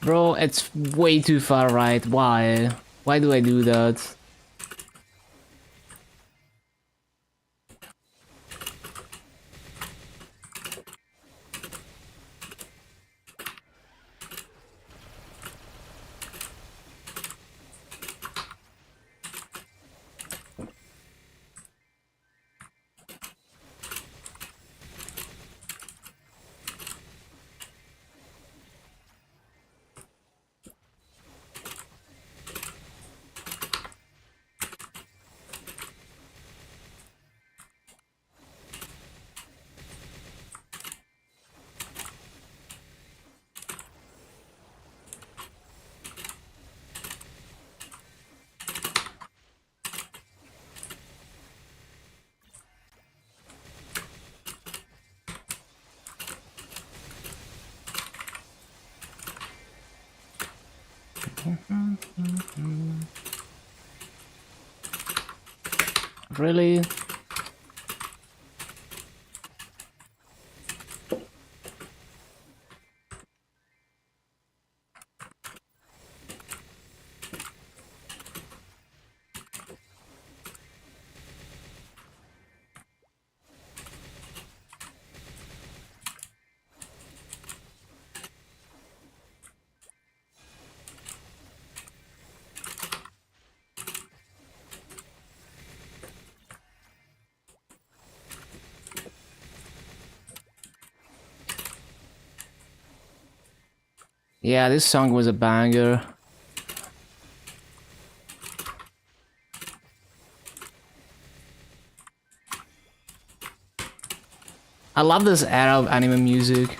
Bro, it's way too far right. Why? Why do I do that? Really? Yeah, this song was a banger. I love this era of anime music.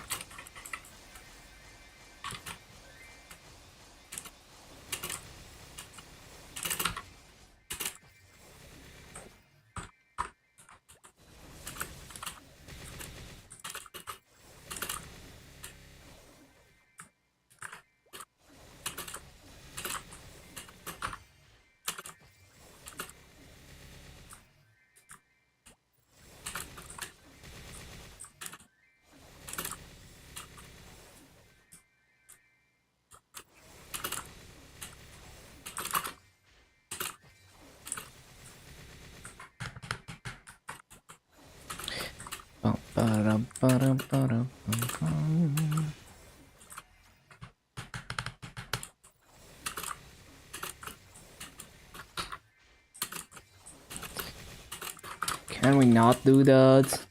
Can we not do that?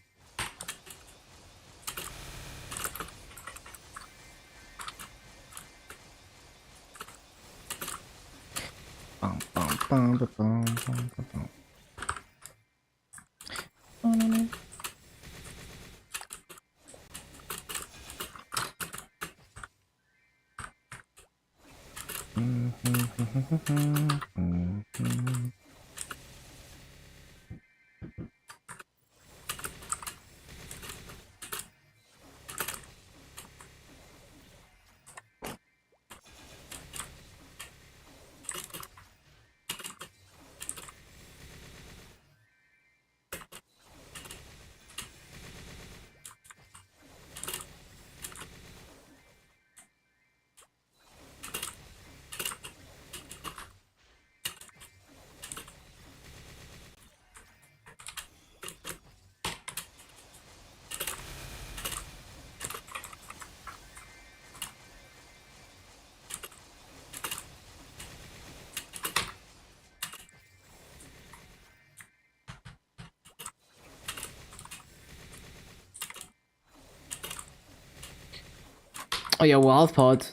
Oh yeah, wild pod.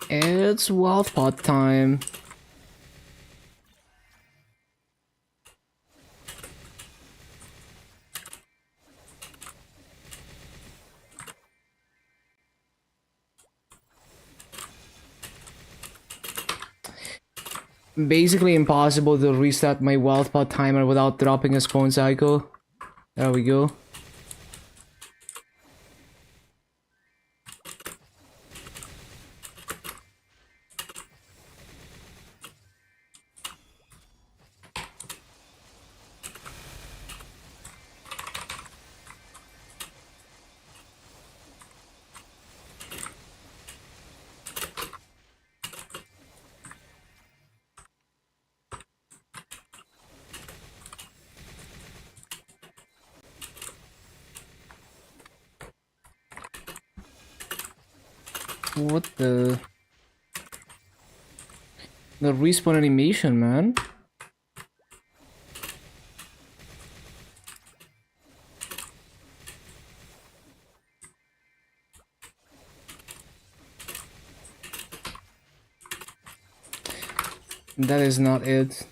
It's wild pod time. Basically impossible to restart my wild pod timer without dropping a spawn cycle. There we go. What the respawn animation, man? That is not it.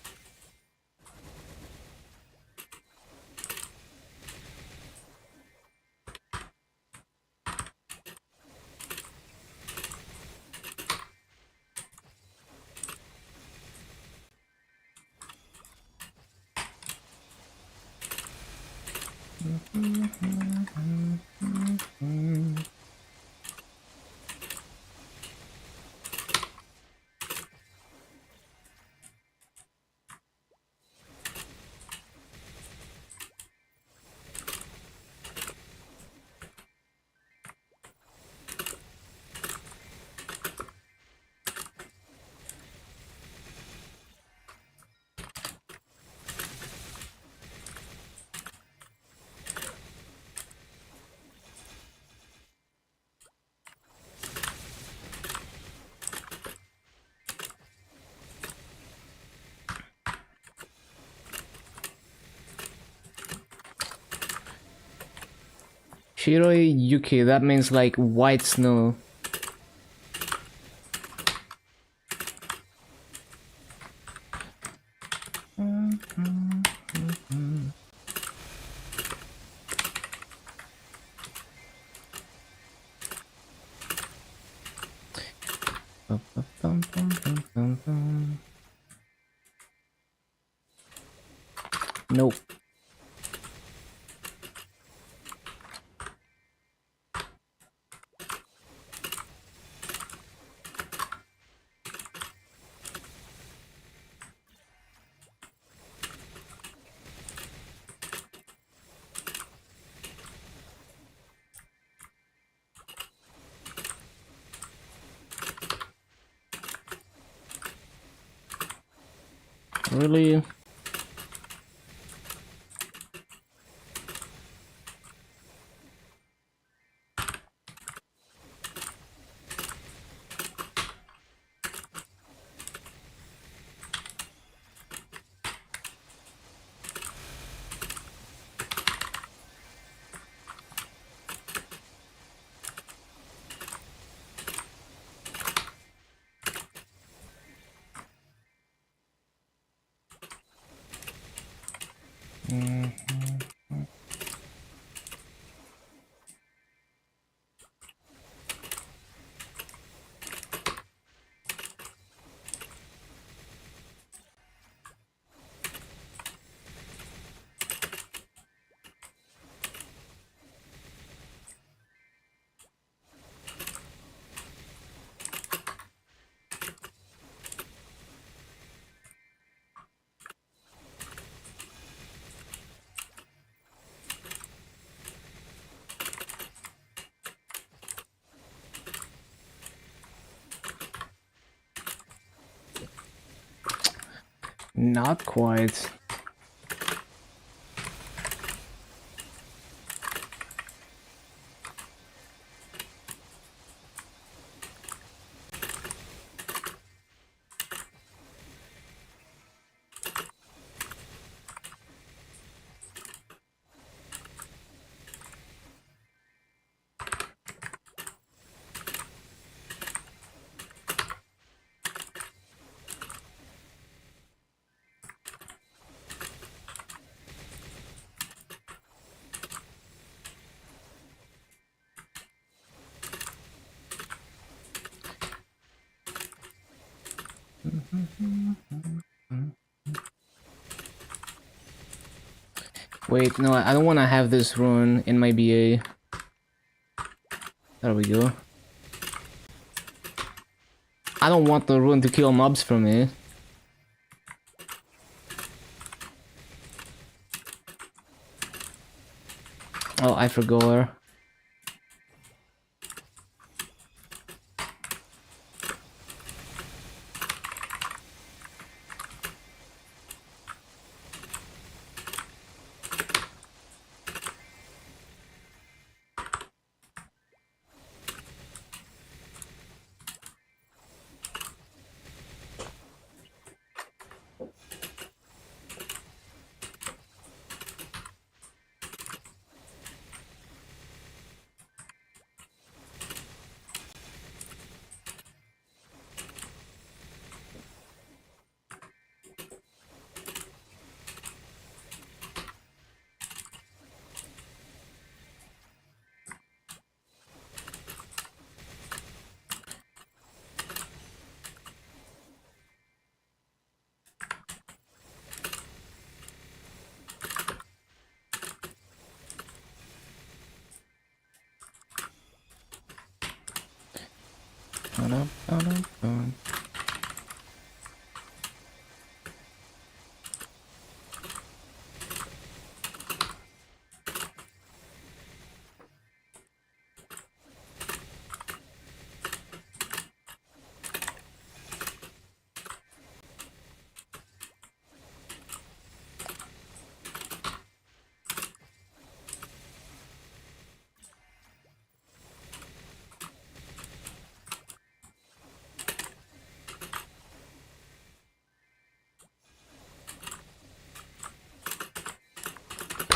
Shiroi Yuki, that means like white snow. Nope. Really? Not quite. Wait, no, I don't want to have this rune in my BA. There we go. I don't want the rune to kill mobs for me. Oh, I forgot her.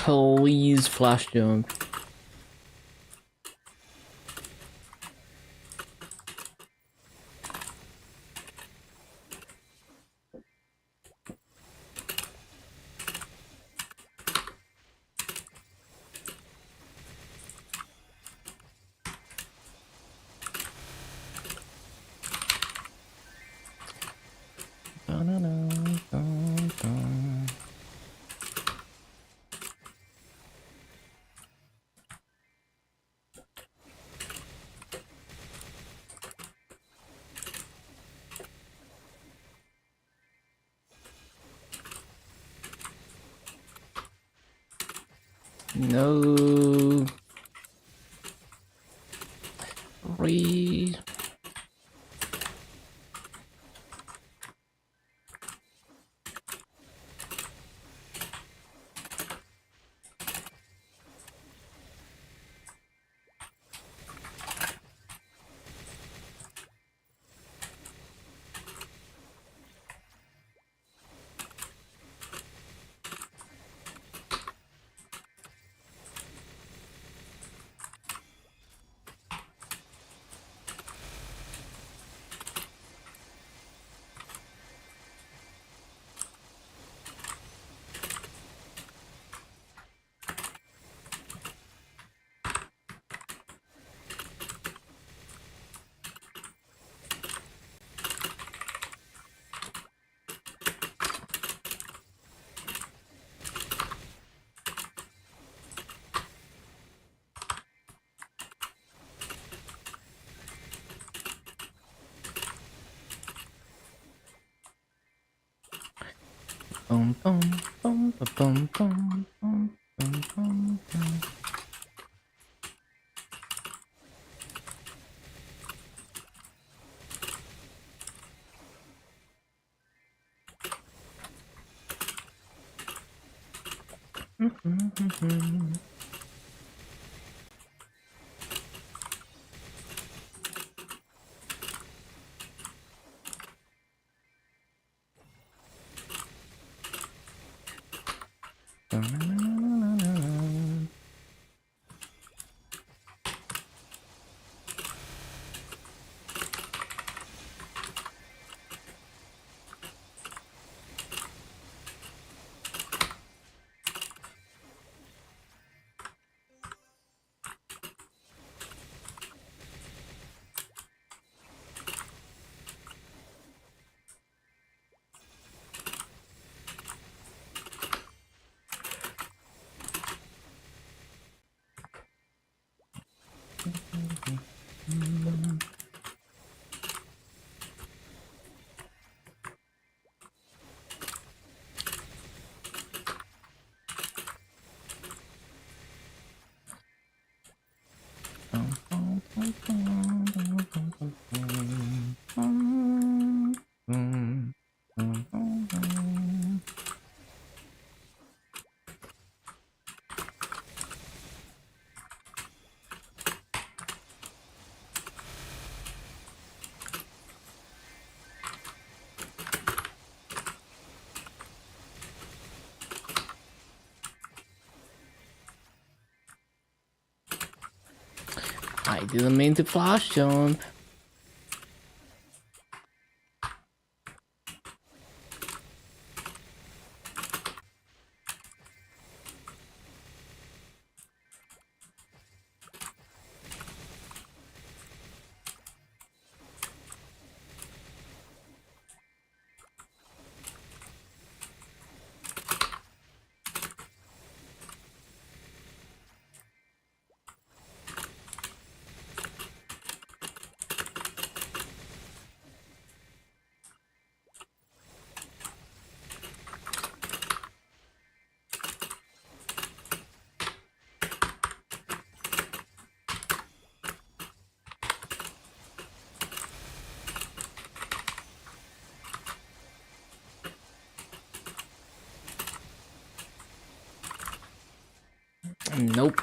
Please flash jump. No. Re. Boom, boom, boom, boom, boom, boom, boom, boom, boom. I didn't mean to flash jump. Nope.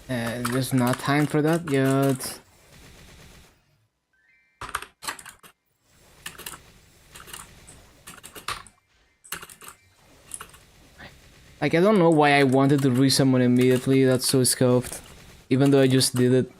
There's not time for that yet. Like, I don't know why I wanted to resummon immediately, that's so scuffed. Even though I just did it.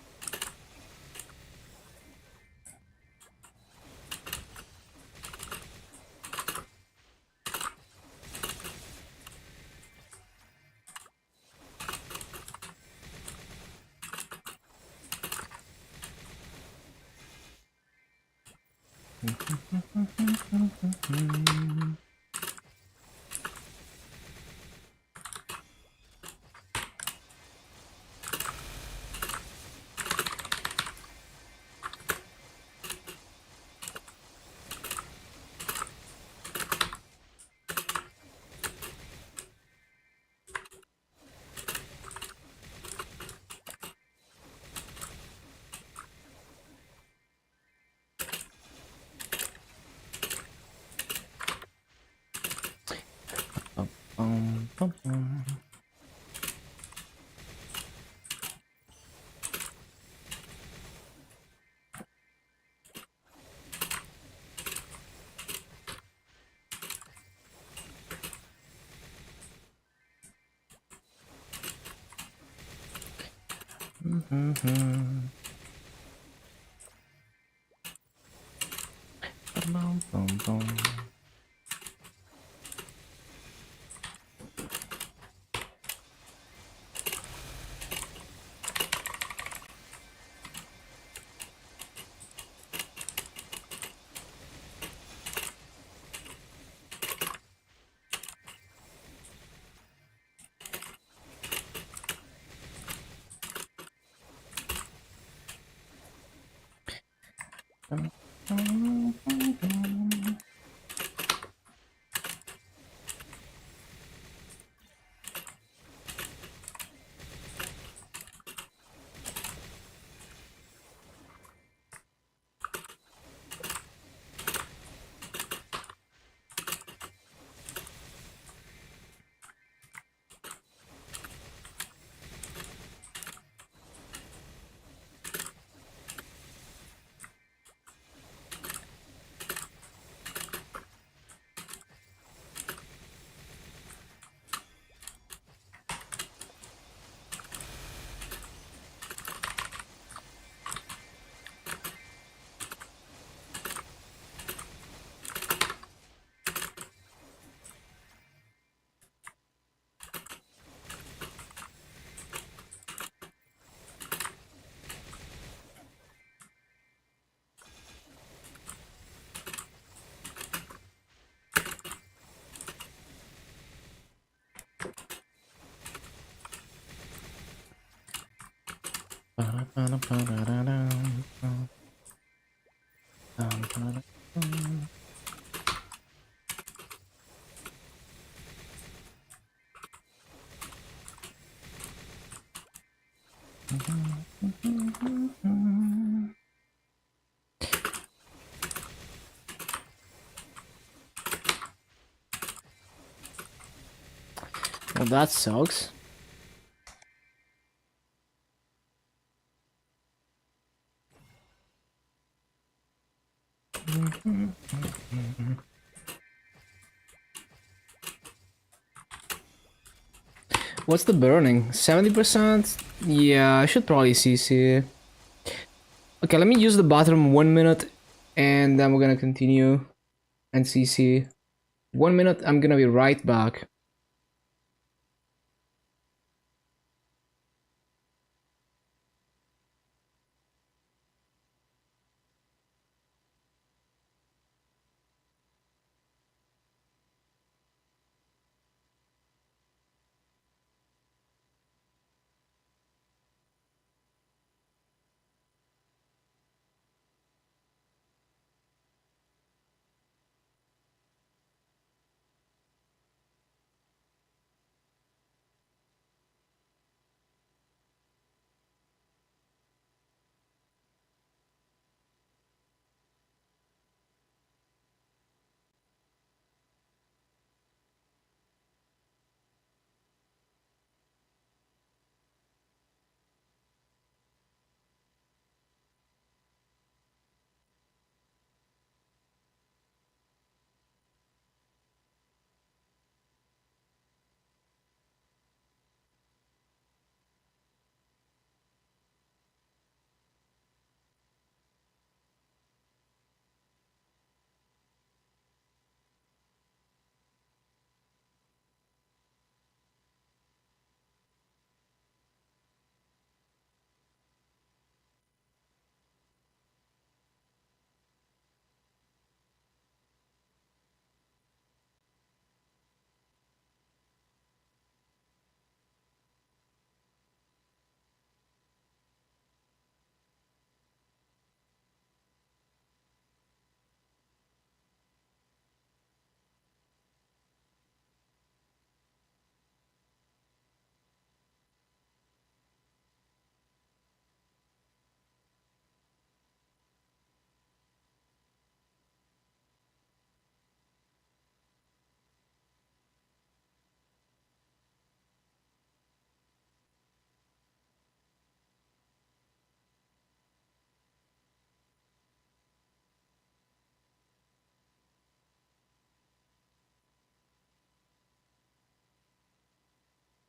Bum, bum. Bum, bum, bum. Well, that sucks. What's the burning? 70%? Yeah, I should probably CC. Okay, let me use the bathroom 1 minute and then we're gonna continue and CC. 1 minute, I'm gonna be right back.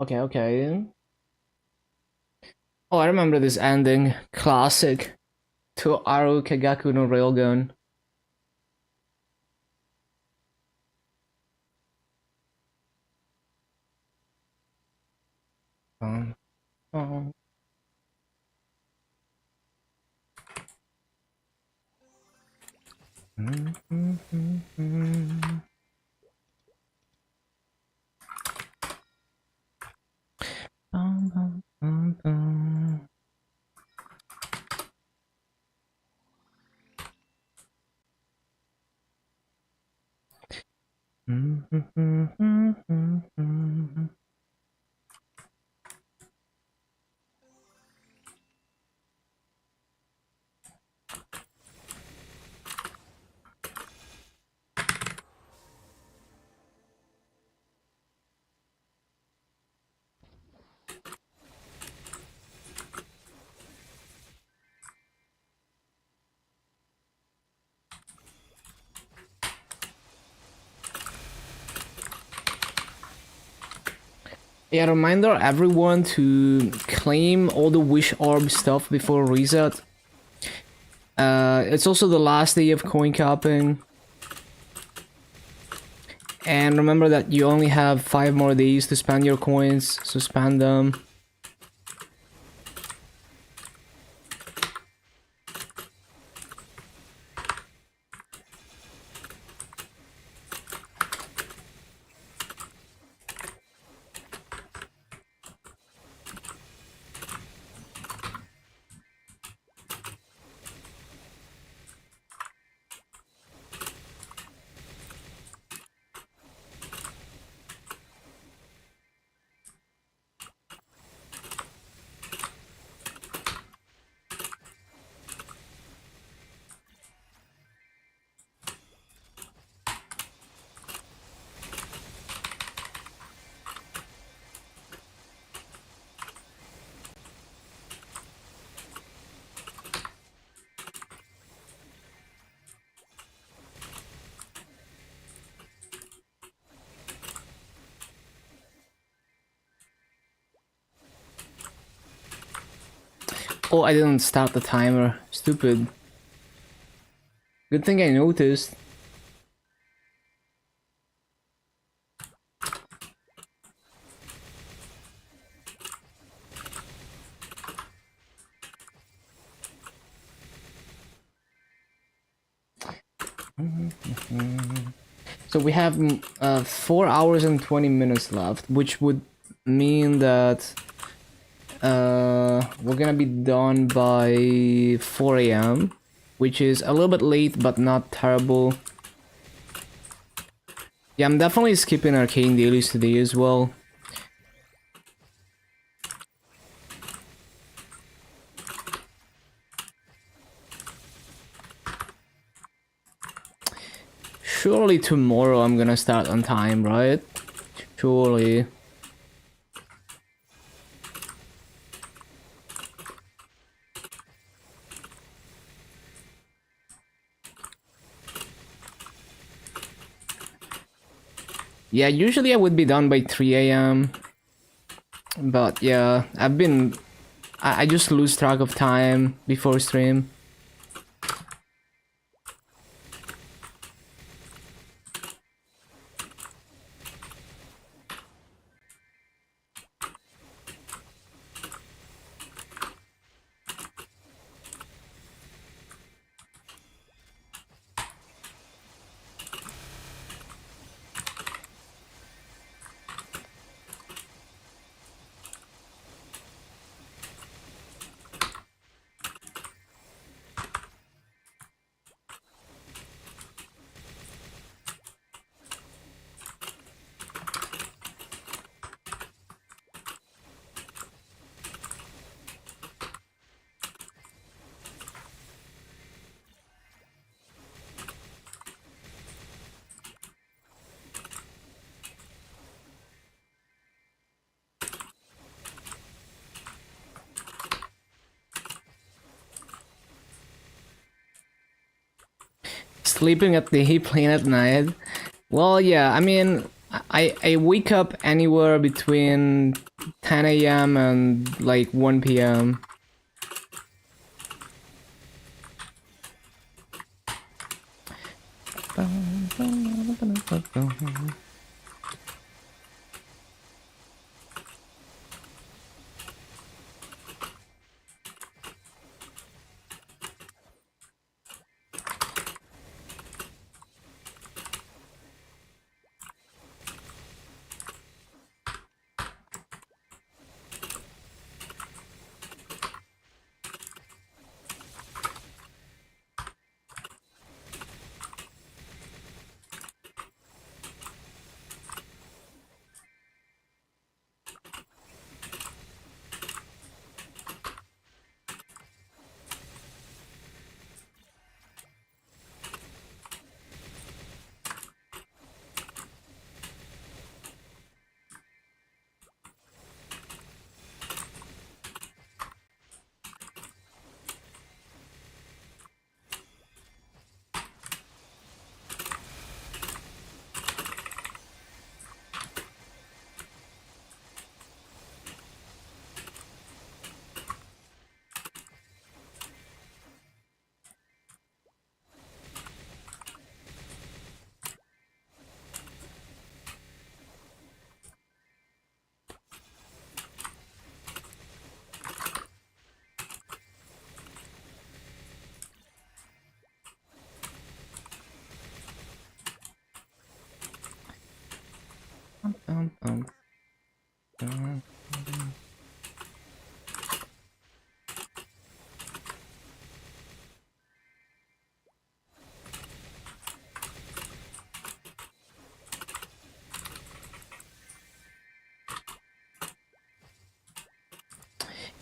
Okay, okay. Oh, I remember this ending. Classic. To Aru Kagaku no Railgun. Um, um. Yeah, reminder everyone to claim all the wish orb stuff before reset. It's also the last day of coin capping. And remember that you only have 5 more days to spend your coins, so spend them. Oh, I didn't start the timer. Stupid. Good thing I noticed. So we have 4 hours and 20 minutes left, which would mean that we're gonna be done by 4 a.m., which is a little bit late, but not terrible. Yeah, I'm definitely skipping arcane dailies today as well. Surely tomorrow I'm gonna start on time, right? Surely. Yeah, usually I would be done by 3 a.m. But yeah, I just lose track of time before stream. Sleeping at day, playing at night. Well, yeah, I mean, I wake up anywhere between 10 a.m. and like 1 p.m.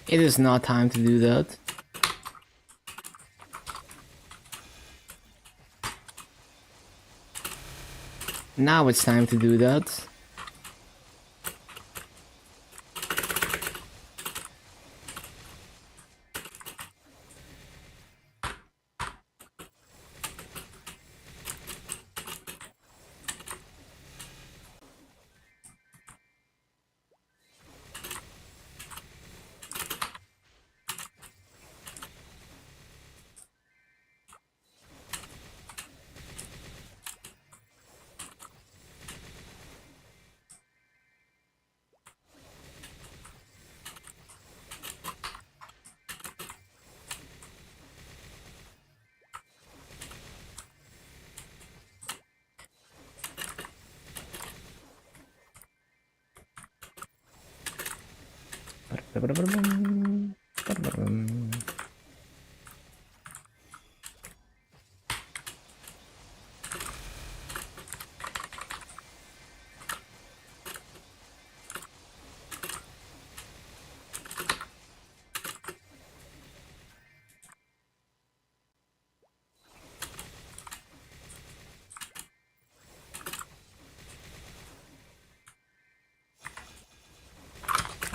It is not time to do that. Now it's time to do that.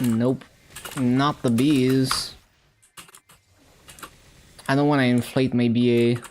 Nope, not the bees. I don't want to inflate my BA.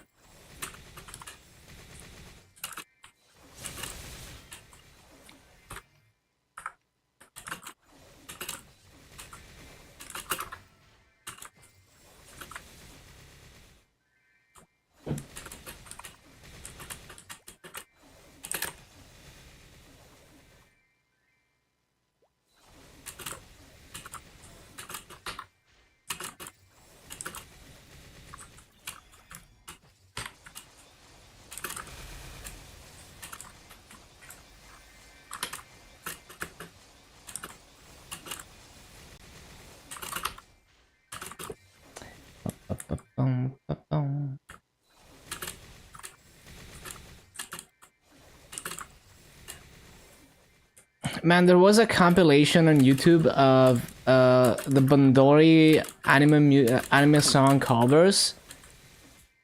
Man, there was a compilation on YouTube of the Bandori anime song covers,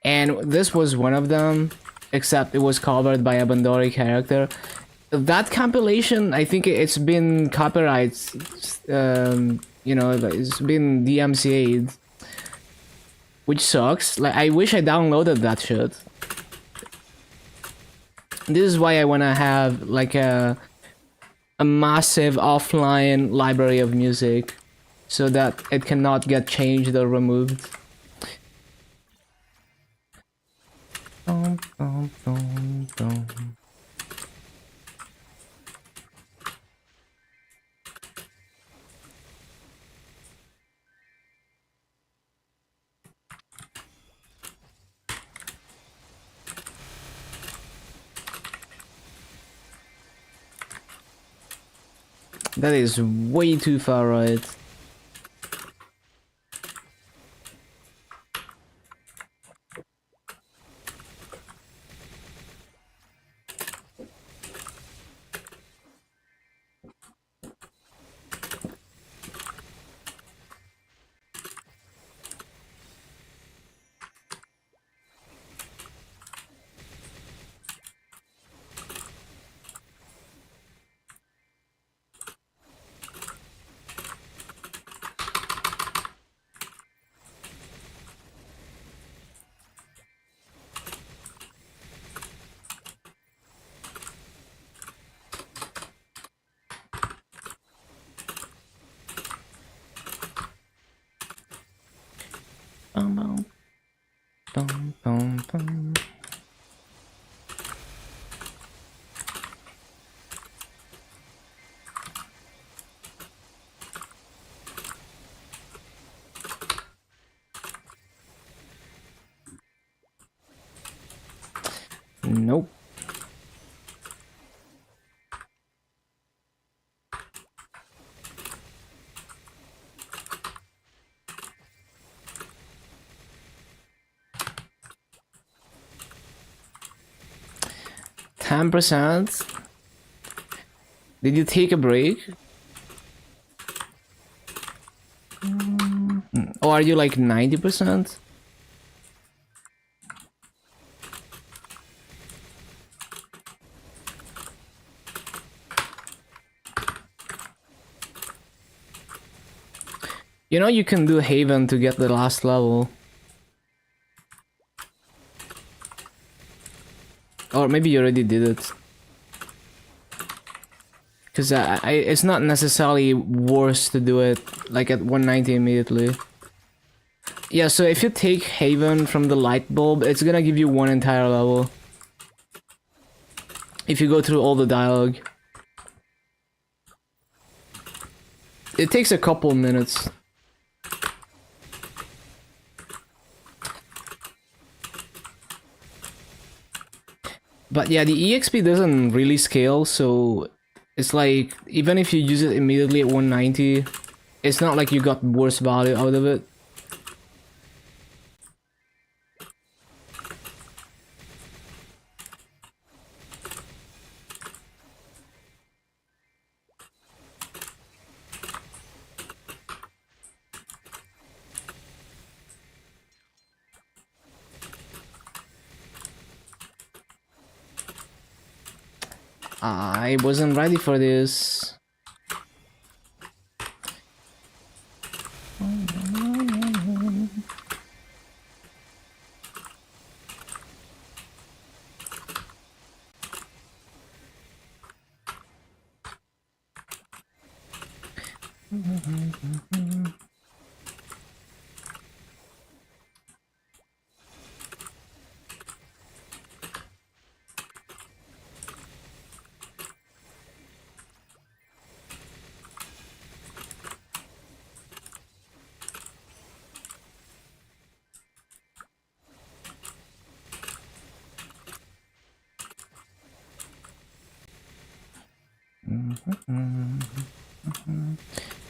and this was one of them, except it was covered by a Bandori character. That compilation, I think it's been copyright, you know, it's been DMCA'd, which sucks. Like, I wish I downloaded that shit. This is why I wanna have like a a massive offline library of music so that it cannot get changed or removed. Dum, dum, dum, dum. That is way too far right. Bum, bum, bum, bum, bum. Nope. %? Did you take a break? Or are you like 90%? You know you can do Haven to get the last level. Or maybe you already did it. Because it's not necessarily worse to do it like at 190 immediately. Yeah, so if you take Haven from the light bulb, it's gonna give you one entire level. If you go through all the dialogue. It takes a couple minutes. But yeah, the EXP doesn't really scale, so it's like, even if you use it immediately at 190, it's not like you got worse value out of it. I wasn't ready for this.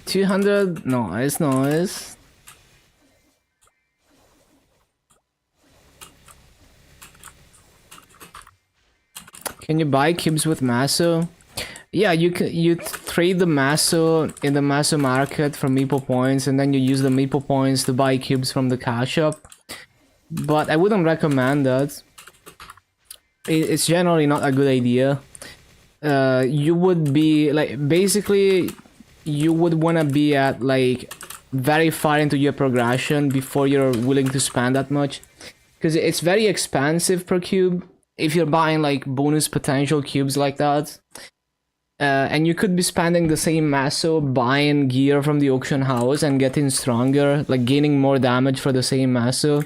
$200? Nice, nice. Can you buy cubes with Maso? Yeah, you trade the Maso in the Maso market for Meeple points, and then you use the Meeple points to buy cubes from the cash shop. But I wouldn't recommend that. It's generally not a good idea. You would be like, basically you would want to be at like very far into your progression before you're willing to spend that much, because it's very expensive per cube if you're buying like bonus potential cubes like that. And you could be spending the same masso buying gear from the auction house and getting stronger, like gaining more damage for the same masso.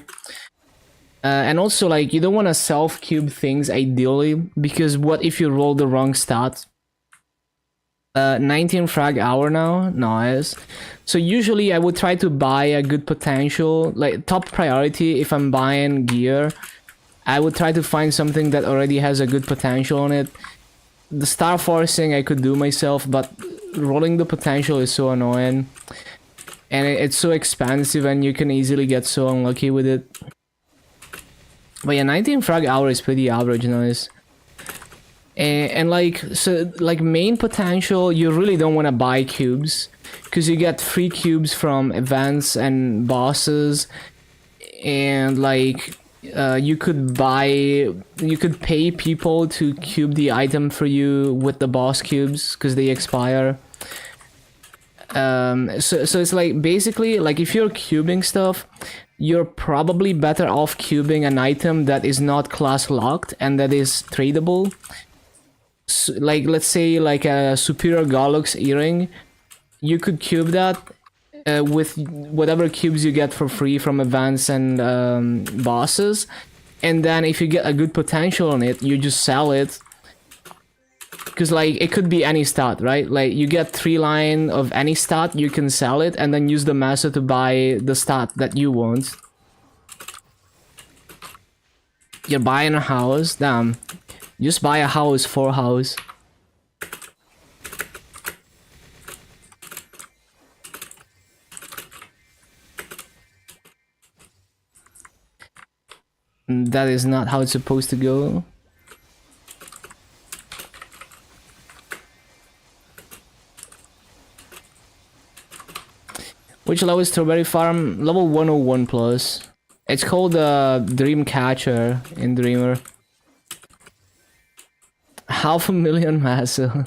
And also, like, you don't want to self-cube things ideally, because what if you roll the wrong stat? 19 frag hour now, nice. So usually I would try to buy a good potential, like top priority if I'm buying gear. I would try to find something that already has a good potential on it. The star forcing I could do myself, but rolling the potential is so annoying. And it's so expensive and you can easily get so unlucky with it. But yeah, 19 frag hour is pretty average, nice. And like, so like main potential, you really don't want to buy cubes, because you get free cubes from events and bosses, and like you could pay people to cube the item for you with the boss cubes because they expire. So it's like basically, like, if you're cubing stuff, you're probably better off cubing an item that is not class locked and that is tradable. So, like, let's say like a superior Gollux earring, you could cube that with whatever cubes you get for free from events and bosses, and then if you get a good potential on it, you just sell it, because like it could be any stat, right? Like you get 3 line of any stat, you can sell it and then use the master to buy the stat that you want. You're buying a house, damn. Just buy a house for house. That is not how it's supposed to go. Which level is Strawberry Farm? Level 101 plus. It's called Dream Catcher in Dreamer. 500,000 massa.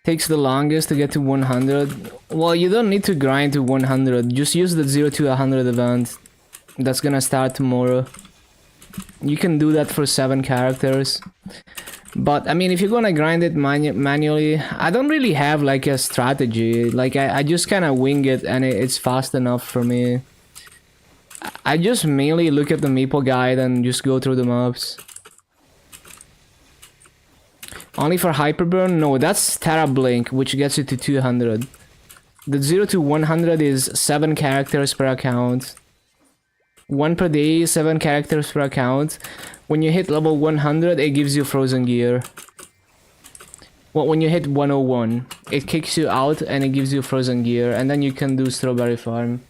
Takes the longest to get to 100. Well, you don't need to grind to 100. Just use the 0 to 100 event. That's gonna start tomorrow. You can do that for 7 characters. But I mean, if you're gonna grind it manually, I don't really have like a strategy. Like I just kind of wing it, and it's fast enough for me. I just mainly look at the Maple guide and just go through the maps. Only for Hyperburn? No, that's Terra Blink, which gets you to 200. The 0 to 100 is 7 characters per account. 1 per day, 7 characters per account. When you hit level 100, it gives you Frozen Gear. Well, when you hit 101, it kicks you out and it gives you Frozen Gear, and then you can do Strawberry Farm.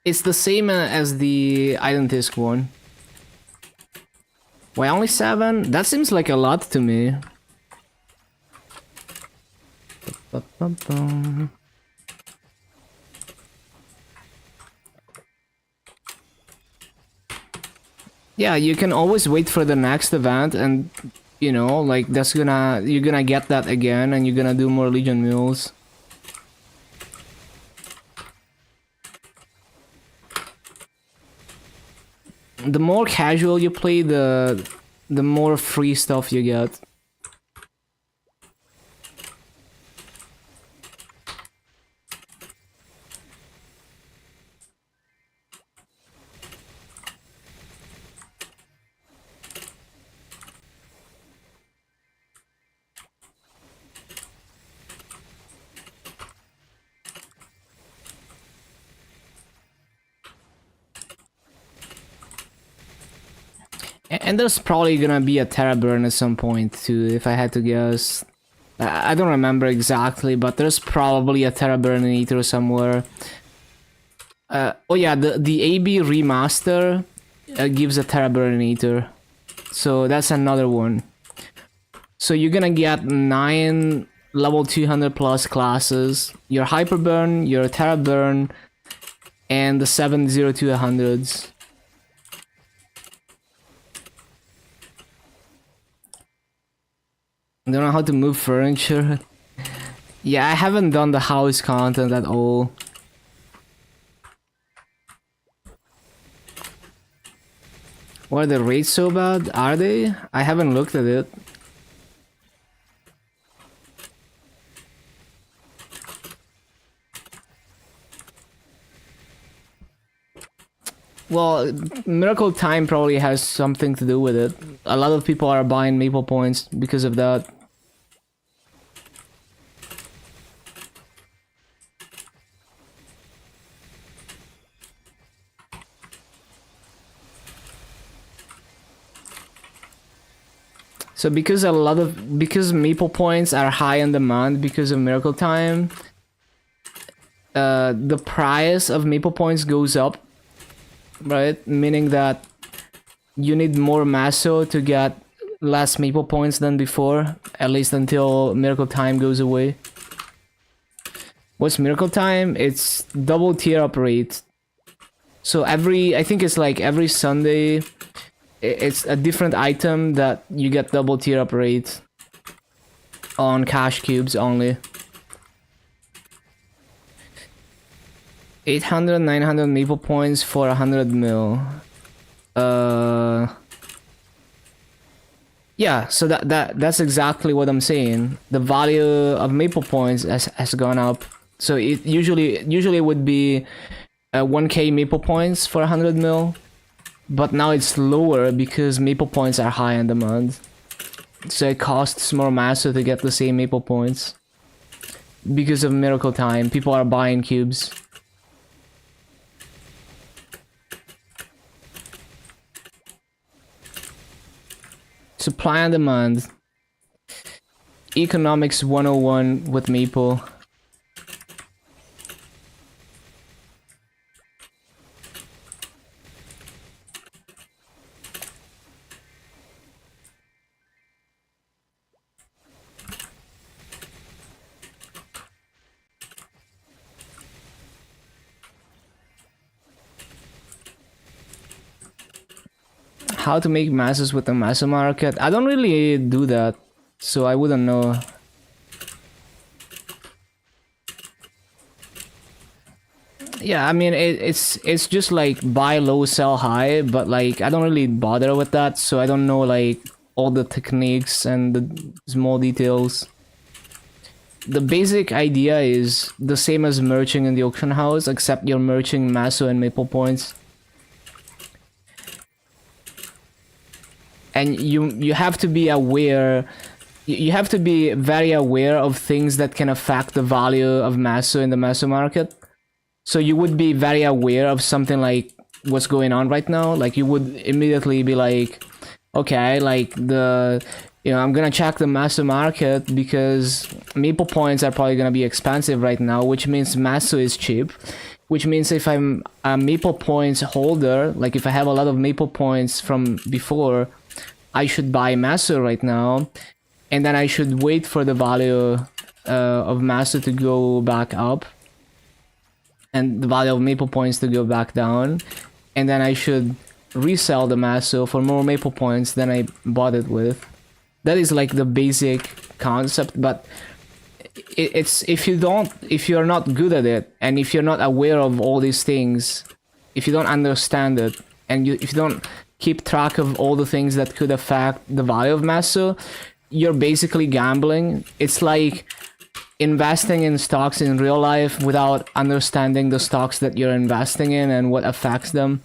It's the same as the Item Disc one. Why only 7? That seems like a lot to me. Yeah, you can always wait for the next event, and you know, like you're gonna get that again, and you're gonna do more Legion mules. The more casual you play, the more free stuff you get. And there's probably gonna be a Terra Burn at some point too, if I had to guess. I don't remember exactly, but there's probably a Terra Burn in Ether somewhere. Oh yeah, the AB remaster gives a Terra Burn in Ether. So that's another one. So you're gonna get 9 level 200 plus classes, your Hyper Burn, your Terra Burn, and the 70200s. I don't know how to move furniture. Yeah, I haven't done the house content at all. Why are the rates so bad? Are they? I haven't looked at it. Well, Miracle Time probably has something to do with it. A lot of people are buying Maple Points because of that. So because Maple Points are high in demand because of Miracle Time, the price of Maple Points goes up, right? Meaning that you need more Maso to get less Maple Points than before, at least until Miracle Time goes away. What's Miracle Time? It's double tier up rate. So I think it's like every Sunday, it's a different item that you get double tier up rate on cash cubes only. 800, 900 Maple Points for 100 mil. Yeah, so that's exactly what I'm saying. The value of Maple Points has gone up. So it usually would be 1k Maple Points for 100 mil, but now it's lower because Maple Points are high in demand. So it costs more Maso to get the same Maple Points. Because of Miracle Time, people are buying cubes. Supply and demand. Economics 101 with Maple. How to make masses with the Maso market? I don't really do that, so I wouldn't know. Yeah, I mean it's just like buy low, sell high, but like I don't really bother with that, so I don't know like all the techniques and the small details. The basic idea is the same as merching in the auction house, except you're merching Maso and Maple Points. And you have to be aware, you have to be very aware of things that can affect the value of Maso in the Maso market. So you would be very aware of something like what's going on right now. Like you would immediately be like, okay, like I'm gonna check the Maso market because Maple Points are probably gonna be expensive right now, which means Maso is cheap. Which means if I'm a Maple Points holder, like if I have a lot of Maple Points from before, I should buy Maso right now, and then I should wait for the value of Maso to go back up, and the value of Maple Points to go back down, and then I should resell the Maso for more Maple Points than I bought it with. That is like the basic concept, but it's if you're not good at it, and if you're not aware of all these things, if you don't understand it, and if you don't keep track of all the things that could affect the value of Maso, you're basically gambling. It's like investing in stocks in real life without understanding the stocks that you're investing in and what affects them.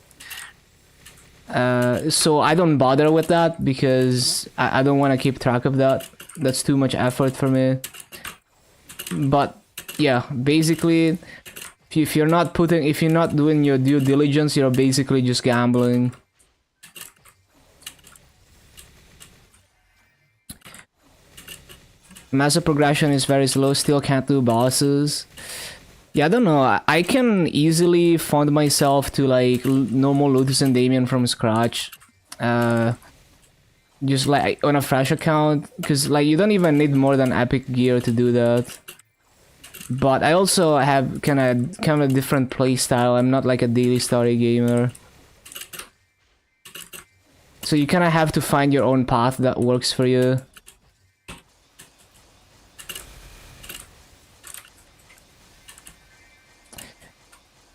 So I don't bother with that because I don't want to keep track of that. That's too much effort for me. But yeah, basically, if you're not doing your due diligence, you're basically just gambling. Maso progression is very slow, still can't do bosses. Yeah, I don't know. I can easily fund myself to like normal Lotus and Damien from scratch. just like on a fresh account, because like you don't even need more than epic gear to do that. But I also have kind of a different play style. I'm not like a daily story gamer. So you kind of have to find your own path that works for you.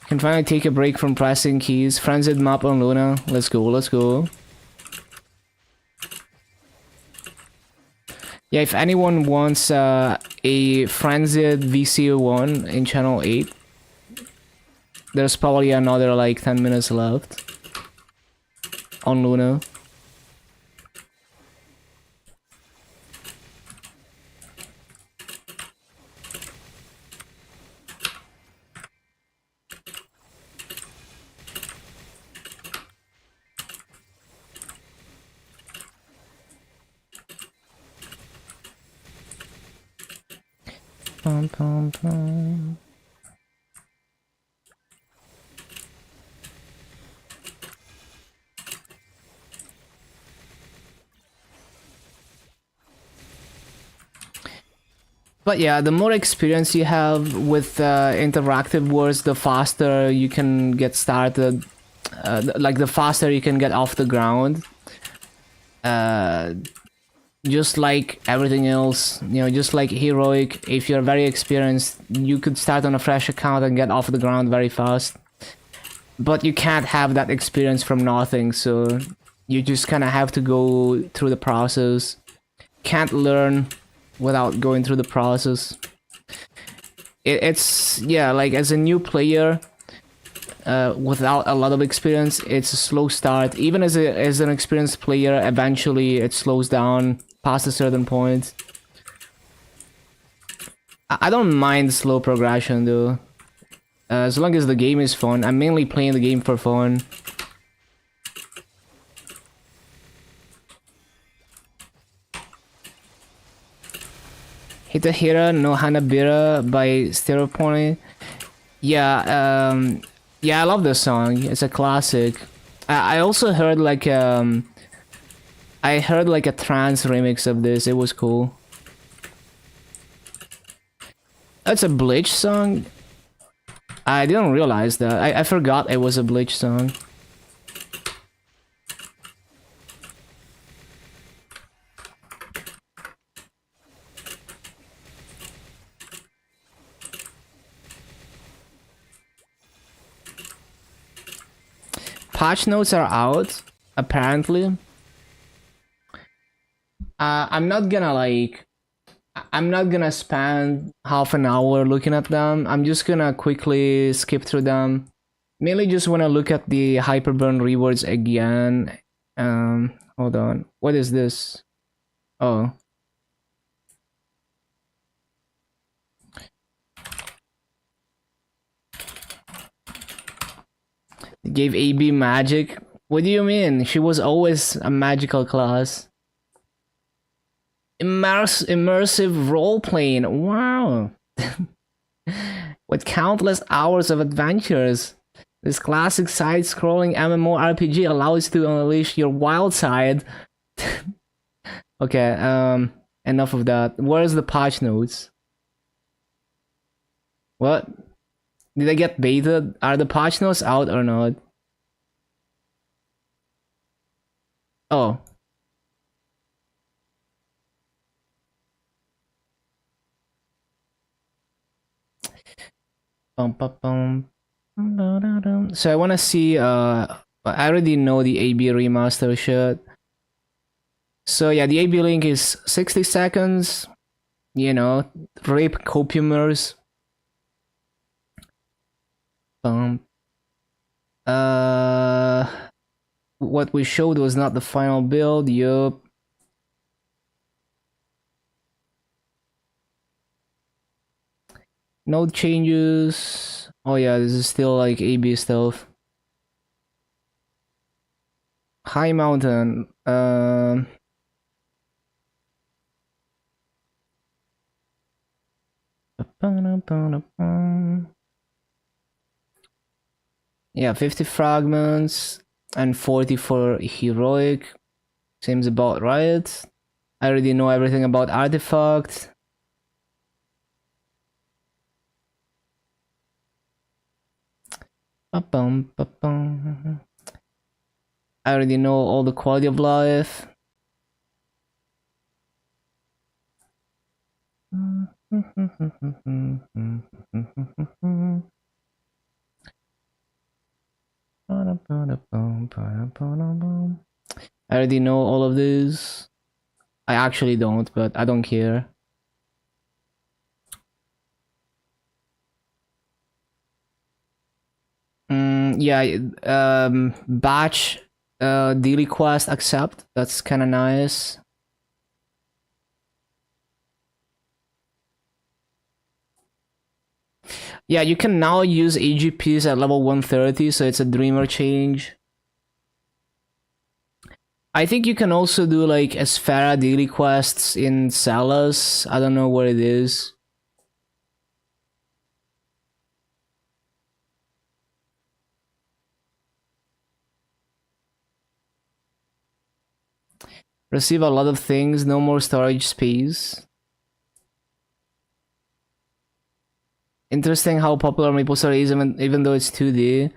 Can finally take a break from pressing keys. Frenzied map on Luna. Let's go, let's go. Yeah, if anyone wants a Frenzied VC1 in channel 8, there's probably another like 10 minutes left on Luna. Pum, pum, pum. But yeah, the more experience you have with interactive worlds, the faster you can get started. Like the faster you can get off the ground. Just like everything else, you know, just like heroic, if you're very experienced, you could start on a fresh account and get off the ground very fast. But you can't have that experience from nothing, so you just kind of have to go through the process. Can't learn without going through the process. It's yeah, like as a new player, without a lot of experience, it's a slow start. Even as an experienced player, eventually it slows down past a certain point. I don't mind slow progression though, as long as the game is fun. I'm mainly playing the game for fun. Hitahira no Hanabira by Stereopony. Yeah, yeah, I love this song. It's a classic. I also heard like I heard like a trance remix of this. It was cool. That's a Bleach song? I didn't realize that. I forgot it was a Bleach song. Patch notes are out, apparently. I'm not gonna spend half an hour looking at them. I'm just gonna quickly skip through them. Mainly just wanna look at the Hyperburn rewards again. Hold on. What is this? Oh. They gave AB magic? What do you mean? She was always a magical class. Immersive role-playing. Wow. With countless hours of adventures. This classic side-scrolling MMORPG allows you to unleash your wild side. Okay, enough of that. Where's the patch notes? What? Did I get baited? Are the patch notes out or not? Oh. So I want to see, I already know the AB remaster shit. So yeah, the AB link is 60 seconds. You know, rape copiumers. What we showed was not the final build. Yup. Node changes. Oh yeah, this is still like AB stuff. High mountain. Yeah, 50 fragments and 40 for heroic. Seems about right. I already know everything about Artifact. Ba-bum, ba-bum. I already know all the quality of life. I already know all of this. I actually don't, but I don't care. Yeah, batch daily quest accept. That's kind of nice. Yeah, you can now use AGPs at level 130, so it's a dreamer change. I think you can also do like Esfera daily quests in Salas. I don't know what it is. Receive a lot of things, no more storage space. Interesting how popular MapleStory is, even though it's 2D.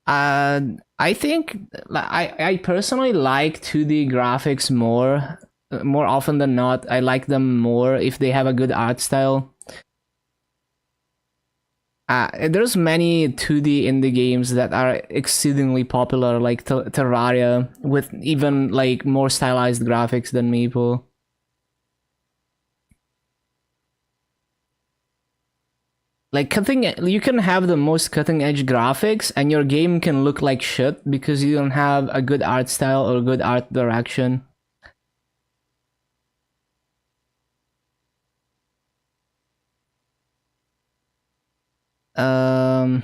I think I personally like 2D graphics more. More often than not, I like them more if they have a good art style. There's many 2D indie games that are exceedingly popular, like Terraria, with even like more stylized graphics than Maple. Like you can have the most cutting edge graphics, and your game can look like shit because you don't have a good art style or good art direction. Um,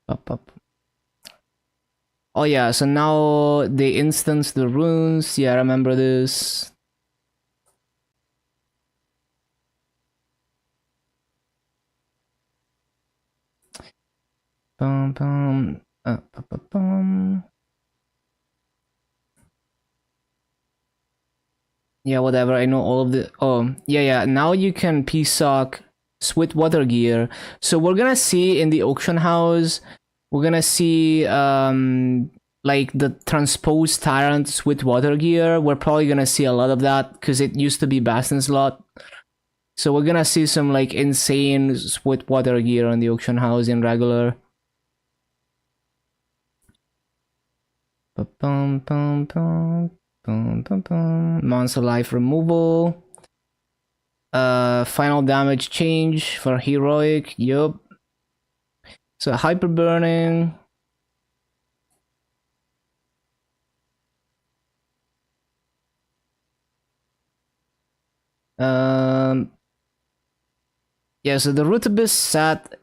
up. Oh yeah, so now they instance the runes. Yeah, I remember this. Bum, bum, bum. Yeah, whatever. I know all of the. Oh, yeah. Now you can PSOC Sweetwater gear. So we're gonna see in the auction house. We're gonna see like the transposed Tyrant Sweetwater gear. We're probably gonna see a lot of that because it used to be Bastion slot. So we're gonna see some like insane Sweetwater gear on the auction house in regular. Monster life removal. Final damage change for heroic. Yup. So hyper burning. Um. Yeah, so the Rootibus set,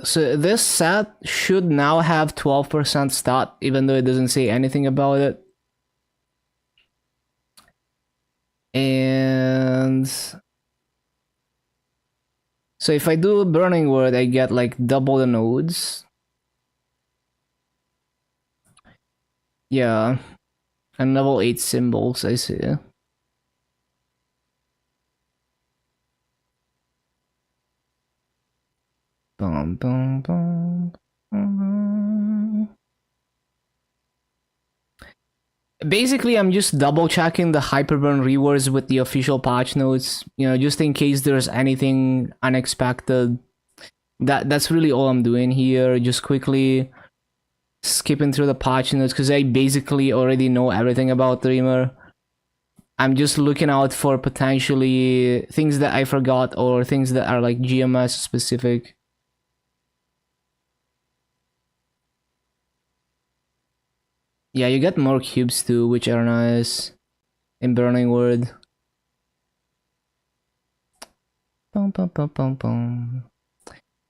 so this set should now have 12% stat, even though it doesn't say anything about it. And so if I do Burning Word, I get like double the nodes. Yeah, and level 8 symbols, I see. Bum, bum, bum. Basically, I'm just double checking the Hyperburn rewards with the official patch notes, just in case there's anything unexpected. That's really all I'm doing here. Just quickly skipping through the patch notes because I basically already know everything about Dreamer. I'm just looking out for potentially things that I forgot or things that are like GMS specific. Yeah, you get more cubes too, which are nice in Burning Word. Bum, bum, bum, bum, bum.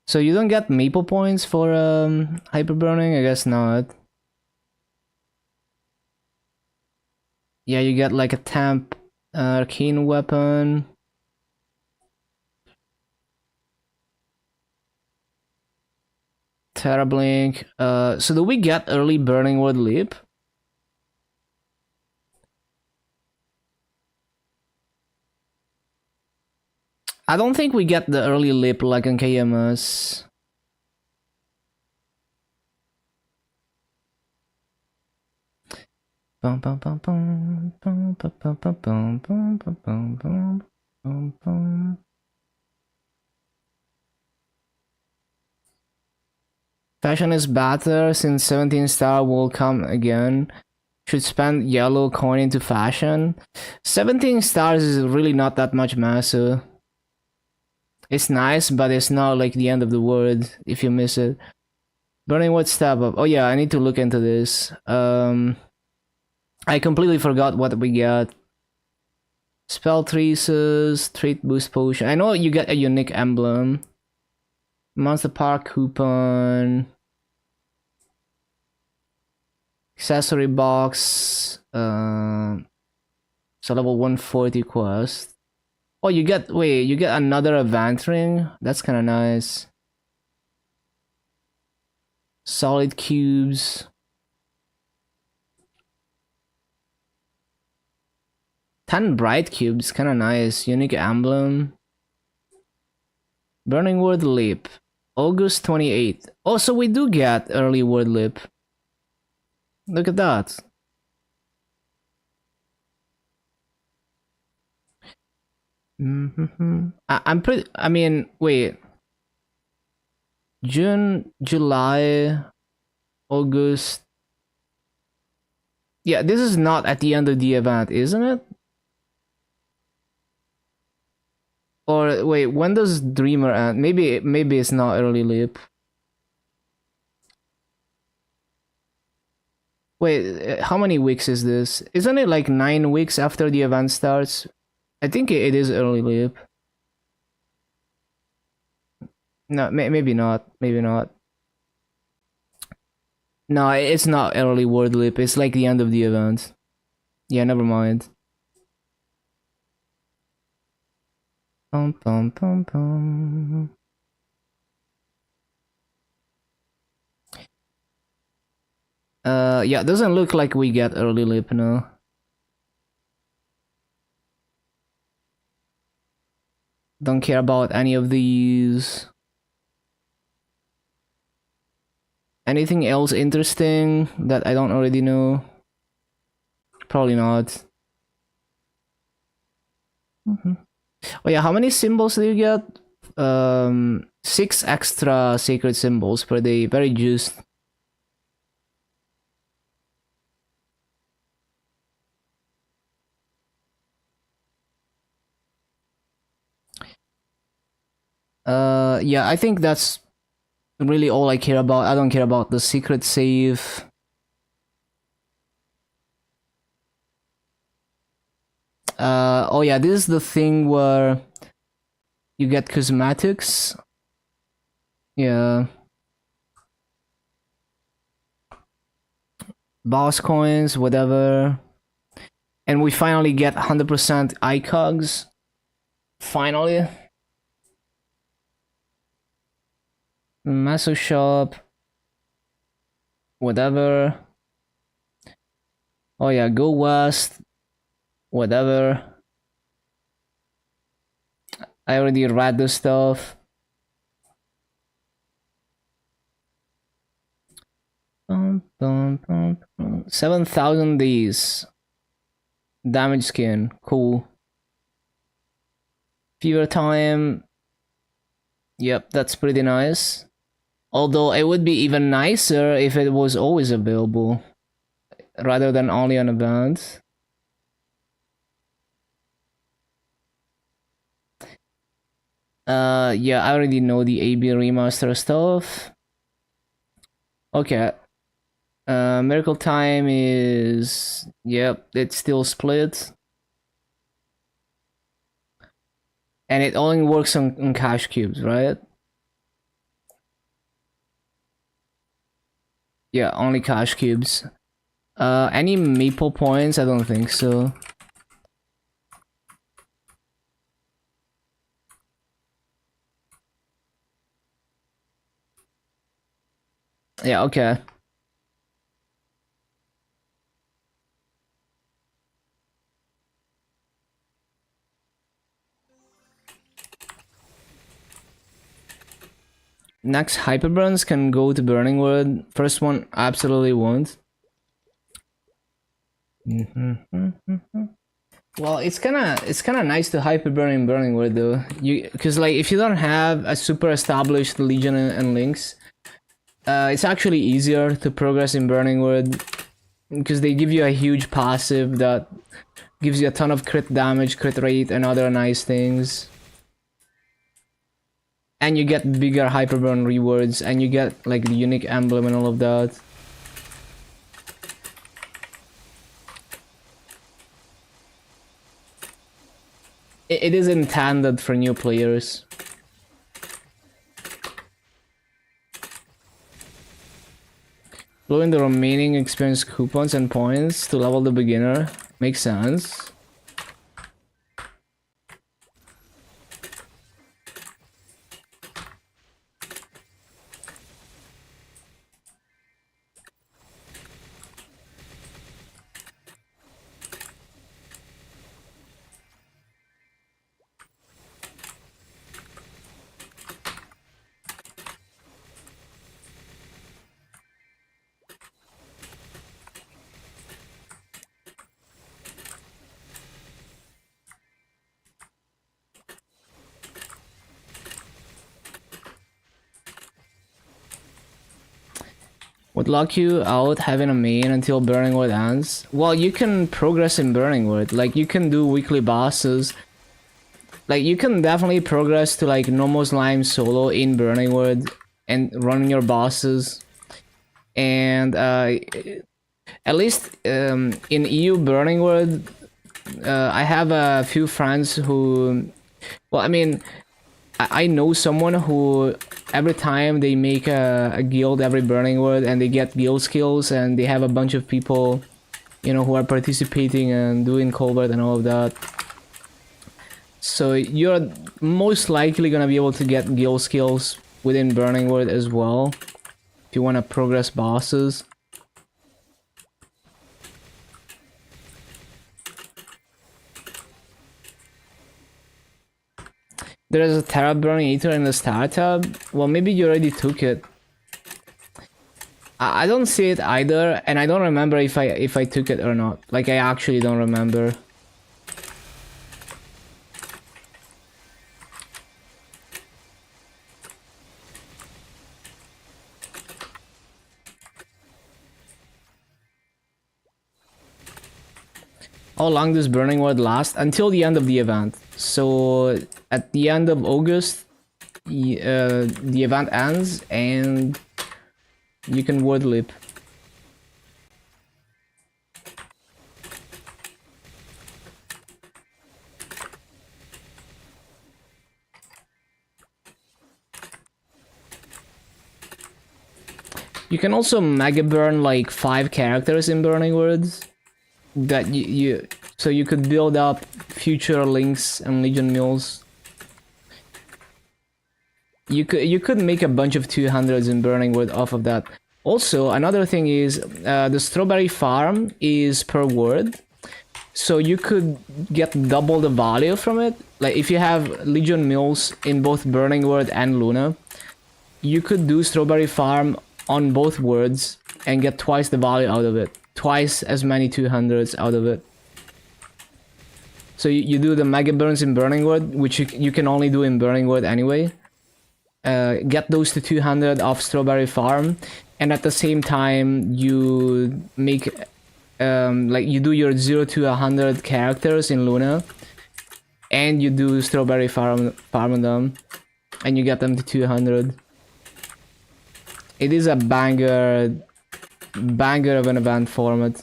So you don't get maple points for hyper burning? I guess not. Yeah, you get like a temp arcane weapon. Terrablink. So do we get early Burning Word Leap? I don't think we get the early lip like in KMS. Fashion is better since 17 star will come again. Should spend yellow coin into fashion. 17 stars is really not that much massa. It's nice, but it's not like the end of the world if you miss it. Burning Wood step up. Oh yeah, I need to look into this. I completely forgot what we got. Spell traces, trait boost potion. I know you get a unique emblem. Monster Park coupon. Accessory box. So level 140 quest. Oh, you get another event ring? That's kind of nice. Solid cubes. 10 bright cubes, kind of nice. Unique emblem. Burning Word Leap. August 28th. Oh, so we do get early Word Leap. Look at that. I'm pretty. I mean, wait. June, July, August. Yeah, this is not at the end of the event, isn't it? Or wait, when does Dreamer end? Maybe it's not early leap. Wait, how many weeks is this? Isn't it like 9 weeks after the event starts? I think it is early leap. No, maybe not. Maybe not. No, it's not early word leap. It's like the end of the event. Yeah, never mind. Pum pum pum pum. Yeah, doesn't look like we get early leap now. Don't care about any of these. Anything else interesting that I don't already know? Probably not. Oh yeah, how many symbols do you get? 6 extra sacred symbols per day. Very juiced. Yeah, I think that's really all I care about. I don't care about the secret save. Oh yeah, this is the thing where you get cosmetics. Yeah. Boss coins, whatever. And we finally get 100% ICOGs. Finally. Maso shop. Whatever. Oh yeah, go west. Whatever. I already read this stuff. 7,000 days. Damage skin. Cool. Fever time. Yep, that's pretty nice. Although it would be even nicer if it was always available rather than only on events. Yeah, I already know the AB remaster stuff. Okay. Miracle time is, yep, it's still split. And it only works on cash cubes, right? Yeah, only cash cubes. Any maple points? I don't think so. Yeah, okay. Next, hyperburns can go to Burning Wood. First one absolutely won't. Well, it's kind of nice to hyperburn in Burning Wood though. Because like if you don't have a super established Legion and Lynx, it's actually easier to progress in Burning Wood because they give you a huge passive that gives you a ton of crit damage, crit rate, and other nice things. And you get bigger hyperburn rewards, and you get like the unique emblem and all of that. It is intended for new players. Blowing the remaining experience coupons and points to level the beginner makes sense. Would lock you out having a main until Burning Wood ends? Well, you can progress in Burning Wood. Like, you can do weekly bosses. Like, you can definitely progress to, like, normal slime solo in Burning Wood and run your bosses. And, at least, in EU Burning Wood, I have a few friends who... Well, I mean, I know someone who every time they make a guild every Burning Wood and they get guild skills and they have a bunch of people, you know, who are participating and doing Colbert and all of that. So you're most likely gonna be able to get guild skills within Burning Wood as well if you want to progress bosses. There is a Terra Burning Eater in the Star tab. Well, maybe you already took it. I don't see it either, and I don't remember if I took it or not. Like, I actually don't remember. How long does Burning Wood last? Until the end of the event. So at the end of August, the event ends and you can wood leap. You can also mega burn like 5 characters in Burning Woods that so you could build up future Lynx and Legion Mules. You could make a bunch of 200s in Burning Wood off of that. Also, another thing is the strawberry farm is per word, so you could get double the value from it. Like if you have Legion Mules in both Burning Wood and Luna, you could do strawberry farm on both words and get twice the value out of it, twice as many 200s out of it. So you do the mega burns in Burning Wood, which you can only do in Burning Wood anyway. Get those to 200 off Strawberry Farm, and at the same time you make like you do your 0 to 100 characters in Luna, and you do Strawberry Farm on them, and you get them to 200. It is a banger of an event format,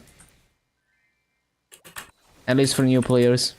at least for new players.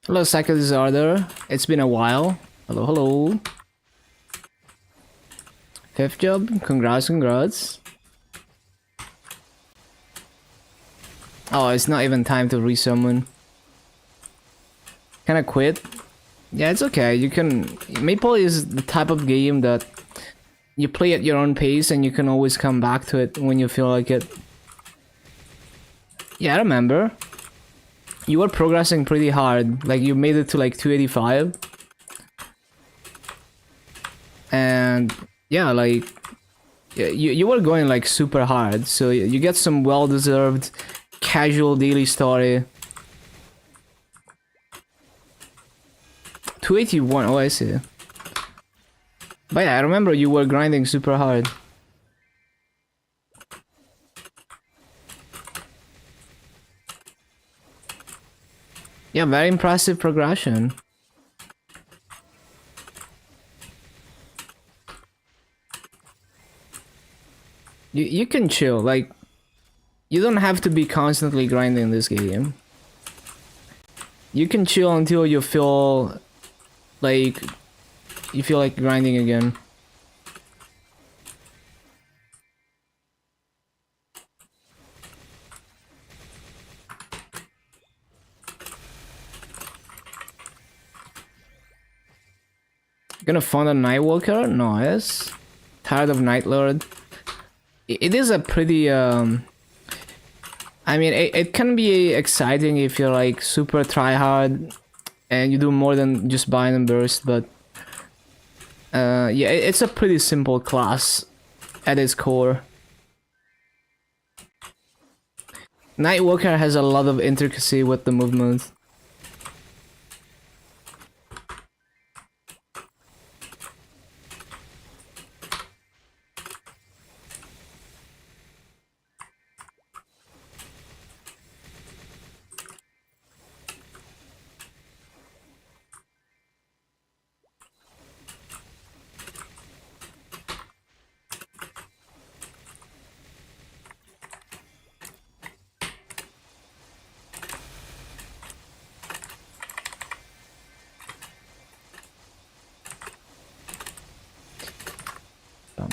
Hello, Psycho Disorder. It's been a while. Hello, hello. Fifth job. Congrats, congrats. Oh, it's not even time to resummon. Can I quit? Yeah, it's okay. You can. Maple is the type of game that you play at your own pace and you can always come back to it when you feel like it. Yeah, I remember. You were progressing pretty hard. Like, you made it to like 285. And yeah, like, you were going like super hard. So you get some well-deserved casual daily story. 281, oh I see. But yeah, I remember you were grinding super hard. Yeah, very impressive progression. You can chill, like, you don't have to be constantly grinding this game. You can chill until you feel like grinding again. Gonna find a Nightwalker? Nice. Tired of Night Lord. It is a pretty I mean, it can be exciting if you're like super try hard and you do more than just bind and burst, but yeah, it's a pretty simple class at its core. Nightwalker has a lot of intricacy with the movement. Bum,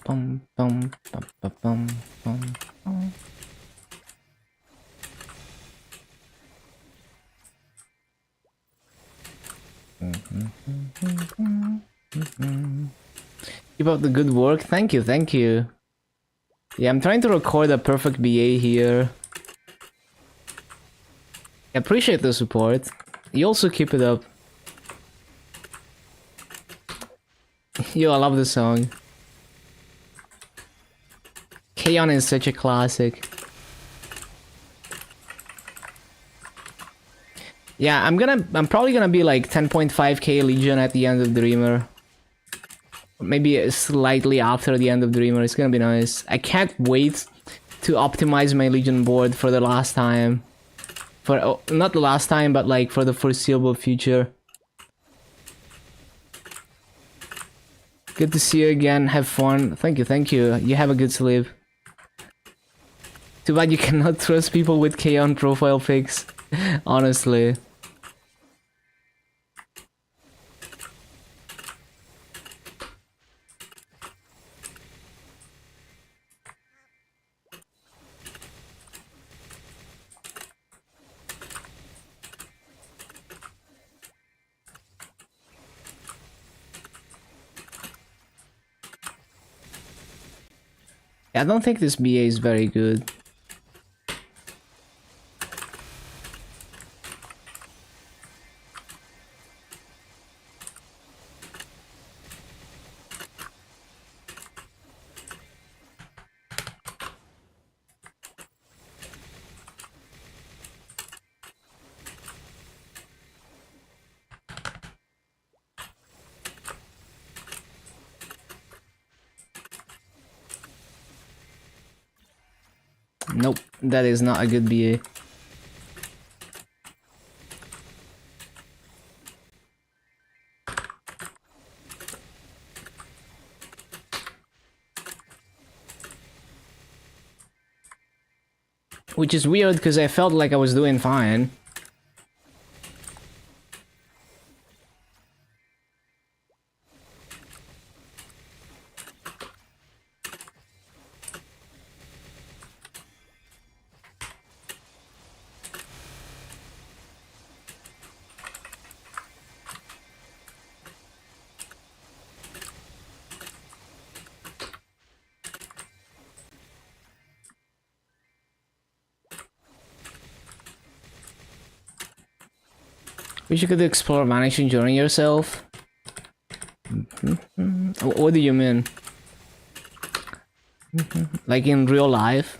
bum, bum, bum, bum, bum. Keep up the good work. Thank you, thank you. Yeah, I'm trying to record a perfect BA here. I appreciate the support. You also keep it up. Yo, I love the song. K-On! Is such a classic. Yeah, I'm probably gonna be like 10.5k Legion at the end of Dreamer. Maybe slightly after the end of Dreamer. It's gonna be nice. I can't wait to optimize my Legion board for the last time. For not the last time, but like for the foreseeable future. Good to see you again. Have fun. Thank you, thank you. You have a good sleep. Too bad you cannot trust people with K-On! Profile pics. Honestly. I don't think this BA is very good. Nope, that is not a good BA. Which is weird because I felt like I was doing fine. Wish you could explore managing during yourself. What do you mean? Like in real life?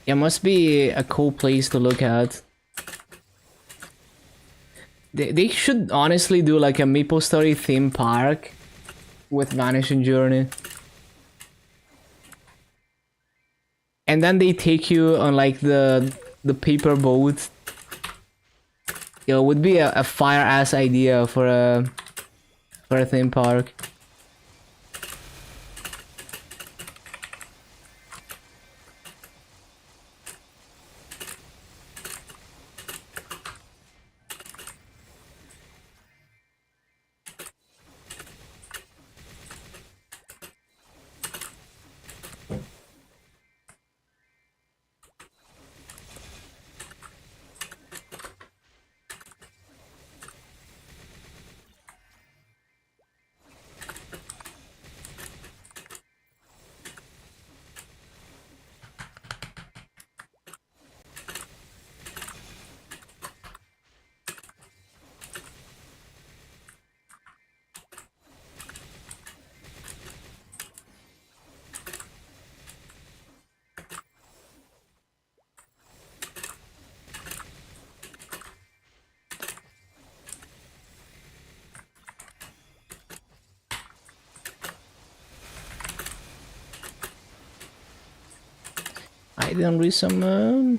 Yeah, must be a cool place to look at. They should honestly do like a MapleStory theme park with Vanishing Journey. And then they take you on like the paper boat. It would be a fire ass idea for a theme park. I didn't resummon.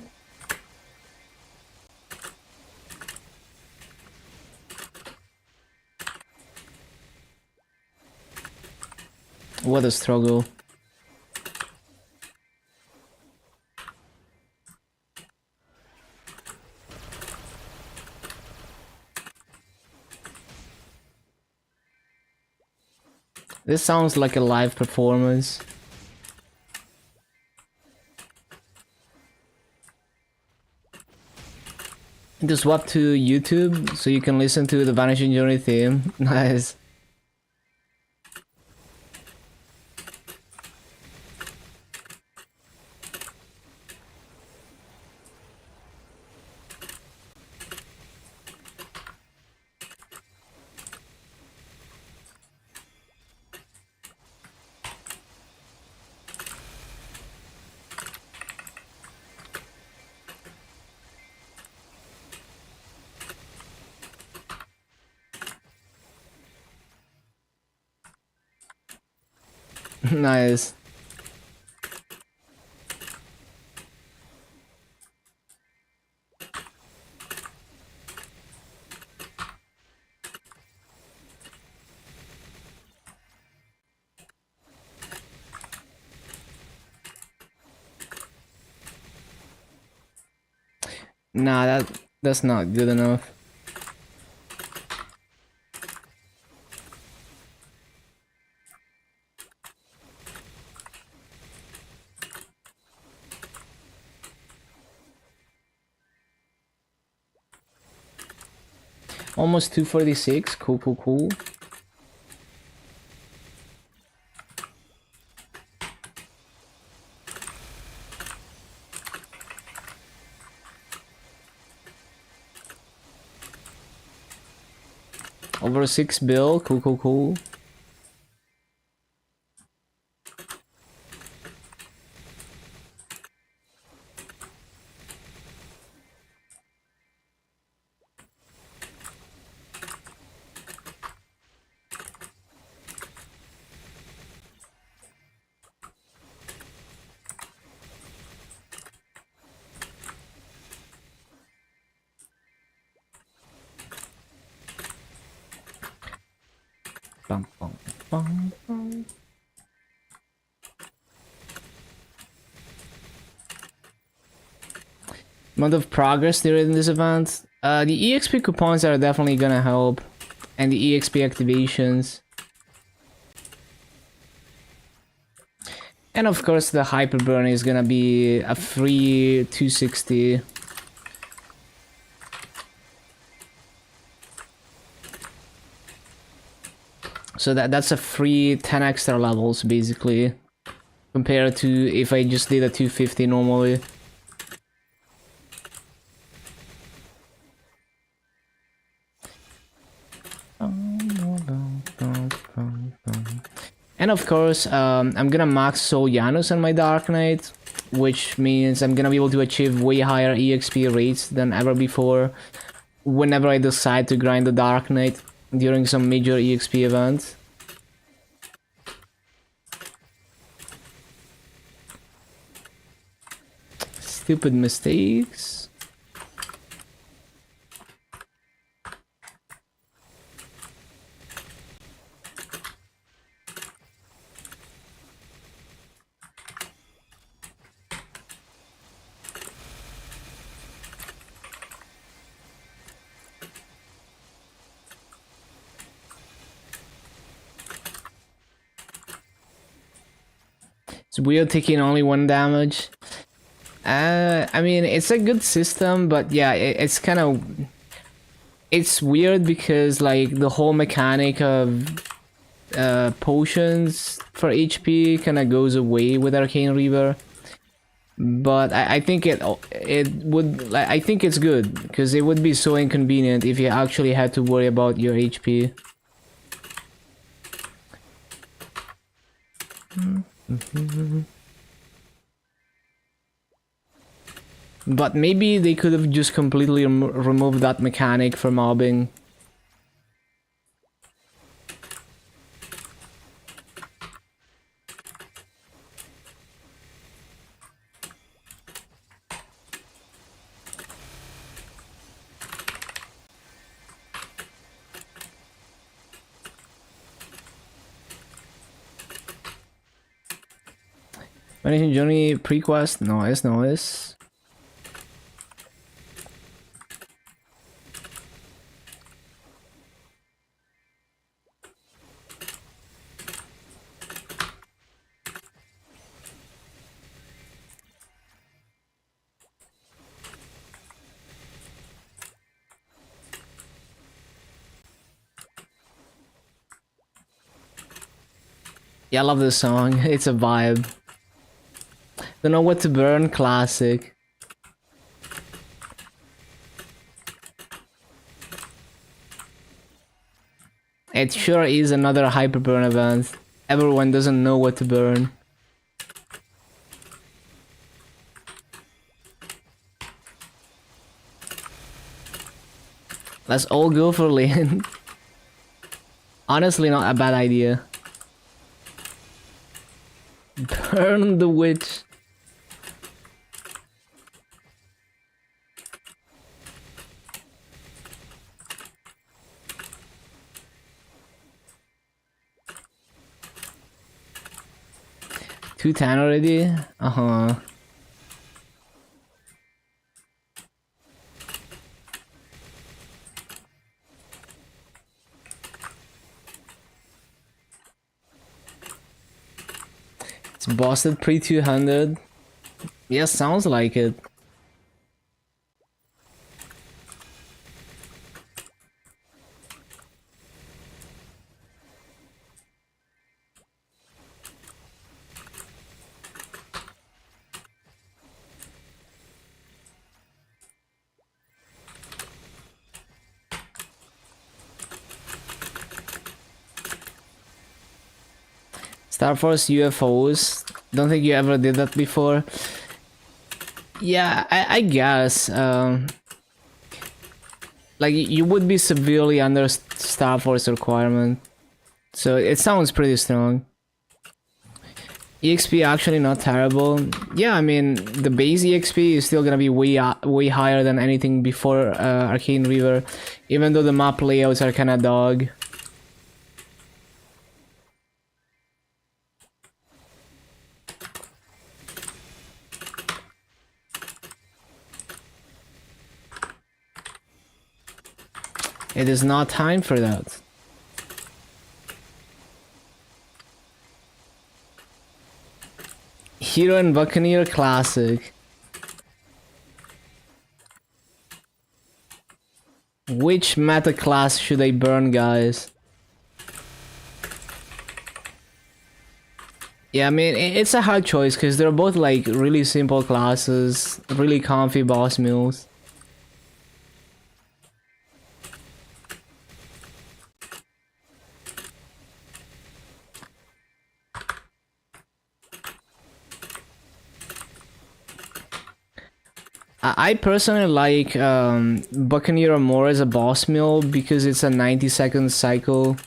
What a struggle. This sounds like a live performance. Just swap to YouTube so you can listen to the Vanishing Journey theme. Nice. Nice. Nah, that's not good enough. Almost 246. Cool, cool, cool. Over 6 bill. Cool, cool, cool. Bum, bum, bum, bum. Amount of progress during this event. The EXP coupons are definitely gonna help, and the EXP activations. And of course the hyper burn is gonna be a free 260. So that's a free 10 extra levels basically, compared to if I just did a 250 normally. And of course, I'm gonna max Soul Janus on my Dark Knight, which means I'm gonna be able to achieve way higher EXP rates than ever before whenever I decide to grind the Dark Knight during some major EXP event. Stupid mistakes. It's weird taking only 1 damage. I mean, it's a good system, but yeah, it's kind of... It's weird because, like, the whole mechanic of potions for HP kind of goes away with Arcane Reaver. But I think it would... Like, I think it's good, because it would be so inconvenient if you actually had to worry about your HP. But maybe they could have just completely removed that mechanic for mobbing. Vanishing Journey prequest? Nice, nice. Yeah, I love this song. It's a vibe. Don't know what to burn, classic. It sure is another hyper burn event. Everyone doesn't know what to burn. Let's all go for Lin. Honestly, not a bad idea. Burn the witch. $210 already? Uh-huh. It's bossed pre-200. Yeah, sounds like it. Star Force UFOs. Don't think you ever did that before. Yeah, I guess. Like, you would be severely under Star Force requirement. So it sounds pretty strong. EXP actually not terrible. Yeah, I mean, the base EXP is still gonna be way higher than anything before Arcane River. Even though the map layouts are kinda dog. It is not time for that. Hero and Buccaneer Classic. Which meta class should I burn, guys? Yeah, I mean, it's a hard choice because they're both like really simple classes, really comfy boss mules. I personally like Buccaneer more as a boss mule because it's a 90-second cycle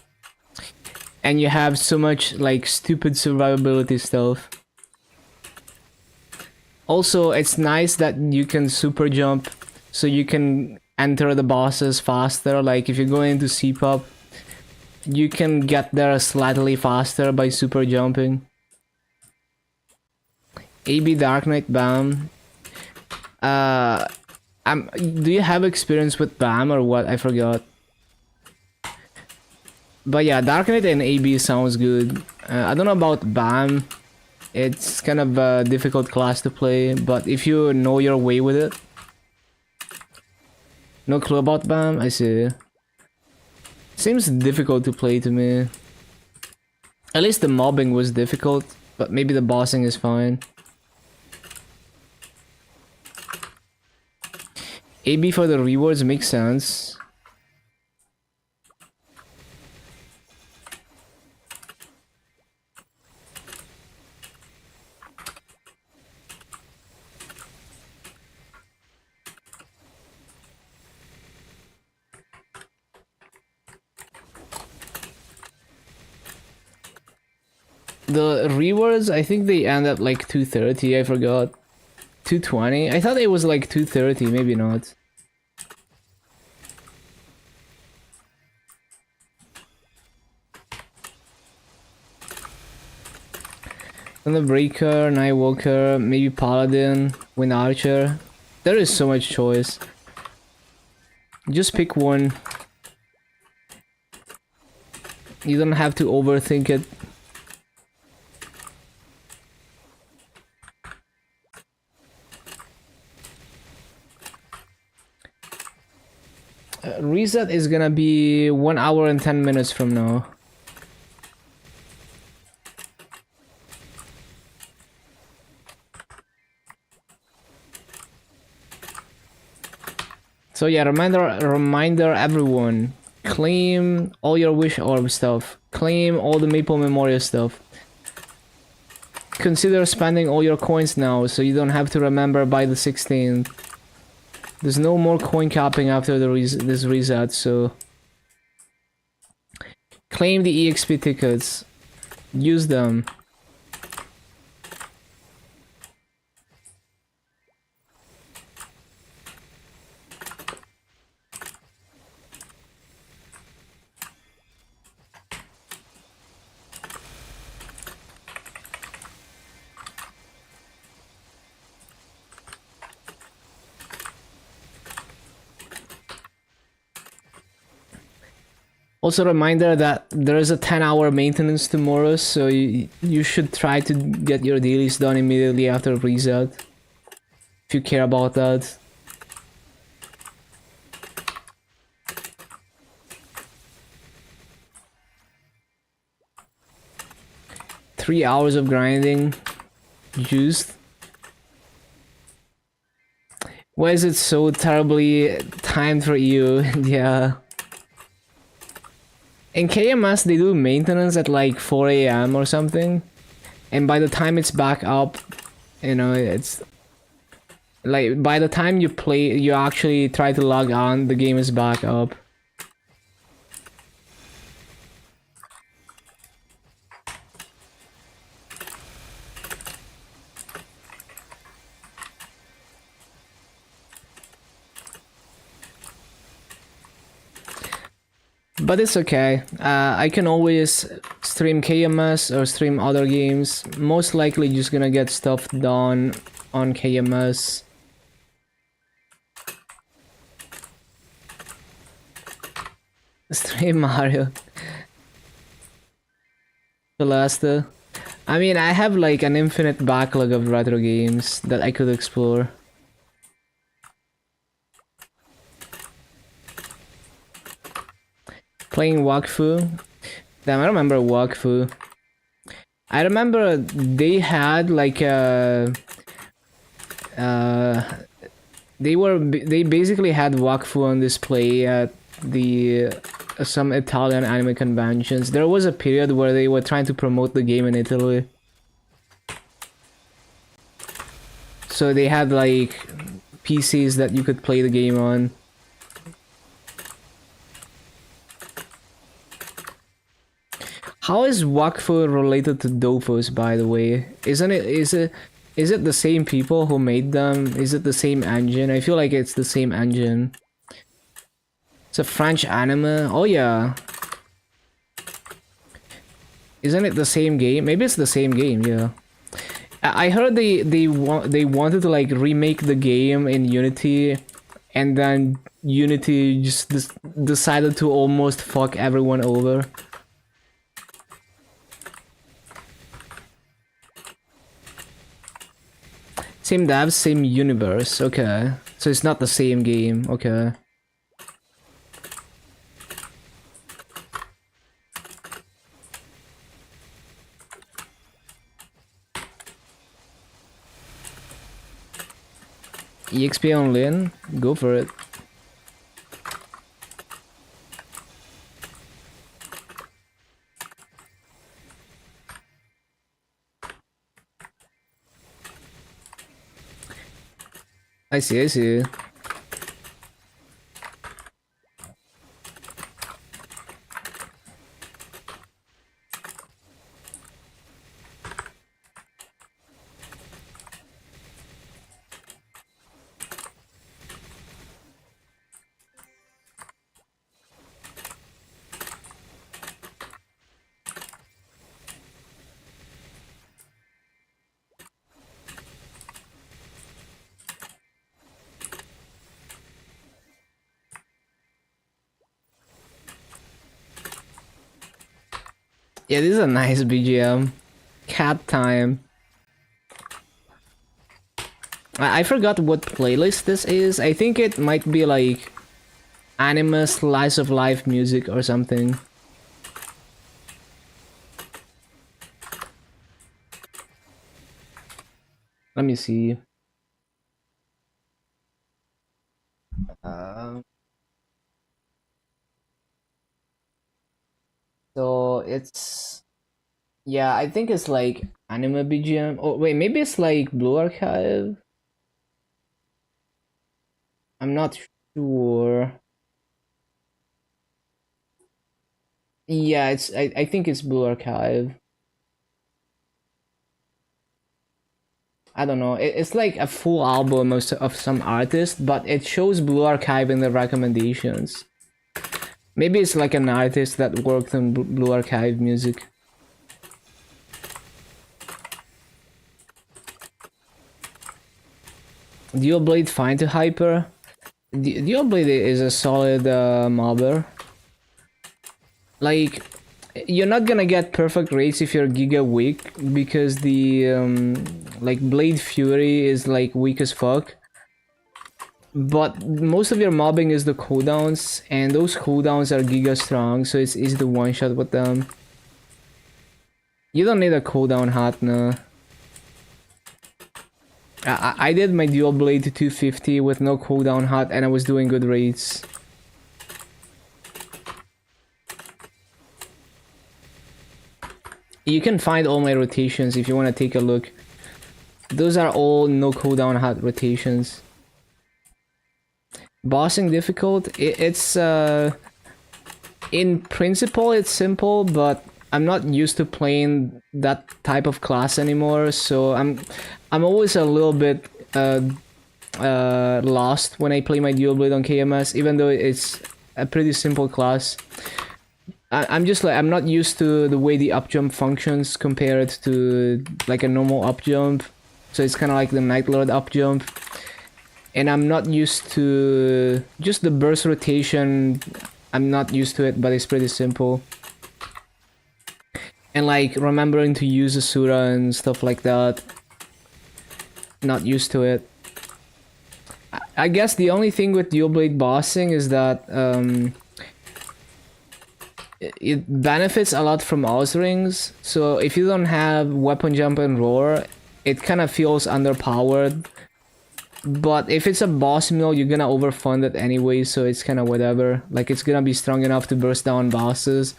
and you have so much like stupid survivability stuff. Also, it's nice that you can super jump so you can enter the bosses faster. Like if you're going into C-pop, you can get there slightly faster by super jumping. AB Dark Knight BAM. Do you have experience with BAM or what? I forgot. But yeah, Dark Knight and AB sounds good. I don't know about BAM. It's kind of a difficult class to play, but if you know your way with it. No clue about BAM? I see. Seems difficult to play to me. At least the mobbing was difficult, but maybe the bossing is fine. AB for the rewards makes sense. The rewards, I think they end at like 230, I forgot. 220? I thought it was like 230, maybe not. Thunderbreaker, Nightwalker, maybe Paladin, Wind Archer. There is so much choice. Just pick one. You don't have to overthink it. Reset is gonna be 1 hour and 10 minutes from now. So yeah, reminder everyone. Claim all your wish orb stuff. Claim all the Maple Memorial stuff. Consider spending all your coins now so you don't have to remember by the 16th. There's no more coin capping after this reset, so claim the EXP tickets. Use them. Also, reminder that there is a 10-hour maintenance tomorrow, so you should try to get your dailies done immediately after reset. If you care about that. Three hours of grinding used. Why is it so terribly timed for you? Yeah. In KMS, they do maintenance at like 4 AM or something. And by the time it's back up, you know, it's... like, by the time you play, you actually try to log on, the game is back up. But it's okay. I can always stream KMS or stream other games. Most likely just gonna get stuff done on KMS. Stream Mario. Celeste. I mean, I have like an infinite backlog of retro games that I could explore. Playing Wakfu. Damn, I remember Wakfu. I remember they had like a... they basically had Wakfu on display at the some Italian anime conventions. There was a period where they were trying to promote the game in Italy. So they had like PCs that you could play the game on. How is Wakfu related to Dofus, by the way? Is it the same people who made them? Is it the same engine? I feel like it's the same engine. It's a French anime. Oh yeah. Isn't it the same game? Maybe it's the same game, yeah. I heard they wanted to like remake the game in Unity, and then Unity just decided to almost fuck everyone over. Same devs, same universe, okay. So it's not the same game, okay. EXP on Lin? Go for it. I see, I see. Yeah, this is a nice BGM. Cat time. I forgot what playlist this is. I think it might be like anime slice of life music or something. Let me see. it's yeah, I think it's like anime BGM. Oh wait, maybe it's like Blue Archive. I'm not sure. Yeah, I think it's Blue Archive. I don't know. It's like a full album of some artist, but it shows Blue Archive in the recommendations. Maybe it's like an artist that worked on Blue Archive music. Dual Blade fine to hyper. Dual Blade is a solid mobber. Like, you're not gonna get perfect rates if you're Giga weak, because the like Blade Fury is like weak as fuck. But most of your mobbing is the cooldowns, and those cooldowns are Giga strong, so it's easy to one shot with them. You don't need a cooldown hot, no. I did my dual blade to 250 with no cooldown hot, and I was doing good rates. You can find all my rotations if you want to take a look. Those are all no cooldown hot rotations. Bossing difficult? It's in principle it's simple, but I'm not used to playing that type of class anymore, so I'm always a little bit lost when I play my dual blade on KMS, even though it's a pretty simple class. I'm just like, I'm not used to the way the up jump functions compared to like a normal up jump. So it's kind of like the Night Lord up jump. And I'm not used to just the burst rotation. I'm not used to it, but it's pretty simple. And like remembering to use Asura and stuff like that. Not used to it. I guess the only thing with dual blade bossing is that it benefits a lot from Oz rings. So if you don't have weapon jump and roar, it kind of feels underpowered. But if it's a boss mill, you're gonna overfund it anyway, so it's kind of whatever. Like, it's gonna be strong enough to burst down bosses.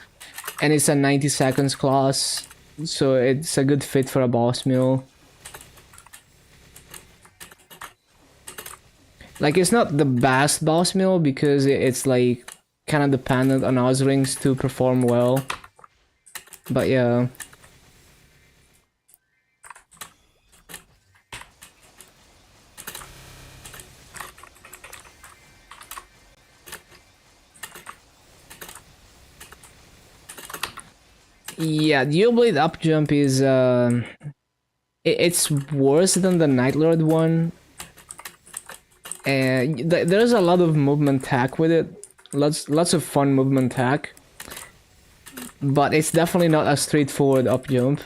And it's a 90 seconds class, so it's a good fit for a boss mill. Like, it's not the best boss mill because it's like kind of dependent on Oz rings to perform well. But yeah. Yeah, Dual Blade up jump is it's worse than the Night Lord one. And there's a lot of movement tech with it. Lots of fun movement tech. But it's definitely not a straightforward up jump.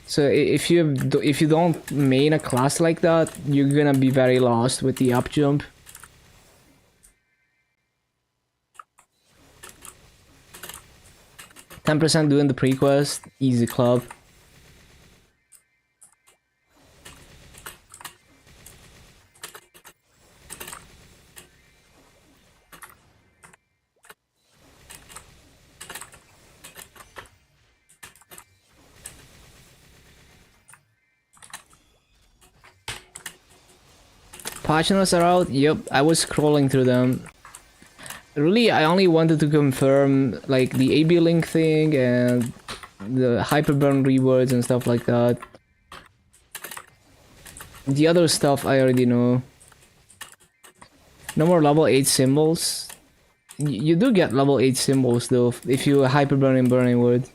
So if you don't main a class like that, you're gonna be very lost with the up jump. %, doing the pre-quest, easy club. Patch notes are out. Yep, I was scrolling through them. Really, I only wanted to confirm like the AB link thing and the hyperburn rewards and stuff like that. The other stuff I already know. No more level 8 symbols. You do get level 8 symbols though if you hyperburn in burning word.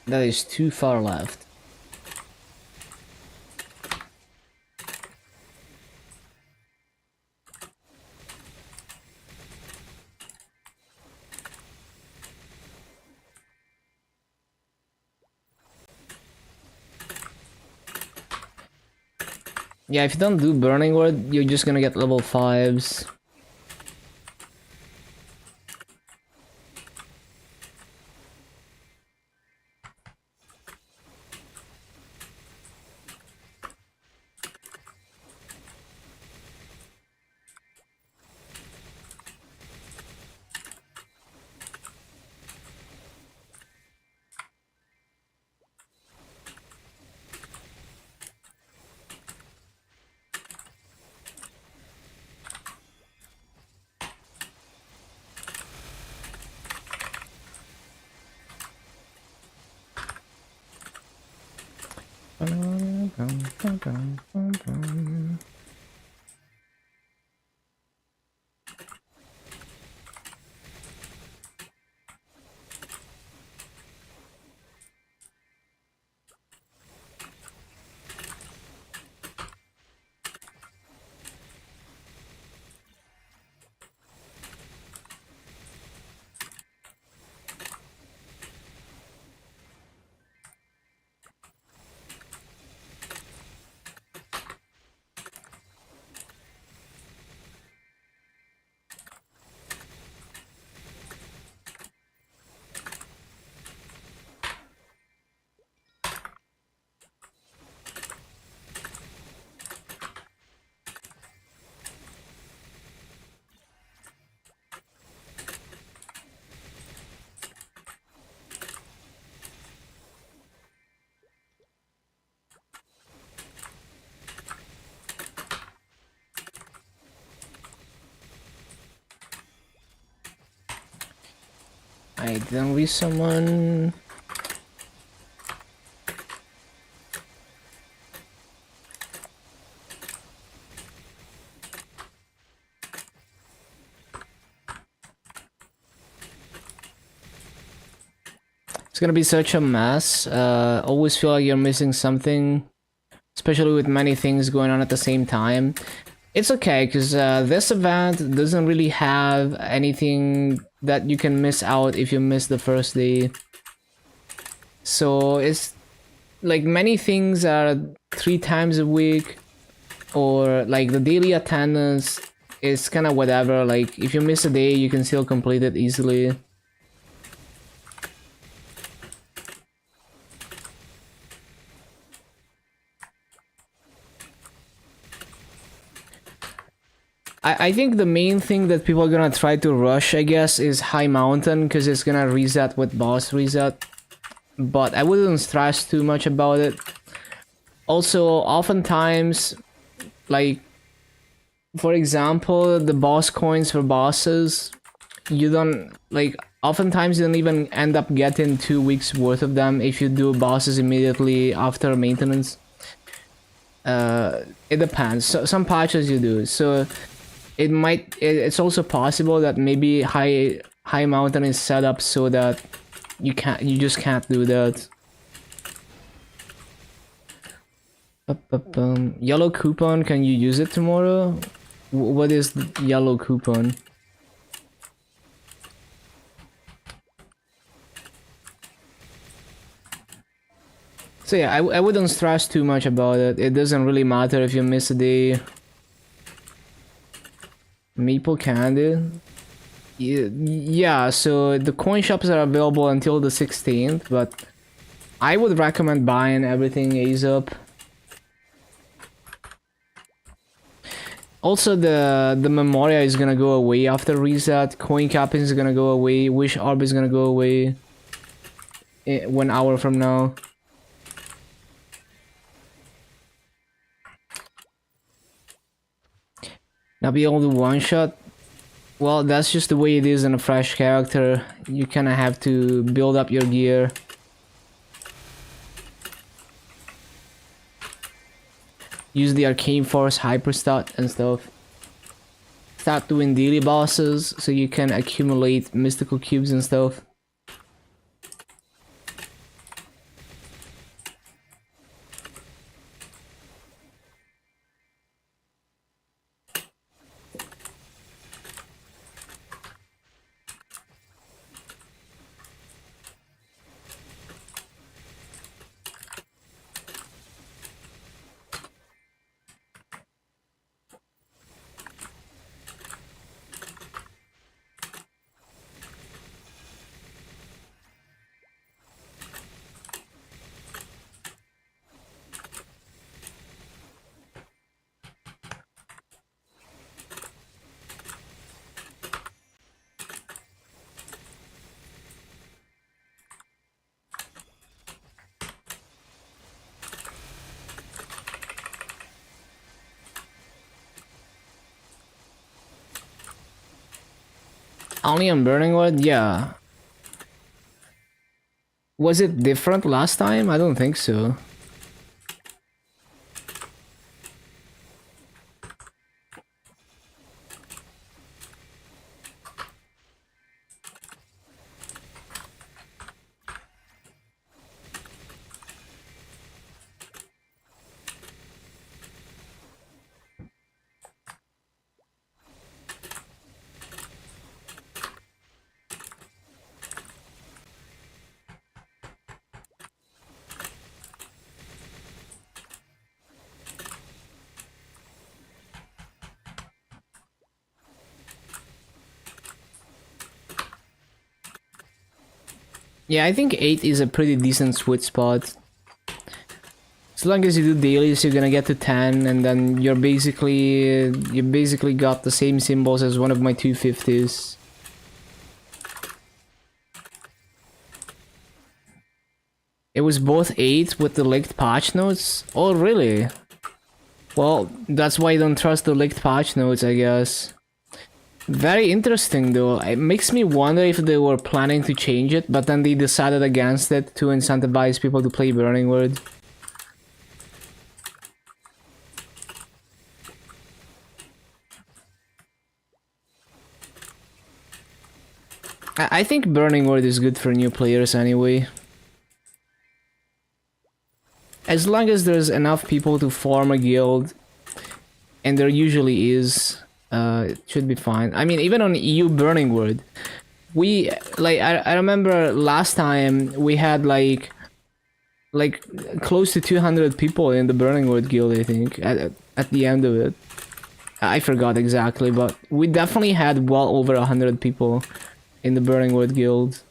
That is too far left. Yeah, if you don't do Burning Word, you're just gonna get level 5s. I didn't resummon. It's gonna be such a mess. Always feel like you're missing something, especially with many things going on at the same time. It's okay, because this event doesn't really have anything that you can miss out if you miss the first day. So it's like many things are 3 times a week, or like the daily attendance is kind of whatever. Like if you miss a day, you can still complete it easily. I think the main thing that people are gonna try to rush, I guess, is High Mountain, because it's gonna reset with boss reset. But I wouldn't stress too much about it. Also, oftentimes, like, for example, the boss coins for bosses, you don't, like, oftentimes you don't even end up getting 2 weeks worth of them if you do bosses immediately after maintenance. It depends. So, some patches you do. So it's also possible that maybe high mountain is set up so that you just can't do that. Yellow coupon, can you use it tomorrow? What is the yellow coupon? So yeah, I wouldn't stress too much about it. It doesn't really matter if you miss a day. Maple candy. Yeah, so the coin shops are available until the 16th, but I would recommend buying everything ASAP. Also, the Memoria is gonna go away after reset. Coin capping is gonna go away. Wish Orb is gonna go away 1 hour from now. Now be able to one shot. Well, that's just the way it is in a fresh character. You kind of have to build up your gear. Use the Arcane Force Hyperstat and stuff. Start doing daily bosses so you can accumulate mystical cubes and stuff. Only on Burning Wood? Yeah. Was it different last time? I don't think so. Yeah, I think 8 is a pretty decent sweet spot. As long as you do dailies, you're gonna get to 10, and then you basically got the same symbols as one of my 250s. It was both 8 with the leaked patch notes? Oh, really? Well, that's why I don't trust the leaked patch notes, I guess. Very interesting though. It makes me wonder if they were planning to change it, but then they decided against it to incentivize people to play Burning Word. I think Burning Word is good for new players anyway. As long as there's enough people to form a guild, and there usually is, it should be fine. I mean, even on EU Burning Word, we I remember last time we had like close to 200 people in the Burning Word guild, I think, at the end of it. I forgot exactly, but we definitely had well over 100 people in the Burning Word guild.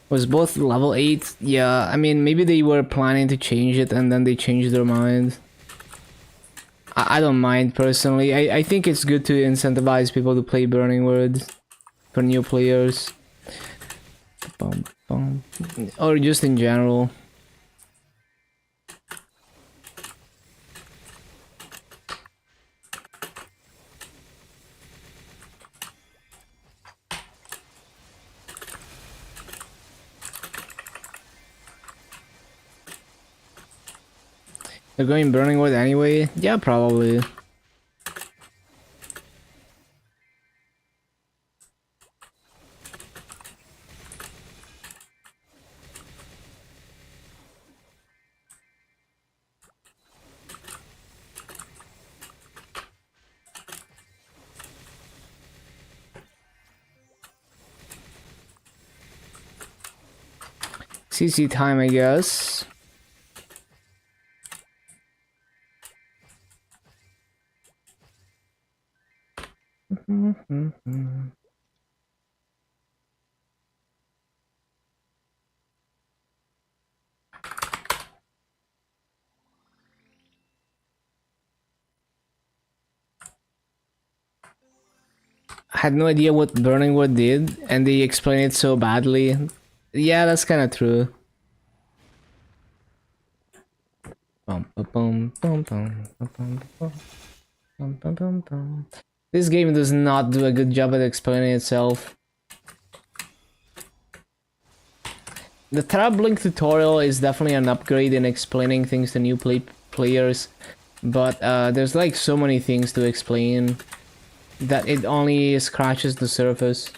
Was both level 8? Yeah, I mean, maybe they were planning to change it and then they changed their mind. I don't mind personally. I think it's good to incentivize people to play Burning Word for new players. Bum, bum. Or just in general. They're going Burning Wood anyway? Yeah, probably. CC time, I guess. I had no idea what Burning Wood did, and they explained it so badly. Yeah, that's kind of true. This game does not do a good job at explaining itself. The TerraBlink tutorial is definitely an upgrade in explaining things to new players, but there's like so many things to explain that it only scratches the surface.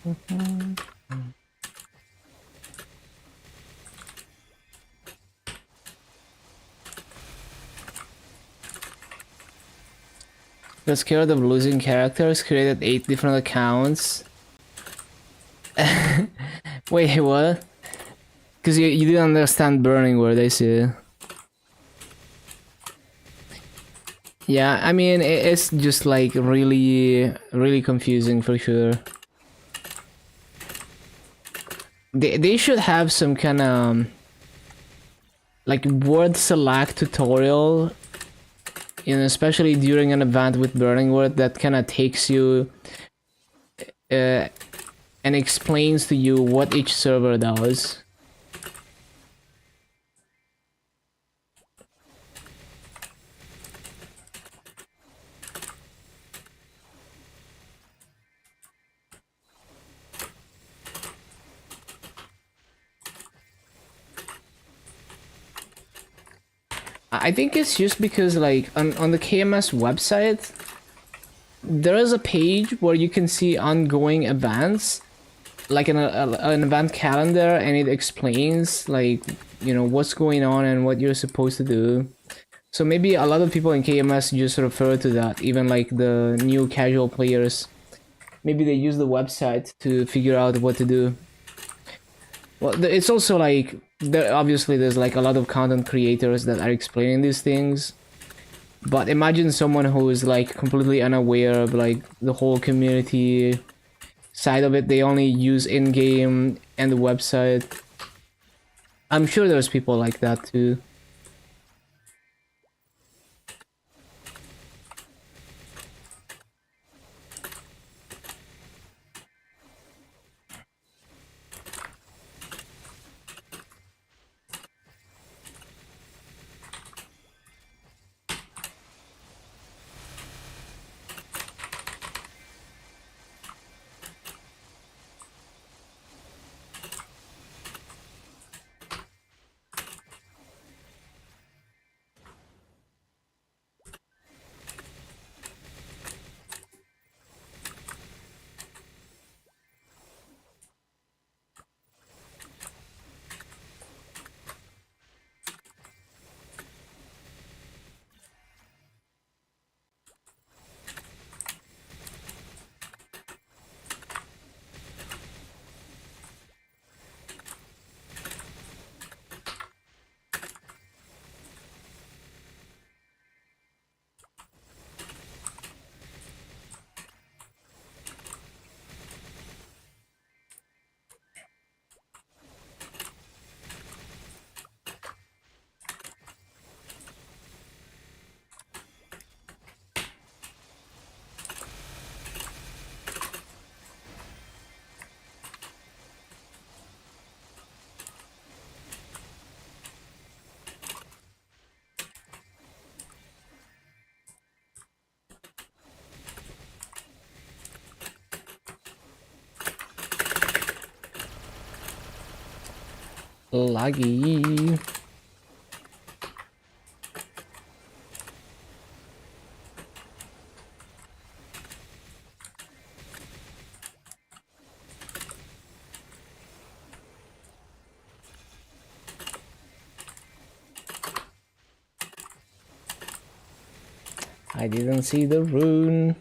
Got scared of losing characters, created 8 different accounts. Wait, what? Because you didn't understand burning word, I see. Yeah, I mean, it's just like really confusing for sure. They should have some kind of like word select tutorial, you know, especially during an event with burning word that kind of takes you and explains to you what each server does. I think it's just because like on the KMS website there is a page where you can see ongoing events, like an event calendar, and it explains like, you know, what's going on and what you're supposed to do. So maybe a lot of people in KMS just refer to that, even like the new casual players. Maybe they use the website to figure out what to do. Well, it's also like obviously there's like a lot of content creators that are explaining these things. But imagine someone who is like completely unaware of like the whole community side of it. They only use in-game and the website. I'm sure there's people like that too. Laggy. I didn't see the rune.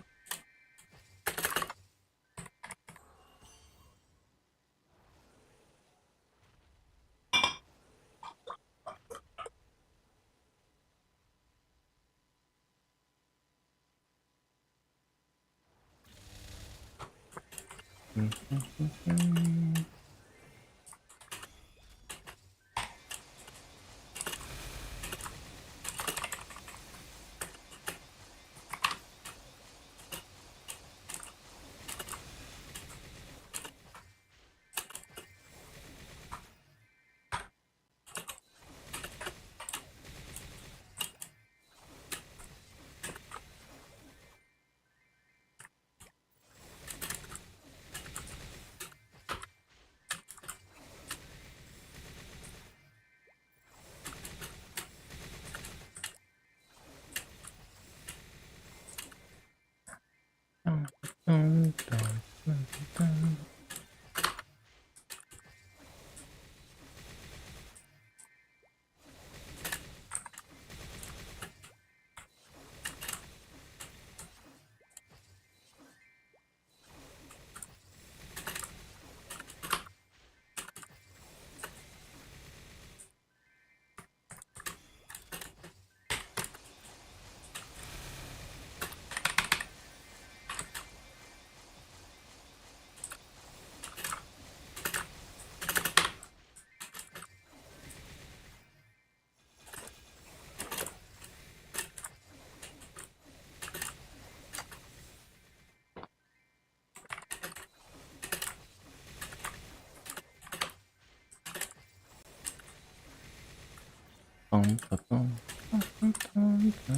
Bum, ba, bum, bum, bum, bum, bum.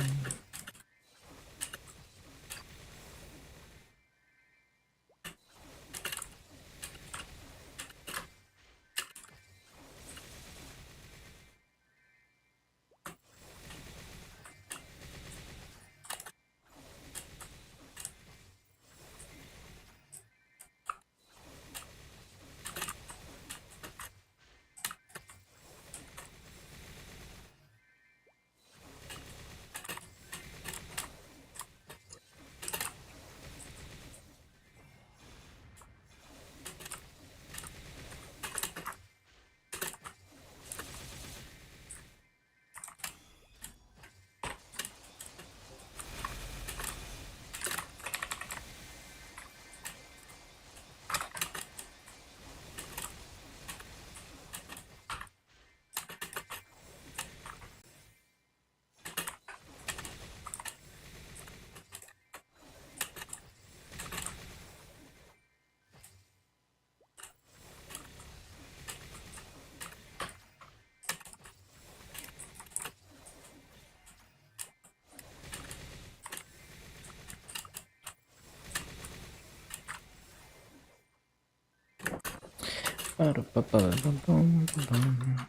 Ba, ba, ba, bum, bum, bum.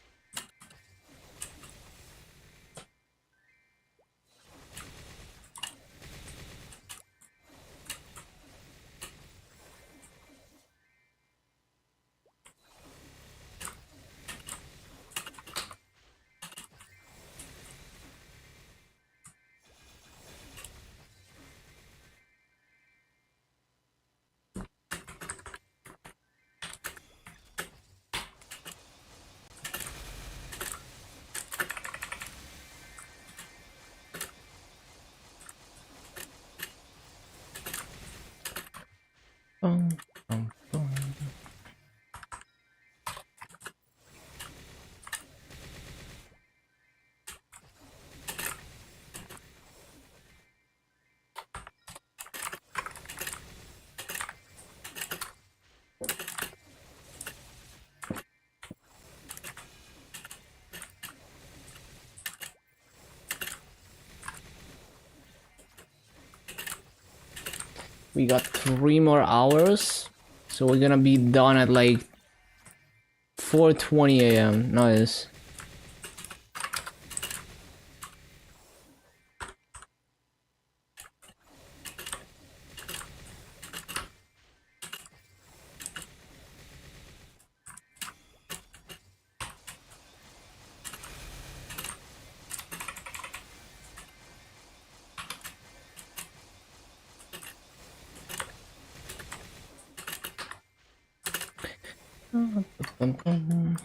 Bum, bum, bum. We got 3 more hours, so we're gonna be done at like 4:20 a.m. Nice. Bum, bum.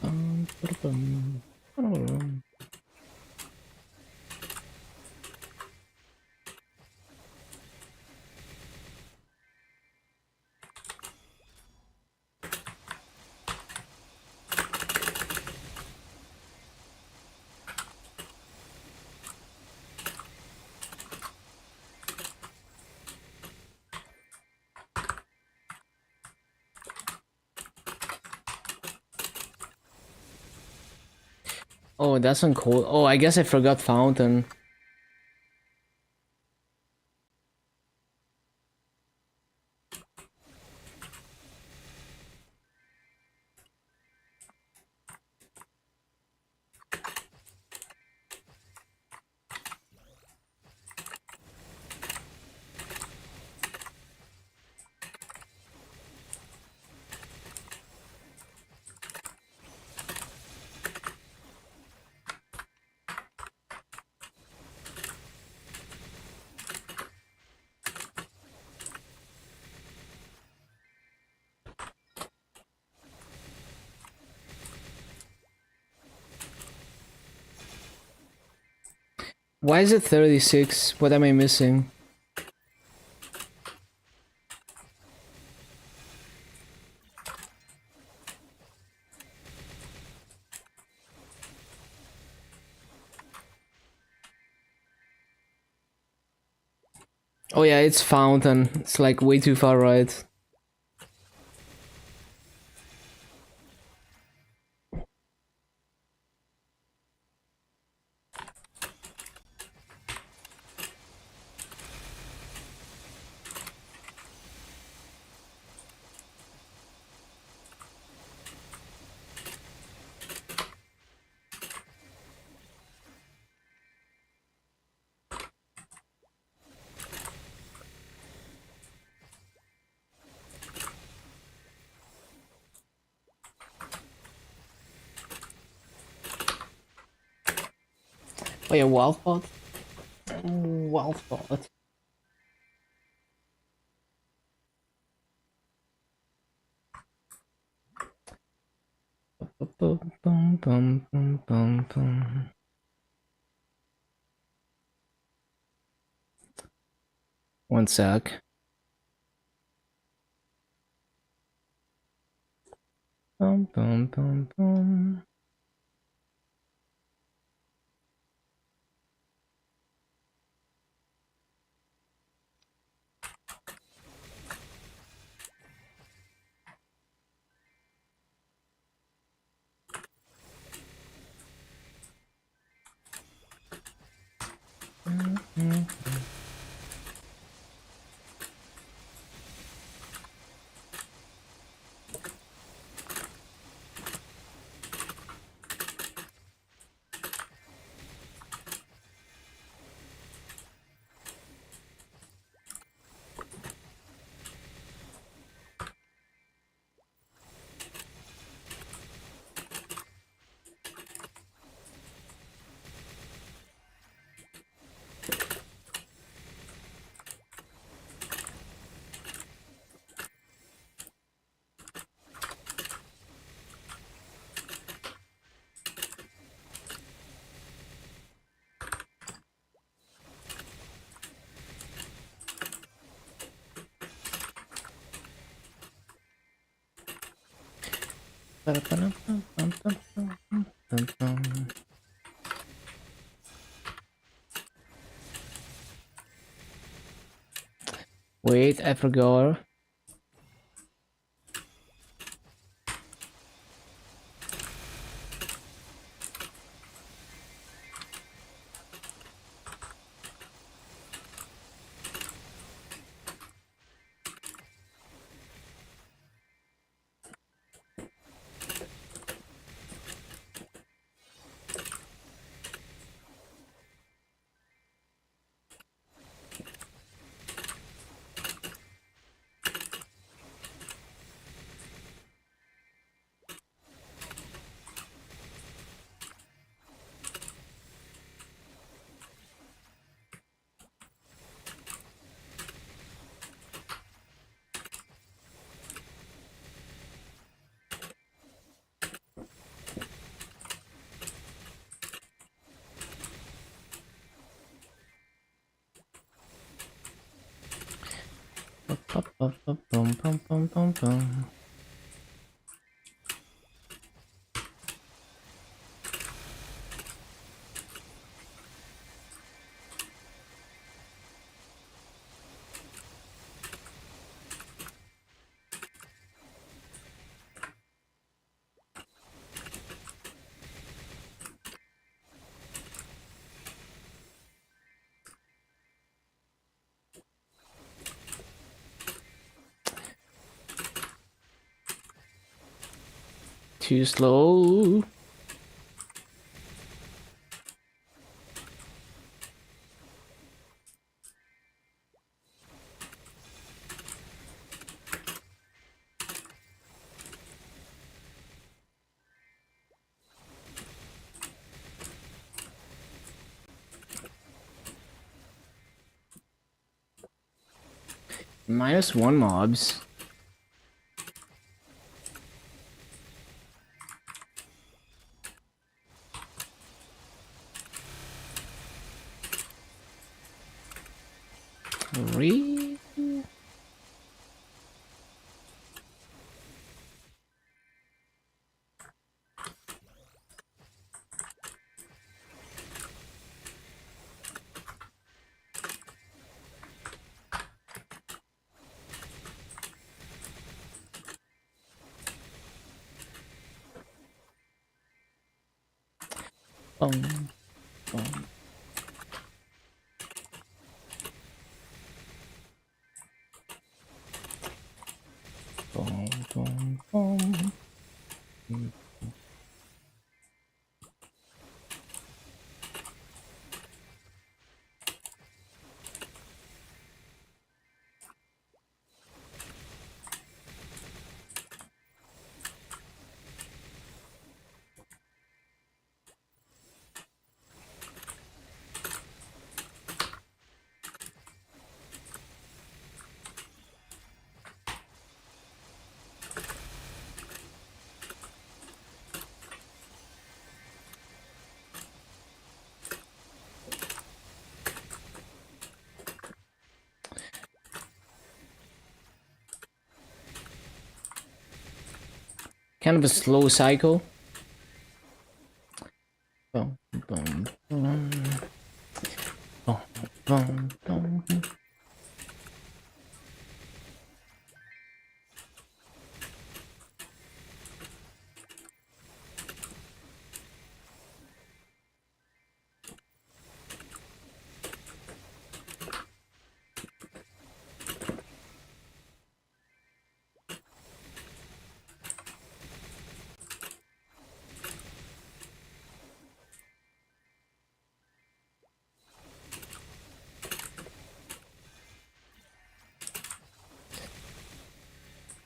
Bum, ba, bum. Oh, that's on cold. Oh, I guess I forgot fountain. Why is it 36? What am I missing? Oh yeah, it's Fountain. It's like way too far right. Oh yeah, Wildbot. Wildbot. Bum, bum, bum, bum, bum. One sec. Bum, bum, bum, bum. Wait, I forgot. Too slow. -1 mobs. Really? Boom, boom. Boom, boom, boom. Kind of a slow cycle. Boom, boom, boom. Boom, boom, boom.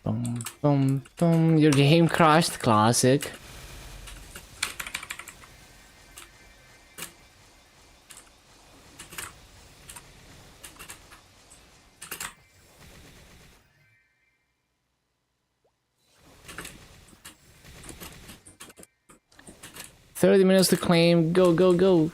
Boom, boom, boom. Your game crashed. Classic. $30 to claim. Go, go, go.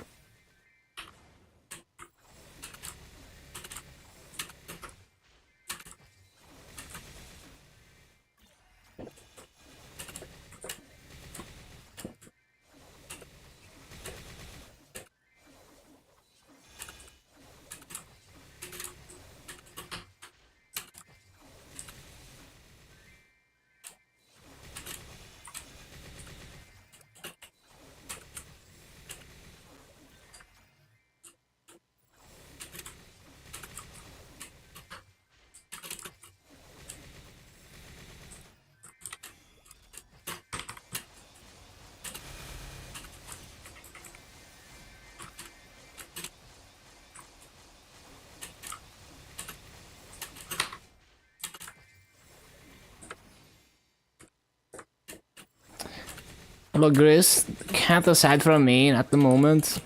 Hello, Gris. Can't aside from main at the moment.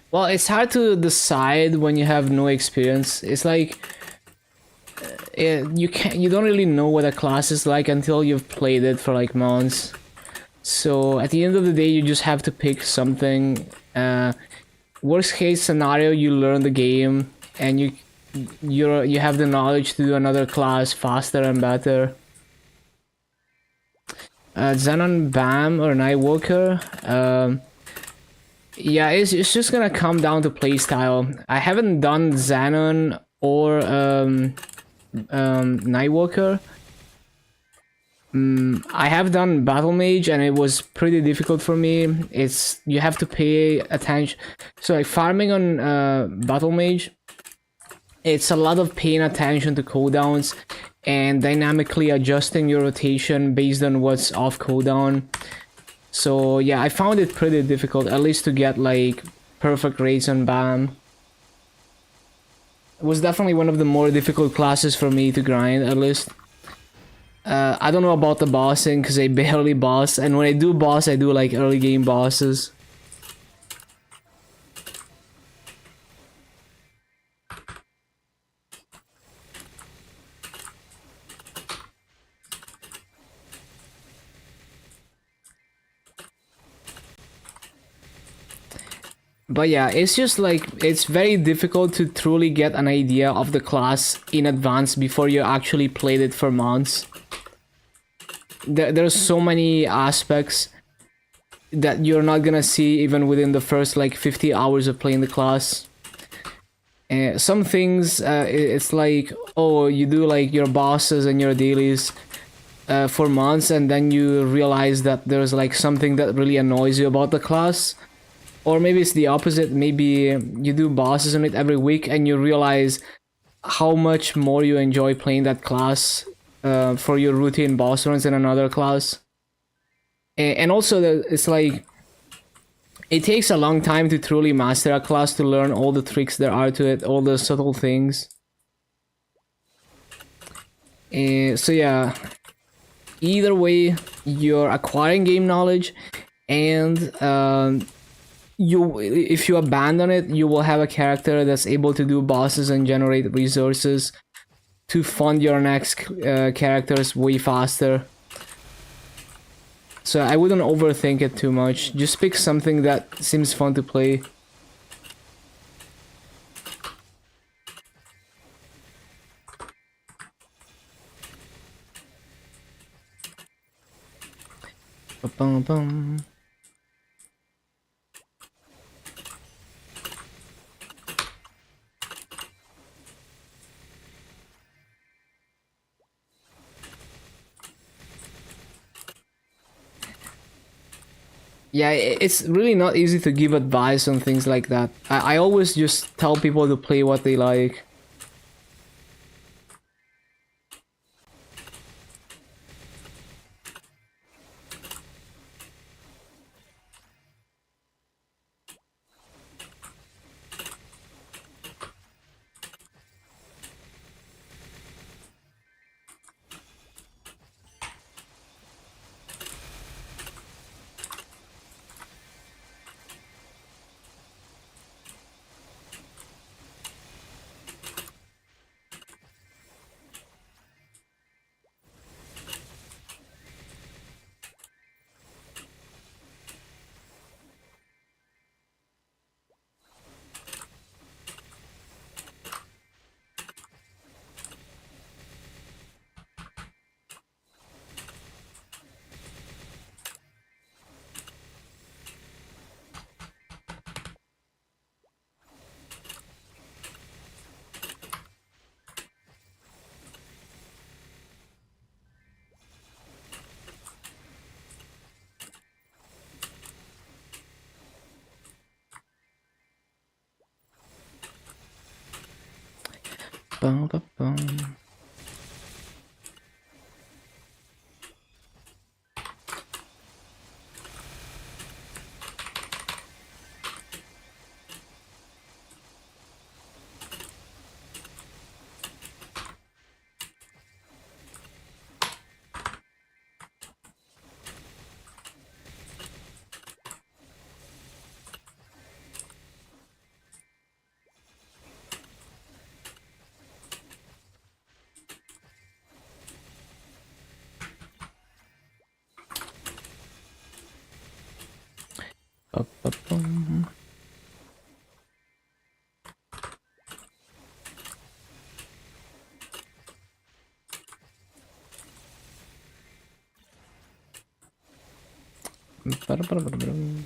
Well, it's hard to decide when you have no experience. It's like you don't really know what a class is like until you've played it for like months. So at the end of the day, you just have to pick something. Worst case scenario, you learn the game and you have the knowledge to do another class faster and better. Xenon Bam or Nightwalker. Yeah, it's just gonna come down to playstyle. I haven't done Xenon or Nightwalker. I have done Battle Mage and it was pretty difficult for me. You have to pay attention. So like farming on Battle Mage, it's a lot of paying attention to cooldowns and dynamically adjusting your rotation based on what's off cooldown. So yeah, I found it pretty difficult, at least to get like perfect rates on BAM. It was definitely one of the more difficult classes for me to grind, at least. I don't know about the bossing because I barely boss, and when I do boss, I do like early game bosses. But yeah, it's just like, it's very difficult to truly get an idea of the class in advance before you actually played it for months. There's so many aspects that you're not gonna see even within the first like 50 hours of playing the class. Some things, it's like, oh, you do like your bosses and your dailies for months, and then you realize that there's like something that really annoys you about the class. Or maybe it's the opposite. Maybe you do bosses on it every week and you realize how much more you enjoy playing that class for your routine boss runs in another class. And also, it's like, it takes a long time to truly master a class, to learn all the tricks there are to it, all the subtle things. So yeah, either way, you're acquiring game knowledge, and if you abandon it, you will have a character that's able to do bosses and generate resources to fund your next characters way faster. So I wouldn't overthink it too much. Just pick something that seems fun to play. Ba-bum-bum. Yeah, it's really not easy to give advice on things like that. I always just tell people to play what they like. Bum-ba-bum. Ba-ba-bum. Ba-da-ba-da-ba-da-bum.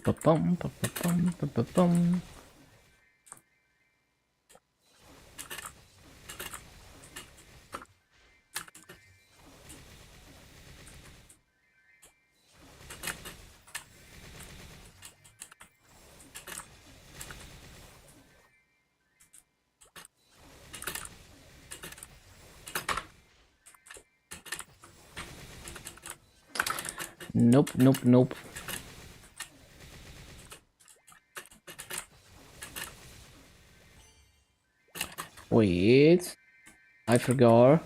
Ba-bum, ba-ba-bum, ba-ba-bum. Nope, nope, nope. Wait, I forgot.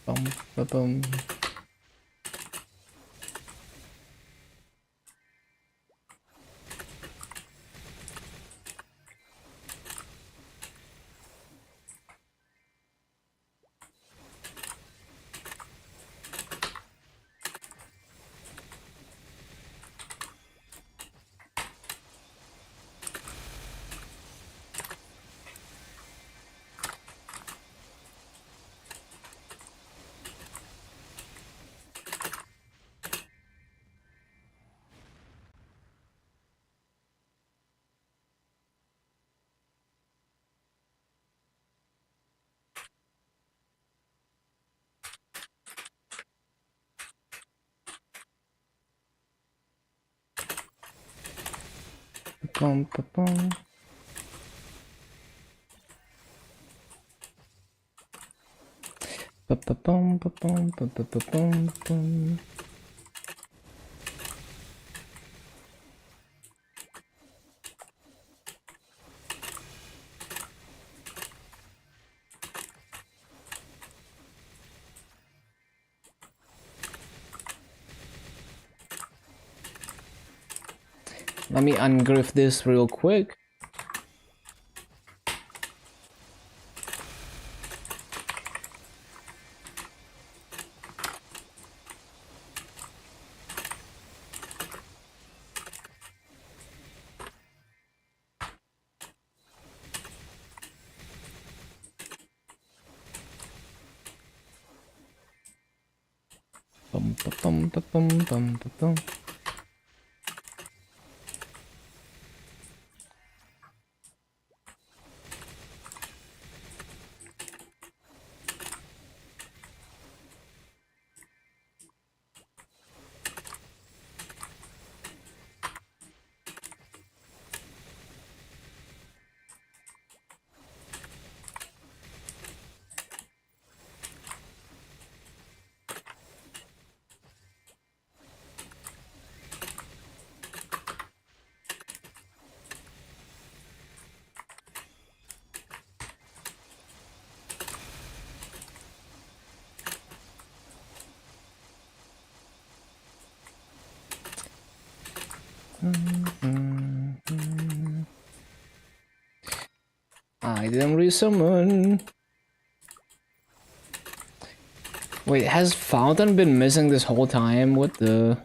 Bum, ba, bum. Bum, ba, bum. Ba, ba, bum, ba, bum, ba, ba, ba, bum, bum. Let me ungriff this real quick. Bum, ba, bum, ba, bum, bum, ba, bum. I didn't resummon. Wait, has Fountain been missing this whole time? What the?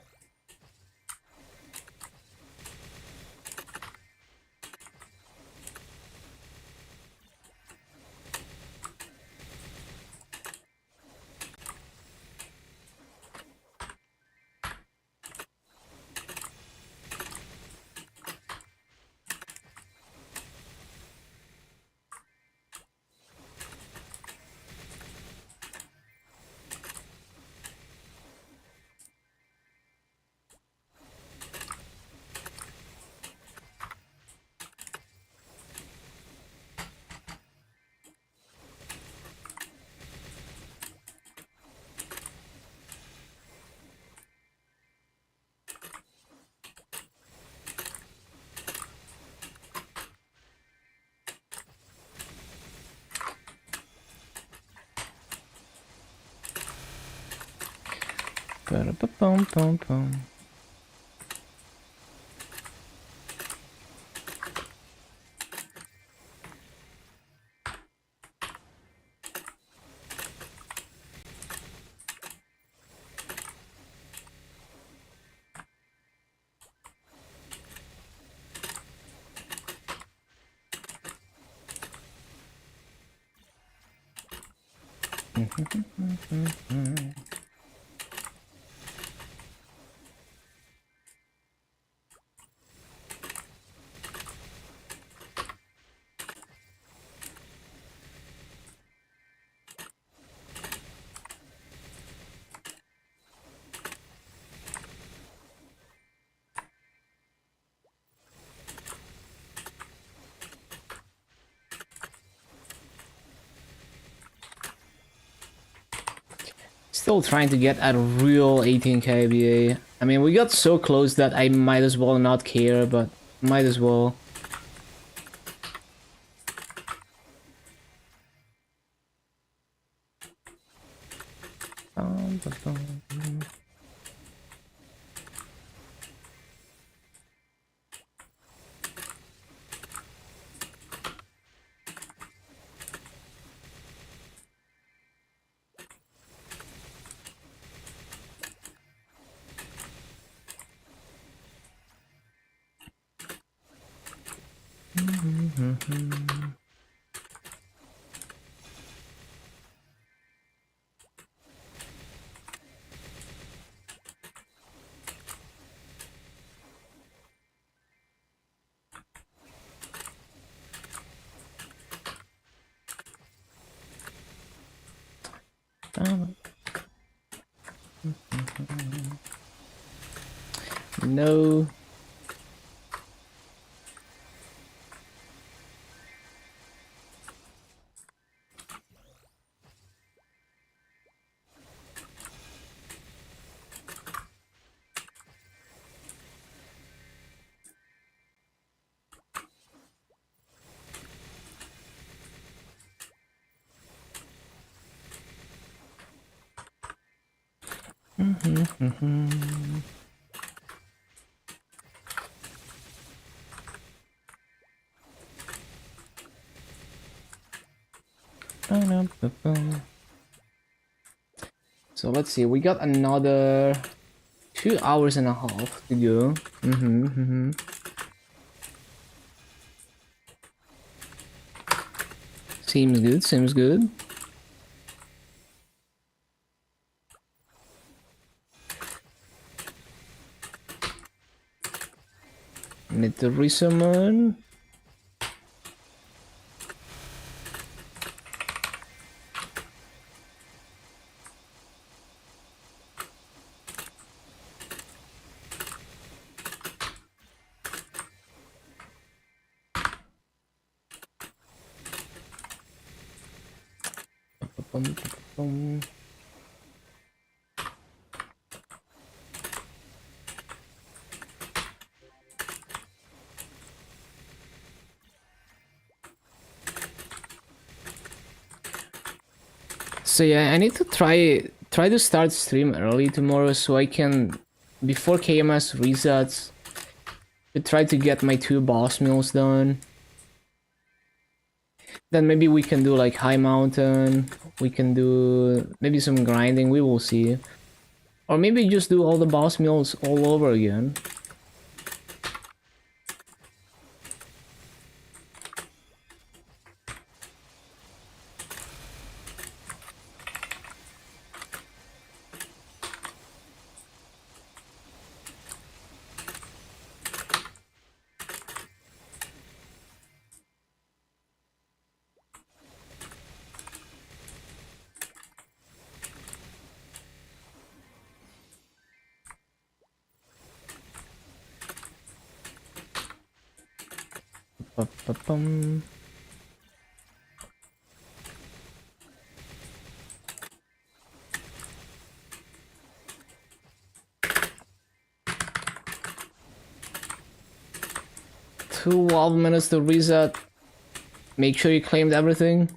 Ba-da-ba-bum-bum-bum. Still trying to get a real 18k BA. I mean, we got so close that I might as well not care, but might as well. No. So let's see, we got another 2 hours and a half to go. Seems good, seems good. Need to resummon. So yeah, I need to try to start stream early tomorrow so I can, before KMS resets, to try to get my 2 boss meals done. Then maybe we can do like high mountain, we can do maybe some grinding, we will see. Or maybe just do all the boss meals all over again. Ba-ba-bum. Two 12 minutes to reset. Make sure you claimed everything.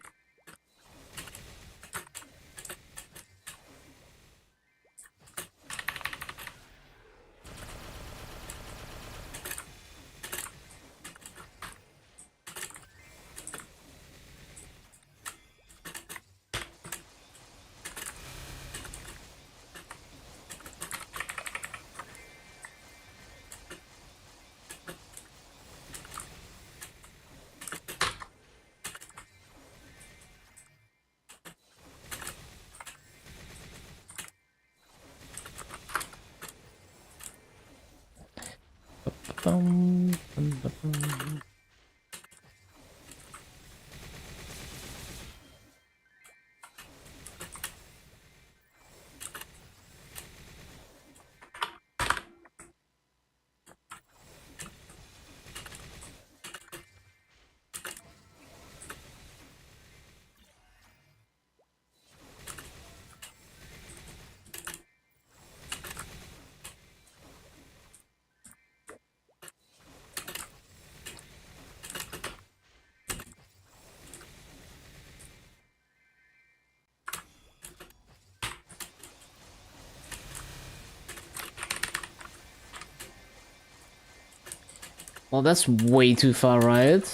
Oh, that's way too far, right?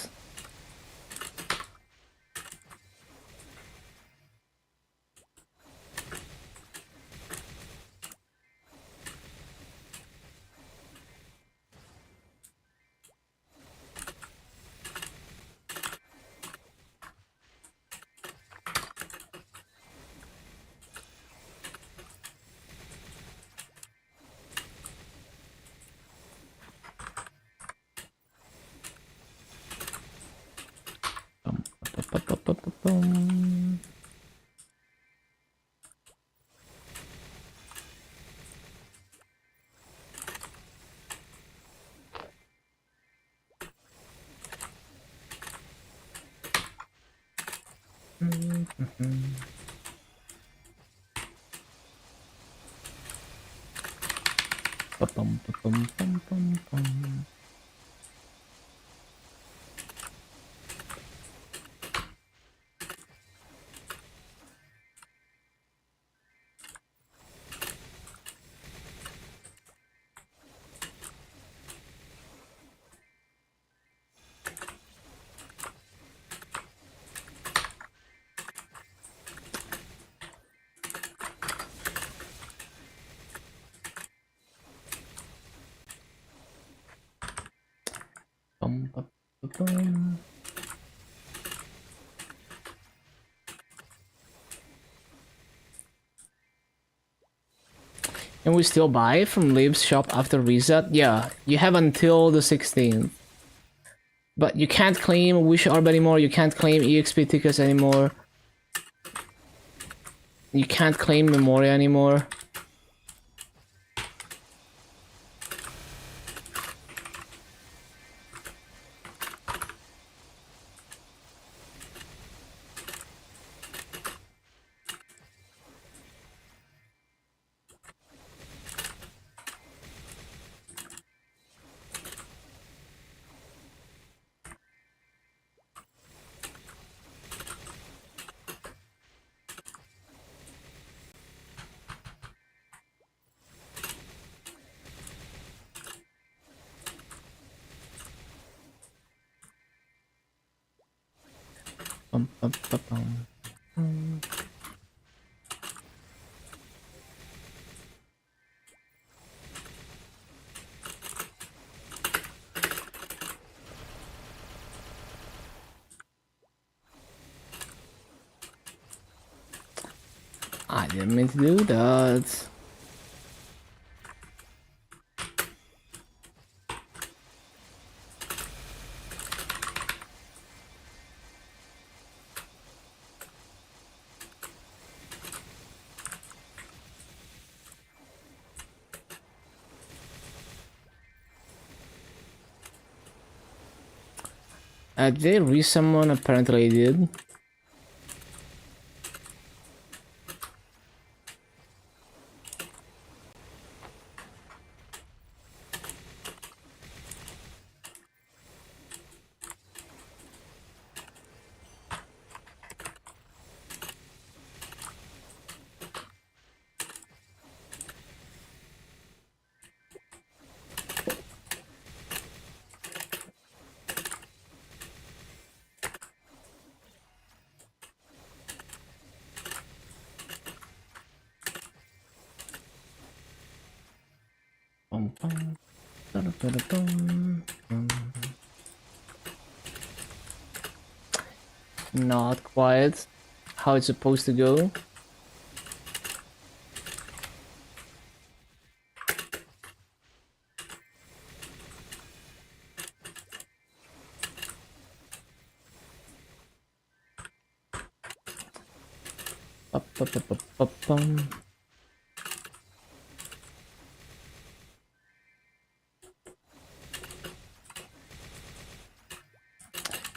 Bum. Bum. Bum. Can we still buy from Liv's shop after reset? Yeah, you have until the 16th. But you can't claim Wish Orb anymore, you can't claim EXP tickets anymore. You can't claim Memoria anymore. I didn't mean to do that. Did they resummon? Apparently I did. Not quite how it's supposed to go.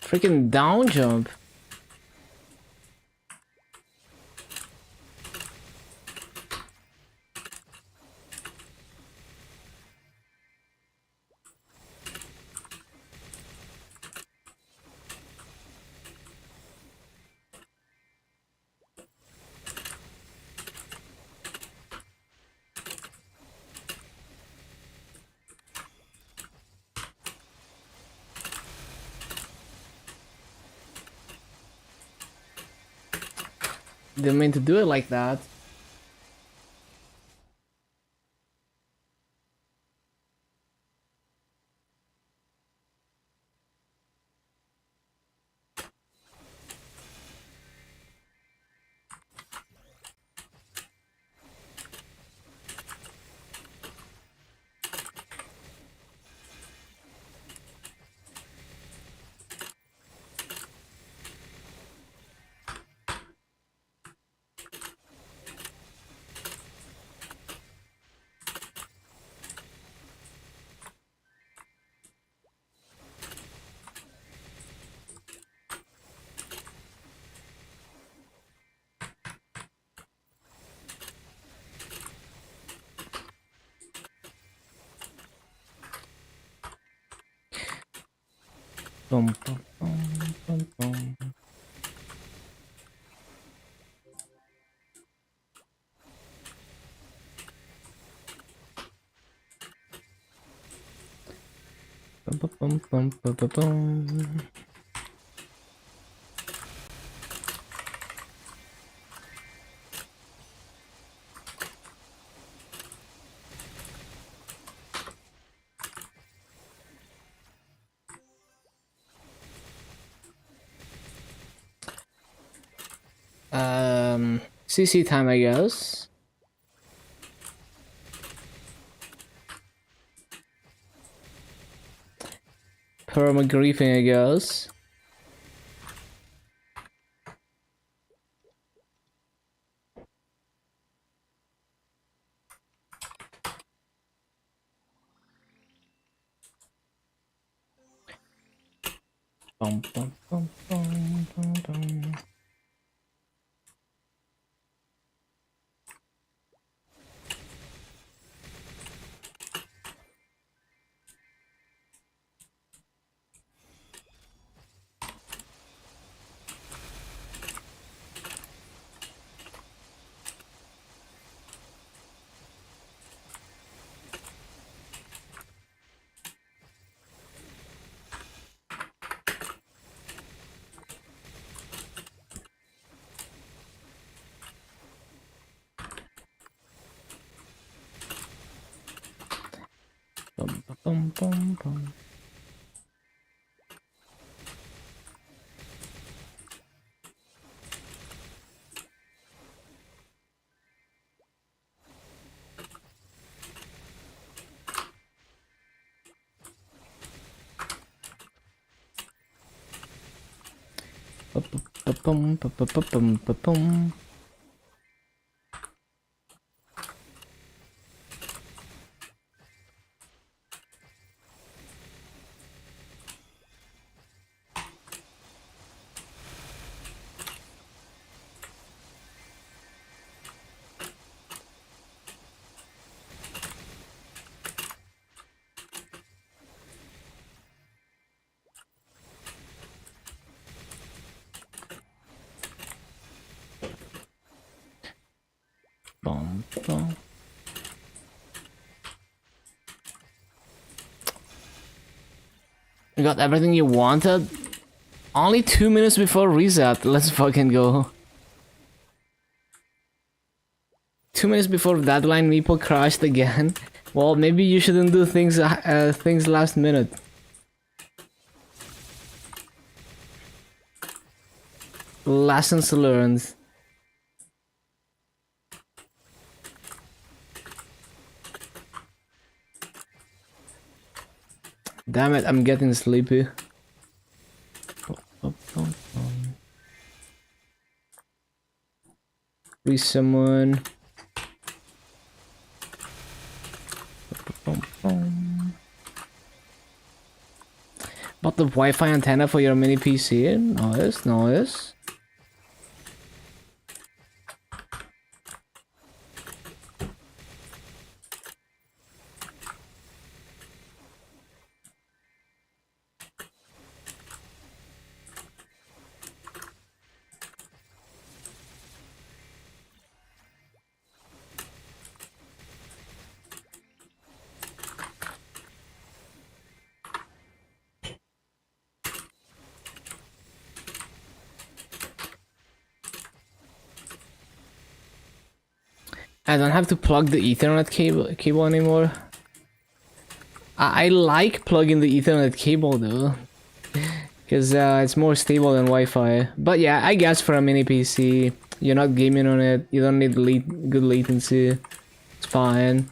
Freaking down jump. Didn't mean to do it like that. Bum, bum, bum, bum, bum. Bum, bum, bum, bum, bum, bum. CC time, I guess. Perma griefing, I guess. Bum, bum, bum, bum, bum, bum. Bum, bum, bum, bum. Bum, bum, bum, bum, bum, bum. Bum, bum. You got everything you wanted? Only 2 minutes before reset. Let's fucking go. 2 minutes before deadline, Meeple crashed again. Well, maybe you shouldn't do things last minute. Lessons learned. Damn it, I'm getting sleepy. Please, someone. Bought the Wi-Fi antenna for your mini PC. Nice, nice. I don't have to plug the Ethernet cable anymore. I like plugging the Ethernet cable though, because it's more stable than Wi-Fi. But yeah, I guess for a mini PC, you're not gaming on it. You don't need good latency. It's fine.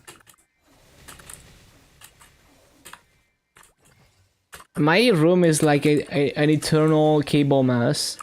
My room is like an eternal cable mess.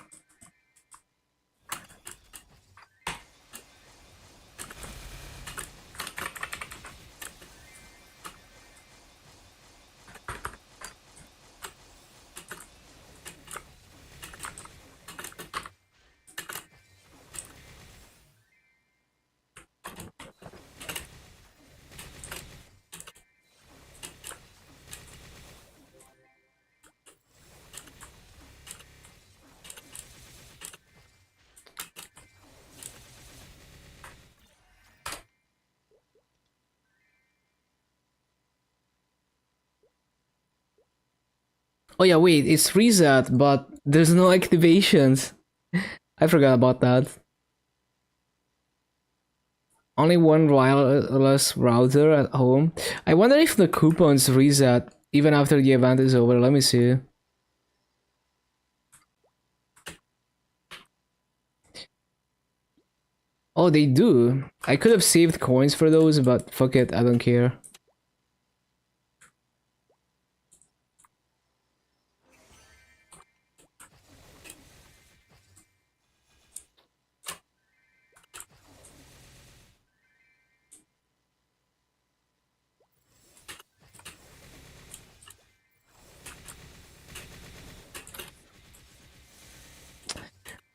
Oh yeah, wait, it's reset, but there's no activations. I forgot about that. Only one wireless router at home. I wonder if the coupons reset even after the event is over. Let me see. Oh, they do. I could have saved coins for those, but fuck it, I don't care.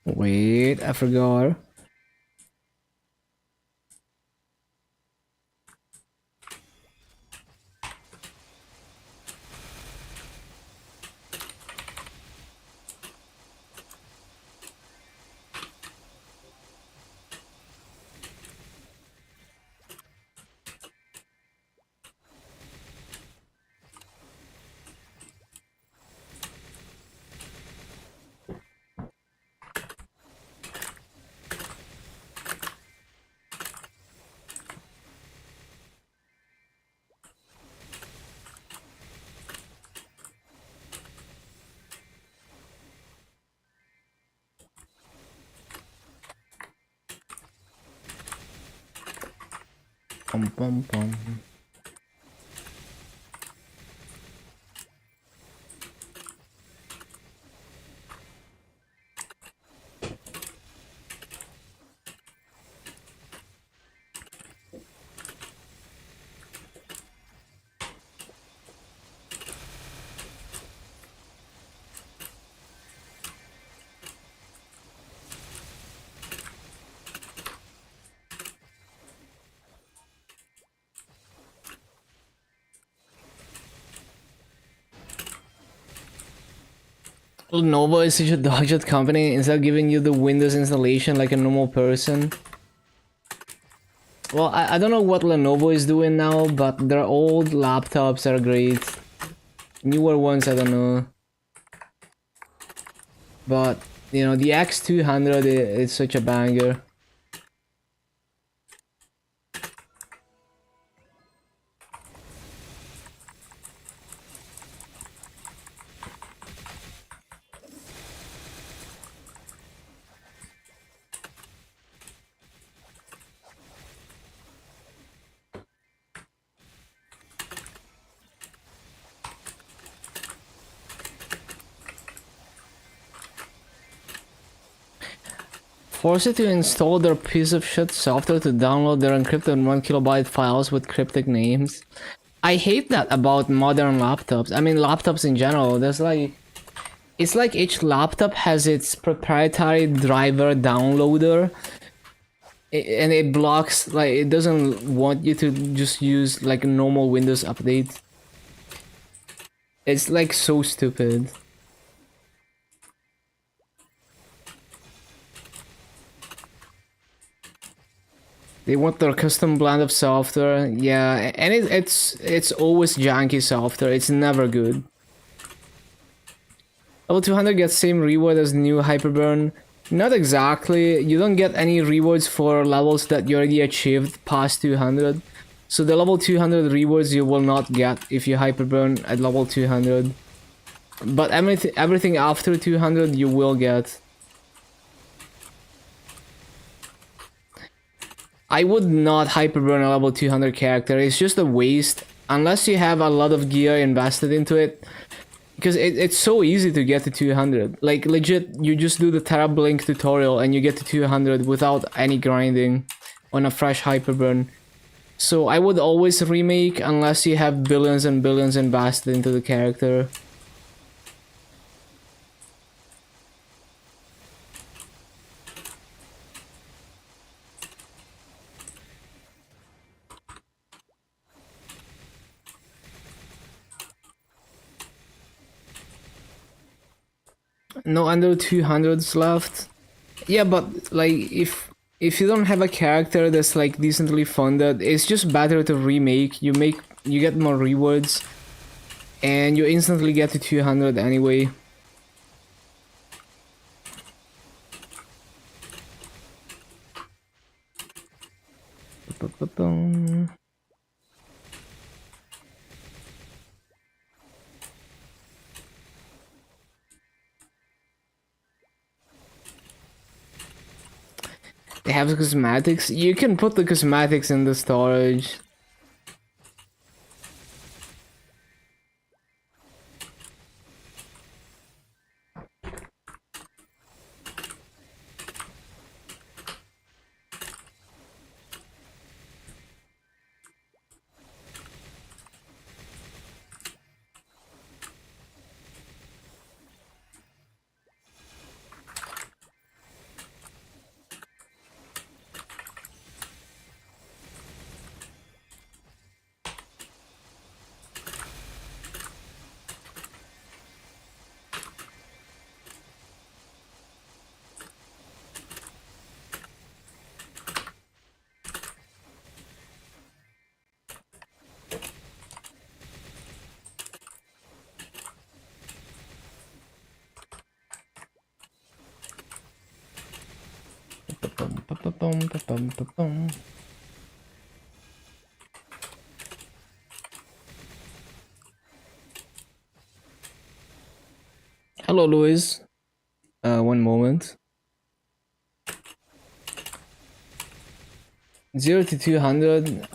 Wait, I forgot. Pum pum pum. Lenovo is such a dodged company. Instead of giving you the Windows installation like a normal person. Well, I don't know what Lenovo is doing now, but their old laptops are great. Newer ones, I don't know. But, you know, the X200 is such a banger. Force it to install their piece of shit software to download their encrypted 1KB files with cryptic names. I hate that about modern laptops. I mean, laptops in general. There's like... It's like each laptop has its proprietary driver downloader. And it blocks, like, it doesn't want you to just use like a normal Windows update. It's like so stupid. They want their custom blend of software, yeah, and it's always janky software. It's never good. Level 200 gets same reward as new Hyperburn. Not exactly. You don't get any rewards for levels that you already achieved past 200. So the level 200 rewards you will not get if you hyperburn at level 200. But everything after 200 you will get. I would not hyperburn a level 200 character. It's just a waste unless you have a lot of gear invested into it. Because it's so easy to get to 200. Like, legit, you just do the TerraBlink tutorial and you get to 200 without any grinding on a fresh hyperburn. So I would always remake unless you have billions and billions invested into the character. No under 200s left. Yeah, but like if you don't have a character that's like decently funded, it's just better to remake. You get more rewards and you instantly get to 200 anyway. They have the cosmetics. You can put the cosmetics in the storage. Hello, Louis. One moment. 0 to 200.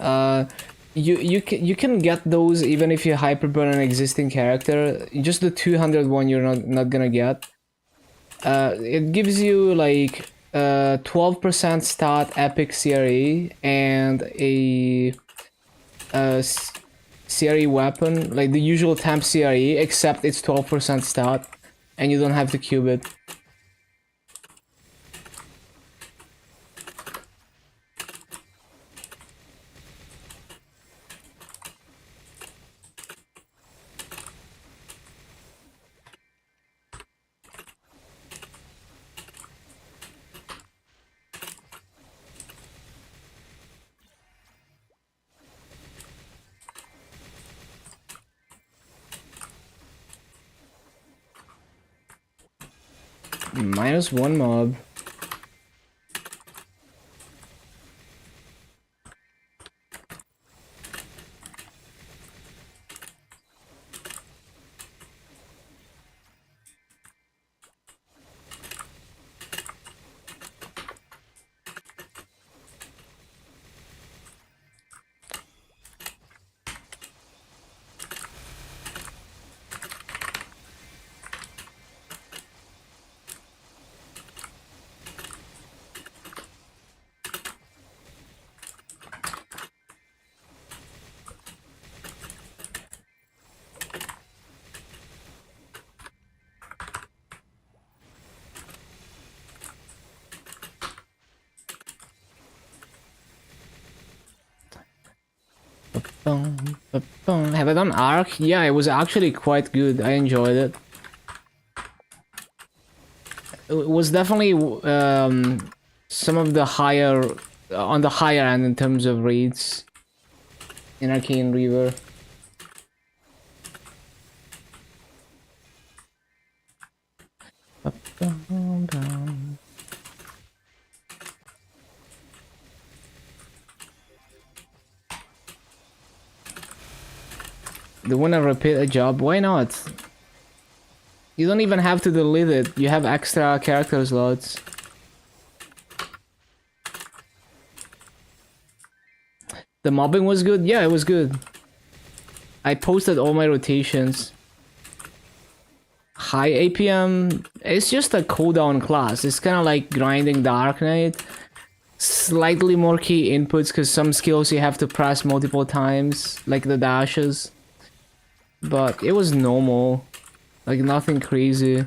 You can get those even if you hyperburn an existing character. Just the 200 one you're not gonna get. It gives you like 12% stat epic CRE and a CRE weapon, like the usual temp CRE, except it's 12% stat, and you don't have to cube it. -1 mob. Have I done Arc? Yeah, it was actually quite good. I enjoyed it. It was definitely some of the higher on the higher end in terms of raids in Arcane Reaver. Do you wanna repeat a job? Why not? You don't even have to delete it. You have extra character slots. The mobbing was good? Yeah, it was good. I posted all my rotations. High APM, it's just a cooldown class. It's kind of like grinding Dark Knight. Slightly more key inputs because some skills you have to press multiple times, like the dashes. But it was normal. Like nothing crazy.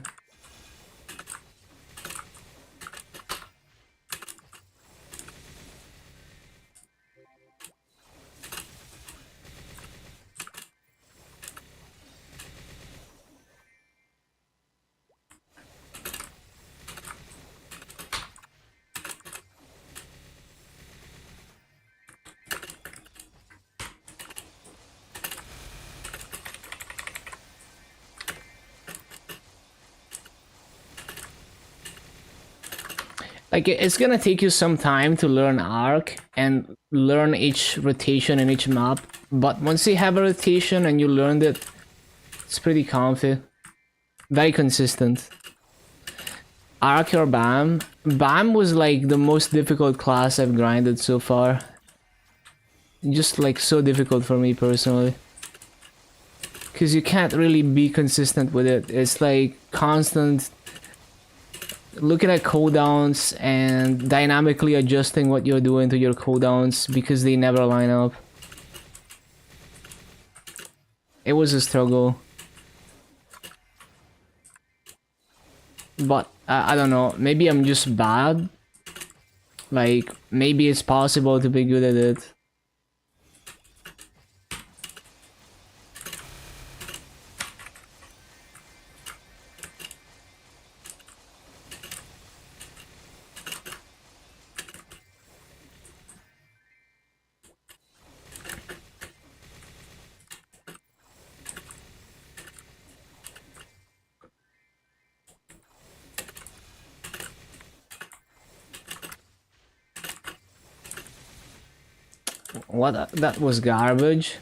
Like, it's gonna take you some time to learn arc and learn each rotation in each map. But once you have a rotation and you learned it, it's pretty comfy. Very consistent. Arc or BAM? BAM was like the most difficult class I've grinded so far. Just like so difficult for me personally. Because you can't really be consistent with it. It's like constant looking at cooldowns and dynamically adjusting what you're doing to your cooldowns because they never line up. It was a struggle. But I don't know, maybe I'm just bad. Like, maybe it's possible to be good at it. What? That was garbage.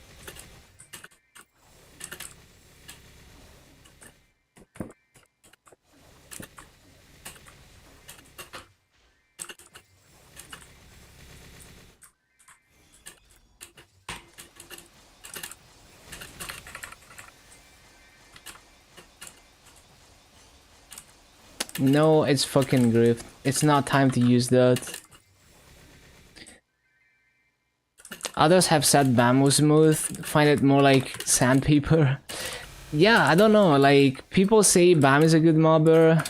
No, it's fucking grift. It's not time to use that. Others have said BAM was smooth, find it more like sandpaper. Yeah, I don't know, like, people say BAM is a good mobber.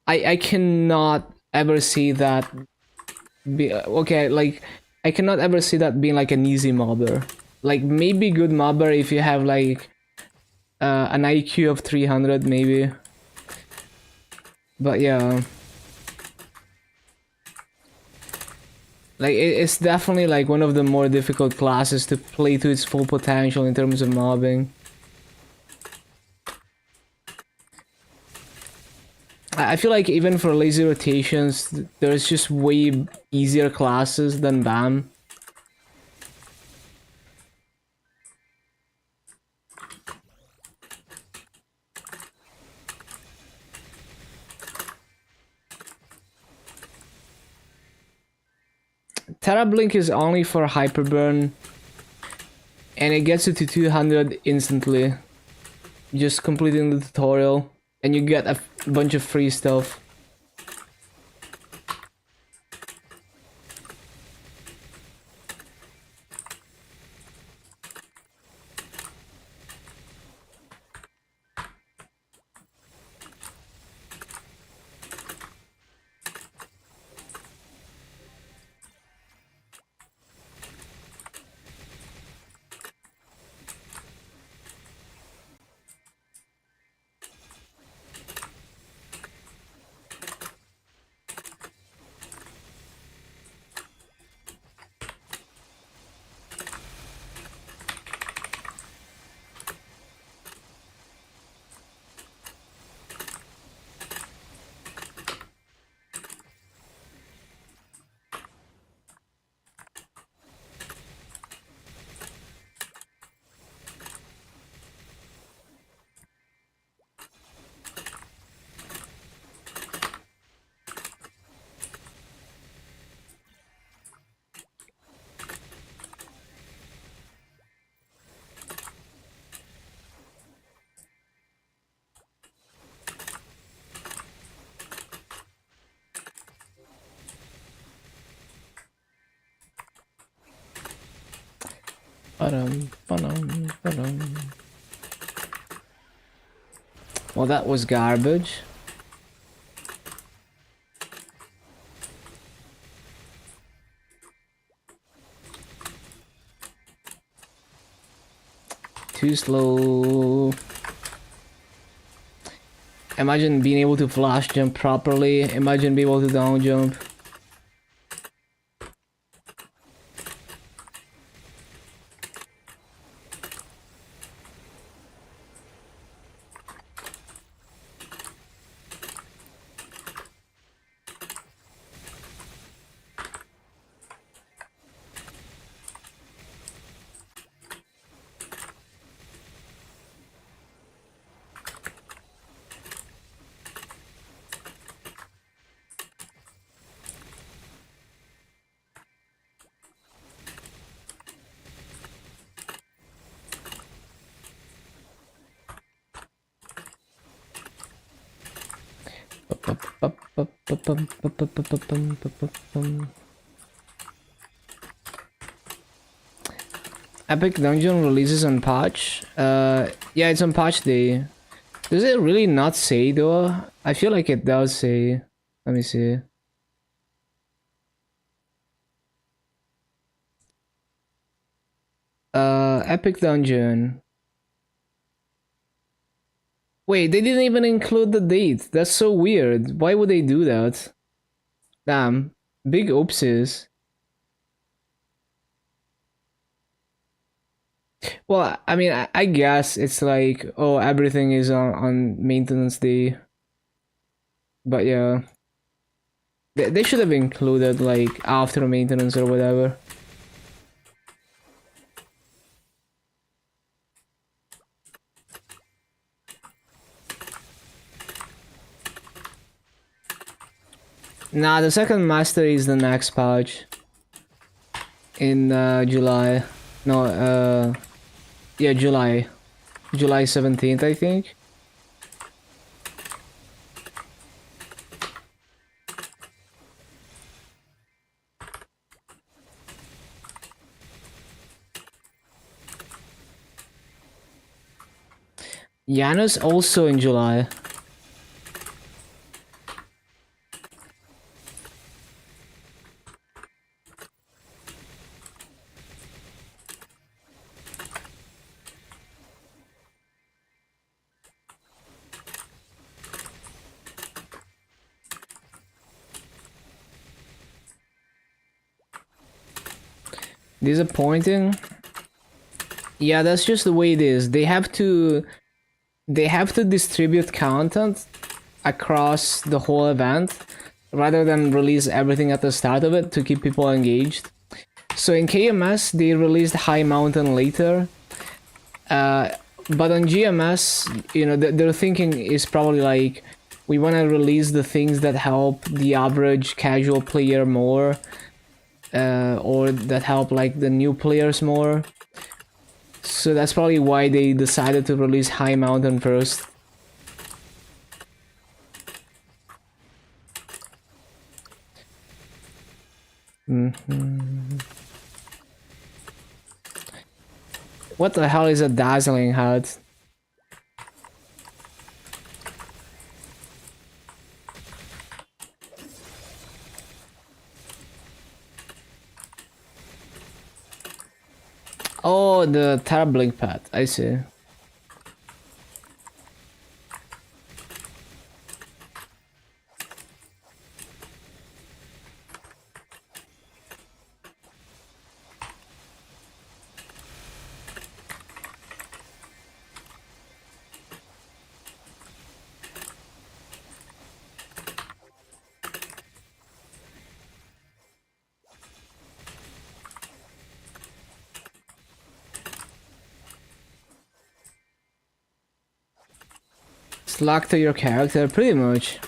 I cannot ever see that be okay, like, I cannot ever see that being like an easy mobber. Like, maybe good mobber if you have like an IQ of 300 maybe. But yeah. Like, it's definitely like one of the more difficult classes to play to its full potential in terms of mobbing. I feel like even for lazy rotations, there's just way easier classes than BAM. TerraBlink is only for Hyperburn, and it gets you to 200 instantly. Just completing the tutorial, and you get a bunch of free stuff. Well, that was garbage. Too slow. Imagine being able to flash jump properly. Imagine being able to down jump. Epic Dungeon releases on patch. Yeah, it's on patch day. Does it really not say though? I feel like it does say. Let me see. Epic Dungeon. Wait, they didn't even include the date. That's so weird. Why would they do that? Damn. Big oopsies. Well, I mean, I guess it's like, oh, everything is on maintenance day. But yeah. They should have included, like, after maintenance or whatever. Nah, the second master is the next patch. In July. No, yeah, July. July 17th, I think. Janus also in July. Disappointing. Yeah, that's just the way it is. They have to distribute content across the whole event rather than release everything at the start of it to keep people engaged. So in KMS they released High Mountain later. But on GMS, you know, their thinking is probably like, we want to release the things that help the average casual player more, or that help like the new players more. So that's probably why they decided to release High Mountain first. What the hell is a dazzling hut? Oh, the Terrablink pad, I see. Slack to your character, pretty much.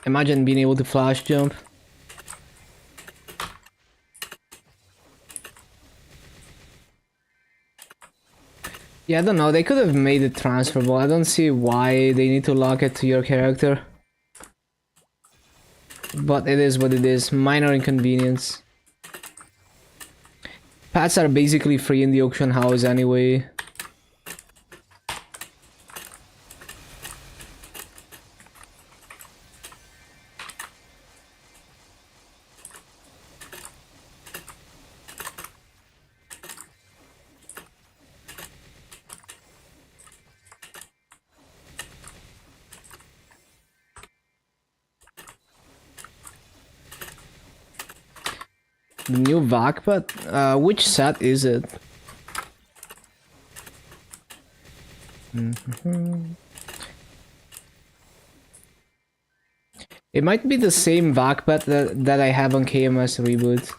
Imagine being able to flash jump. Yeah, I don't know, they could have made it transferable. I don't see why they need to lock it to your character. But it is what it is. Minor inconvenience. Pets are basically free in the auction house anyway. The new vac pet? Which set is it? It might be the same vac pet that I have on KMS Reboot.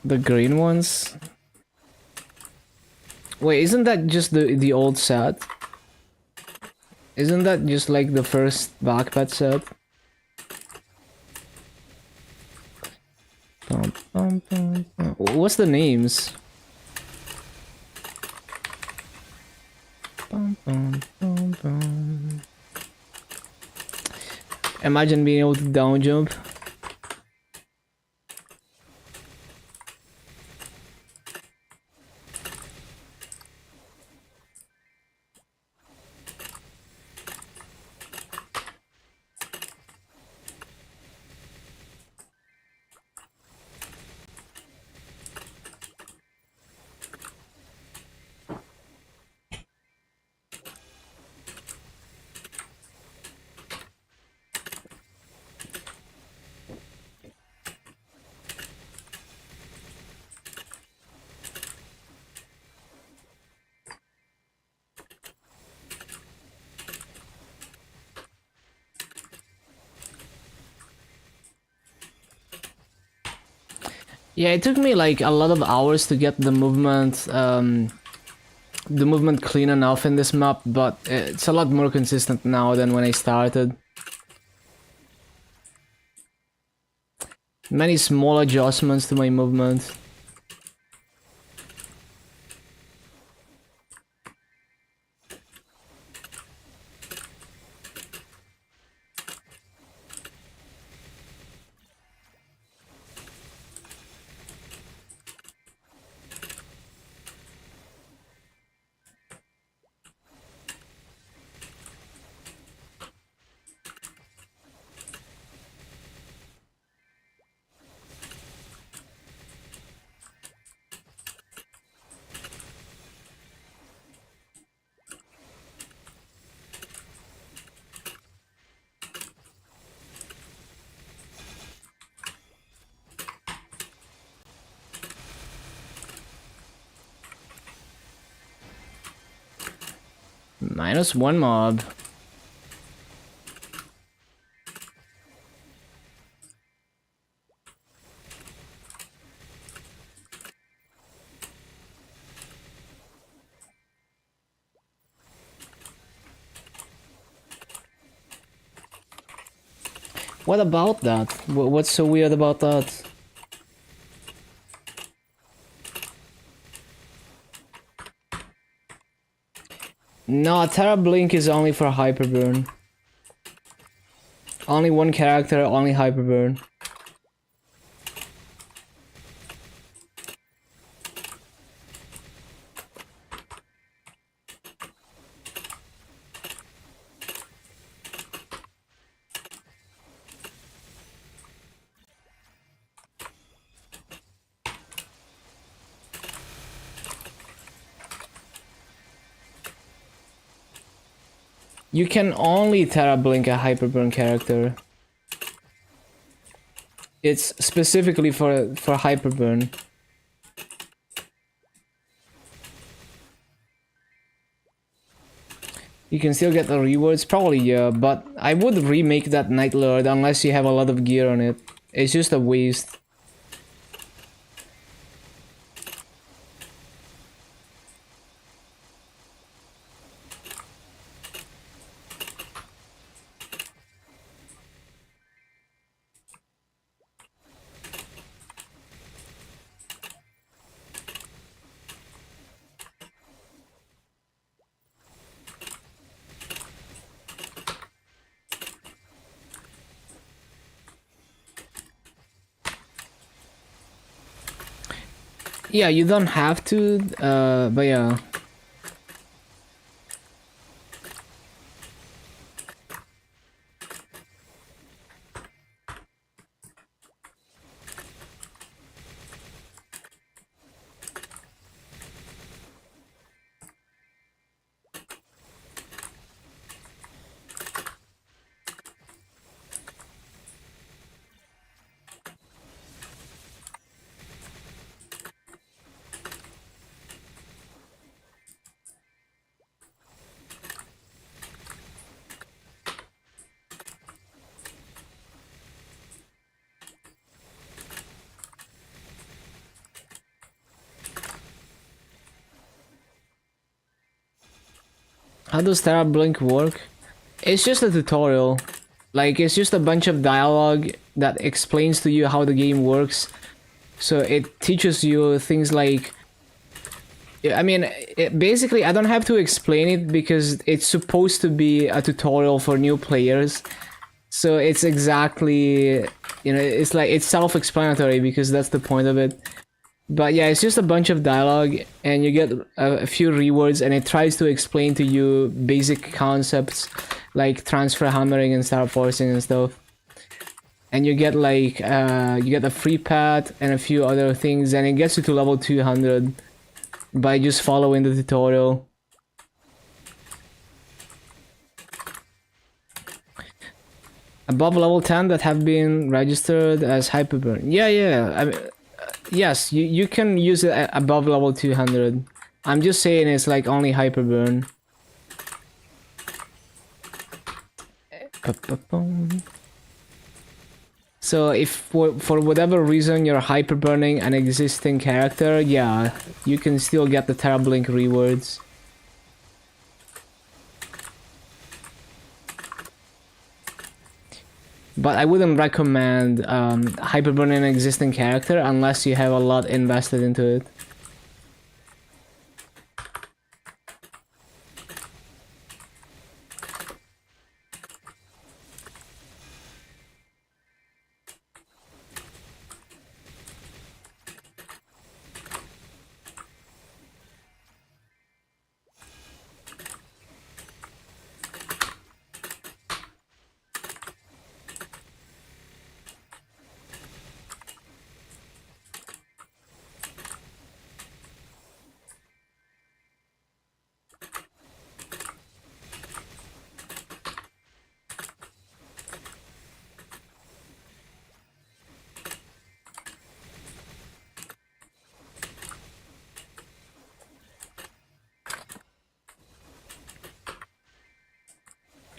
The green ones? Wait, isn't that just the old set? Isn't that just like the first backpack set? What's the names? Imagine being able to down jump. Yeah, it took me like a lot of hours to get the movement clean enough in this map, but it's a lot more consistent now than when I started. Many small adjustments to my movement. -1 mob. What about that? What's so weird about that? No, Terra Blink is only for Hyperburn. Only one character, only Hyperburn. You can only Terra Blink a Hyperburn character. It's specifically for Hyperburn. You can still get the rewards, probably yeah, but I would remake that Night Lord unless you have a lot of gear on it. It's just a waste. Yeah, you don't have to, but yeah. How does TerraBlink work? It's just a tutorial. Like, it's just a bunch of dialogue that explains to you how the game works. So it teaches you things like, I mean, basically, I don't have to explain it because it's supposed to be a tutorial for new players. So it's exactly, it's like, it's self-explanatory because that's the point of it. But yeah, it's just a bunch of dialogue, and you get a few rewards, and it tries to explain to you basic concepts like transfer hammering and star forcing and stuff. And you get like, you get a free pet and a few other things, and it gets you to level 200 by just following the tutorial. Above level 10 that have been registered as hyperburn. Yeah, yeah. I mean, yes, you can use it above level 200. I'm just saying it's like only hyperburn. So if for whatever reason you're hyperburning an existing character, yeah, you can still get the TerraBlink rewards. But I wouldn't recommend hyperburning an existing character unless you have a lot invested into it.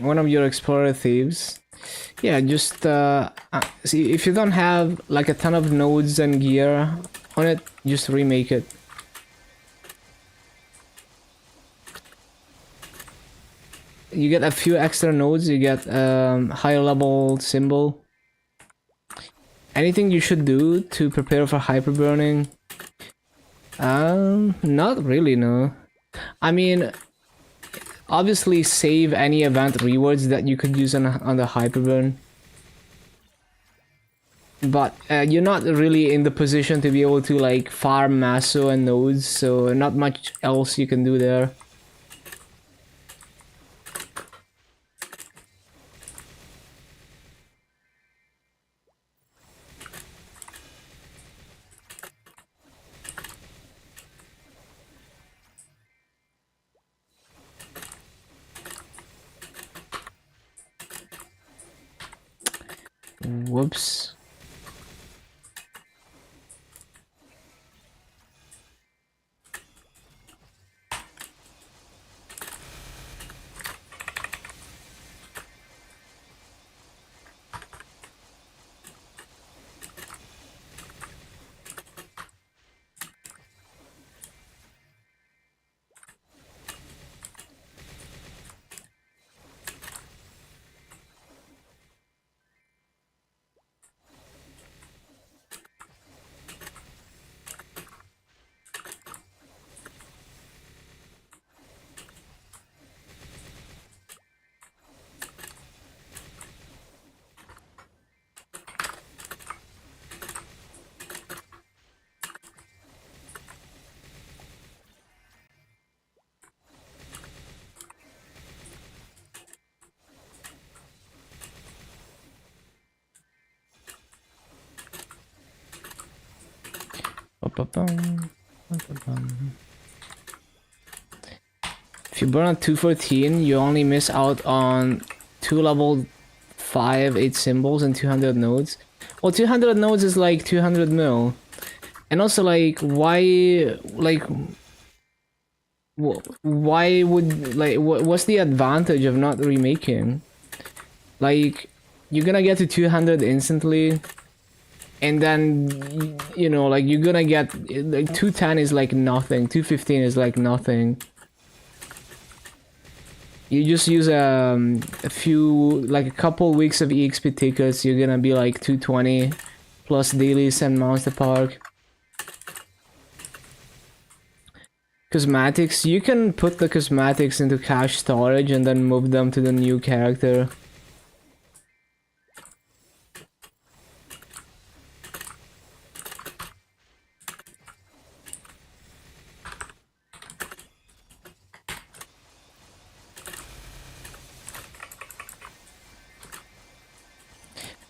One of your explorer thieves. Yeah, just see if you don't have like a ton of nodes and gear on it, just remake it. You get a few extra nodes, you get higher level symbol. Anything you should do to prepare for hyperburning? Not really, no. I mean, obviously save any event rewards that you could use on the hyperburn. But you're not really in the position to be able to like farm Maso and nodes, so not much else you can do there. Whoops. If you burn at 214, you only miss out on 2 level 5 8 symbols and 200 nodes. Well, 200 nodes is like 200 mil. And also, like, why, like, why would, like, what's the advantage of not remaking? Like, you're gonna get to 200 instantly, and then, you know, like, you're gonna get, like, 210 is like nothing, 215 is like nothing. You just use a few, like a couple weeks of EXP tickets, you're gonna be like 220 plus dailies and Monster Park. Cosmetics, you can put the cosmetics into cache storage and then move them to the new character.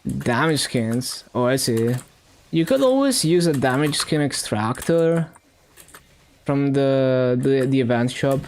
Damage skins. Oh, I see. You could always use a damage skin extractor from the event shop.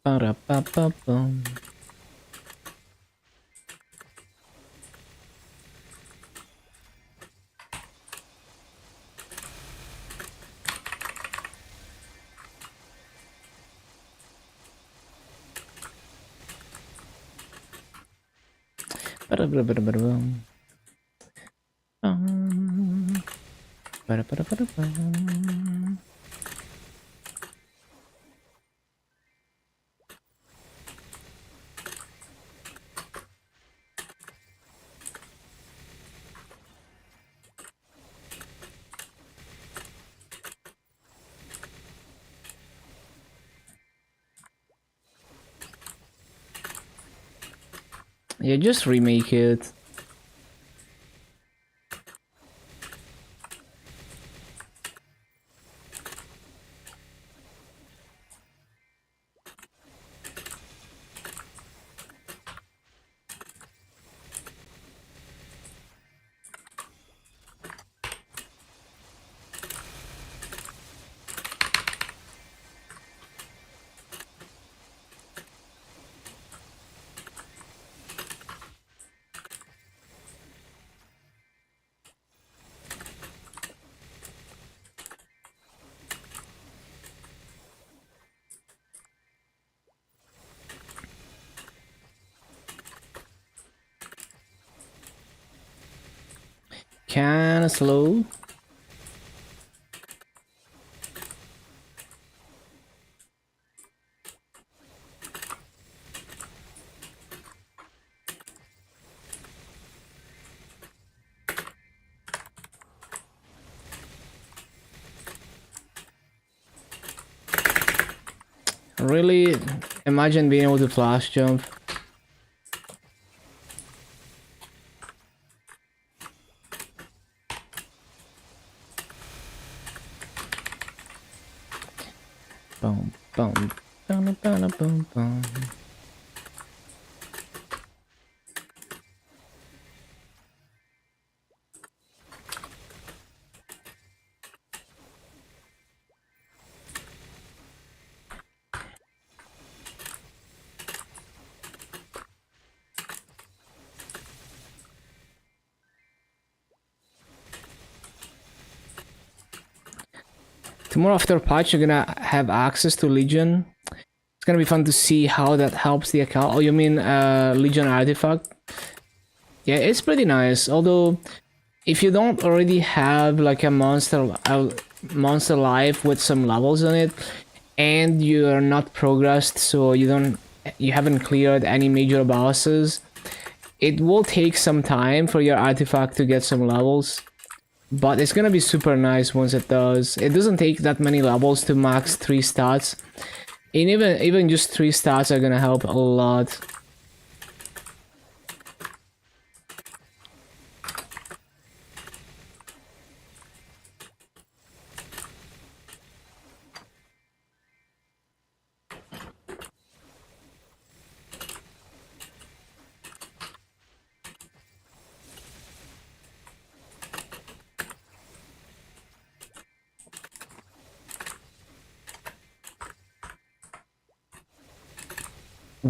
Ba-da-ba-ba-bum. Ba-da-ba-da-ba-da-bum. Ba-da-ba-da-ba-da-bum. Yeah, just remake it. Kinda slow. Really, imagine being able to flash jump. Boom, boom, boom, boom, boom, boom. Tomorrow after patch, you're gonna have access to Legion. It's gonna be fun to see how that helps the account. Oh, you mean Legion artifact? Yeah, it's pretty nice. Although, if you don't already have like a monster life with some levels on it, and you are not progressed, so you haven't cleared any major bosses, it will take some time for your artifact to get some levels, but it's gonna be super nice once it does. It doesn't take that many levels to max 3 stats, and even just 3 stats are gonna help a lot.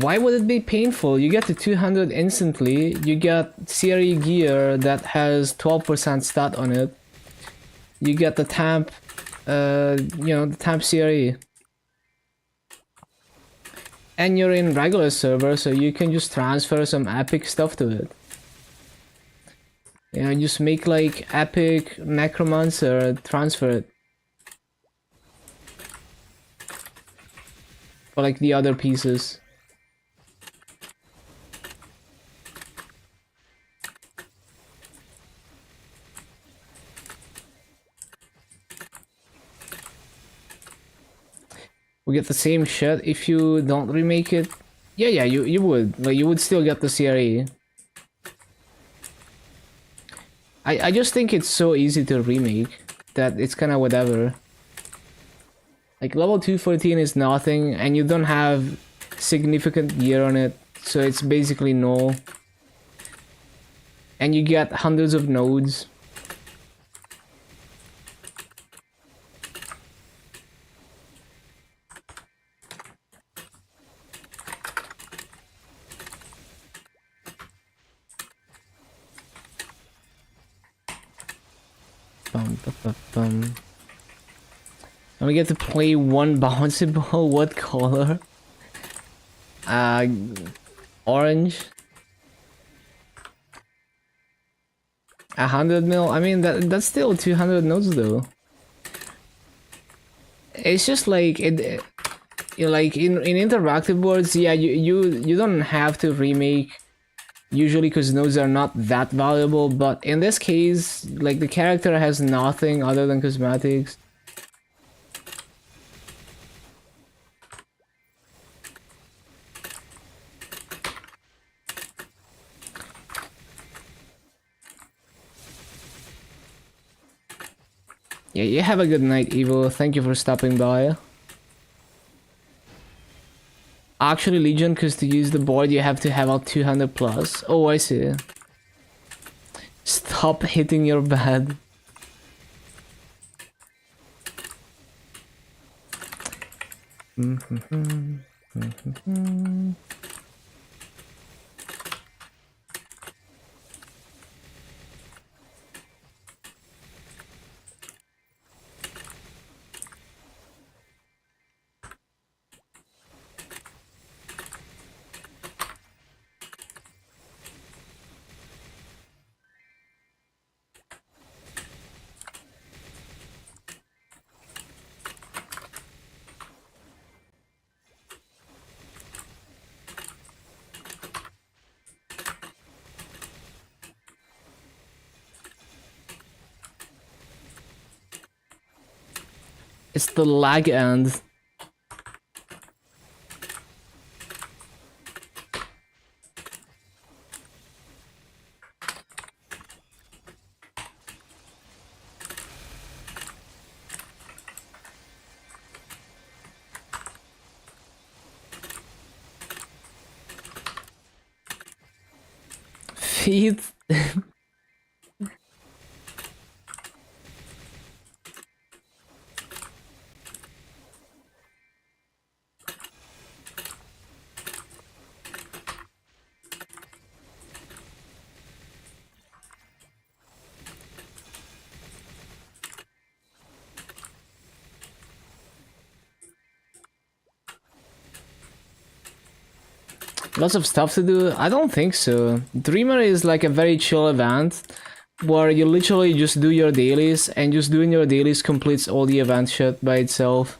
Why would it be painful? You get to 200 instantly, you get CRE gear that has 12% stat on it. You get the temp, you know, the temp CRE. And you're in regular server, so you can just transfer some epic stuff to it. You know, just make like epic necromancer, transfer it. For like the other pieces. We get the same shit if you don't remake it. Yeah, you would. Like, you would still get the CRE. I just think it's so easy to remake that it's kinda whatever. Like, level 214 is nothing, and you don't have significant gear on it, so it's basically null. And you get hundreds of nodes. And we get to play one bouncy ball. What color? Orange. 100 mil. I mean, that's still 200 nodes though. It's just like it. Like in interactive boards, yeah, you don't have to remake usually because nodes are not that valuable, but in this case, like, the character has nothing other than cosmetics. Yeah, you have a good night, Evo. Thank you for stopping by. Actually, Legion, because to use the board you have to have a 200 plus. Oh, I see. Stop hitting your bed. It's the lag end. Feet. Lots of stuff to do? I don't think so. Dreamer is like a very chill event where you literally just do your dailies, and just doing your dailies completes all the event shit by itself.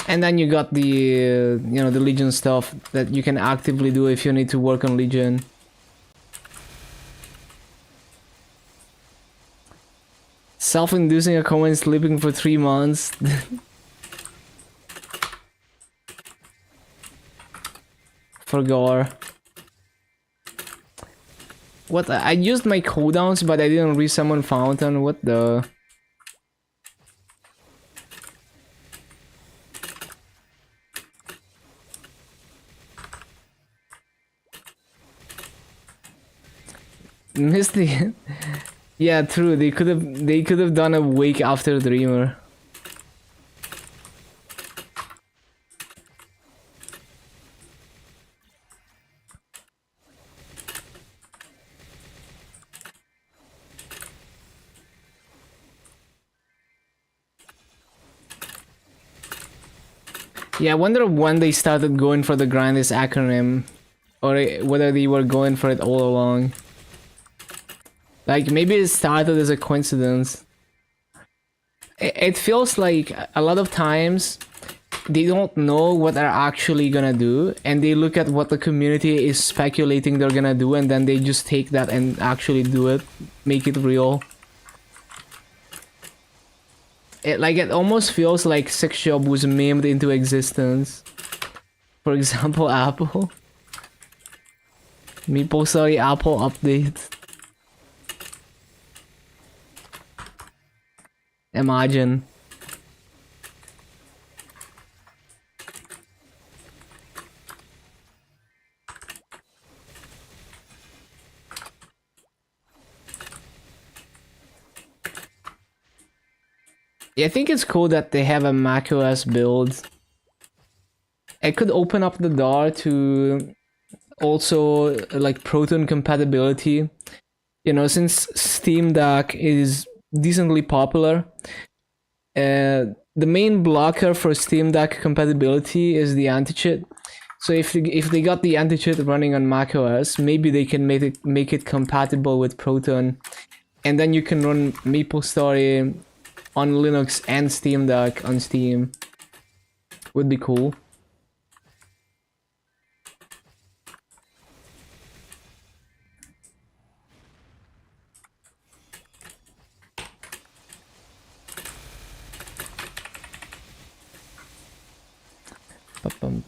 And then you got the you know, the Legion stuff that you can actively do if you need to work on Legion. Self-inducing a coma and sleeping for 3 months. For gore. What? I used my cooldowns, but I didn't resummon Fountain. What the? Missed the. Yeah, true. They could have done a week after Dreamer. Yeah, I wonder when they started going for the grandest acronym, or whether they were going for it all along. Like, maybe it started as a coincidence. It feels like a lot of times they don't know what they're actually gonna do, and they look at what the community is speculating they're gonna do, and then they just take that and actually do it, make it real. It almost feels like Six Job was memed into existence. For example, Apple. MapleStory Apple update. Imagine. Yeah, I think it's cool that they have a macOS build. It could open up the door to also like Proton compatibility. You know, since Steam Deck is decently popular, the main blocker for Steam Deck compatibility is the anti-cheat. So if they got the anti-cheat running on macOS, maybe they can make it compatible with Proton, and then you can run MapleStory on Linux and Steam Deck on Steam. Would be cool. Ba-bum.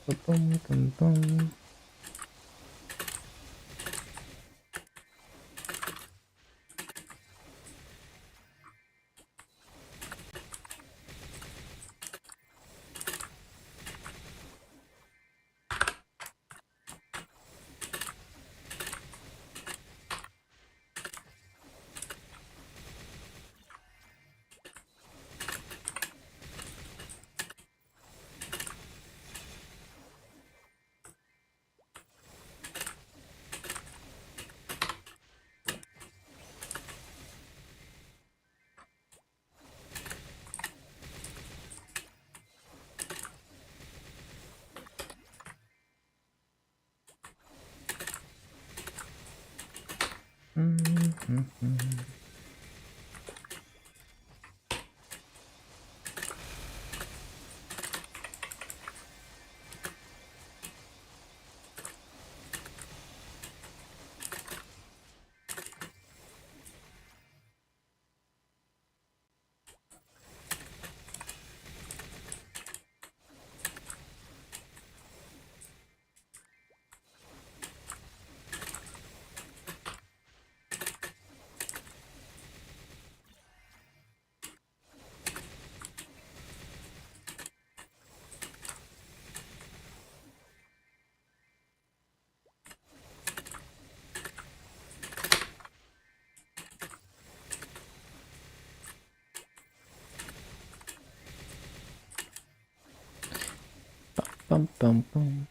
Bum bum bum.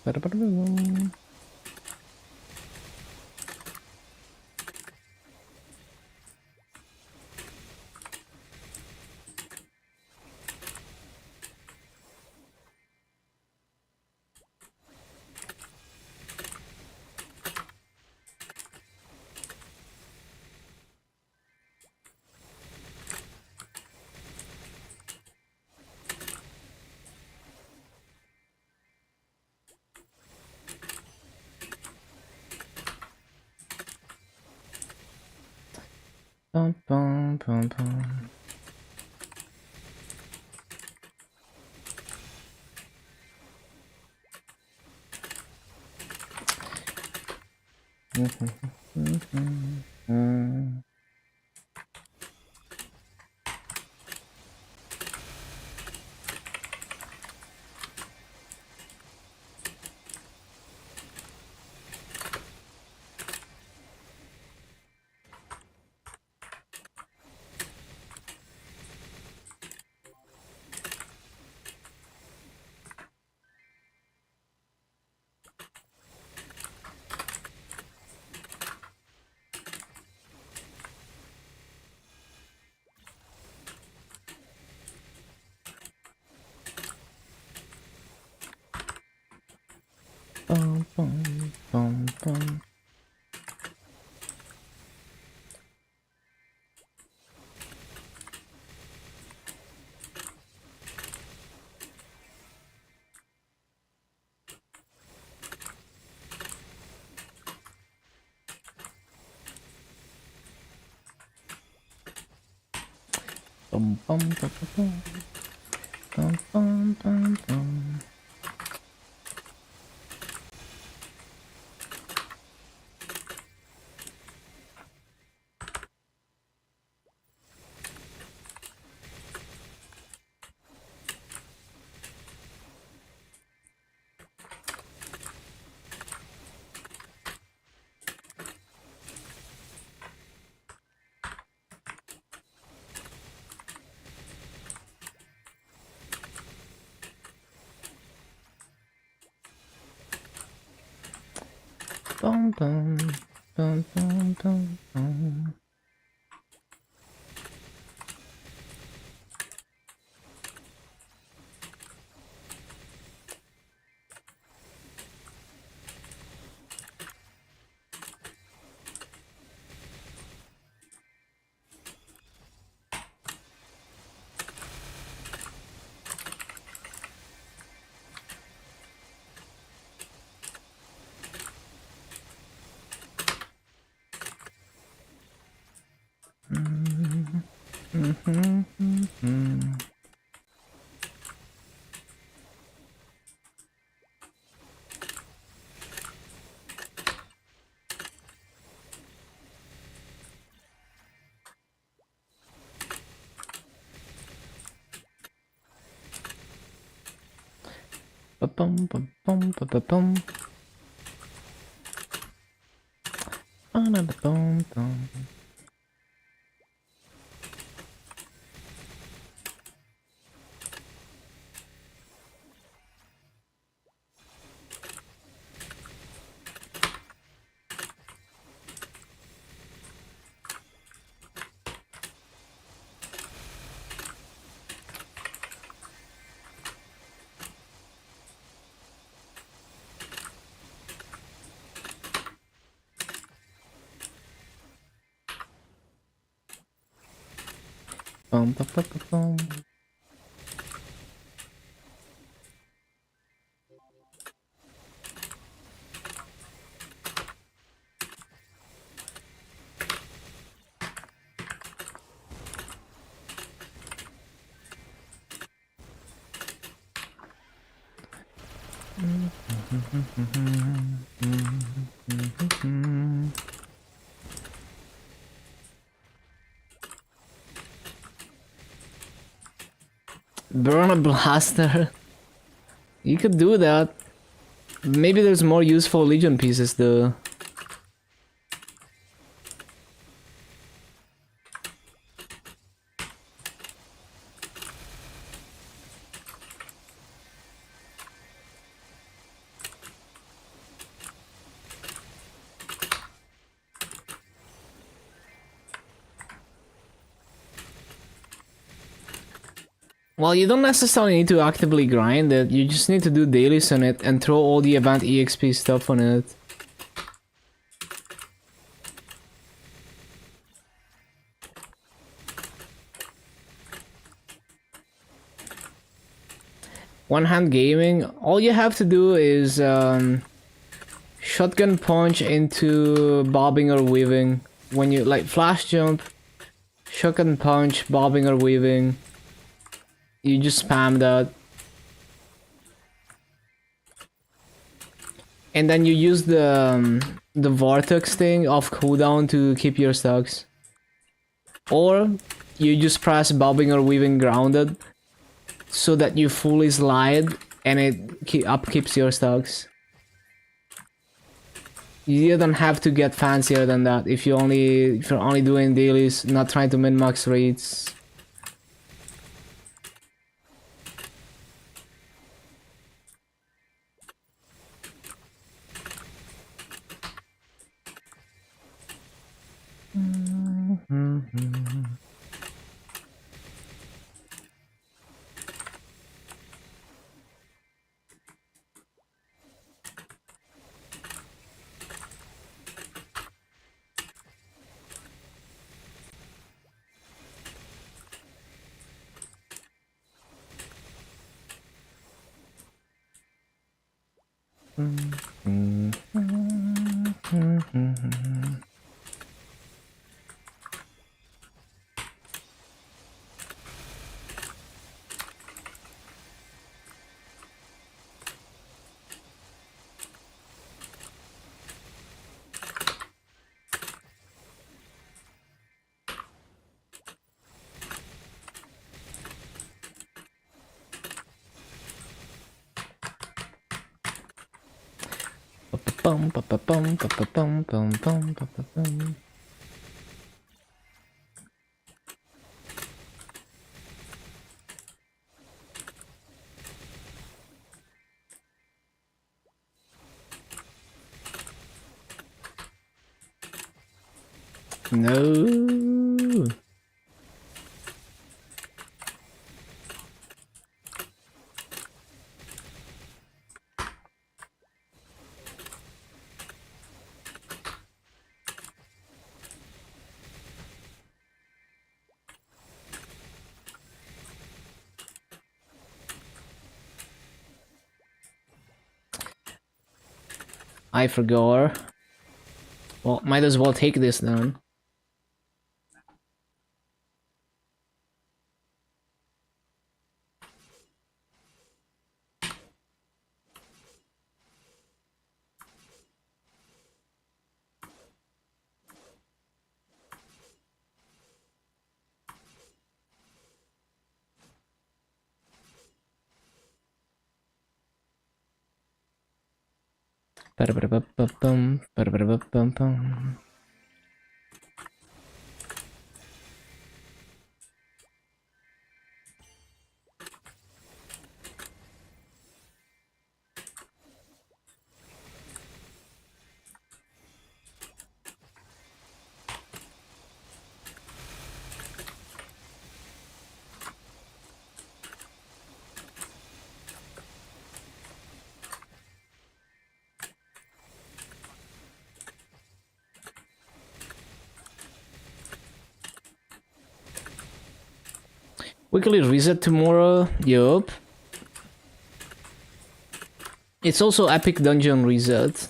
Ba-da-ba-da-boom. Bum, bum, bum, bum. Bum, bum, bum, bum. Bum, bum, bum, bum, bum, bum, bum, bum. Bum, bum, bum, bum, bum, bum. Ba-bum, ba-bum, ba-ba-bum. Ba-da-ba-bum-bum. Bum, ba-ba-ba-bum. Burn a blaster. You could do that. Maybe there's more useful Legion pieces though. Well, you don't necessarily need to actively grind it, you just need to do dailies on it and throw all the event EXP stuff on it. One hand gaming, all you have to do is shotgun punch into bobbing or weaving. When you like flash jump, Chuck and punch, bobbing or weaving. You just spam that. And then you use the vortex thing off cooldown to keep your stocks. Or you just press bobbing or weaving grounded so that you fully slide and it upkeeps your stocks. You don't have to get fancier than that if you're only doing dailies, not trying to min-max rates. No. I forgot. Well, might as well take this then. Weekly reset tomorrow. Yup. It's also epic dungeon reset.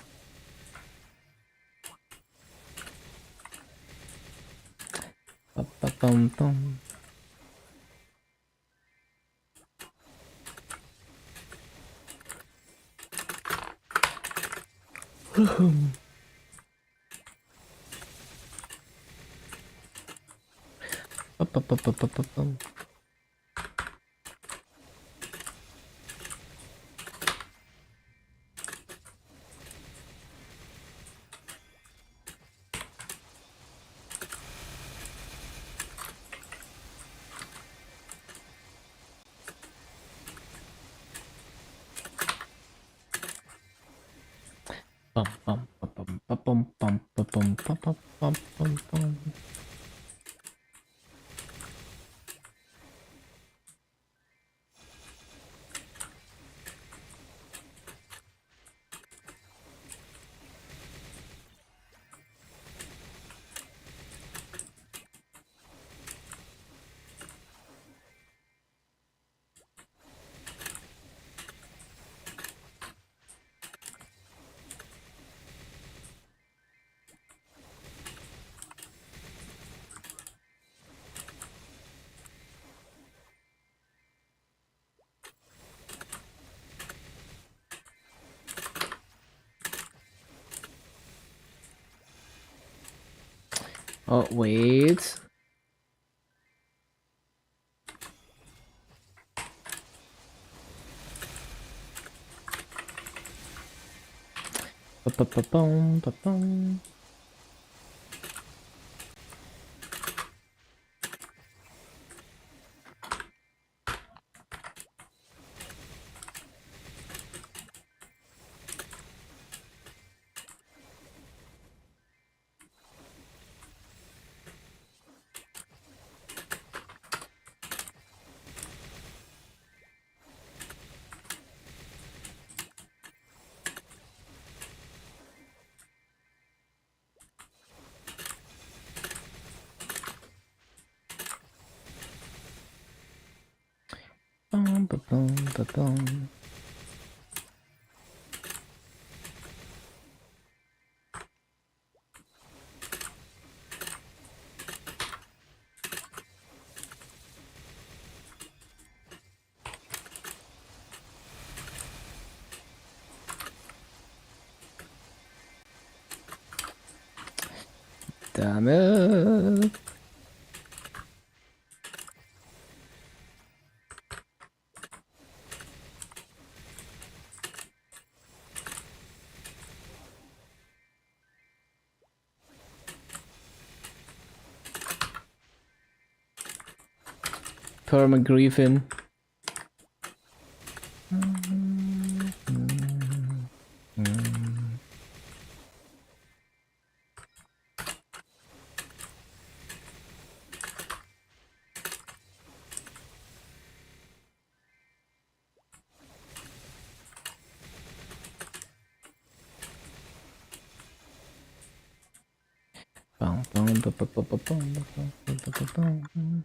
Ba-ba-bum-bum. Ba-ba-ba-ba-ba-bum. Bum, bum, ba-bum, ba-bum, bum, ba-bum, ba-bum, bum, bum, bum. Oh, wait. Ba-ba-ba-boom, ba-boom. Boom, ba-boom, ba-boom. Damn it. Perma Griffin. Boom, boom, boom, boom, boom, boom, boom, boom, boom, boom.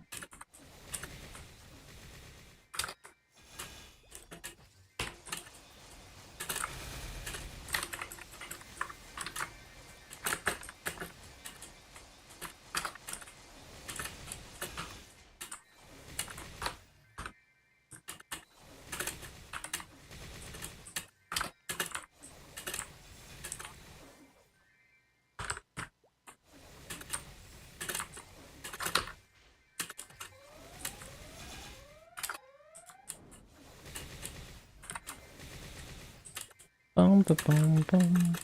Boom, boom, boom, boom.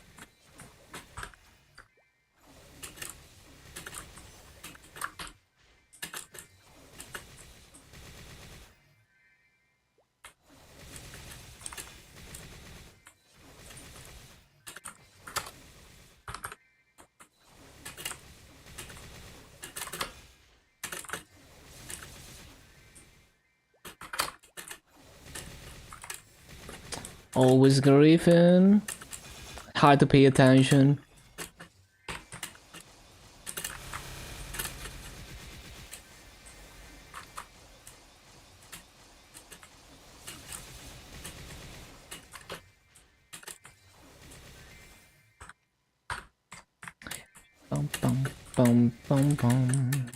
Always Griffin. Hard to pay attention. Bum bum bum bum bum.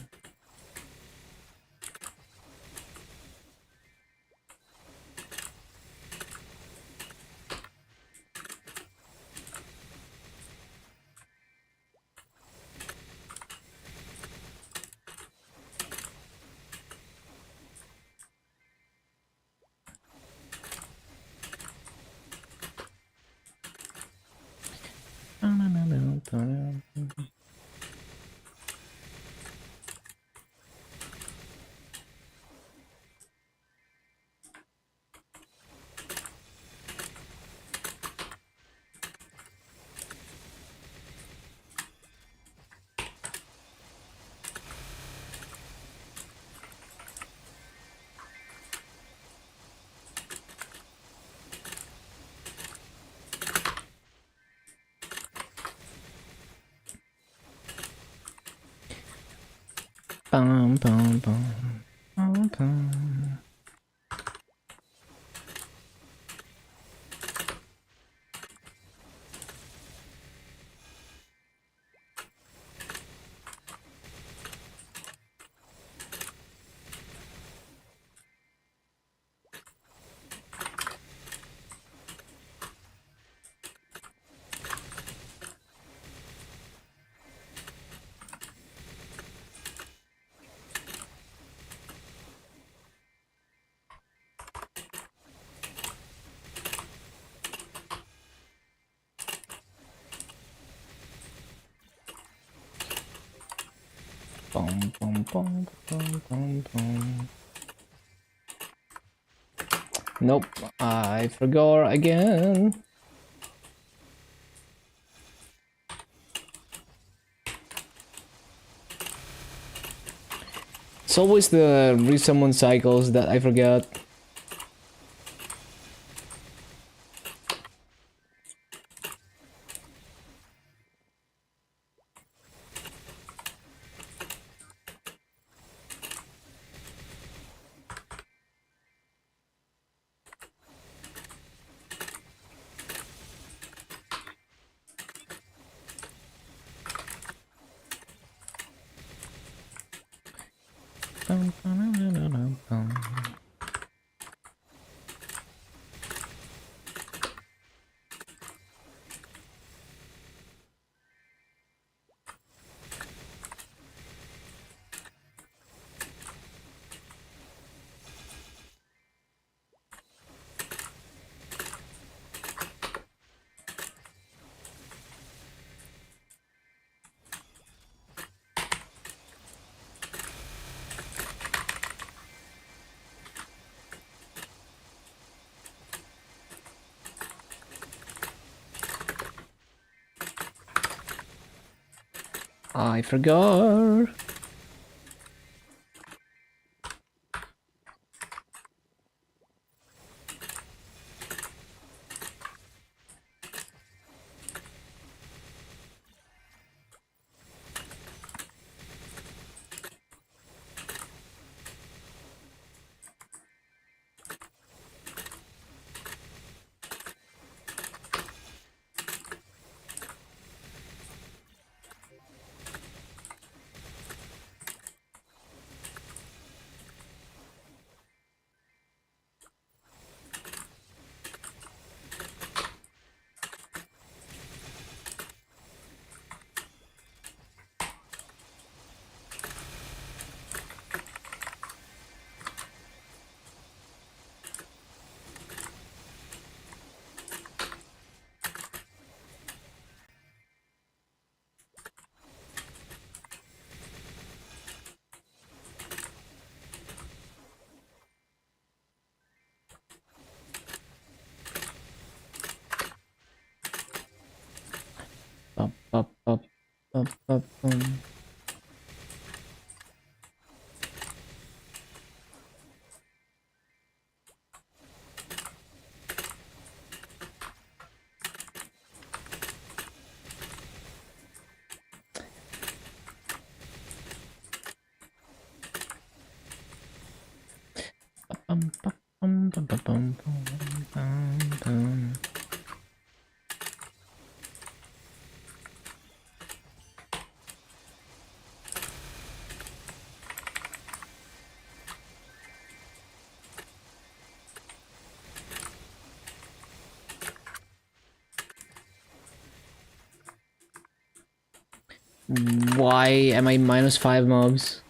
Bum bum bum bum bum. Nope, I forgot again. It's always the resummon cycles that I forget. I forgot. Up, up, up, up, up, Why am I -5 mobs?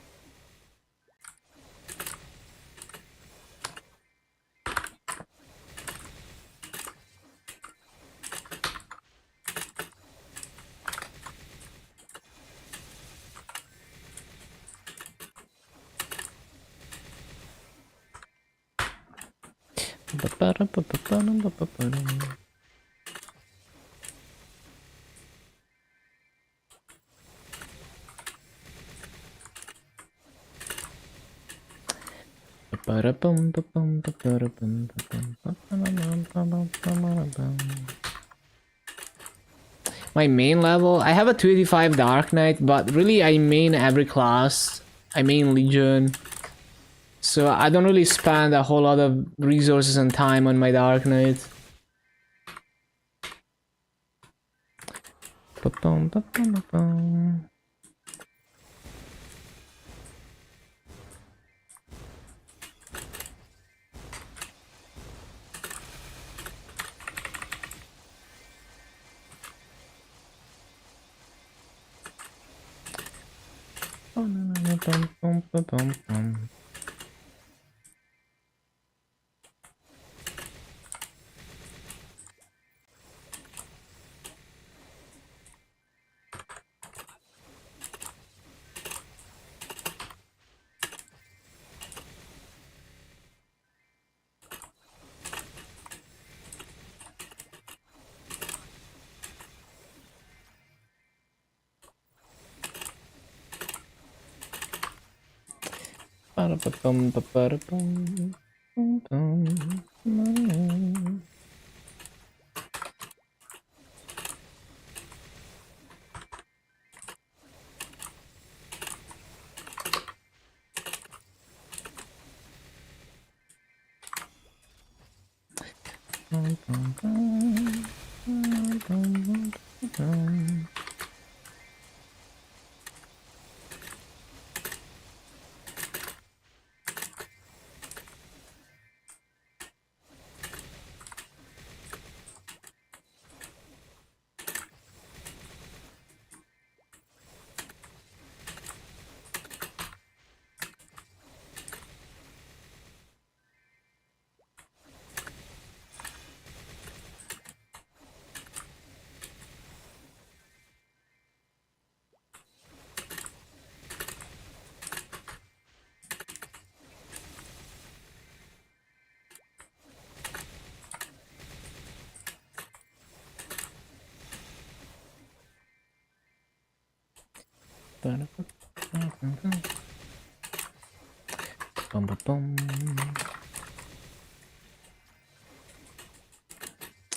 My main level, I have a 285 Dark Knight, but really I main every class. I main Legion. So I don't really spend a whole lot of resources and time on my Dark Knight.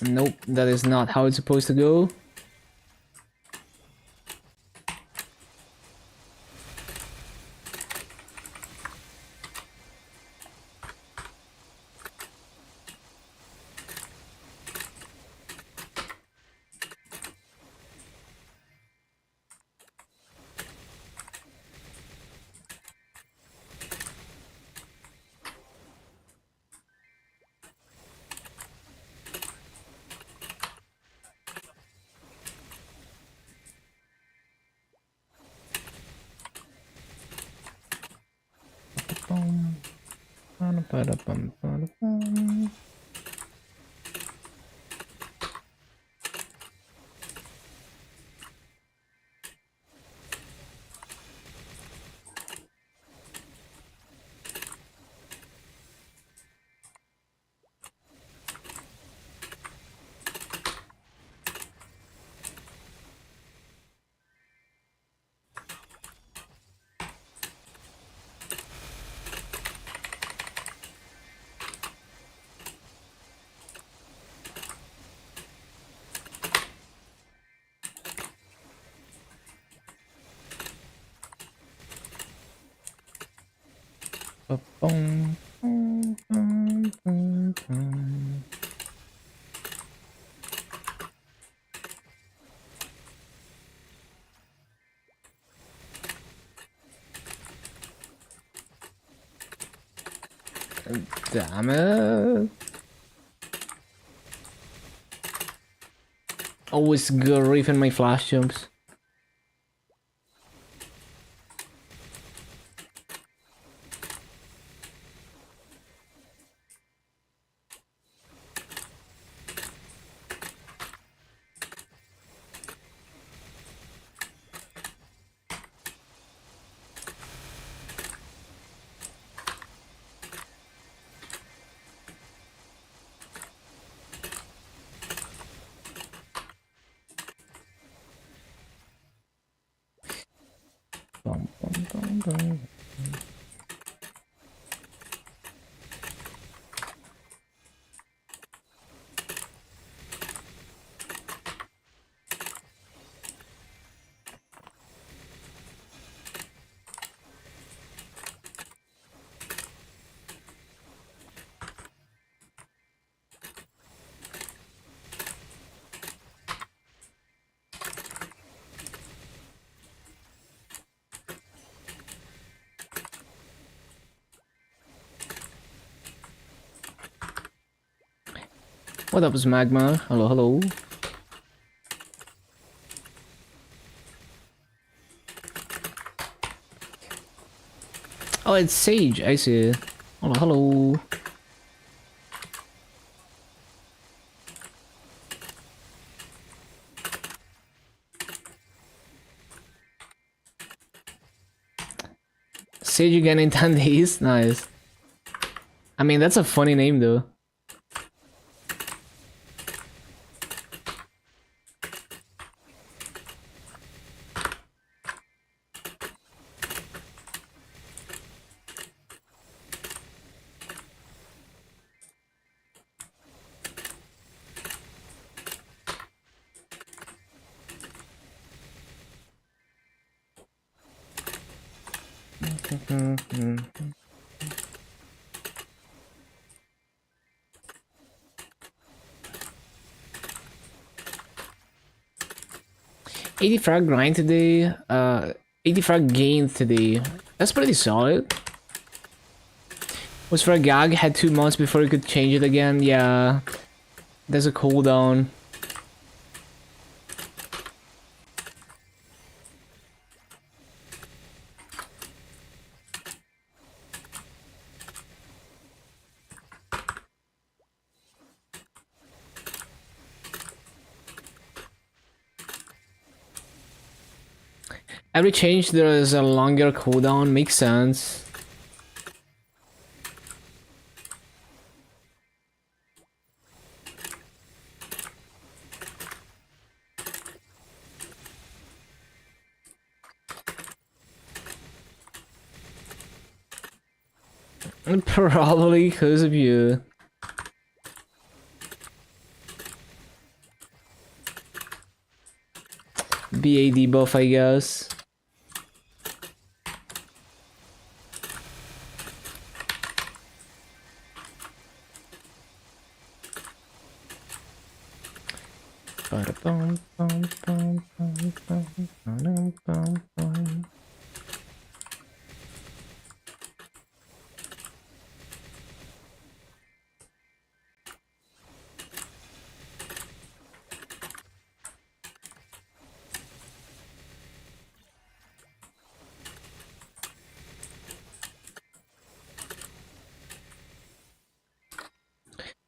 Nope, that is not how it's supposed to go. Damn it. Always grief in my flash jumps. What up, Magma? Hello, hello. Oh, it's Sage. I see. Hello, hello. Sage again in 10 days? Nice. I mean, that's a funny name though. 80 frag grind today. 80 frag gain today. That's pretty solid. Was for a gag, had 2 months before he could change it again. Yeah, there's a cooldown. Every change there is a longer cooldown, makes sense. Probably because of you. BAD buff, I guess.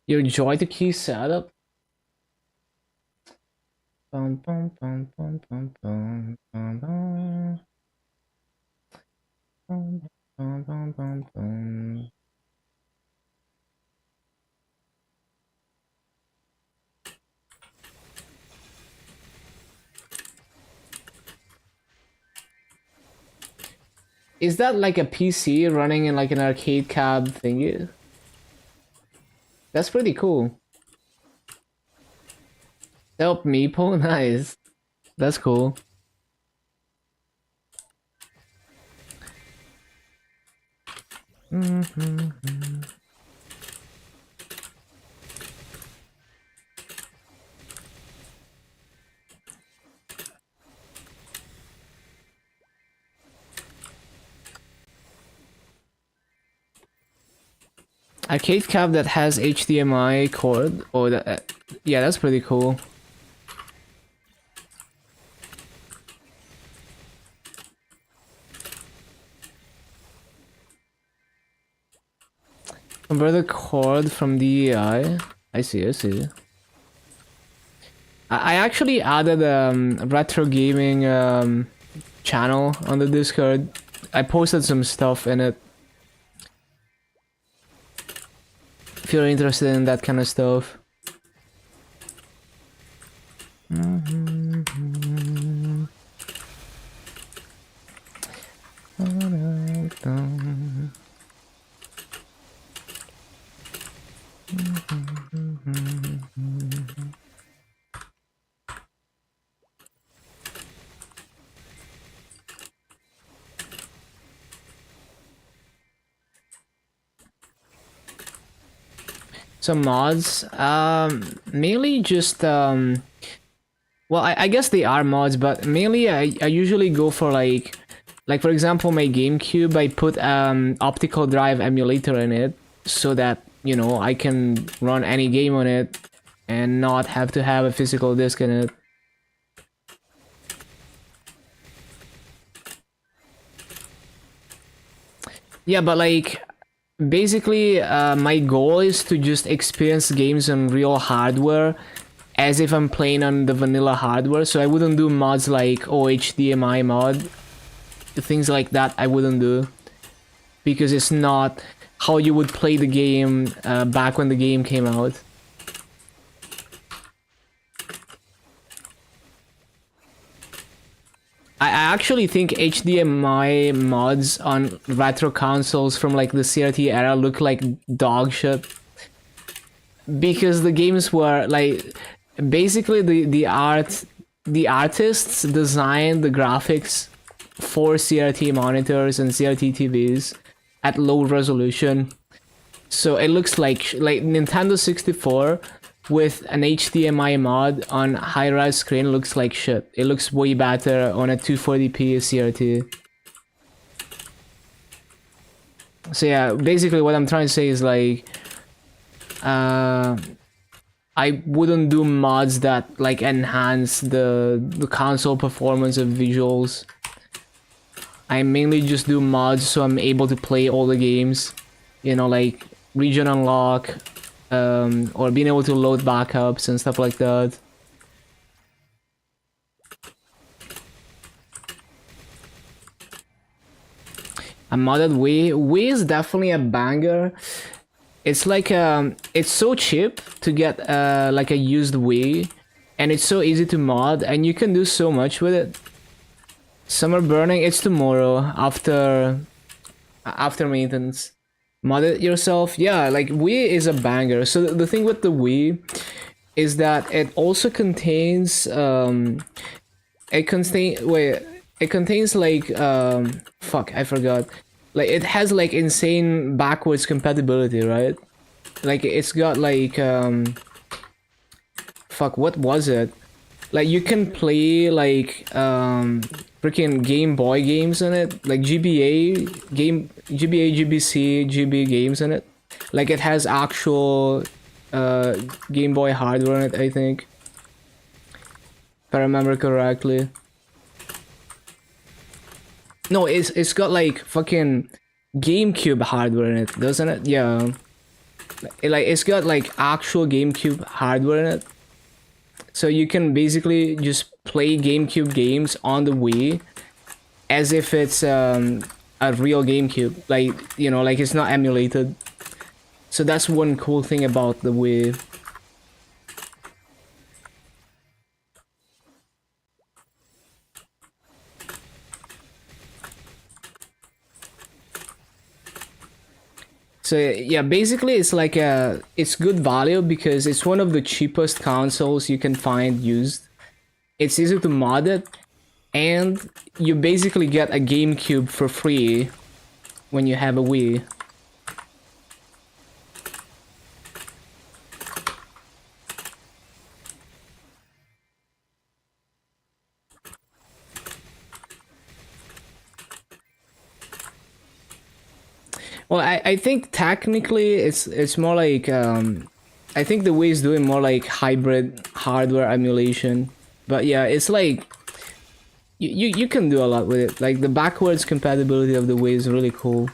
You enjoy the key setup? Bum, bum, bum, bum, bum, bum, bum, bum. Bum, bum, bum, bum, bum. Is that like a PC running in like an arcade cab thingy? That's pretty cool. Help Meeple? Nice. That's cool. Arcade cab that has HDMI cord, or that, yeah, that's pretty cool. Convert the cord from DEI. I see, I see. I actually added retro gaming channel on the Discord. I posted some stuff in it. If you're interested in that kind of stuff. Some mods, mainly just well, I guess they are mods, but mainly I usually go for like for example my GameCube, I put optical drive emulator in it so that, you know, I can run any game on it and not have to have a physical disc in it. Yeah, but like basically my goal is to just experience games on real hardware as if I'm playing on the vanilla hardware, so I wouldn't do mods like HDMI mod, things like that I wouldn't do, because it's not how you would play the game back when the game came out. I actually think HDMI mods on retro consoles from like the CRT era look like dog shit. Because the games were like basically the artists designed the graphics 4 CRT monitors and CRT TVs at low resolution. So it looks like Nintendo 64 with an HDMI mod on high-res screen looks like shit. It looks way better on a 240p CRT. So yeah, basically what I'm trying to say is like, I wouldn't do mods that like enhance the console performance of visuals. I mainly just do mods so I'm able to play all the games, you know, like region unlock, or being able to load backups and stuff like that. A modded Wii. Wii is definitely a banger. It's like it's so cheap to get like a used Wii, and it's so easy to mod, and you can do so much with it. Summer burning. It's tomorrow after maintenance. Mod it yourself. Yeah, like Wii is a banger. So the thing with the Wii is that it also contains it contains like fuck, I forgot. Like it has like insane backwards compatibility, right? Like it's got like fuck, what was it? Like you can play like freaking Game Boy games in it, like GBA, GBC, GB games in it. Like it has actual Game Boy hardware in it, I think. If I remember correctly. No, it's got like fucking GameCube hardware in it, doesn't it? Yeah. It's got like actual GameCube hardware in it. So you can basically just play GameCube games on the Wii as if it's a real GameCube. Like, you know, like it's not emulated. So that's one cool thing about the Wii. So yeah, basically it's like it's good value because it's one of the cheapest consoles you can find used. It's easy to mod it, and you basically get a GameCube for free when you have a Wii. Well, I think technically it's more like I think the Wii is doing more like hybrid hardware emulation. But yeah, it's like you can do a lot with it. Like the backwards compatibility of the Wii is really cool.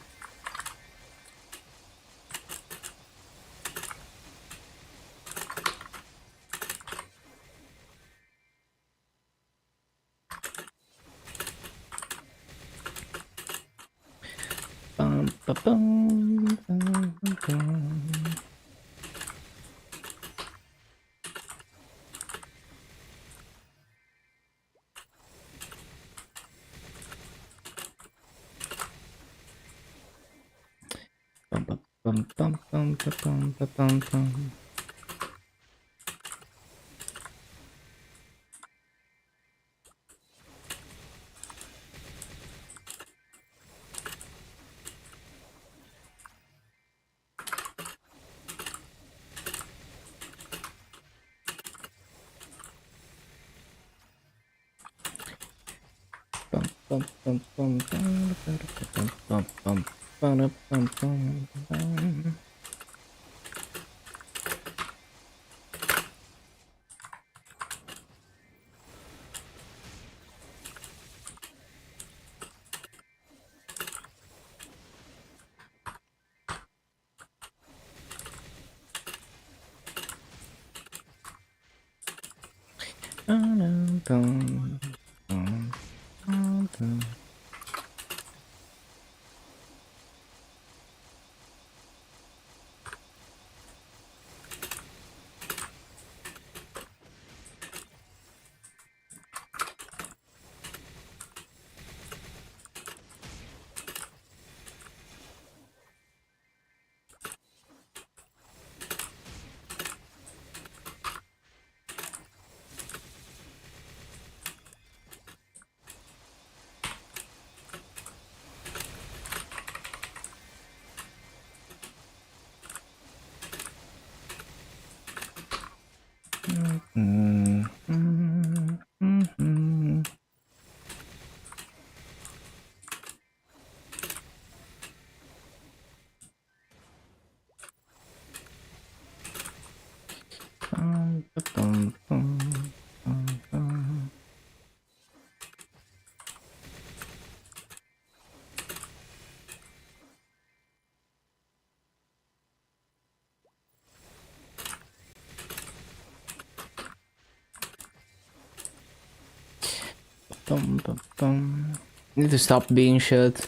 Need to stop being shit.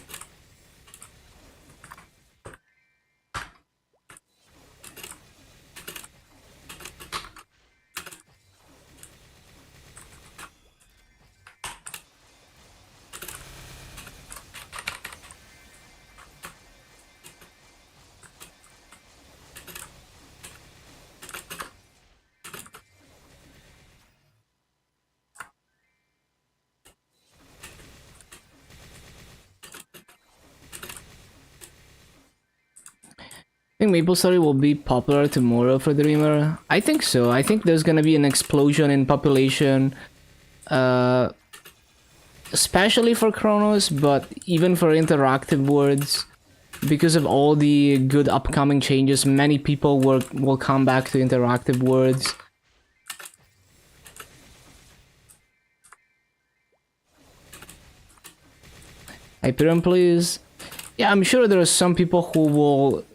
I think MapleStory will be popular tomorrow for Dreamer. I think so. I think there's gonna be an explosion in population, especially for Chronos, but even for interactive worlds. Because of all the good upcoming changes, many people will come back to interactive worlds. Hyperion, please. Yeah, I'm sure there are some people who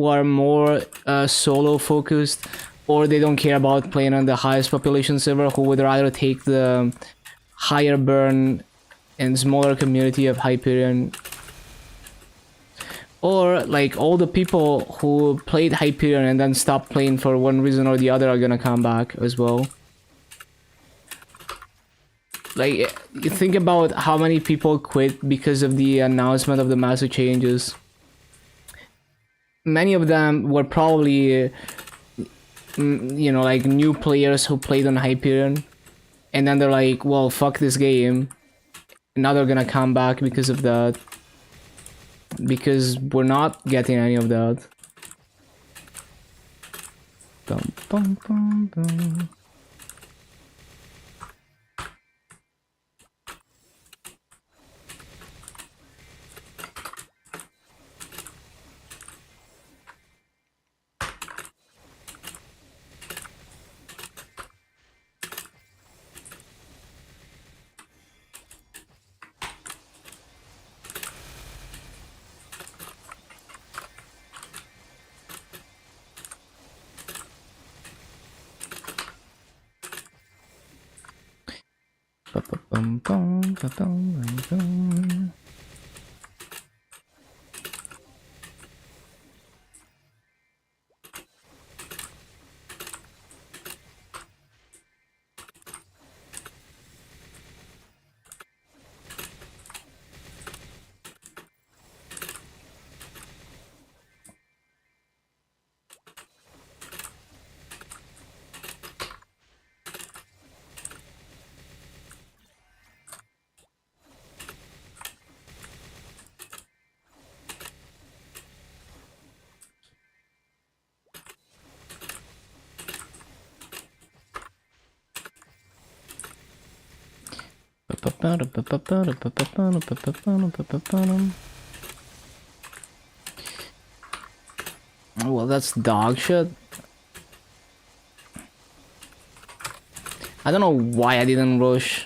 are more solo focused, or they don't care about playing on the highest population server, who would rather take the higher burn and smaller community of Hyperion. Or like all the people who played Hyperion and then stopped playing for one reason or the other are gonna come back as well. Like, you think about how many people quit because of the announcement of the massive changes. Many of them were probably, you know, like new players who played on Hyperion. And then they're like, well, fuck this game. And now they're gonna come back because of that. Because we're not getting any of that. Bum, bum, bum, bum. Bum, bum, bum, bum, bum. Well, that's dog shit. I don't know why I didn't rush.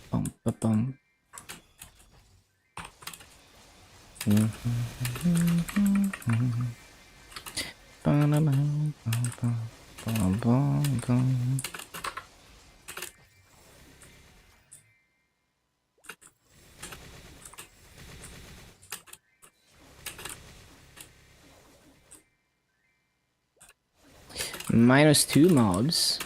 Bum, ba, bum. Ba, da, ba, ba, ba. Bum, bum, bum. -2 mobs.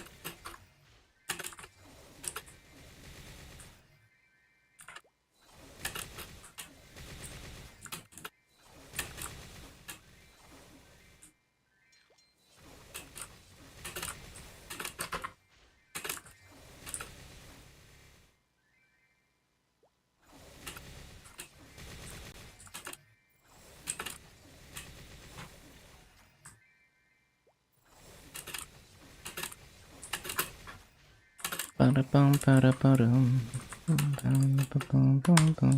Ba-da-bum, ba-da-ba-dum. Bum-bum-bum-bum-bum.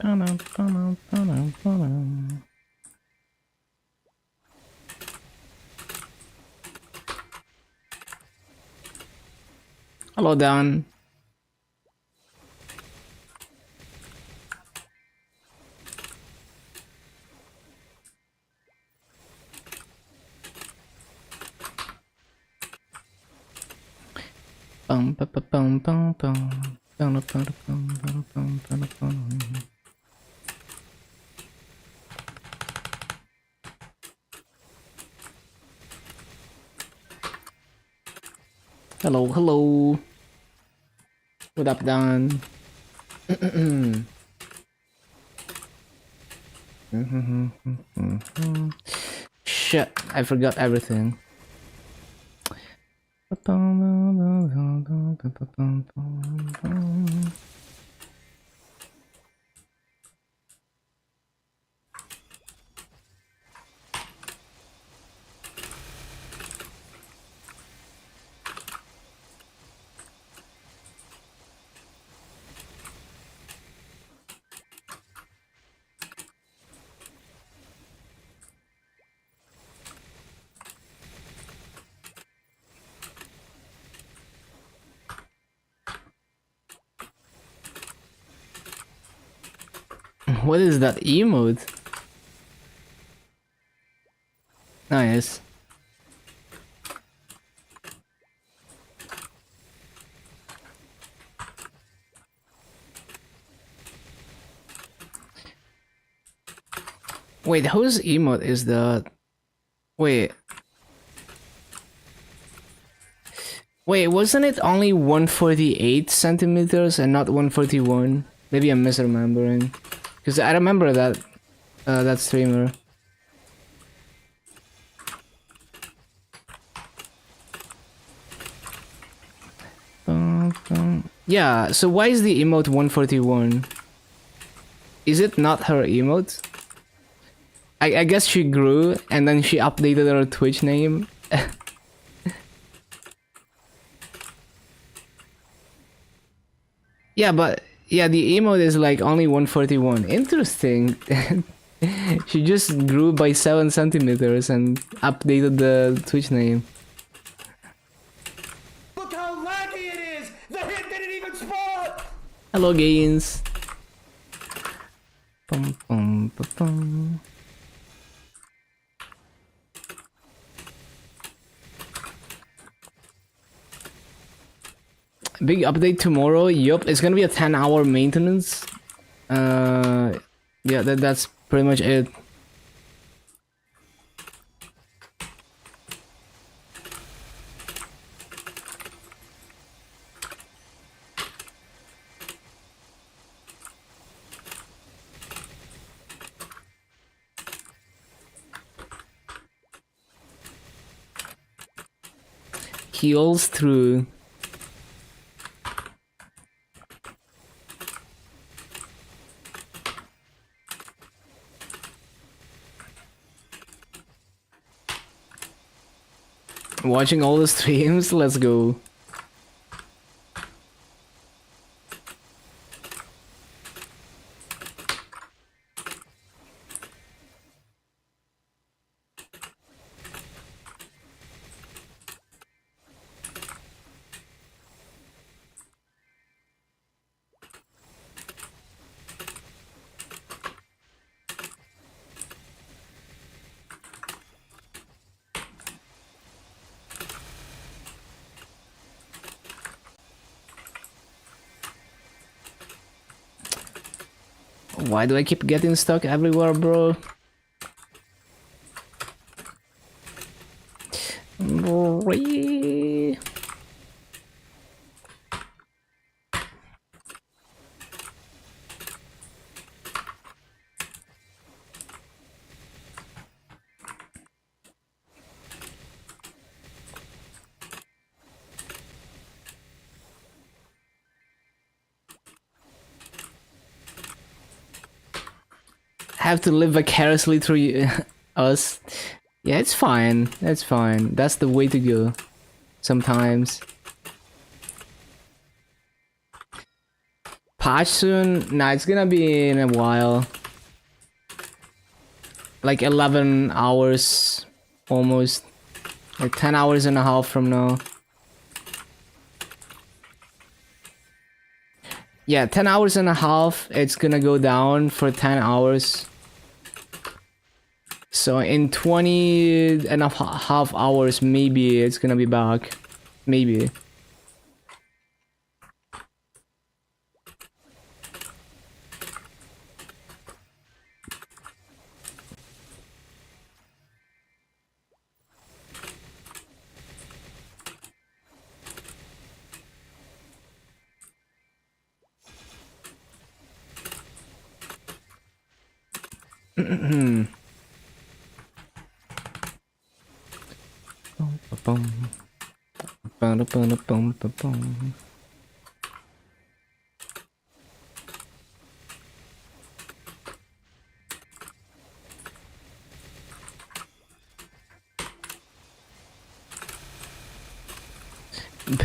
Ba-dum-ba-dum-ba-dum-ba-dum. Hello, Dan. Bum ba ba bum bum bum. Bum ba ba bum bum bum bum bum. Hello, hello. What up, Dan? Shit, I forgot everything. What is that emote? Nice. Wait, whose emote is that? Wait. Wait, wasn't it only 148 centimeters and not 141? Maybe I'm misremembering. Because I remember that that streamer. Yeah, so why is the emote 141? Is it not her emote? I guess she grew and then she updated her Twitch name. Yeah, but yeah, the emote is like only 141. Interesting. She just grew by 7 centimeters and updated the Twitch name. Look how laggy it is! The hit didn't even spawn! Hello, Gains. Bum, bum, ba, bum. Big update tomorrow. Yup, it's gonna be a 10-hour maintenance. Yeah, that's pretty much it. Heals through. Watching all the streams, let's go. Why do I keep getting stuck everywhere, bro? Have to live vicariously through us. Yeah, it's fine. That's fine. That's the way to go. Sometimes. Patch soon? Nah, it's gonna be in a while. Like 11 hours. Almost. Like 10 hours and a half from now. Yeah, 10 hours and a half. It's gonna go down for 10 hours. So in 20 and a half hours, maybe it's gonna be back. Maybe.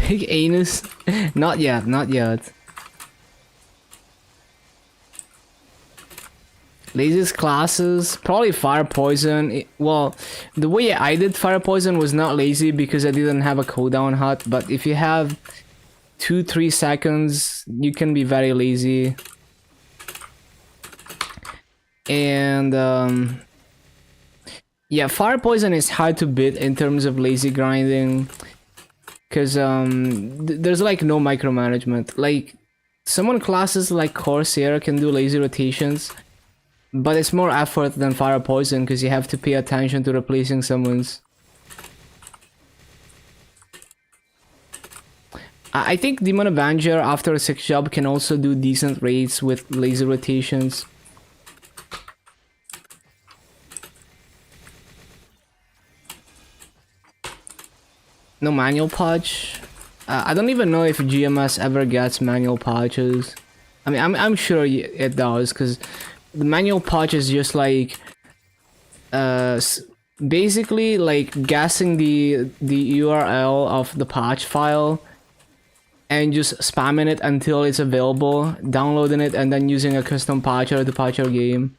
Big anus? Not yet, not yet. Laziest classes? Probably fire poison. Well, the way I did fire poison was not lazy because I didn't have a cooldown hut, but if you have 2-3 seconds, you can be very lazy. And yeah, fire poison is hard to beat in terms of lazy grinding. Cause there's like no micromanagement. Like summon classes like Corsair can do lazy rotations, but it's more effort than fire poison because you have to pay attention to replacing summons. I think Demon Avenger after a 6 job can also do decent raids with lazy rotations. No manual patch. I don't even know if GMS ever gets manual patches. I mean, I'm sure it does, because the manual patch is just like, basically like guessing the URL of the patch file, and just spamming it until it's available, downloading it, and then using a custom patcher to patch your game.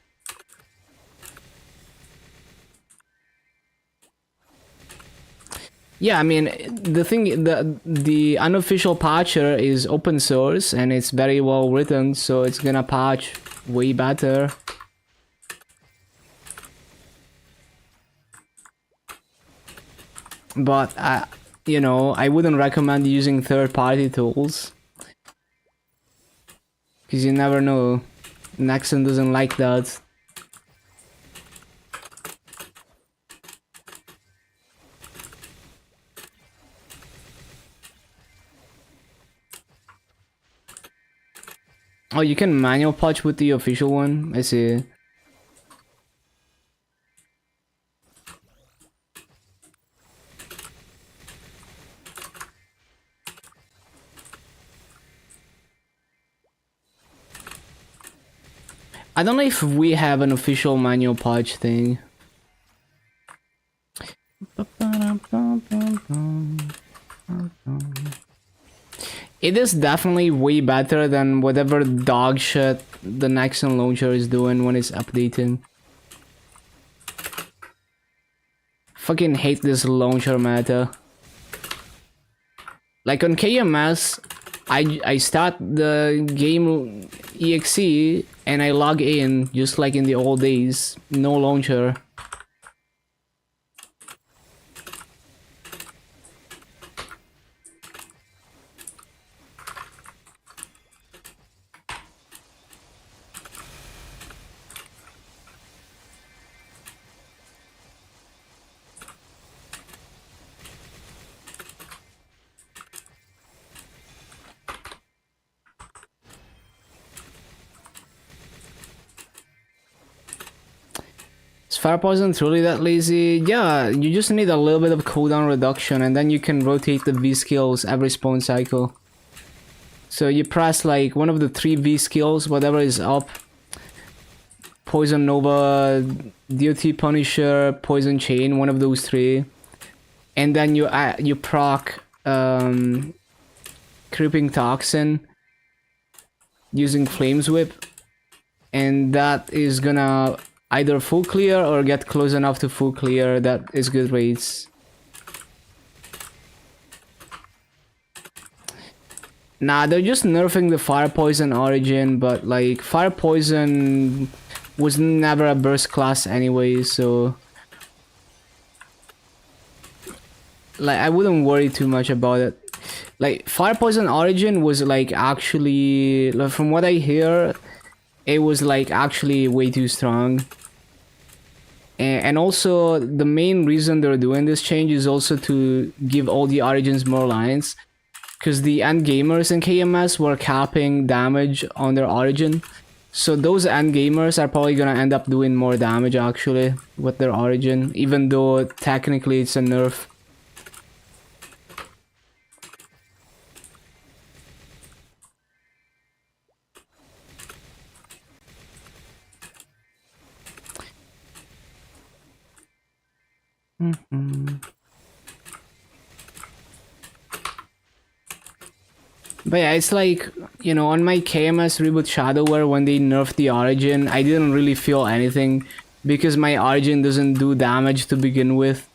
Yeah, I mean, the unofficial patcher is open source and it's very well written, so it's gonna patch way better. But you know, I wouldn't recommend using third-party tools, because you never know. Nexon doesn't like that. Oh, you can manual patch with the official one? I see. I don't know if we have an official manual patch thing. It is definitely way better than whatever dog shit the Nexon launcher is doing when it's updating. Fucking hate this launcher meta. Like on KMS, I start the game EXE and I log in just like in the old days. No launcher. Fire Poison truly that lazy? Yeah, you just need a little bit of cooldown reduction and then you can rotate the V skills every spawn cycle. So you press like one of the 3 V skills, whatever is up. Poison Nova, DOT Punisher, Poison Chain, one of those 3. And then you proc Creeping Toxin using Flames Whip. And that is gonna either full clear or get close enough to full clear. That is good rates. Nah, they're just nerfing the Fire Poison Origin, but like Fire Poison was never a burst class anyway, so like I wouldn't worry too much about it. Like Fire Poison Origin was like actually, like, from what I hear, it was like actually way too strong. And also the main reason they're doing this change is also to give all the origins more lines, because the end gamers in KMS were capping damage on their origin. So those end gamers are probably gonna end up doing more damage actually with their origin, even though technically it's a nerf. But yeah, it's like, you know, on my KMS Reboot Shadowware, when they nerfed the Origin, I didn't really feel anything because my Origin doesn't do damage to begin with.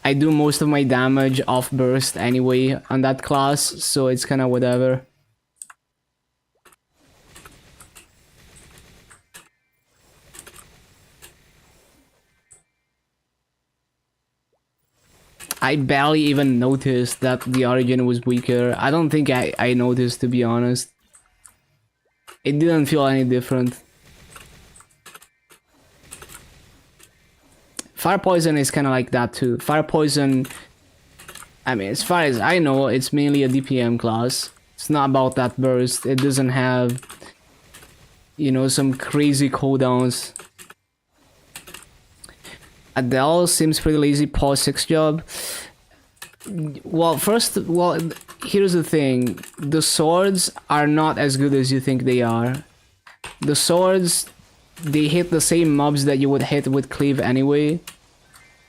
I do most of my damage off burst anyway on that class, so it's kind of whatever. I barely even noticed that the Origin was weaker. I don't think I noticed, to be honest. It didn't feel any different. Fire Poison is kind of like that too. Fire Poison, I mean, as far as I know, it's mainly a DPM class. It's not about that burst. It doesn't have, you know, some crazy cooldowns. Adele seems pretty lazy. Pause 6 job. Well, here's the thing. The swords are not as good as you think they are. The swords, they hit the same mobs that you would hit with cleave anyway.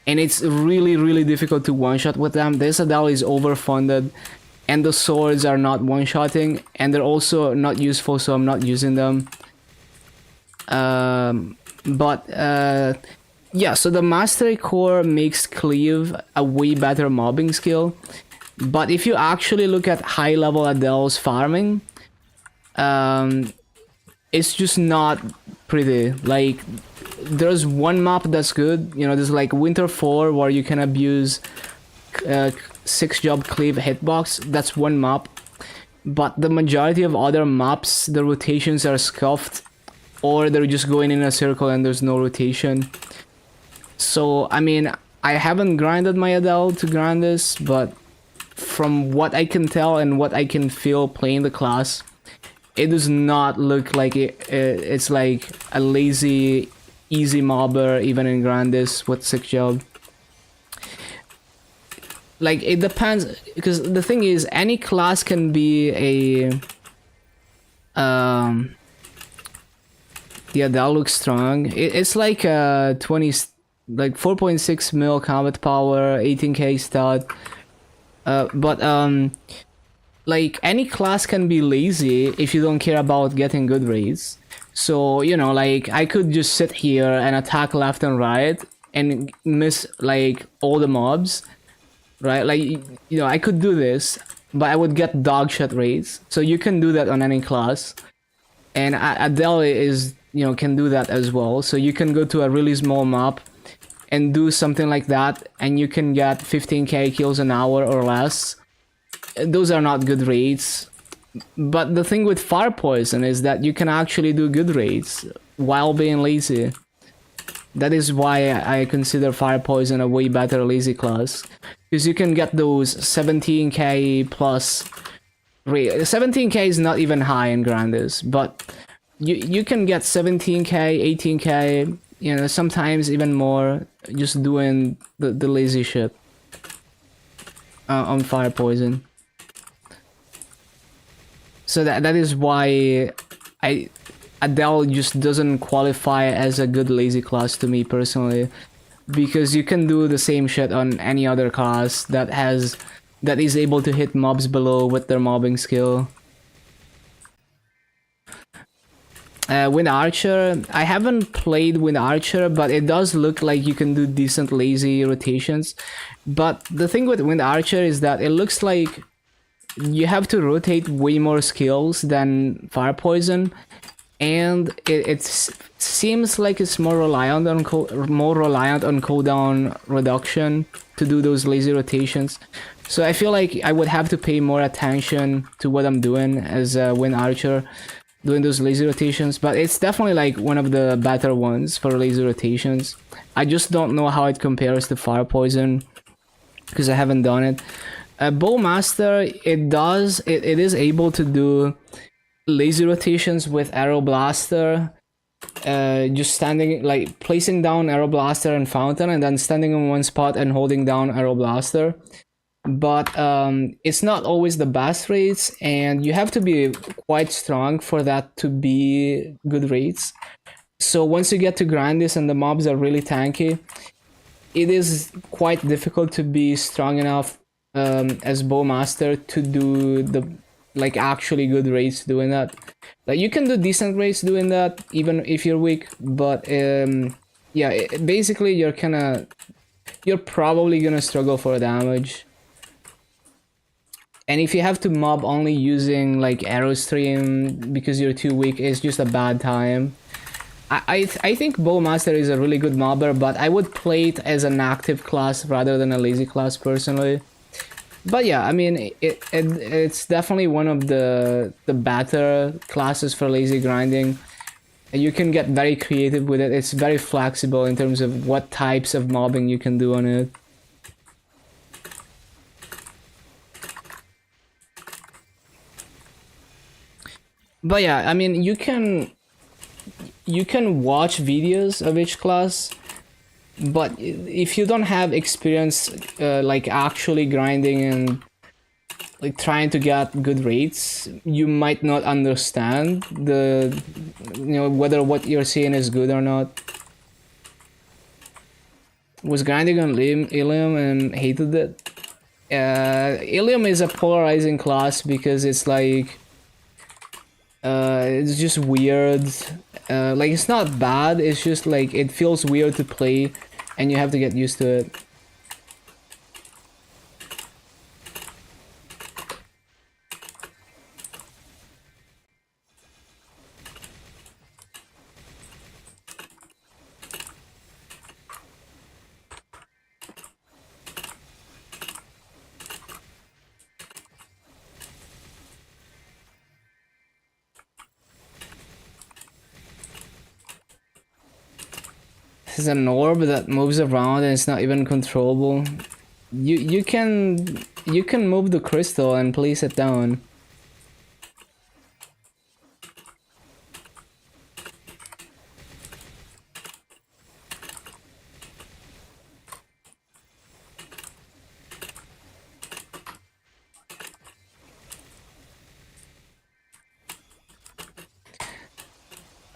And it's really, really difficult to one-shot with them. This Adele is overfunded. And the swords are not one-shotting. And they're also not useful, so I'm not using them. Yeah, so the Mastery Core makes Cleave a way better mobbing skill. But if you actually look at high-level Adele's farming, it's just not pretty. Like, there's one map that's good. You know, there's like Winter 4 where you can abuse 6-job Cleave hitbox. That's one map. But the majority of other maps, the rotations are scuffed. Or they're just going in a circle and there's no rotation. So, I mean, I haven't grinded my Adele to grind this, but from what I can tell and what I can feel playing the class, it does not look like it's like a lazy, easy mobber even in Grandis with 6-job. Like, it depends, because the thing is, any class can be a... the Adele looks strong. It's like a 4.6 mil combat power, 18k stat. Like, any class can be lazy if you don't care about getting good raids. So, you know, like, I could just sit here and attack left and right and miss, like, all the mobs, right? Like, you know, I could do this, but I would get dog shit raids. So you can do that on any class. And Adele is, you know, can do that as well. So you can go to a really small map and do something like that, and you can get 15k kills an hour or less. Those are not good raids. But the thing with Fire Poison is that you can actually do good raids while being lazy. That is why I consider Fire Poison a way better lazy class. Because you can get those 17k plus raids. 17k is not even high in Grandis, but you can get 17k, 18k, You know, sometimes even more, just doing the lazy shit on fire poison. So that is why I Adele just doesn't qualify as a good lazy class to me personally, because you can do the same shit on any other class that is able to hit mobs below with their mobbing skill. Wind Archer, I haven't played Wind Archer, but it does look like you can do decent lazy rotations. But the thing with Wind Archer is that it looks like you have to rotate way more skills than Fire Poison, and it seems like it's more reliant on cooldown reduction to do those lazy rotations. So I feel like I would have to pay more attention to what I'm doing as a Wind Archer, doing those lazy rotations. But it's definitely like one of the better ones for lazy rotations. I just don't know how it compares to Fire Poison because I haven't done it. Bowmaster, it is able to do lazy rotations with Arrow Blaster, just standing, like placing down Arrow Blaster and Fountain and then standing in one spot and holding down Arrow Blaster. But it's not always the best rates, and you have to be quite strong for that to be good rates. So once you get to Grandis and the mobs are really tanky, it is quite difficult to be strong enough as Bowmaster to do the like actually good rates doing that. Like you can do decent rates doing that even if you're weak, but yeah, basically you're probably gonna struggle for damage. And if you have to mob only using like Arrow Stream because you're too weak, it's just a bad time. I think Bowmaster is a really good mobber, but I would play it as an active class rather than a lazy class personally. But yeah, I mean, it's definitely one of the better classes for lazy grinding. You can get very creative with it. It's very flexible in terms of what types of mobbing you can do on it. But yeah, I mean, you can watch videos of each class, but if you don't have experience like actually grinding and like trying to get good rates, you might not understand whether what you're seeing is good or not. Was grinding on Ilium and hated it. Ilium is a polarizing class because it's like it's just weird. Like it's not bad, it's just like it feels weird to play and you have to get used to it. This is an orb that moves around and it's not even controllable. You can move the crystal and place it down.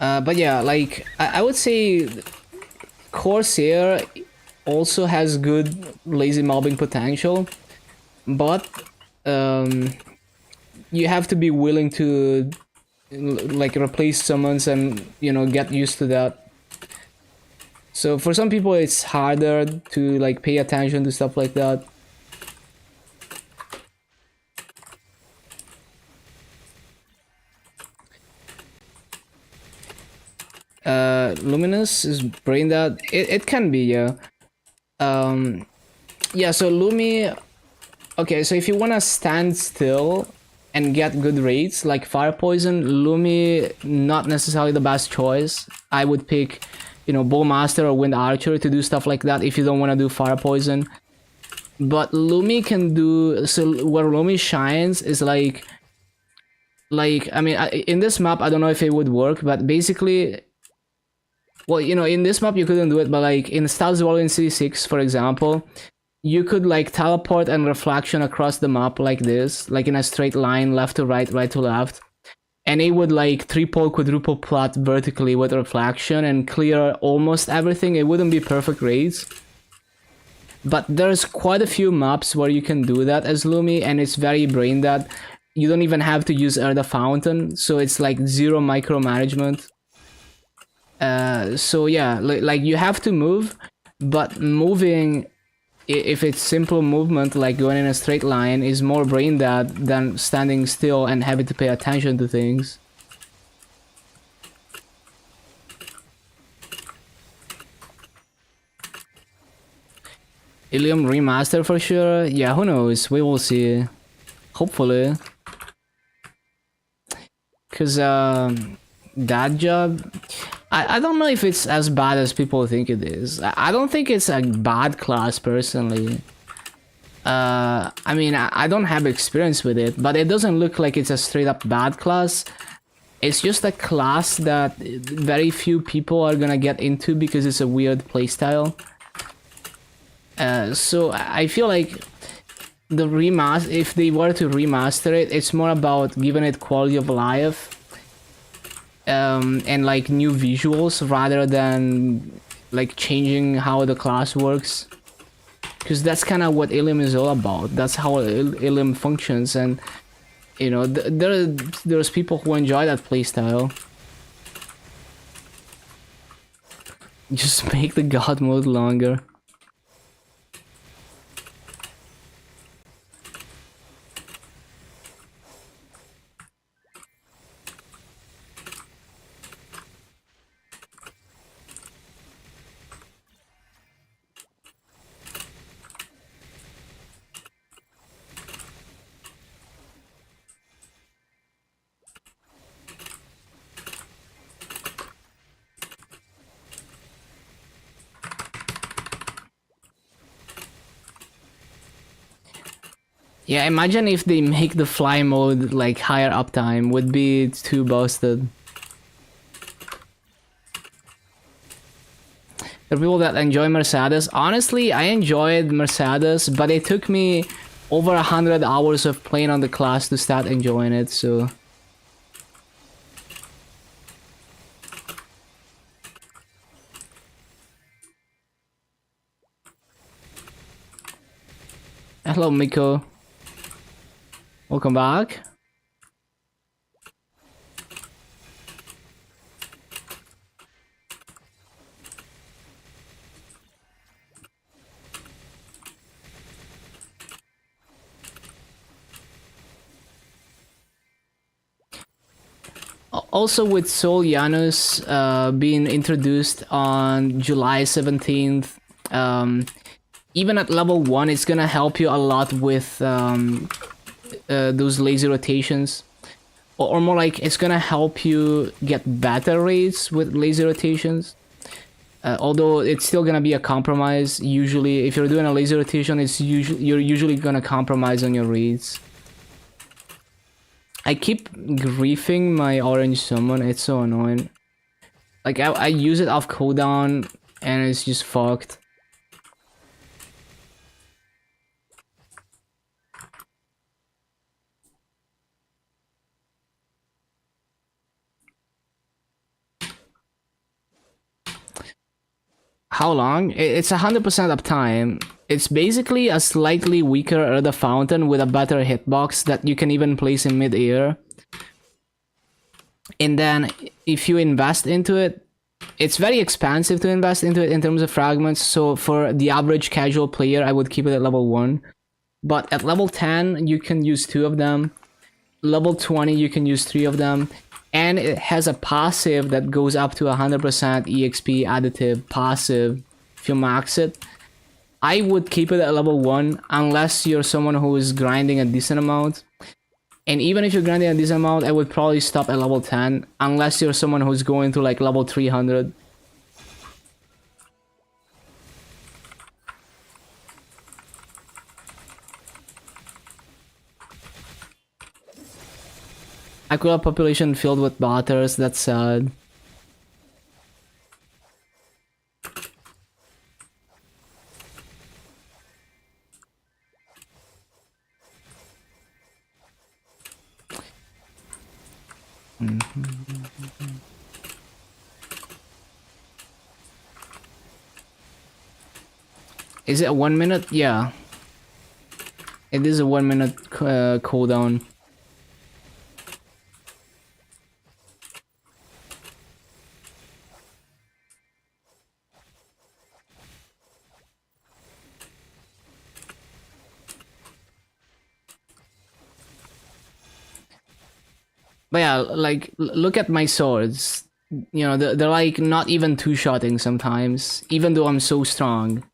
But yeah, like I would say Corsair also has good lazy mobbing potential, but you have to be willing to like replace summons and get used to that. So for some people it's harder to like pay attention to stuff like that. Luminous is brain dead. It can be, yeah. Yeah, so Lumi, okay, so if you wanna stand still and get good rates like Fire Poison, Lumi not necessarily the best choice. I would pick, Bowmaster or Wind Archer to do stuff like that if you don't want to do Fire Poison. But Lumi can do, so where Lumi shines is like I mean, in this map I don't know if it would work, but basically Well, you know, in this map you couldn't do it, but like in Styles World in City 6, for example, you could like teleport and reflection across the map like this, like in a straight line, left to right, right to left. And it would like triple, quadruple plot vertically with reflection and clear almost everything. It wouldn't be perfect raids. But there's quite a few maps where you can do that as Lumi, and it's very brain dead. You don't even have to use Erda Fountain, so it's like zero micromanagement. So yeah, like you have to move, but moving, if it's simple movement like going in a straight line, is more brain dead than standing still and having to pay attention to things. Ilium remaster for sure. Yeah, who knows? We will see. Hopefully. Cause that job, I don't know if it's as bad as people think it is. I don't think it's a bad class personally. I mean, I don't have experience with it, but it doesn't look like it's a straight up bad class. It's just a class that very few people are gonna get into because it's a weird playstyle. So I feel like the remaster, if they were to remaster it, it's more about giving it quality of life and like new visuals rather than like changing how the class works, because that's kind of what Ilium is all about. That's how Ilium functions, and you know there's people who enjoy that playstyle. Just make the god mode longer. Yeah, imagine if they make the fly mode like higher uptime, would be too busted. The people that enjoy Mercedes, honestly, I enjoyed Mercedes, but it took me over 100 hours of playing on the class to start enjoying it, so... Hello, Miko. Welcome back. Also with Sol Janus being introduced on July 17th, even at level 1, it's gonna help you a lot with those lazy rotations. Or more like, it's gonna help you get better rates with lazy rotations. Although it's still gonna be a compromise. Usually, if you're doing a lazy rotation, you're usually gonna compromise on your reads. I keep griefing my orange summon. It's so annoying. Like I use it off cooldown, and it's just fucked. How long? It's 100% uptime. It's basically a slightly weaker Erda Fountain with a better hitbox that you can even place in mid-air. And then, if you invest into it, it's very expensive to invest into it in terms of fragments, so for the average casual player, I would keep it at level 1. But at level 10, you can use 2 of them. Level 20, you can use 3 of them. And it has a passive that goes up to 100% EXP additive passive if you max it. I would keep it at level 1 unless you're someone who is grinding a decent amount. And even if you're grinding a decent amount, I would probably stop at level 10 unless you're someone who's going to like level 300. Aquila population filled with batters, that's sad. Is it a 1 minute? Yeah. It is a 1 minute cooldown. But yeah, like look at my swords. You know, they're like not even two-shotting sometimes, even though I'm so strong.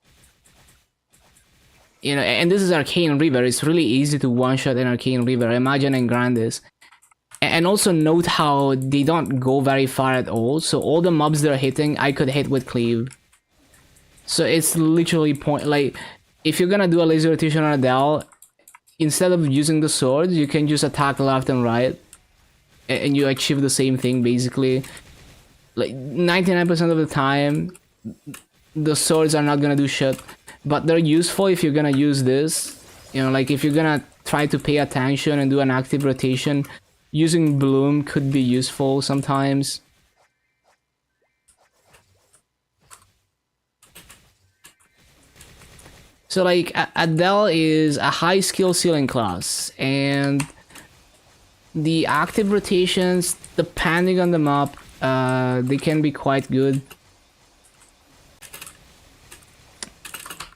You know, and this is Arcane River. It's really easy to one-shot in Arcane River. Imagine in Grandis. And also note how they don't go very far at all. So all the mobs they're hitting, I could hit with cleave. So it's literally point like if you're gonna do a laser rotation on Adele, instead of using the swords, you can just attack left and right, and you achieve the same thing basically. Like 99% of the time, the swords are not gonna do shit, but they're useful if you're gonna use this. You know, like if you're gonna try to pay attention and do an active rotation, using Bloom could be useful sometimes. So like Adele is a high skill ceiling class, and the active rotations, depending on the map, they can be quite good.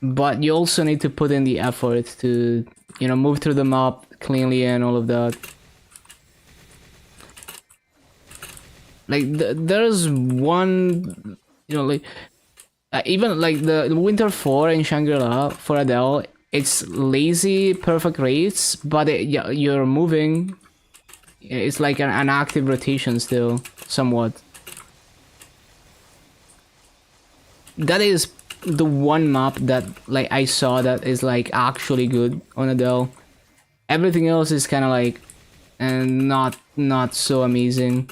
But you also need to put in the effort to, you know, move through the map cleanly and all of that. Like there's one, you know, like even like the Winter 4 in Shangri-La for Adele, it's lazy perfect rates, but yeah, you're moving. It's like an active rotation still, somewhat. That is the one map that like I saw that is like actually good on Adele. Everything else is kind of like and not so amazing.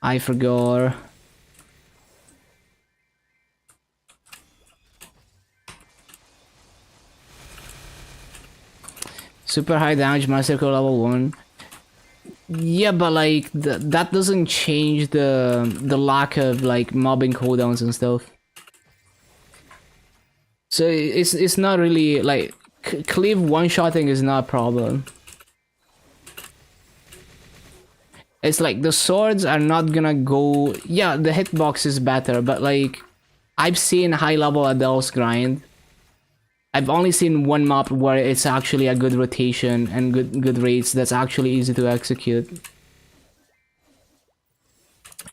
I forgot. Super high damage massacre level 1. Yeah, but like that doesn't change the lack of like mobbing cooldowns and stuff. So it's not really like cleave one-shotting is not a problem. It's like the swords are not gonna go. Yeah, the hitbox is better, but like I've seen high-level Adele's grind. I've only seen one map where it's actually a good rotation and good rates that's actually easy to execute.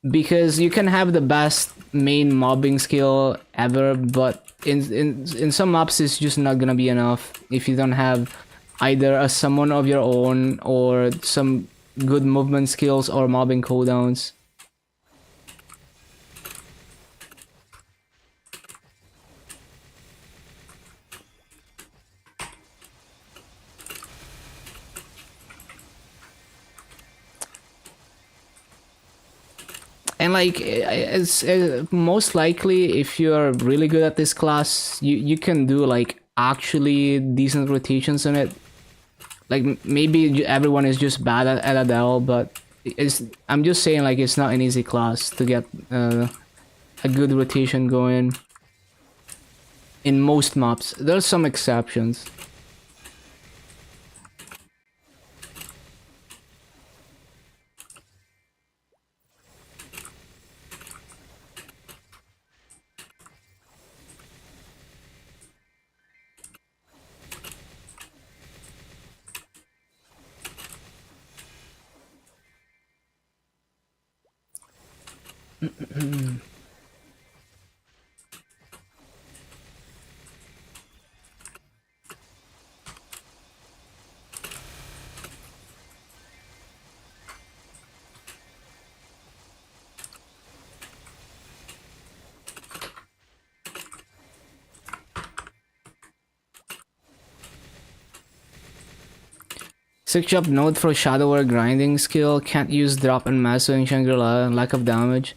Because you can have the best main mobbing skill ever, but in some maps it's just not gonna be enough if you don't have either a summon of your own or some good movement skills or mobbing cooldowns. And like it's most likely if you're really good at this class, you can do like actually decent rotations on it. Like maybe everyone is just bad at Adele, but I'm just saying like it's not an easy class to get a good rotation going. In most maps, there's some exceptions. 6-job node for Shadower grinding skill. Can't use drop and Maso in Shangri-La. Lack of damage.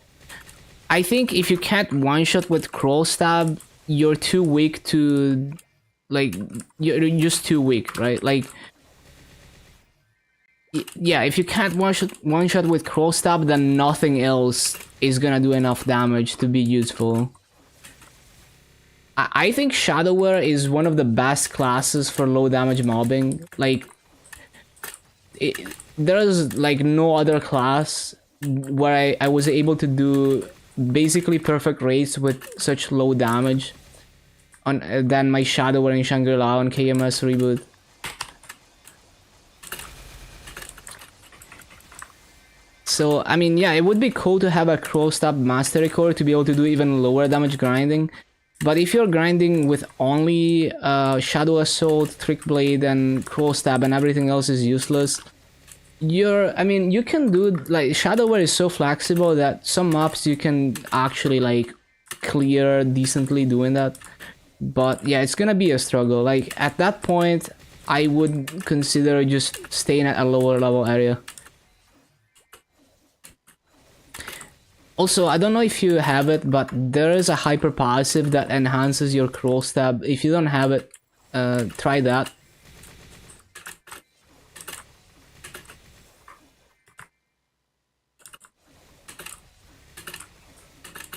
I think if you can't one-shot with Crawl Stab, you're too weak to... Like, you're just too weak, right? Like... Yeah, if you can't one-shot with Crawl Stab, then nothing else is gonna do enough damage to be useful. I think Shadower is one of the best classes for low damage mobbing. Like, there's like no other class where I was able to do basically perfect rates with such low damage on than my Shadower in Shangri-La on KMS reboot. So, I mean, yeah, it would be cool to have a Crow Stab Mastery Core to be able to do even lower damage grinding. But if you're grinding with only Shadow Assault, Trick Blade, and Crow Stab and everything else is useless, I mean, you can do, like, Shadower is so flexible that some mobs you can actually, like, clear decently doing that. But, yeah, it's gonna be a struggle. Like, at that point, I would consider just staying at a lower level area. Also, I don't know if you have it, but there is a hyper passive that enhances your Crow Stab. If you don't have it, try that.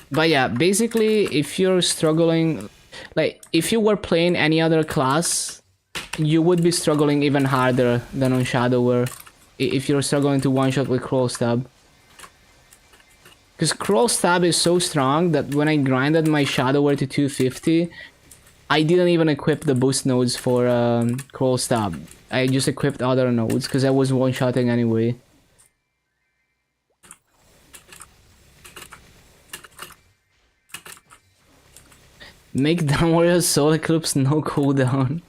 But yeah, basically, if you're struggling, like, if you were playing any other class, you would be struggling even harder than on Shadower. If you're struggling to one-shot with Crow Stab. Because Crow Stab is so strong that when I grinded my Shadower to 250, I didn't even equip the boost nodes for Crow Stab. I just equipped other nodes because I was one-shotting anyway. Make Down Warrior's Soul Eclipse no cooldown.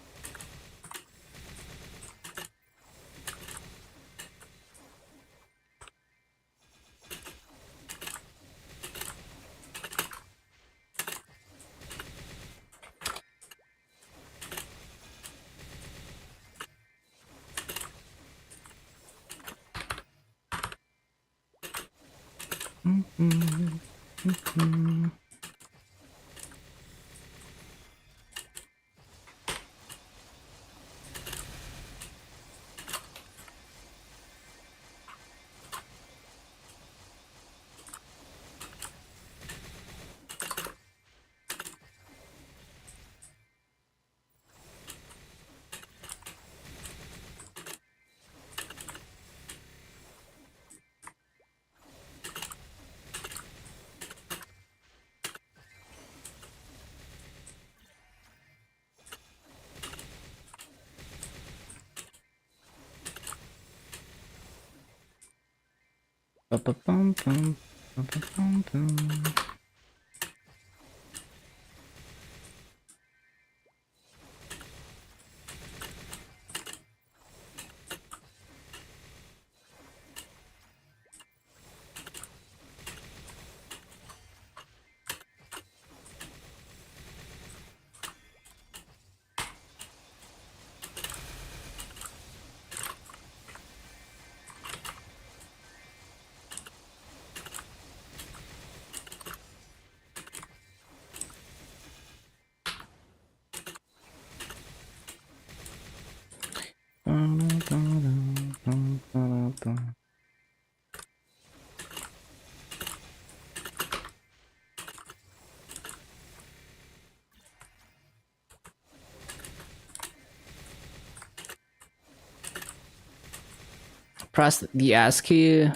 Press the ASCII.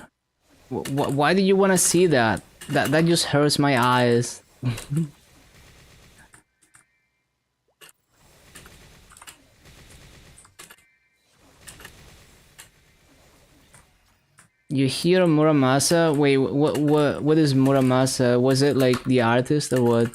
Why do you want to see that? That just hurts my eyes. You hear Muramasa? Wait, what is Muramasa? Was it like the artist or what?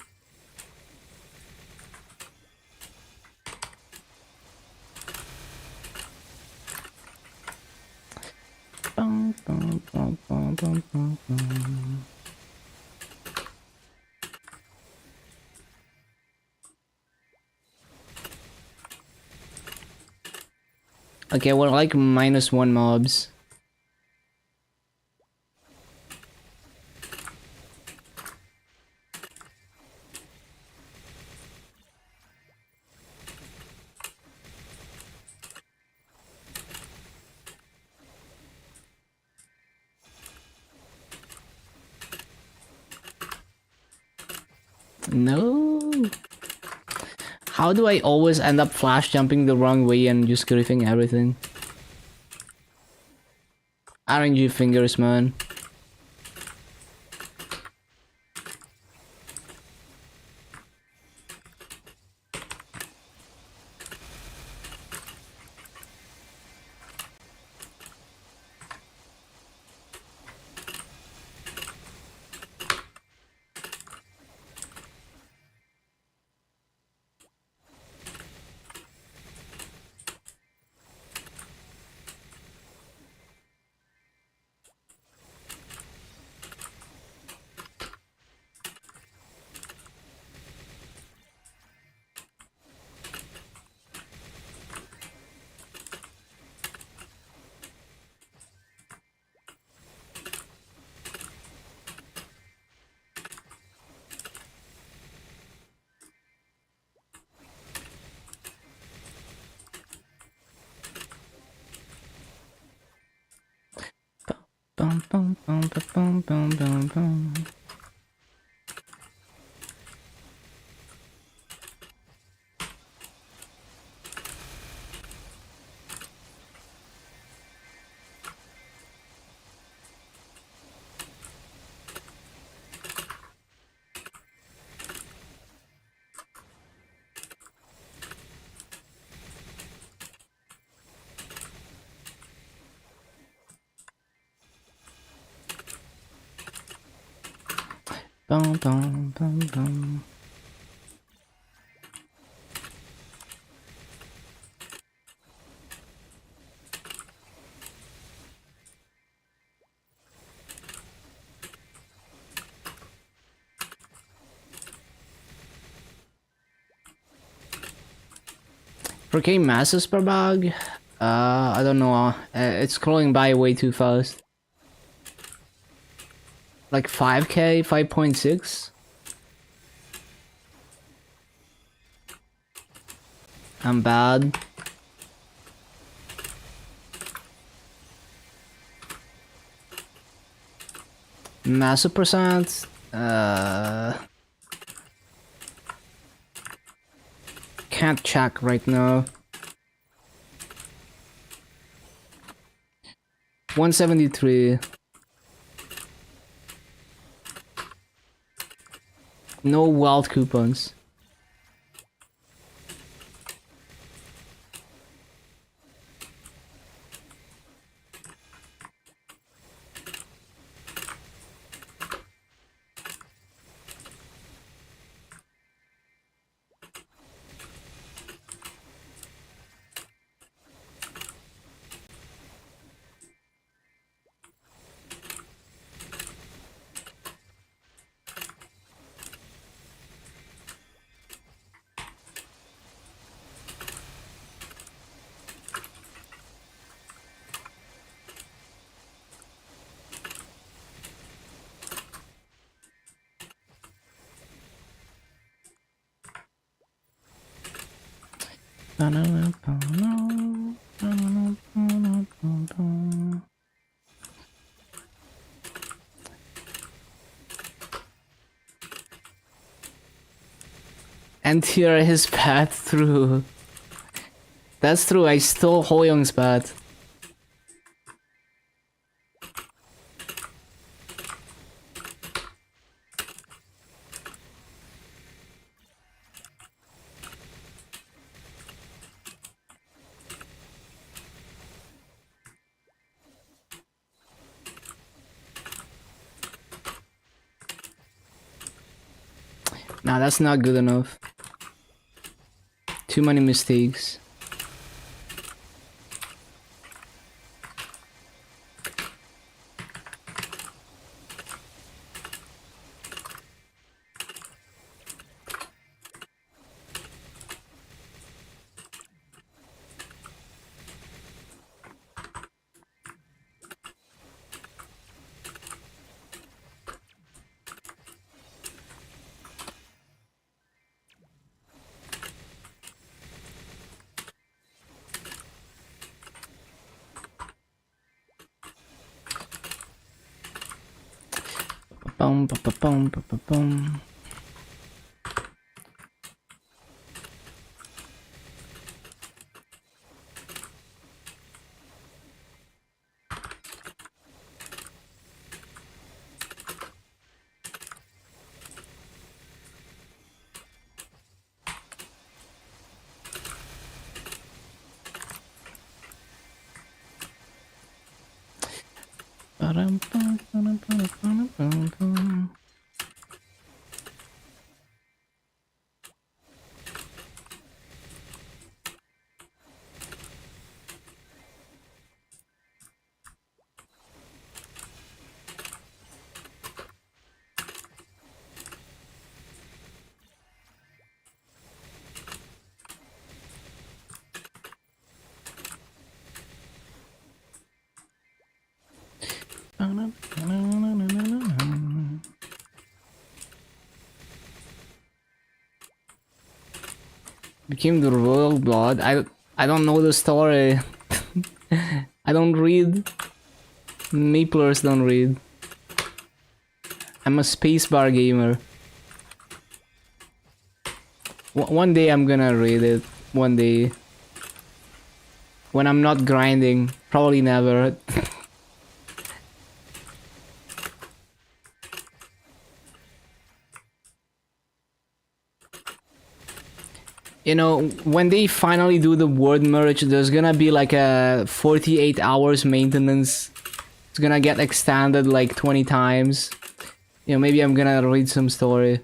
Okay, we're like -1 mobs. No. How do I always end up flash jumping the wrong way and just griefing everything? RNG fingers, man. Bum, bum, bum, bum, bum, bum, bum. Bum, bum, bum, bum. For K masses per bag? I don't know. It's scrolling by way too fast. Like 5k, 5.6? I'm bad. Massive percent? Can't check right now. 173. No wild coupons. And here his path through. That's true, I stole Hoyoung's path. Nah, that's not good enough. Too many mistakes. Bum, ba, ba, bum, ba, ba, bum. Ba-dum, bum, ba-dum, ba-dum, ba-dum, bum, bum. Became the royal blood. I don't know the story. I don't read. Maplers don't read. I'm a spacebar gamer. One day I'm gonna read it. One day. When I'm not grinding. Probably never. You know, when they finally do the word merge, there's gonna be like a 48 hours maintenance. It's gonna get extended like 20 times. You know, maybe I'm gonna read some story.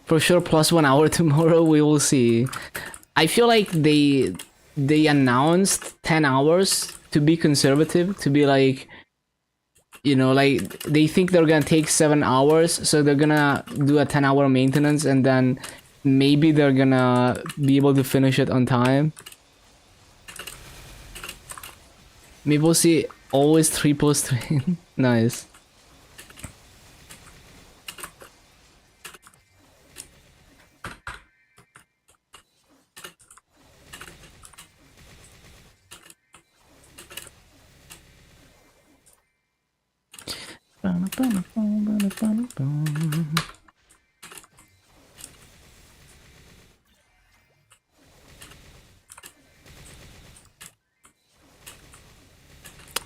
For sure, plus 1 hour tomorrow, we will see. I feel like they announced 10 hours to be conservative, to be like, you know, like they think they're gonna take 7 hours, so they're gonna do a 10-hour maintenance, and then maybe they're gonna be able to finish it on time. Maybe we'll see. Always 3+3. Nice.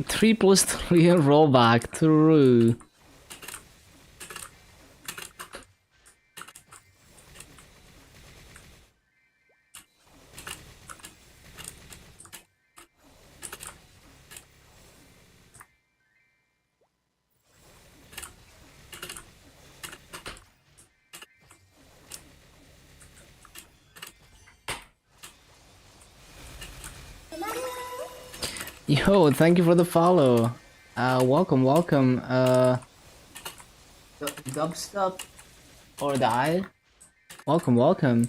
Three plus three rollback through. Yo, thank you for the follow. Welcome, welcome. Dubstep or die? Welcome, welcome.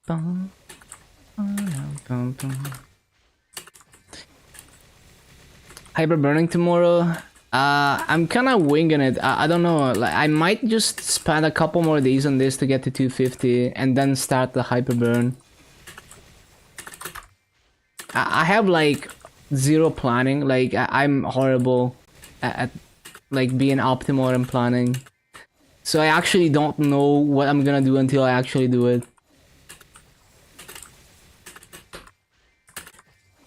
Bum, bum, bum, bum. Hyper burning tomorrow. I'm kind of winging it. I don't know. Like, I might just spend a couple more days on this to get to 250 and then start the hyper burn. I have like zero planning. Like I'm horrible at like being optimal and planning. So I actually don't know what I'm gonna do until I actually do it.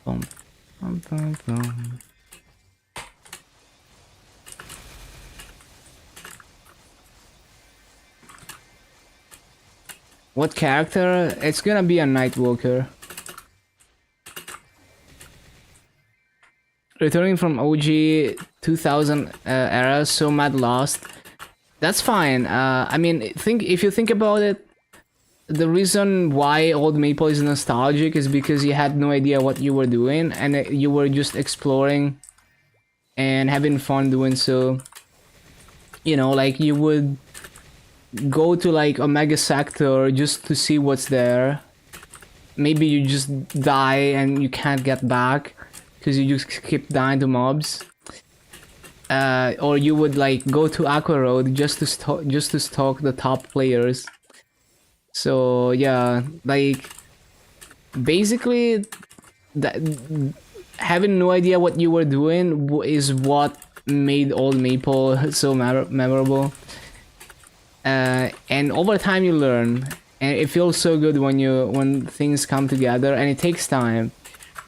Boom. Boom, boom, boom. What character? It's gonna be a Nightwalker. Returning from OG 2000 era, so mad lost. That's fine. I mean, if you think about it, the reason why old Maple is nostalgic is because you had no idea what you were doing, and you were just exploring and having fun doing so. You know, like you would go to like Omega Sector just to see what's there. Maybe you just die and you can't get back. because you just keep dying to mobs. Or you would like go to Aqua Road just to stalk the top players. So yeah, like basically that having no idea what you were doing is what made old Maple so memorable. And over time you learn, and it feels so good when things come together, and it takes time.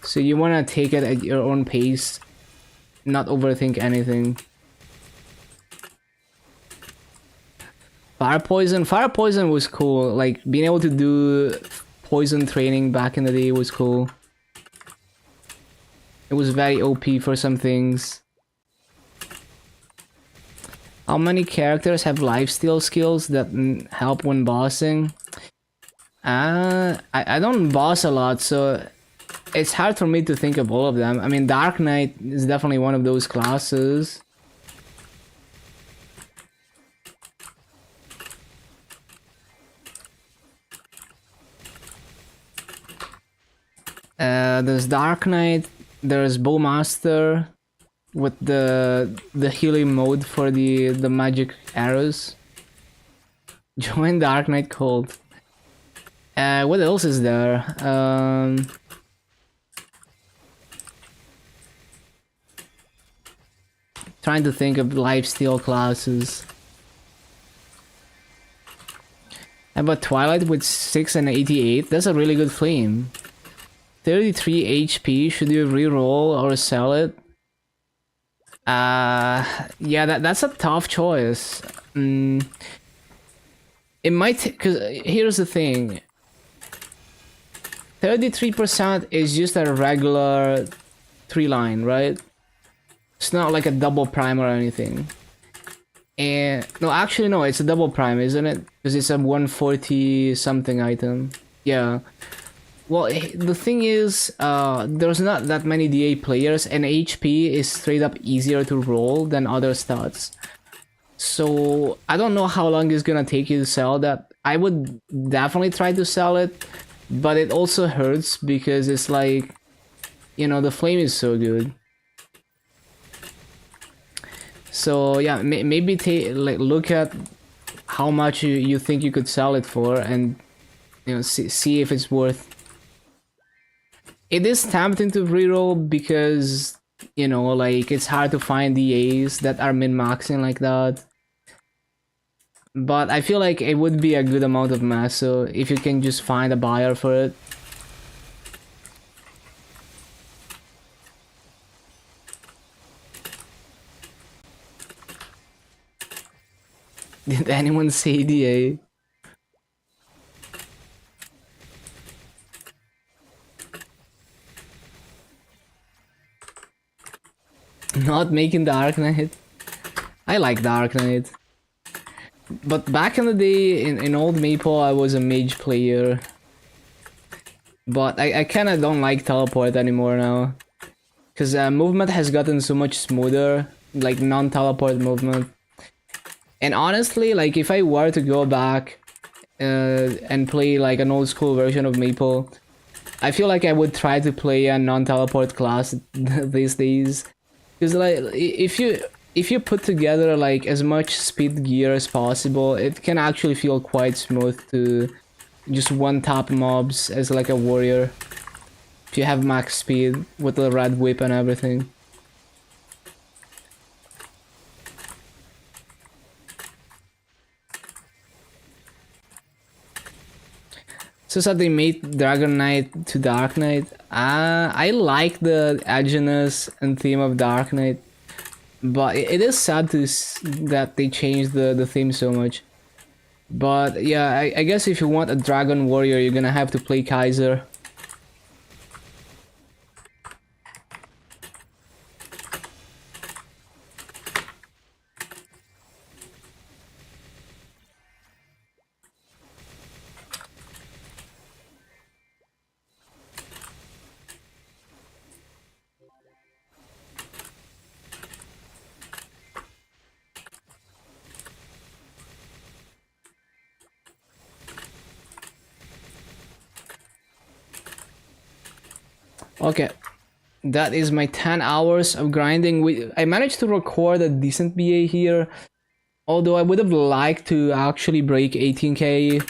So you want to take it at your own pace, not overthink anything. Fire poison was cool. Like being able to do poison training back in the day was cool. It was very OP for some things. How many characters have lifesteal skills that help when bossing? I don't boss a lot, so it's hard for me to think of all of them. I mean, Dark Knight is definitely one of those classes. There's Dark Knight, there's Bowmaster with the healing mode for the magic arrows. Join Dark Knight Cult. What else is there? Trying to think of lifesteal classes. How about Twilight with 6 and 88? That's a really good flame. 33 HP, should you reroll or sell it? Yeah, that's a tough choice. It might, cause here's the thing. 33% is just a regular 3-line, right? It's not like a double prime or anything. And no, actually no, it's a double prime, isn't it? Because it's a 140 something item. Yeah. Well, the thing is, there's not that many DA players, and HP is straight up easier to roll than other stats. So I don't know how long it's gonna take you to sell that. I would definitely try to sell it, but it also hurts because it's like, you know, the flame is so good. So yeah, maybe look at how much you think you could sell it for, and you know, see if it's worth. It is tempting to reroll because, you know, like it's hard to find DAs that are min-maxing like that. But I feel like it would be a good amount of mass, so if you can just find a buyer for it. Did anyone say DA? Not making Dark Knight. I like Dark Knight. But back in the day, in old Maple, I was a mage player. But I kinda don't like teleport anymore now. Because movement has gotten so much smoother, like non-teleport movement. And honestly, like if I were to go back and play like an old school version of Maple, I feel like I would try to play a non-teleport class these days. Because like if you put together like as much speed gear as possible, it can actually feel quite smooth to just one-tap mobs as like a warrior. If you have max speed with the red whip and everything. So sad they made Dragon Knight to Dark Knight. I like the edginess and theme of Dark Knight, but it is sad that they changed the theme so much. But yeah, I guess if you want a Dragon Warrior, you're gonna have to play Kaiser. Okay, that is my 10 hours of grinding. I managed to record a decent BA here, although I would have liked to actually break 18k.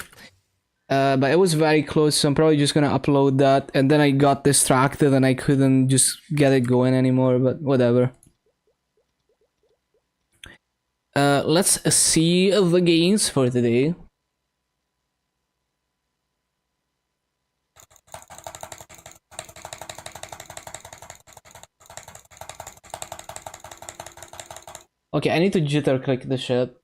But it was very close, so I'm probably just gonna upload that. And then I got distracted and I couldn't just get it going anymore, but whatever. Let's see the gains for today. Okay, I need to jitter click the shit.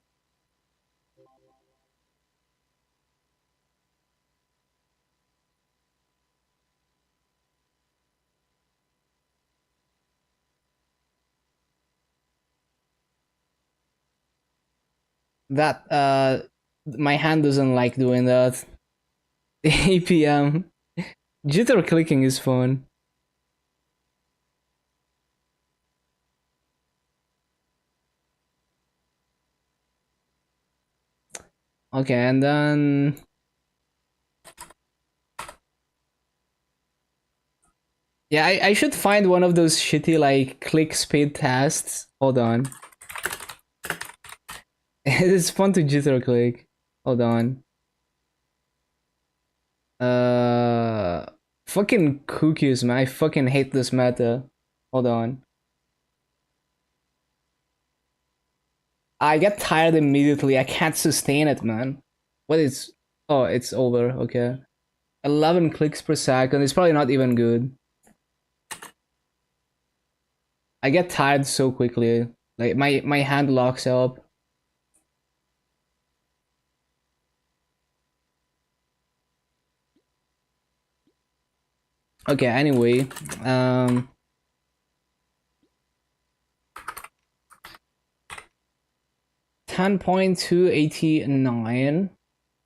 That, my hand doesn't like doing that. 8 p.m. Jitter clicking is fun. Okay, and then... Yeah, I should find one of those shitty, like, click speed tests. Hold on. It's fun to jitter click. Hold on. Fucking cookies, man. I fucking hate this meta. Hold on. I get tired immediately. I can't sustain it, man. What is... Oh, it's over. Okay. 11 clicks per second. It's probably not even good. I get tired so quickly. Like, my hand locks up. Okay, anyway. 10.289.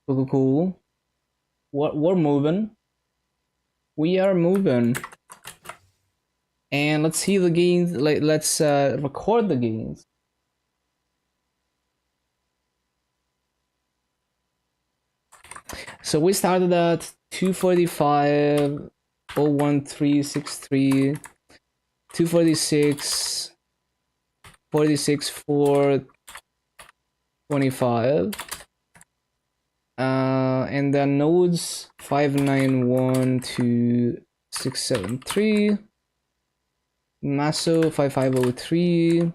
Cool. We're moving. We are moving. And let's see the gains. Let's record the gains. So we started at 245, 01363, 246, 46, 425. And then nodes 5912673. Maso 5503.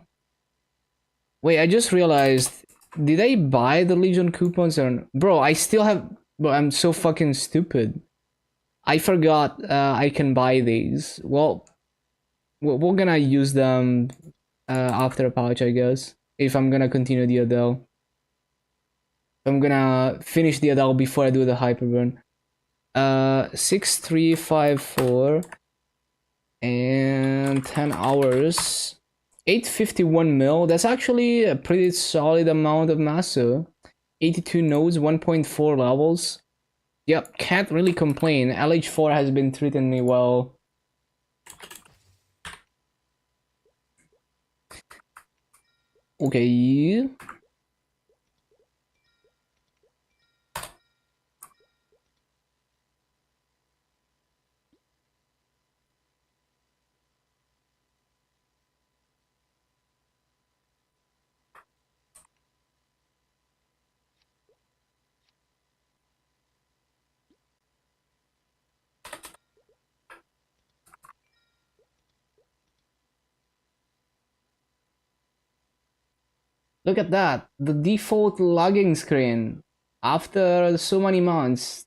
Wait, I just realized, did I buy the Legion coupons or bro, I still have, bro, I'm so fucking stupid. I forgot I can buy these. Well, we're gonna use them after a pouch, I guess, if I'm gonna continue the Adele. I'm gonna finish the Adele before I do the Hyperburn. 6354 and 10 hours. 851 mil. That's actually a pretty solid amount of massa. 82 nodes, 1.4 levels. Yep, can't really complain. LH4 has been treating me well. Okay. Look at that, the default logging screen. After so many months,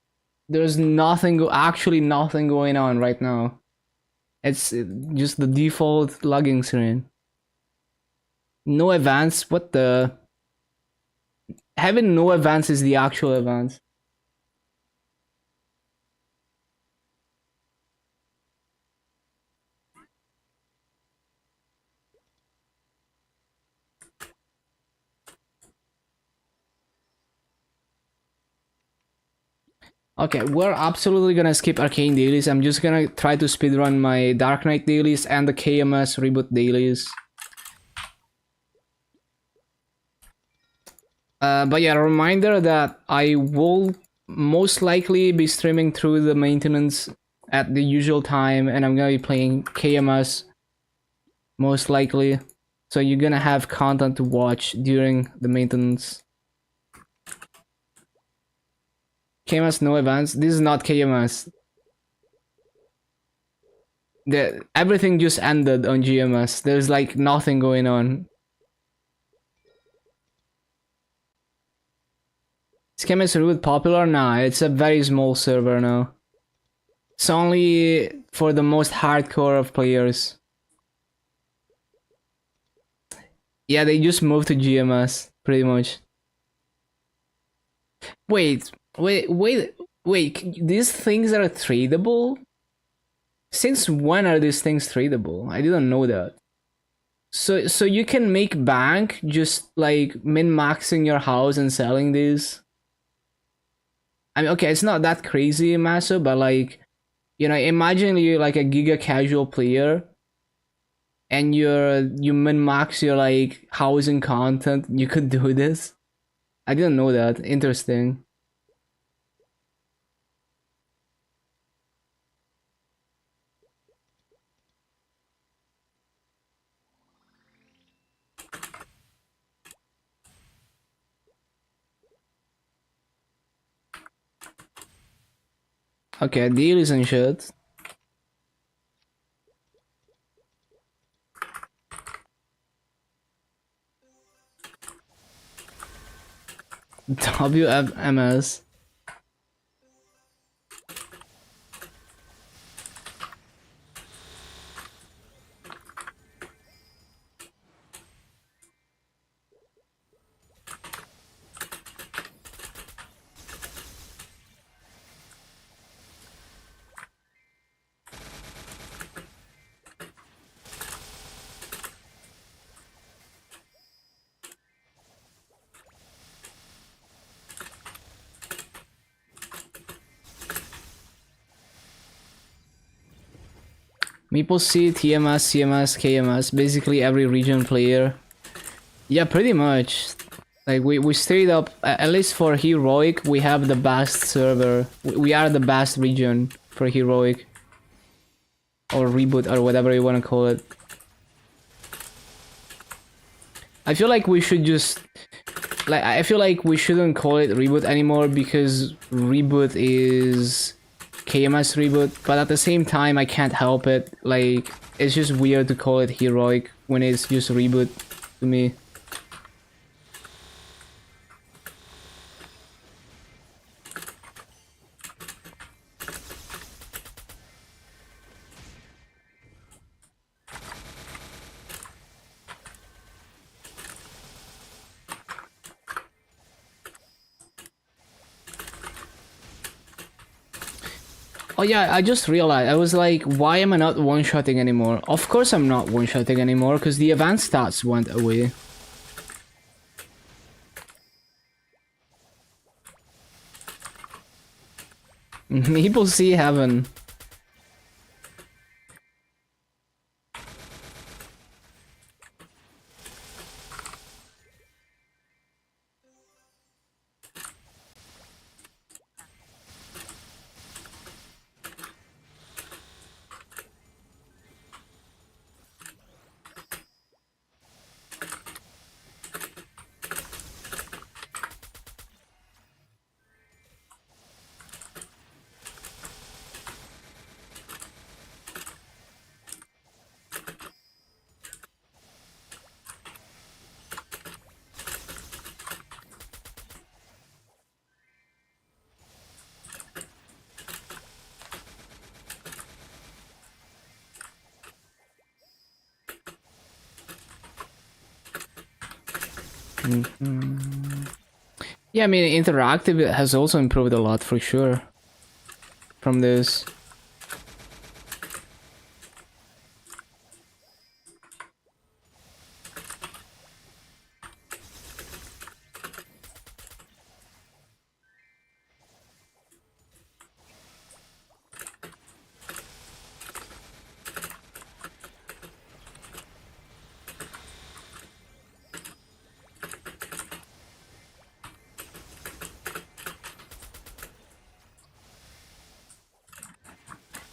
there's actually nothing going on right now. It's just the default logging screen. No events, what the... Having no events is the actual events. Okay, we're absolutely gonna skip Arcane dailies. I'm just gonna try to speedrun my Dark Knight dailies and the KMS reboot dailies. But yeah, a reminder that I will most likely be streaming through the maintenance at the usual time, and I'm gonna be playing KMS most likely. So you're gonna have content to watch during the maintenance. KMS no events. This is not KMS. Everything just ended on GMS. There's like nothing going on. Is KMS really popular? Nah, it's a very small server now. It's only for the most hardcore of players. Yeah, they just moved to GMS, pretty much. Wait, these things are tradable? Since when are these things tradable? I didn't know that. So you can make bank just like min-maxing your house and selling these? I mean, okay, it's not that crazy, Maso, but like, you know, imagine you're like a giga casual player and you min-max your like housing content. You could do this. I didn't know that. Interesting. Okay, deals and shit. WMS. MapleStory, TMS, CMS, KMS, basically every region player. Yeah, pretty much. Like we straight up, at least for heroic, we have the best server. We are the best region for heroic, or reboot, or whatever you want to call it. I feel like we should just like I feel like we shouldn't call it reboot anymore because reboot is KMS reboot, but at the same time I can't help it. Like it's just weird to call it heroic when it's just reboot to me. Oh yeah, I just realized, I was like, why am I not one-shotting anymore? Of course I'm not one-shotting anymore, because the event stats went away. People see heaven. Yeah, I mean, interactive has also improved a lot for sure from this.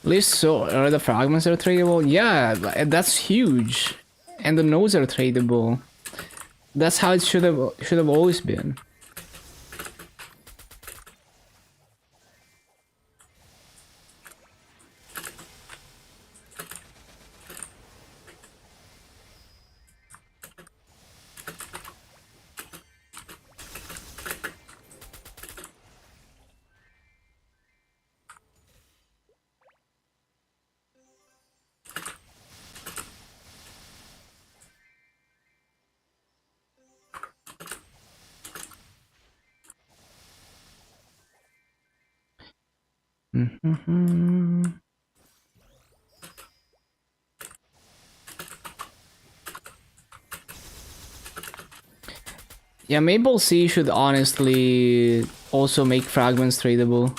At least so are the fragments are tradable? Yeah, that's huge. And the nodes are tradable. That's how it should have always been. Yeah, Maple C should honestly also make fragments tradable.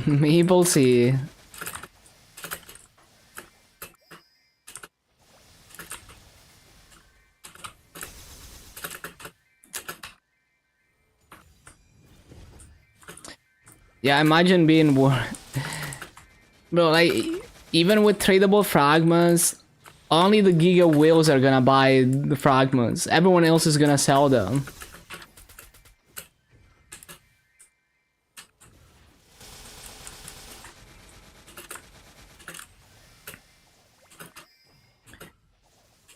Maple C. Yeah, imagine being bro, like even with tradable fragments, only the Giga whales are gonna buy the fragments. Everyone else is gonna sell them.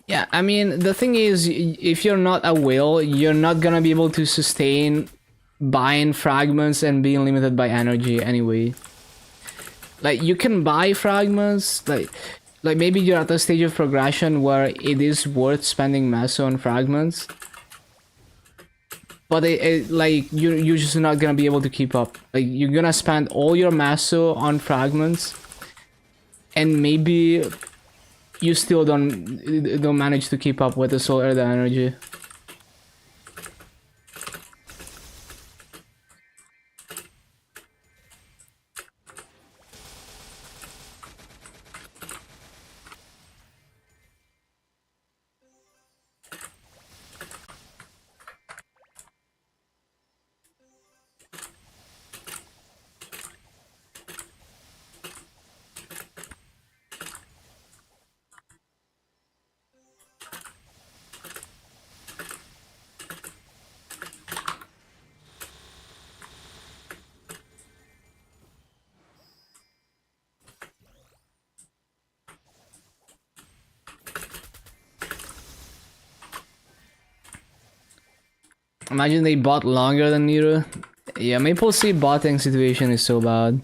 Yeah, I mean, the thing is, if you're not a whale, you're not gonna be able to sustain buying fragments and being limited by energy anyway. Like, you can buy fragments, like maybe you're at a stage of progression where it is worth spending masso on fragments. But like, you're just not gonna be able to keep up. Like, you're gonna spend all your masso on fragments, and maybe you still don't manage to keep up with the solar the energy. Imagine they bought longer than Nero. Yeah, Maple C botting situation is so bad.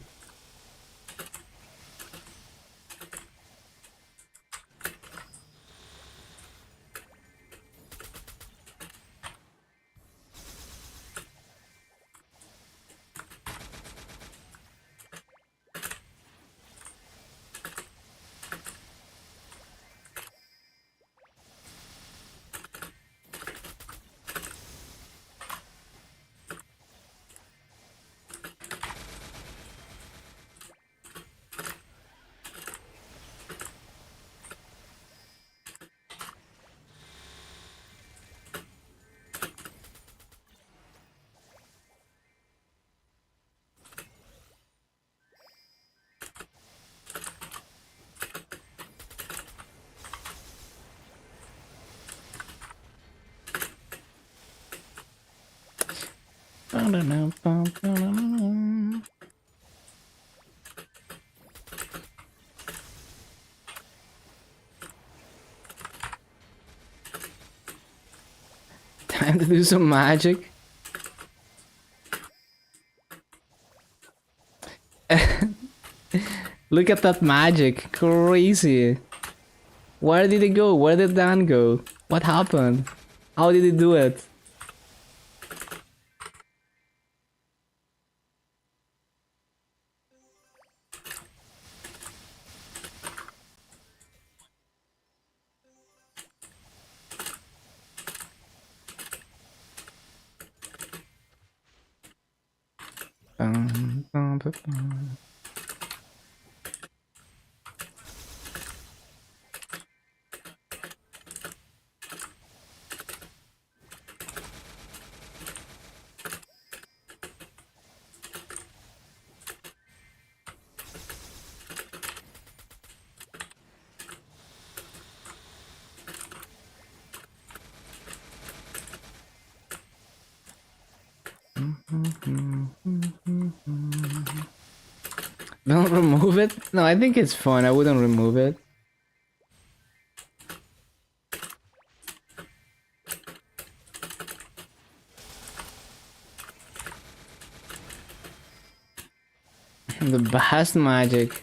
Time to do some magic. Look at that magic. Crazy. Where did it go? Where did Dan go? What happened? How did he do it? Don't remove it? No, I think it's fun. I wouldn't remove it. The best magic.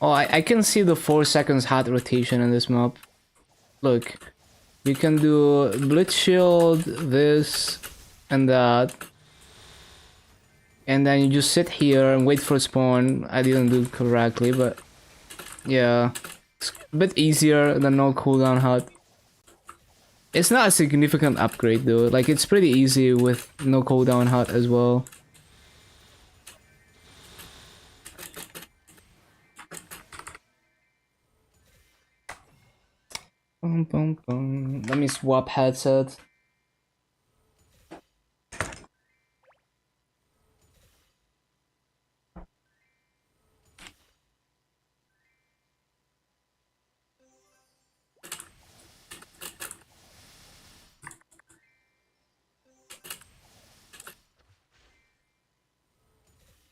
Oh, I can see the 4 seconds hat rotation in this map. Look, you can do Blitz Shield, this, and that. And then you just sit here and wait for spawn. I didn't do it correctly, but yeah. It's a bit easier than no cooldown hut. It's not a significant upgrade though, like it's pretty easy with no cooldown hut as well. Boom, boom, boom. Let me swap headset.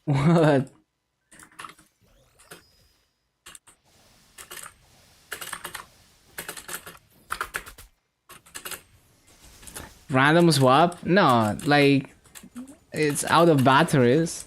What? Random swap? No, like it's out of batteries.